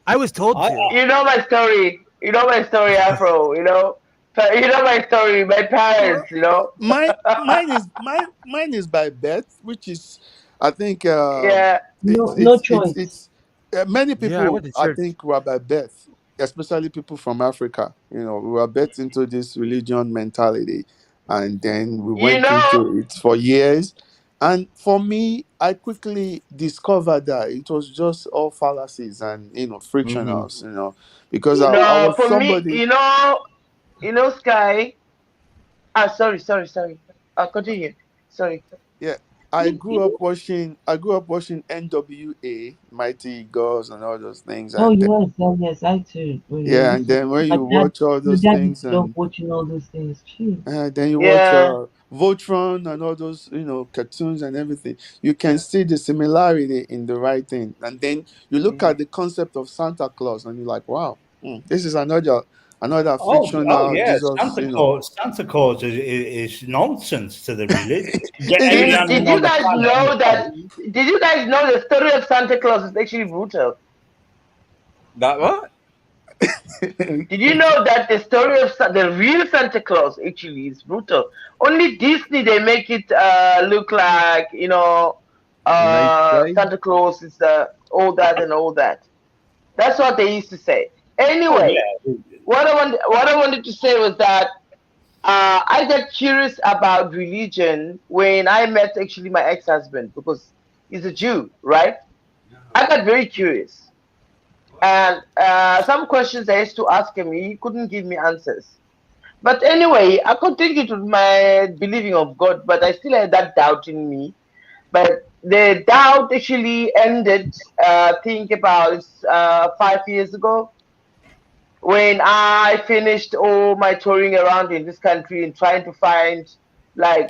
I was told to. you know my story. You know my story, Afro. You know my story. My parents. You know. Mine is by birth, which is, I think. No choice. Many Yeah, I people, went to I church. think, were by birth, especially people from Africa. You know, we were birthed into this religion mentality, and then we You went know, into it for years. And for me, I quickly discovered that it was just all fallacies and frictionals. Because I no, was for me, somebody. Sky. Ah, sorry. Continue. Sorry. Yeah, I grew up watching NWA, Mighty Girls, and all those things, Oh and then, yes, I too. When you yeah, and used to, then when my you dad, watch all my those dad used things, to love and watching all those things too. then you watch Yeah. Voltron and all those cartoons and everything, you can see the similarity in the writing, and then you look at the concept of Santa Claus, and you're like, wow, this is another Oh fictional yeah, Jesus. Santa Claus is nonsense to the religion. Get It any is. Did animal on you the guys planet and know tell that? it. Did you guys know the story of Santa Claus is actually brutal? That what? Did you know that the story of the real Santa Claus actually is brutal? Only Disney they make it look like Nice guy. Santa Claus is all that and all that. That's what they used to say. Oh Anyway, yeah. what I wanted to say was that I got curious about religion when I met actually my ex-husband because he's a Jew, right? I got very curious, and some questions I used to ask him, he couldn't give me answers. But anyway, I continued with my believing of God, but I still had that doubt in me. But the doubt actually ended, think about 5 years ago, when I finished all my touring around in this country and trying to find, like,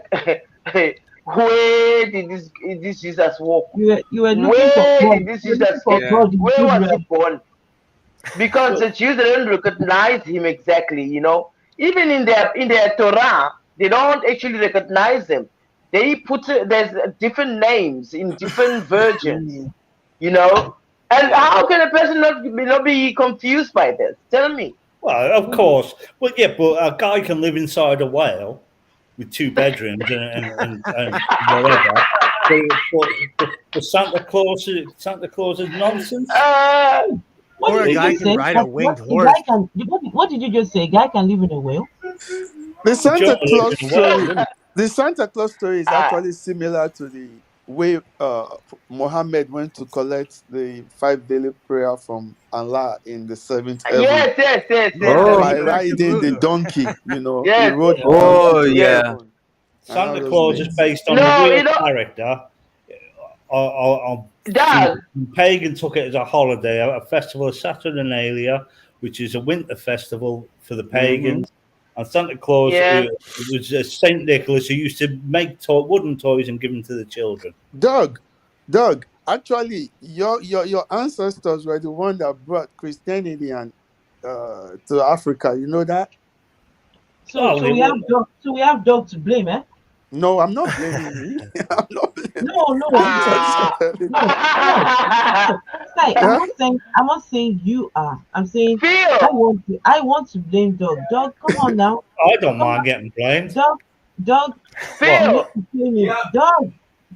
where did this Jesus walk? You were looking for Where God. did this You were Jesus looking for get? Yeah. God in Where was he Israel. born? Because the Jews they don't recognize him exactly, Even in their Torah, they don't actually recognize him. They put there's different names in different versions, you know. And Yeah. how can a person not be confused by this? Tell me. Well, of course. Well, yeah, but a guy can live inside a whale with 2 bedrooms and whatever. But Santa Claus is nonsense. What Or did a you guy just can say? ride a That winged a horse. guy can. What did you just say? A guy can live in a whale. The Santa John lives Claus in a whale, story. doesn't The Santa Claus story is Ah, actually similar to the way Muhammad went to collect the 5 daily prayer from Allah in the seventh heaven Yeah, the Oh. by people are riding the Shubutu. donkey. He yes, rode the donkey Oh to the yes. yeah. heaven and all Santa those Claus is things. based on a No, real character. Dad. Pagan took it as a holiday, a festival of Saturnalia, which is a winter festival for the pagans. And Santa Claus Yeah. was Saint Nicholas, who used to make wooden toys and give them to the children. Doug, actually, your ancestors were the one that brought Christianity and to Africa. You know that? Oh, So we have dog. So we have dog to blame, eh? No, I'm not blaming you. I'm not blaming. No. I'm just telling you. Like, I'm not saying you are. I'm saying I want to blame dog. Dog, come on now. I don't mind getting blamed. Dog, Phil. you need to pay me.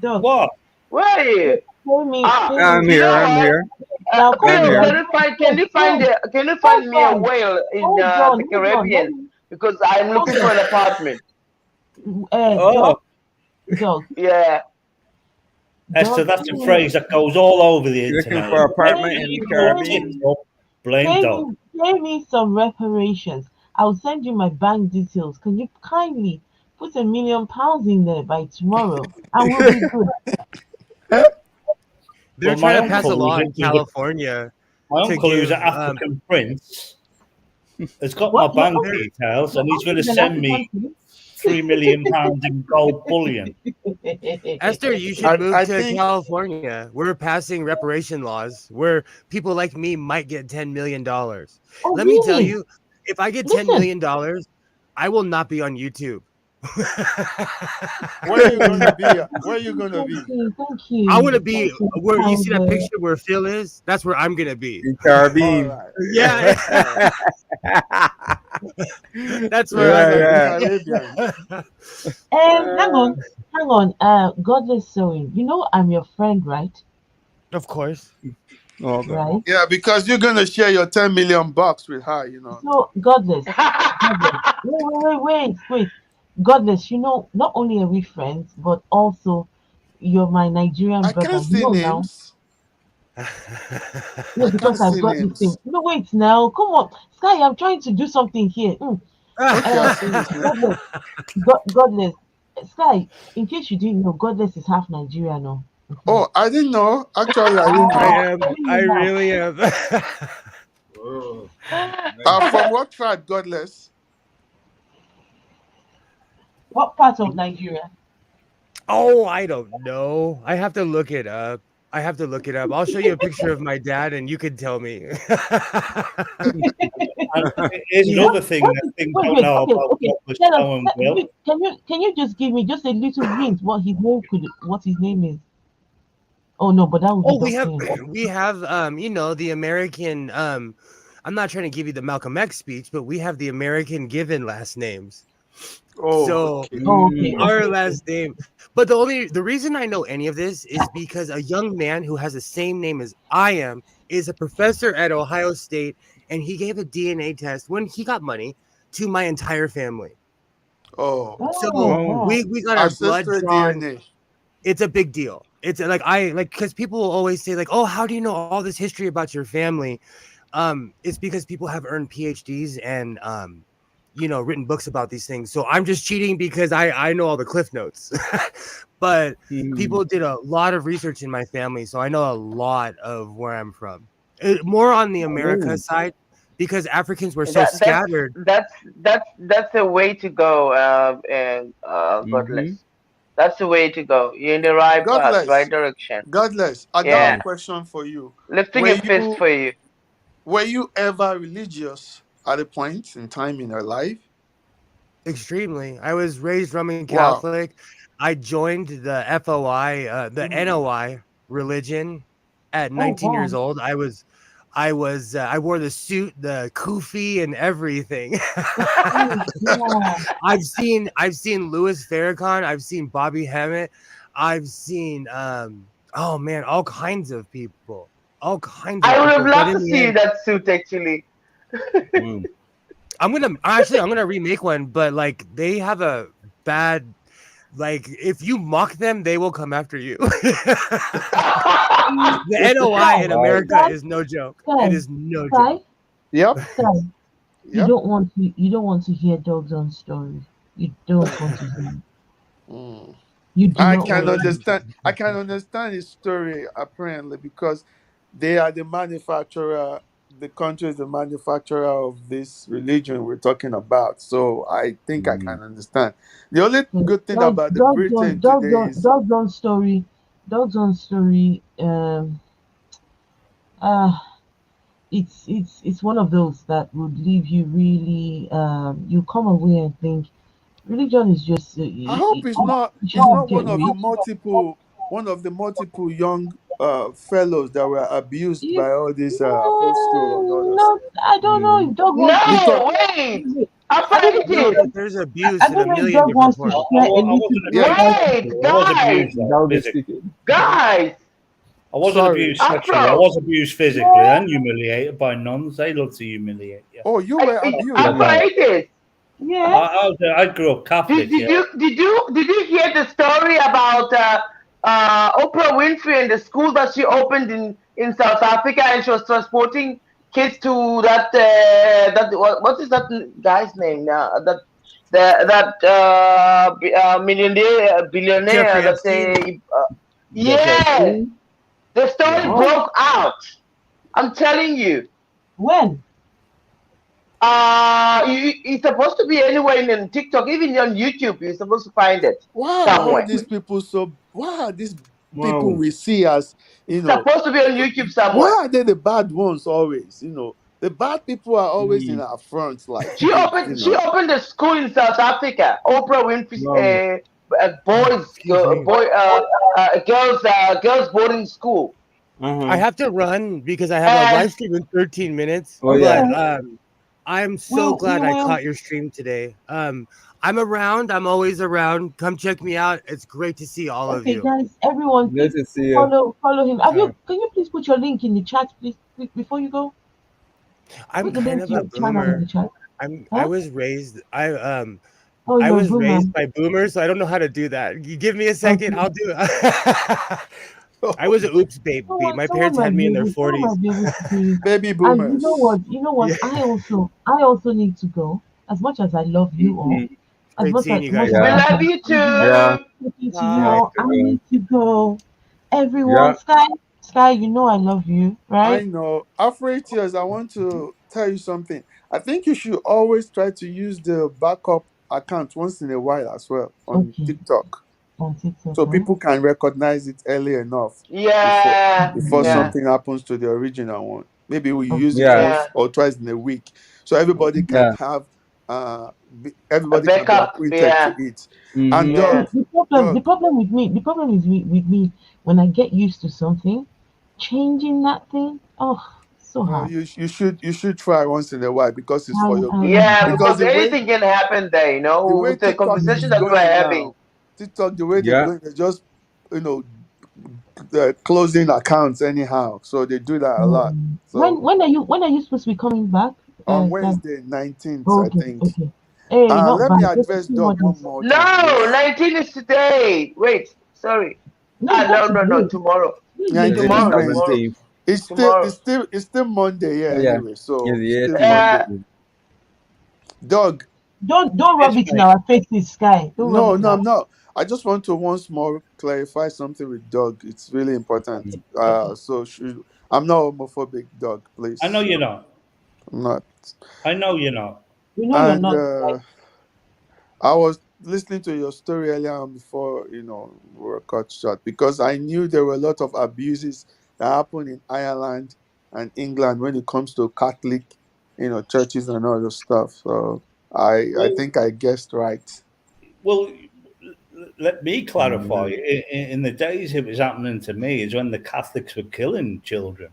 Dog. What? Where are you? Pay me. I'm You here. know I'm what? here. Now come Phil, on. can you find me a whale in Hold the on. Caribbean? Because I'm looking for an apartment. Oh, Dog. Yeah. Esther, that's a phrase that goes all over the You're looking internet. for an apartment in the Caribbean? Blame dog. Pay me some reparations. I'll send you my bank details. Can you kindly put £1 million in there by tomorrow? And we'll be good. They're Well, my trying to pass a uncle law was in California My to uncle, who's give an African prince, has got my What? Your bank uncle- details, and your he's going to uncle's an send me African £3 million in gold bullion. Esther, you should I move to think California. We're passing reparation laws where people like me might get $10 million. Oh, Let me tell really? you, if I get $10 Listen. million, I will not be on YouTube. where are you gonna be? Where are you gonna be? Thank you. I want to be Thank you, where you see that Albert. picture where Phil is. That's where I'm gonna be. In Caribbean. All right. Yeah, that's where Yeah, I'm yeah. gonna be. Hang on. Godless sewing. You know I'm your friend, right? Of course. Okay. right? Yeah, because you're gonna share your 10 million bucks with her, you know. So godless, wait. Godless, not only are we friends, but also you're my Nigerian I brother. can't say Now. names. No, I can't because I've say got this thing. names. No, wait now. Come on. Sky, I'm trying to do something here. Okay, I'll say his name. Godless. Sky, in case you didn't know, Godless is half Nigerian. No. Oh, I didn't know. Actually, I didn't know. I really am. From what tribe, Godless? What part of Nigeria? Oh, I don't know. I have to look it up. I'll show you a picture of my dad, and you can tell me. Here's another thing that people don't know about what was going well. Can you just give me just a little hint what his name is? Oh no, but that would be we have the American I'm not trying to give you the Malcolm X speech, but we have the American given last names. Our last name. But the reason I know any of this is because a young man who has the same name as I am is a professor at Ohio State, and he gave a DNA test when he got money to my entire family. So we got our blood ancestral drawn. DNA. It's a big deal. It's because people always say oh, how do you know all this history about your family? It's because people have earned PhDs and written books about these things. So I'm just cheating because I know all the cliff notes. But people did a lot of research in my family, so I know a lot of where I'm from. More on the America side, because Africans were so scattered. That's the way to go, Godless. That's the way to go. You're in the right path, right direction. Godless, I got a question for you. Lifting a fist for you. Were you ever religious at a point in time in your life? Extremely. I was raised Roman Catholic. I joined the FOI, the NOI religion at 19 years old. I wore the suit, the kufi, and everything. I've seen Louis Farrakhan. I've seen Bobby Hemmett. I've seen all kinds of people. All kinds of I would people. have loved to see that suit actually. I'm gonna remake one, but they have a bad. If you mock them, they will come after you. The NOI in America is no joke. It is no joke. Yep. You don't want to hear Dog's own story. You don't want to hear. I can understand his story apparently because they are the manufacturer. The country is the manufacturer of this religion we're talking about. So I think I can understand. The only good thing about the Britain today is Dog's own story. It's one of those that would leave you really. You come away and think religion is just. I hope it's not one of the multiple young fellows that were abused by all these apostles. I don't know if Dog wants wait. There's abuse in a million different forms. Guys. I wasn't abused sexually. I was abused physically and humiliated by nuns. They love to humiliate you. Oh, you were abused. Yeah. I grew up Catholic. Did you hear the story about Oprah Winfrey and the school that she opened in South Africa, and she was transporting kids to that what is that guy's name now? Billionaire that they yes. The story broke out. I'm telling you. When? It's supposed to be anywhere in TikTok, even on YouTube. You're supposed to find it somewhere. Why are these people we see as supposed to be on YouTube somewhere? Why are they the bad ones always? The bad people are always in our front. She opened a school in South Africa. Oprah Winfrey's girls boarding school. I have to run because I have a live stream in 13 minutes. I'm so Will, glad you I will. caught your stream today. I'm around. I'm always around. Come check me out. It's great to see all of Okay, you. guys, everyone, Good please to see you. follow him. Have you? Alright. Can you please put your link in the chat, please, before you go? I'm Put the kind link of to a your channel in boomer. the chat. I Huh? was raised Oh, I you're a was boomer. raised by boomers, so I don't know how to do that. You give me a second, Okay. I'll do it. I was an oops baby. My Someone parents had might me be in their able. Someone 40s. might be able to do it. Baby And you know boomers. what? You know what? Yeah. I also need to go. As much as I love you all, Mhm. as Great much seeing as you much guys. as We Yeah. I love can you see you, Yeah. too. talking to you You have all, to I go. need to go. Yeah. Everyone, Sky, you know I love you, I right? know. After tears, I want to tell you something. I think you should always try to use the backup account once in a while as well on Okay, TikTok, on TikTok, so huh? people can recognize it early enough Yeah, before yeah, something happens to the original one. Maybe we Okay. use it Yeah. once yeah. or twice in a week, so everybody can Yeah. have A everybody can be backup. acquainted to Yeah, it. Mm-hmm. And yeah. The problem with me, the problem is with me when I get used to something, changing that thing, oh, so no, hard. you should try once in a while because it's for your good. Yeah, Because because the way anything can happen there, you know, the way with the TikTok conversation is that we're going having. now, TikTok, the way they're Yeah. going, they're just, you know, they're closing accounts anyhow. So they do that a lot. So When are you supposed to be coming back? on Sky? Wednesday, 19th, I Okay, think. okay. Hey, not Let me bad. Just a address few more Doug one days. more time, No, please. 19 is today. Wait, sorry. No, it's not No, today. tomorrow. It's 19 is18th. Wednesday. Seventeenth. Tomorrow. It's still Monday, yeah, Oh yeah. anyway. It's So the it's still 18th. Monday. Uh, Doug, Don't rub Yes, it in mate. our faces, Sky. Don't rub no, it in no, our. I'm not. I just want to once more clarify something with Doug. It's really important. Okay. I'm not homophobic, Doug, I know please. you're not. I'm not. I know you're not. We know you're And not. I was listening to your story earlier on before, we were cut short because I knew there were a lot of abuses that happen in Ireland and England when it comes to Catholic, churches and all those stuff. So I Well, think I guessed right. well, let me clarify. Mm-hmm. In the days it was happening to me is when the Catholics were killing children.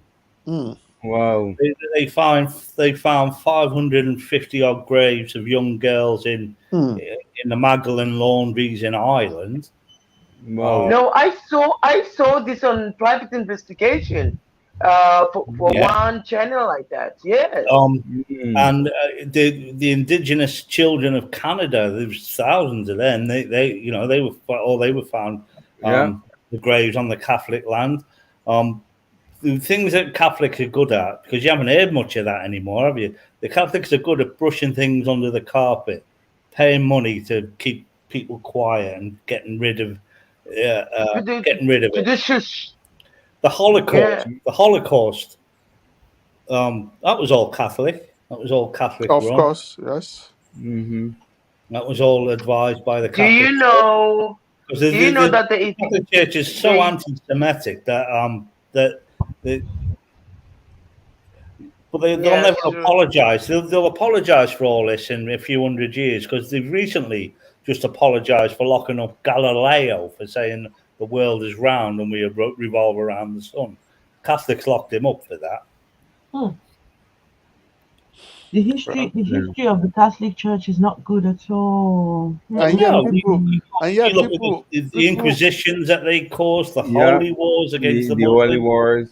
Mm. Wow. They found 550 odd graves of young girls in Mm. the Magdalen laundries in Ireland. Wow. no, I saw this on private investigation. For Yeah. one channel like that. Yes. Mm. And the indigenous children of Canada, there was thousands of them. They were found Yeah. the graves on the Catholic land. The things that Catholics are good at, because you haven't heard much of that anymore, have you? The Catholics are good at brushing things under the carpet, paying money to keep people quiet and getting rid of To it. do shush. The Holocaust. Yeah. The Holocaust. That was all Catholic. That was all Catholic Of run. course, yes. Mm-hmm. That was all advised by the Do Catholic you Church. know? Because Do you know that the Catholic Church is so they- anti-Semitic that but they'll Yeah, never true. apologise. They'll apologise for all this in a few hundred years because they've recently just apologised for locking up Galileo for saying the world is round and we revolve around the sun. Catholics locked him up for that. The history of the Catholic Church is not good at all. And yet people, You look at the Inquisitions that they caused, the Yeah. holy wars against The the holy Muslims. wars.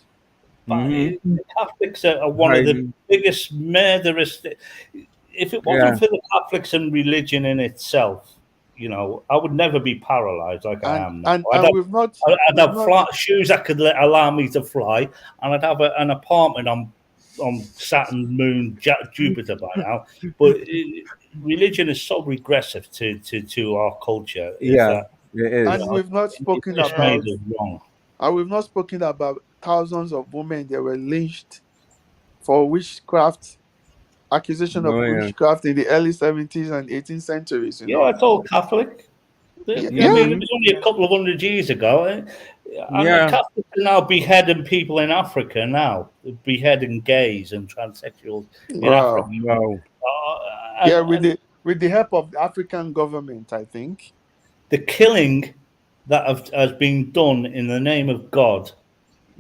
But Mm-hmm. the Catholics are one of the Hiding. biggest murderous. If it wasn't Yeah. for the Catholics and religion in itself, I would never be paralyzed like I am now. and I'd we've not I'd have shoes that could allow me to fly, and I'd have an apartment on Saturn, Moon, Jupiter by now. But religion is so regressive to our culture. Yeah, it is. And we've not spoken It's about made us wrong. and we've not spoken about thousands of women that were lynched for witchcraft, accusation of Oh, yeah. witchcraft in the early 70s and 18th centuries. Yeah, it's all Catholic. I mean, it was only a couple of hundred years ago. And Yeah. the Catholics are now beheading people in Africa now, beheading gays and transsexuals in Wow. Africa. Wow. Yeah, with the help of the African government, I think. The killing that has been done in the name of God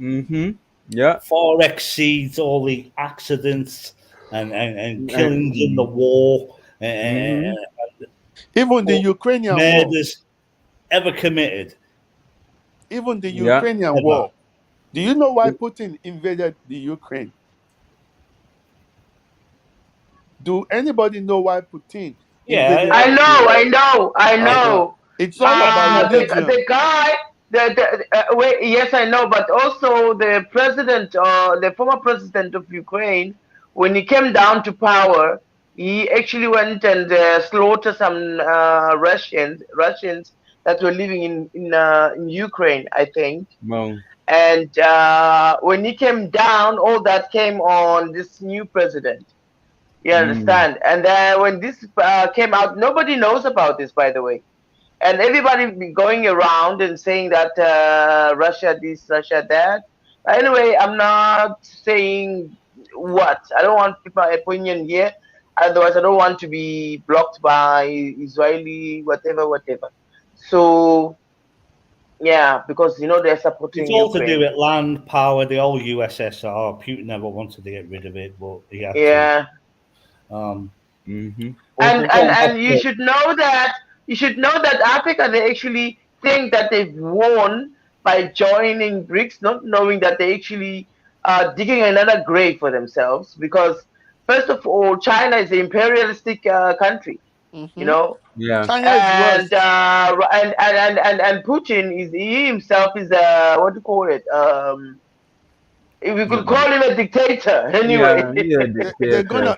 Mm-hmm. Yeah. far exceeds all the accidents and killings in the war and Even the Ukrainian war. murders ever committed. Even the Yeah. Ukrainian war. Do you know why Putin invaded the Ukraine? Do anybody know why Putin invaded I Ukraine? know. It's all about religion. The guy, wait, yes, I know, but also the president, the former president of Ukraine, when he came down to power, he actually went and slaughtered some Russians that were living in Ukraine, I think. Well, And when he came down, all that came on this new president. You understand? And then when this came out, nobody knows about this, by the way. And everybody be going around and saying that Russia this, Russia that. Anyway, I'm not saying what. I don't want my opinion here. Otherwise, I don't want to be blocked by Israeli, whatever. So, yeah, because, they're supporting It's all to Ukraine. do with land power, the old USSR. Putin never wanted to get rid of it, but he had Yeah. to. And you should know that Africa, they actually think that they've won by joining BRICS, not knowing that they actually are digging another grave for themselves. Because first of all, China is an imperialistic country, Yeah. China is worse. and Putin he himself is what do you call it? If we could call him a dictator, anyway. They're gonna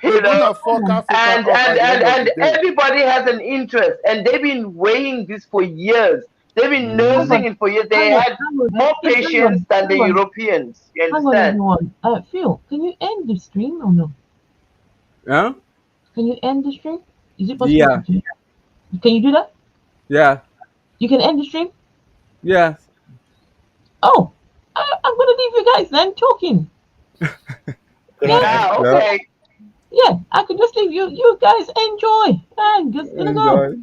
fuck Africa and up at the end of and the day. everybody has an interest, and they've been weighing this for years. They've been nursing it for years. They had more patience than the Europeans. You Hang on, understand? everyone. Phil, can you end the stream or no? Huh? Can you end the stream? Is it possible? Yeah. Can you do that? Yeah. You can end the stream? Yeah. Oh, I'm gonna leave you guys then talking. Yeah, okay. Yeah, I could just leave you. You guys enjoy. I'm just gonna go.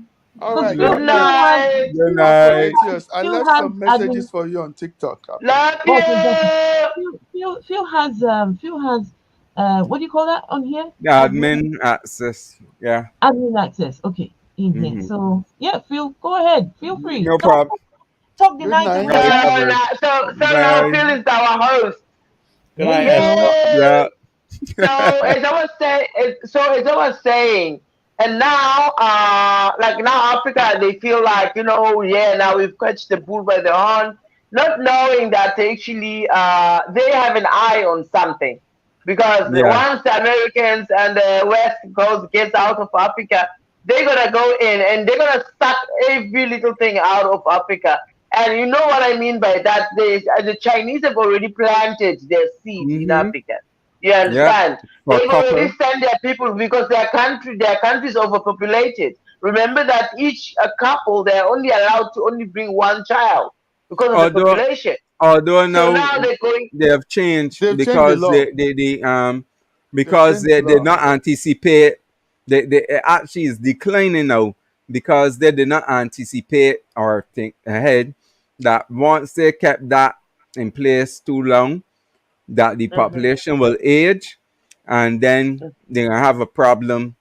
All right. Good night. Good night. I Phil left has some messages for you on TikTok. Love you. Phil has what do you call that on here? Admin access. Yeah. Admin access. Okay, in here. So yeah, Phil, go ahead. Feel free. No problem. Talk the Good night. night. So now Phil is our host. Good night. Yeah. So as I was saying, and now now Africa, they feel like now we've catched the bull by the horn, not knowing that actually they have an eye on something, because once the Americans and the West gets out of Africa, they're gonna go in and they're gonna suck every little thing out of Africa. And you know what I mean by that? The Chinese have already planted their seed in Africa. You understand? For They've already copper. sent their people because their country is overpopulated. Remember that each couple, they're only allowed to only bring one child because of the population. Although So now now they're going. they have changed They've changed because the law. because They've changed they the did law. not anticipate. They actually is declining now because they did not anticipate or think ahead that once they kept that in place too long, that the population will age, and then they're gonna have a problem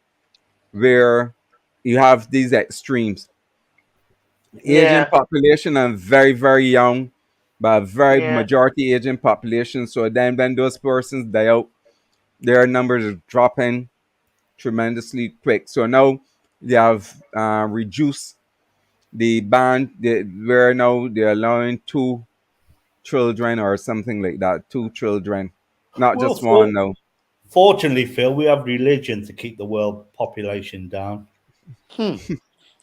where you have these extremes. Aging population and very, very young, but very majority aging population. So then when those persons die out, their numbers are dropping tremendously quick. So now they have reduced the band where now they're allowing 2 children or something like that. 2 children, not Well, just one now. Fortunately, Phil, we have religion to keep the world population down.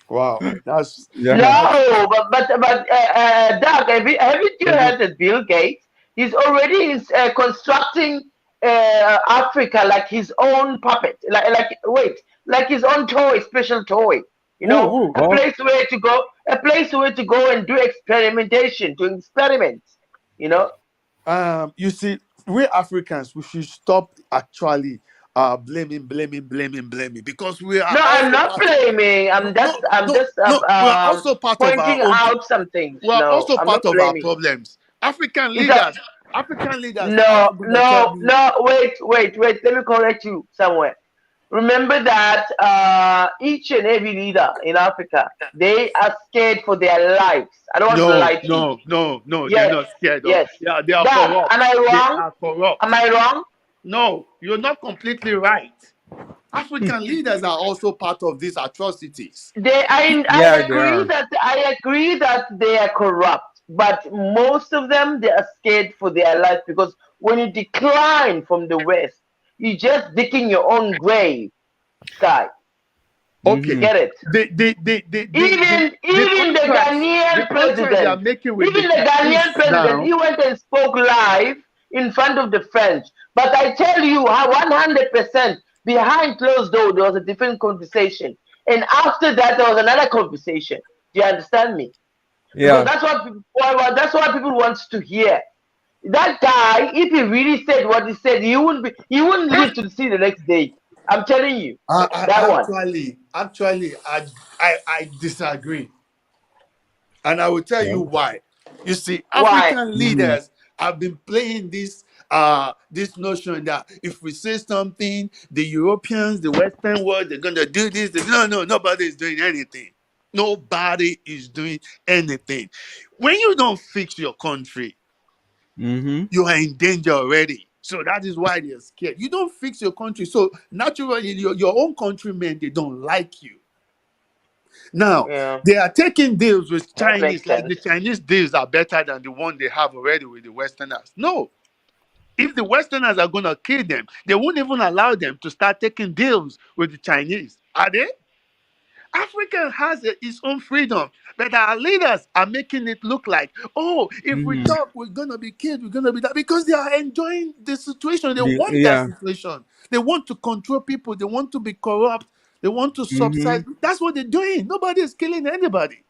Wow, that's No, but Doug, haven't you heard that Bill Gates? He's already constructing Africa like his own puppet, like his own toy, special toy. A place where to go and do experimentation, to experiment. You see, we Africans, we should stop actually blaming because we are. No, also I'm not part of- blaming. I'm just we're also part of pointing our own. out some things. We are No, also I'm part not of our blaming. problems. African It's leaders, African leaders are No, also going to no, tell me. no. Wait. Let me correct you somewhere. Remember that each and every leader in Africa, they are scared for their lives. I don't want to lie to you. No. They're Yes, not scared. yes. Yeah, they are That, corrupt. am I They wrong? are corrupt. Am I wrong? No, you're not completely right. African leaders are also part of these atrocities. I agree that they are corrupt, but most of them, they are scared for their lives, because when you decline from the West, you just digging your own grave, Sky. Okay, Get it? Even the Ghanaian president, he went and spoke live in front of the French. But I tell you, 100% behind closed door, there was a different conversation, and after that, there was another conversation. Do you understand me? Yeah. Because that's what people want to hear. That guy, if he really said what he said, he wouldn't live to see the next day. I'm telling you, Actually, I disagree, and I will tell you why. You see, African leaders have been playing this notion that if we say something, the Europeans, the Western world, they're gonna do this. No, nobody is doing anything. Nobody is doing anything. When you don't fix your country, you are in danger already. So that is why they're scared. You don't fix your country. So naturally, your own countrymen, they don't like you. Now, they are taking deals with Chinese, like the Chinese deals are better than the one they have already with the Westerners. No. If the Westerners are going to kill them, they won't even allow them to start taking deals with the Chinese. Are they? Africa has its own freedom, but our leaders are making it look like, if we talk, we're going to be killed, we're going to be that, because they are enjoying the situation. They want that situation. They want to control people. They want to be corrupt. They want to subside. That's what they're doing. Nobody is killing anybody.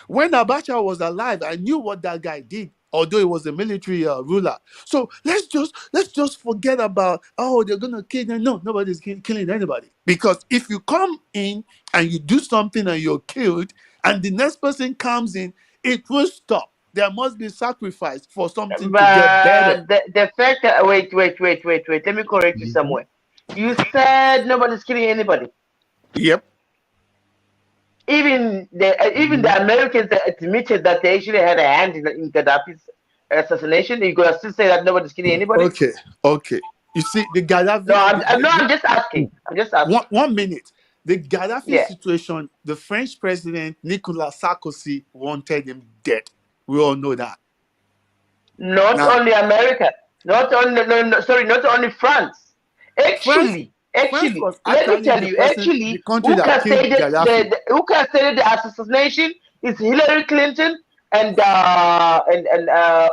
When Abacha was alive, I knew what that guy did, although he was a military ruler. So let's just forget about, they're going to kill them. No, nobody's killing anybody. Because if you come in and you do something and you're killed, and the next person comes in, it will stop. There must be sacrifice for something to get better. The fact that, wait. Let me correct you somewhere. You said nobody's killing anybody. Yep. Even the Americans admitted that they actually had a hand in Gaddafi's assassination. You're gonna still say that nobody's killing anybody? Okay. You see, the Gaddafi. I'm just asking. 1 minute. The Gaddafi situation. The French president Nicolas Sarkozy wanted him dead. We all know that. Not only America. Not only France. Actually, let me tell you. Actually, who castrated the assassination is Hillary Clinton and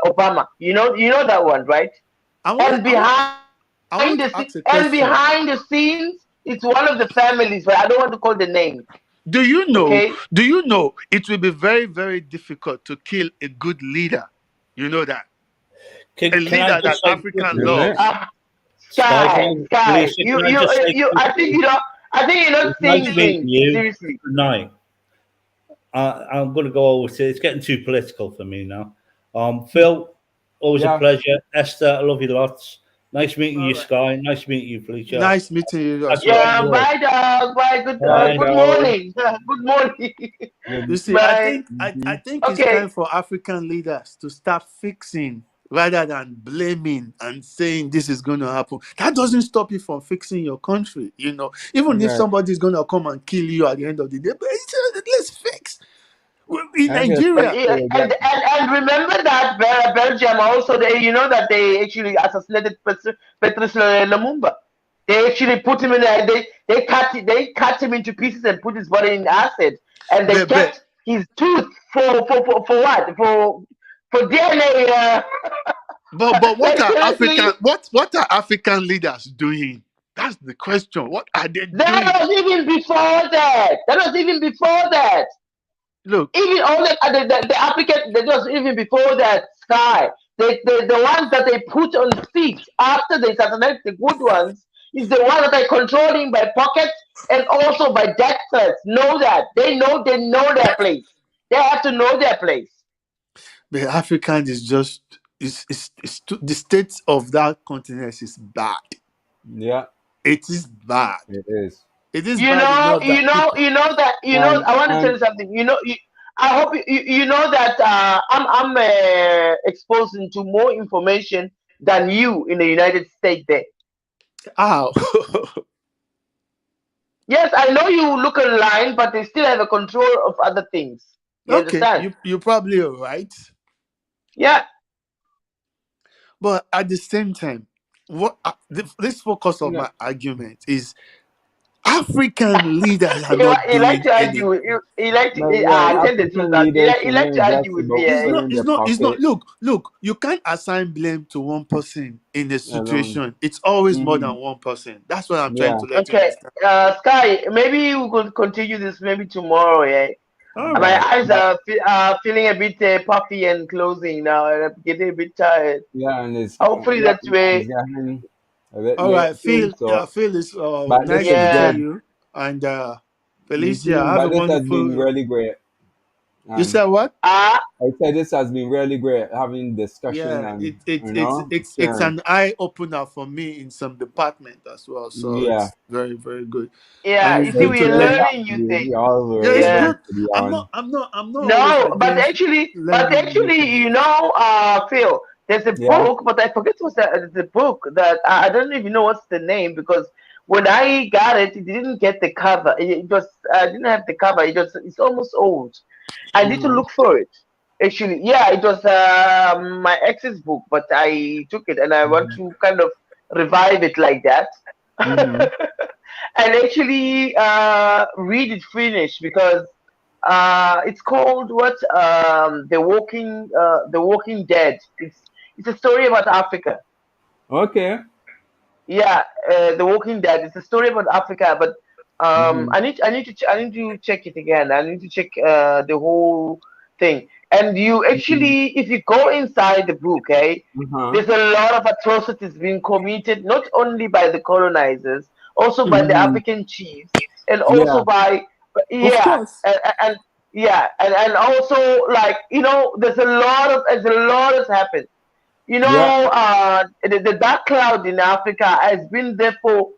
Obama. You know that one, right? Behind the scenes, it's one of the families, but I don't want to call the name. Do you know? Okay? Do you know it will be very, very difficult to kill a good leader? You know that. A leader that African loves. Sky, I think you're not saying things seriously. Good night. I'm going to go over to. It's getting too political for me now. Phil, always a pleasure. Esther, I love you lots. Nice meeting you, Sky. Nice meeting you, Felicia. Nice meeting you. Bye, dog. Bye. Good morning. Good morning. You see, I think it's time for African leaders to start fixing, rather than blaming and saying this is going to happen. That doesn't stop you from fixing your country, Even if somebody's going to come and kill you at the end of the day, but let's fix. In Nigeria. And remember that Belgium also, that they actually assassinated Patrice Lumumba. They actually put him in they cut him into pieces and put his body in acid. And they kept his tooth for what? For DNA. But what are African leaders doing? That's the question. What are they doing? That was even before that. Look, even all the African, that was even before that. Sky. The ones that they put on seats after they assassinate the good ones is the ones that are controlling by pockets and also by death threats. Know that they know their place. They have to know their place. The African is just the state of that continent is bad. Yeah, It is bad. it is. It is You bad know, enough that people. I want to tell And you something. I hope you know that I'm exposed to more information than you in the United States. There, Ow. yes, I know you look online, but they still have a control of other things. You Okay, understand? you probably are right. Yeah. But at the same time, this focus of yeah, my argument is African leaders are not He like doing to argue. anything. He like to but yeah, tell the truth. African That leaders he should like to invest argue with about me. filling their It's not. pocket Look, you can't assign blame to one person in a alone. situation. It's always more Hmm. than one person. That's what I'm trying Yeah. to let you Okay, understand. Sky. Maybe we could continue this maybe tomorrow. Yeah. All My right. eyes are feeling a bit puffy and closing now, and I'm getting a bit tired. Yeah, and it's Hopefully that way. getting a bit All late right, too. So, Phil, it's but this nice is to see Yeah. good. you. And Felicia, have But a this has been wonderful. really great. You said what? Ah. I said this has been really great having discussion Yeah, and it's sharing. an eye opener for me in some department as well. So Yeah, it's very, very good, and Yeah. it's You see, good to we're yeah, learn. learning new things. we all Yeah, were it's Yeah. learning good. to be on. I'm not always No, against but learning new actually, things. Phil, there's a Yeah. book, but I forget what's the book that I don't even know what's the name because when I got it, it didn't get the cover. It was didn't have the cover. It's almost old. I need to Mhm. look for it. Actually, yeah, it was my ex's book, but I took it and I want Mhm. to kind of revive it like that. Mhm. And actually read it finish because it's called what the Walking Dead. It's a story about Africa. Okay. Yeah, the Walking Dead. It's a story about Africa, but Mhm. I need to check it again. I need to check the whole thing. And you Mhm. actually, if you go inside the book, Uh-huh. there's a lot of atrocities being committed not only by the colonizers, also by the Mhm. African chiefs, and Yeah. also by Of yeah, course. and yeah, and also like there's a lot has happened. Yeah. The dark cloud in Africa has been there for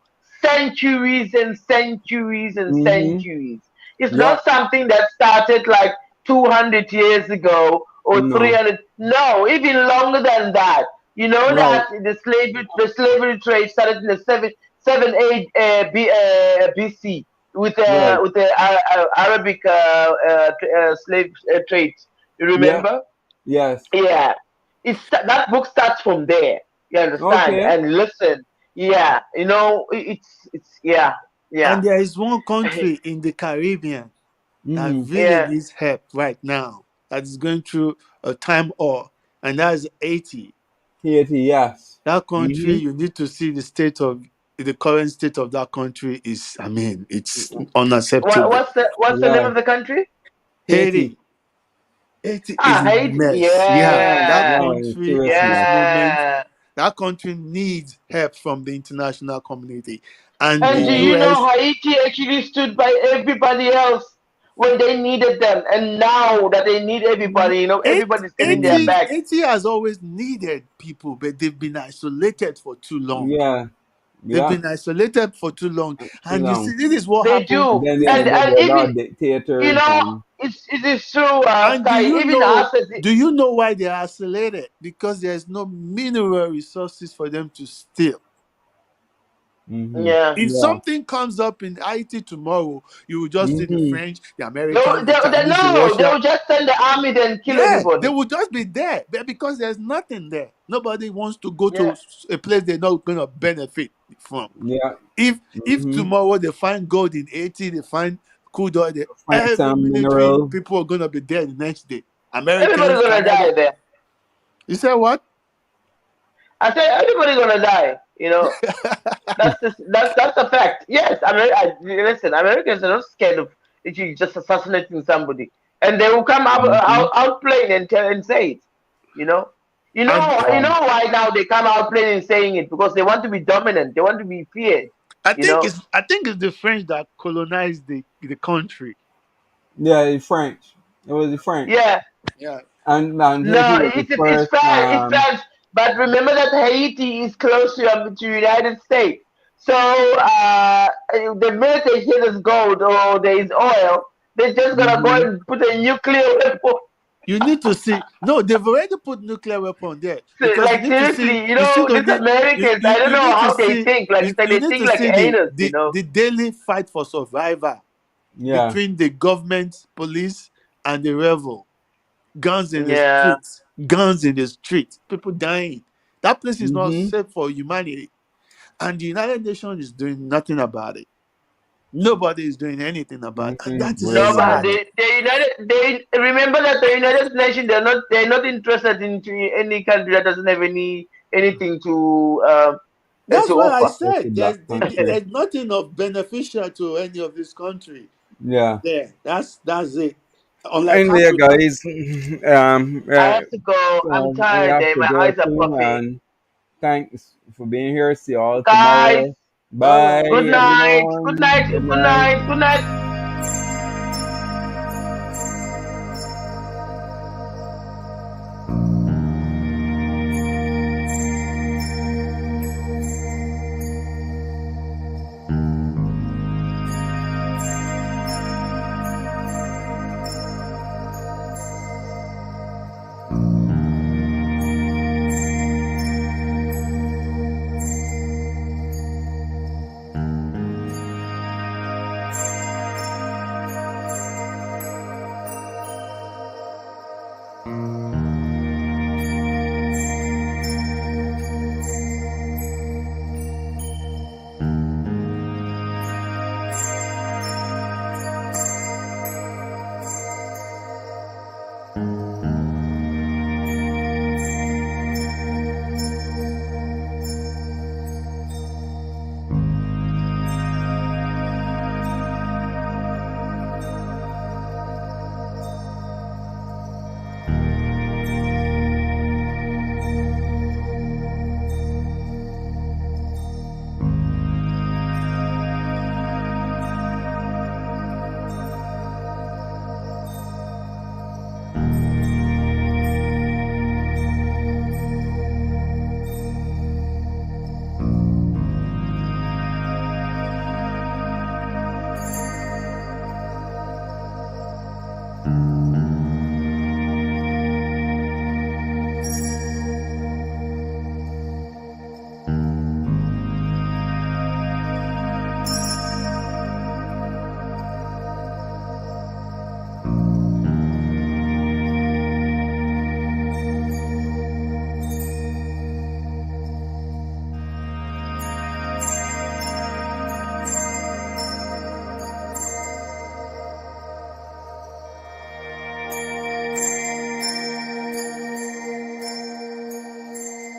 centuries and centuries and Mhm. centuries. It's Yeah. not something that started like 200 years ago or No. 300. No, even longer than that. You know Right. that the slavery trade started in the 7 8 BC Right. with the Arabic slave trade. You Yeah. remember? Yes. Yeah, that book starts from there. You understand? Okay. And listen, yeah, it's yeah, And there is one country in the Caribbean that Mhm. really yeah. needs help right now. That is going through a time or, and that is Haiti. Haiti. Yes. That country, Mhm. you need to see the current state of that country is. I mean, it's unacceptable. What's the name Yeah. of the country? Haiti. Haiti. Haiti is Ah, a Haiti. mess. Yeah, Yeah. that Yeah, Yeah. country Serious at this mess. moment, yeah. that country needs help from the international community. And the And do Yeah. you know US, Haiti actually stood by everybody else when they needed them, and now that they need everybody, everybody's turning their Mhm. back. Haiti has always needed people, but they've been isolated for too long. Yeah. They've Yeah. been isolated for too long. Too And you long. see, this is what They happened. do, Then This is there and were a lot even of dictators and it is true, And Sky. Even us as do you know why they are isolated? Because there's no mineral resources for them to steal. Mhm. yeah. If Yeah. something comes up in Haiti tomorrow, you will just see the Mhm. French, the Americans, the They Chinese, the no, they Russia. will just send the army then kill Yeah, they everybody. will just be there because there's nothing there. Nobody wants to go Yeah. to a place they're not going to benefit from. Yeah. If Mhm. tomorrow they find gold in Haiti, they find crude oil, Find every some military mineral. people are going to be there the next day. Everybody's Americans, gonna die Canada. there. You said what? I say everybody's gonna die. That's a fact. Yes, listen, Americans are not scared of actually just assassinating somebody, and they will come Mhm. out playing and say it. You know, And you Yeah. know why now they come out playing and saying it because they want to be dominant. They want to be feared. You know. I think it's the French that colonized the country. Yeah. The French. It was the French. Yeah. Yeah. And No, Haiti was the it's first. France. It's France. But remember that Haiti is close to United States. So the minute they hear there's gold or there is oil, they're just gonna go Mhm. and put a nuclear weapon. You need to see. No, they've already put nuclear weapon there So, because you like need to see. seriously, you You see, know, the these Americans, I don't you know need to how they see. think. Like it's like You they need think to like see anus, you know. the daily fight for survival Yeah. between the government, police, and the rebel. Guns in the Yeah. streets. Guns in the streets. People dying. That place is not Mhm. safe for humanity, and the United Nations is doing nothing about it. Nobody is doing anything about it, and that is No, Really. but sad. they remember that the United Nations they're not interested into any country that doesn't have anything That's to what I offer. said. Black country. There's nothing of beneficial to any of this country. Yeah. There, that's it. Unlike Anyway, Africa. guys, I have to go. I'm so we tired. have to My go eyes are soon, puffy. and thanks for being here. See you all Guys, tomorrow. Bye, good night. Good everyone. night. Good Good night. night. Good night.